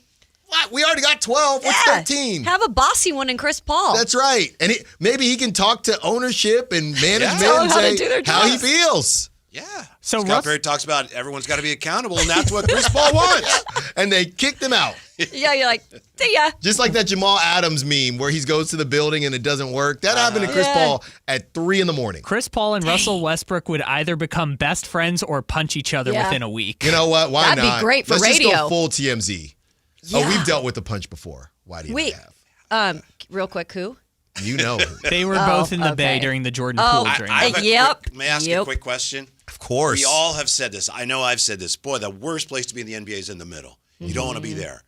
What? We already got 12. What's 13? Have a bossy one in Chris Paul. That's right. And maybe he can talk to ownership and management Tell and them how to say do their how he jobs. feels. Yeah. So Scott Perry talks about everyone's got to be accountable, and that's what Chris Paul wants. And they kicked him out. Yeah, you're like, see ya. Just like that Jamal Adams meme where he goes to the building and it doesn't work. That happened to Chris Paul at 3 a.m. Chris Paul and Russell Westbrook would either become best friends or punch each other within a week. You know what? Why That'd not? be great for Let's radio. just go full TMZ. Yeah. Oh, we've dealt with the punch before. Why do you Wait, have? real quick, who? You know. They were both in the Bay during the Jordan Poole drain. May I ask a quick question? Of course. We all have said this. I know I've said this. Boy, the worst place to be in the NBA is in the middle. You don't want to be there.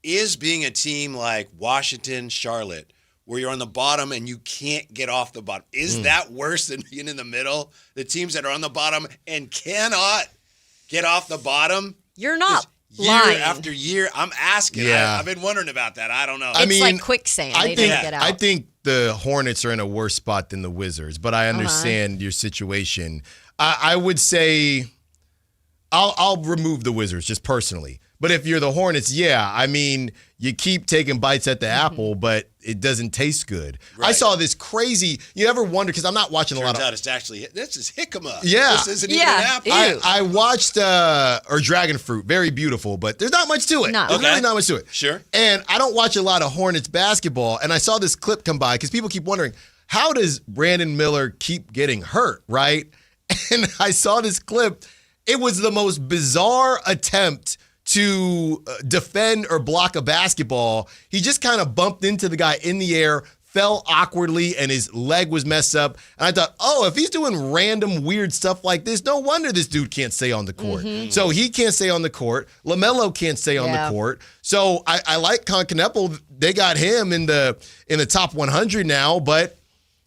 Is being a team like Washington, Charlotte, where you're on the bottom and you can't get off the bottom, is that worse than being in the middle? The teams that are on the bottom and cannot get off the bottom? You're not year lying. after year. I'm asking. Yeah. I've been wondering about that. I don't know. It's like quicksand. They don't get out. I think the Hornets are in a worse spot than the Wizards, but I understand your situation. I would say I'll remove the Wizards just personally. But if you're the Hornets, I mean, you keep taking bites at the apple, but it doesn't taste good. Right. I saw this crazy. You ever wonder, because I'm not watching a lot of. Turns out it's actually, this is jicama. Yeah. This isn't even an apple. I watched, or dragon fruit, very beautiful, but there's not much to it. No. There's really not much to it. Sure. And I don't watch a lot of Hornets basketball, and I saw this clip come by, because people keep wondering, how does Brandon Miller keep getting hurt, right? And I saw this clip. It was the most bizarre attempt to defend or block a basketball. He just kind of bumped into the guy in the air, fell awkwardly, and his leg was messed up. And I thought, if he's doing random weird stuff like this, no wonder this dude can't stay on the court. So he can't stay on the court. LaMelo can't stay on the court. So I like Con Kneppel. They got him in the top 100 now, but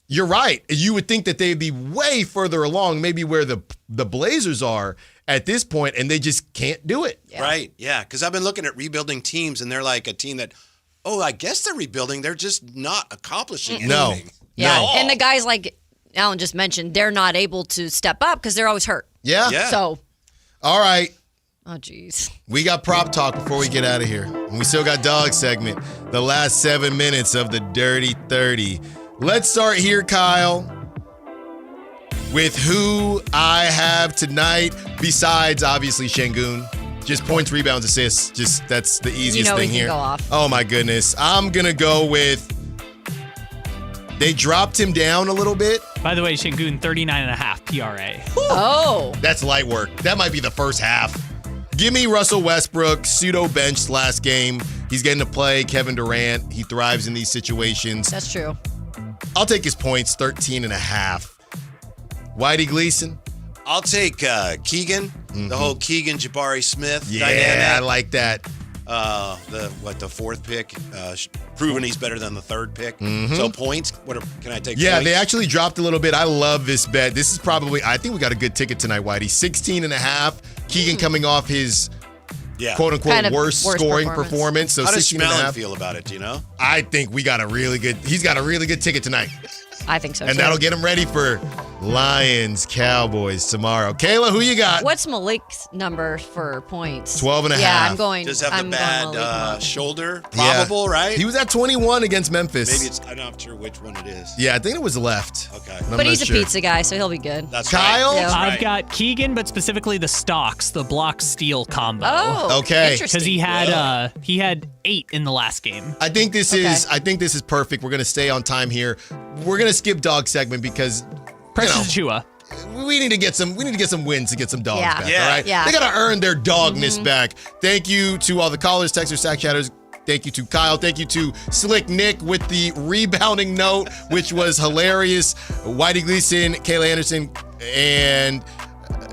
you're right. You would think that they'd be way further along, maybe where the Blazers are at this point, and they just can't do it. Yeah. Right, yeah, because I've been looking at rebuilding teams, and they're like a team that, I guess they're rebuilding. They're just not accomplishing anything. Yeah, No. and the guys like Alan just mentioned, they're not able to step up because they're always hurt. Yeah. So. All right. Oh, jeez. We got prop talk before we get out of here. And we still got dog segment. The last 7 minutes of the Dirty 30. Let's start here, Kyle, with who I have tonight, besides, obviously, Şengün. Just points, rebounds, assists. Just that's the easiest thing here. Go off. Oh, my goodness. I'm going to go with... They dropped him down a little bit. By the way, Şengün, 39.5 PRA. Oh. That's light work. That might be the first half. Give me Russell Westbrook, pseudo-benched last game. He's getting to play Kevin Durant. He thrives in these situations. That's true. I'll take his points, 13.5. Whitey Gleason? I'll take Keegan, the whole Keegan-Jabari Smith dynamic. dynamic. I like that. The fourth pick, proving he's better than the third pick. Mm-hmm. So points, can I take Yeah, points? they actually dropped a little bit. I love this bet. This is probably, I think we got a good ticket tonight, Whitey. 16.5. Keegan coming off his quote-unquote kind of worst scoring performance. So how does 16.5. Smallin feel about it, do you know? I think he's got a really good ticket tonight. I think so, and too. that'll get him ready for Lions, Cowboys tomorrow. Kayla, who you got? What's Malik's number for points? 12.5. Yeah, I'm going. Does have I'm the going bad shoulder? Probable, right? He was at 21 against Memphis. Maybe I'm not sure which one it is. Yeah, I think it was left. Okay. But he's a pizza guy, so he'll be good. That's Kyle? right. I've got Keegan, but specifically the stocks, the block steal combo. Oh, okay. Because he had 8 in the last game. I think this is perfect. We're gonna stay on time here. We're gonna skip dog segment because Precious Achua. We need to get some wins to get some dogs back. Yeah. All right. Yeah. They gotta earn their dogness back. Thank you to all the callers, texters, sack chatters. Thank you to Kyle. Thank you to Slick Nick with the rebounding note, which was hilarious. Whitey Gleason, Kayla Anderson, and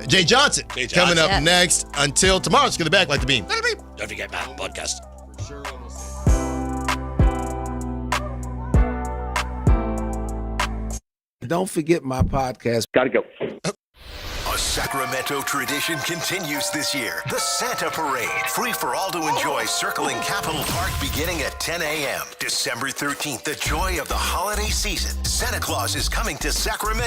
Jay Johnson. Coming up next. Until tomorrow, let's get the back like the beam. Don't forget my podcast. Don't forget my podcast. Gotta go. A Sacramento tradition continues this year. The Santa Parade. Free for all to enjoy, circling Capitol Park beginning at 10 a.m. December 13th, the joy of the holiday season. Santa Claus is coming to Sacramento.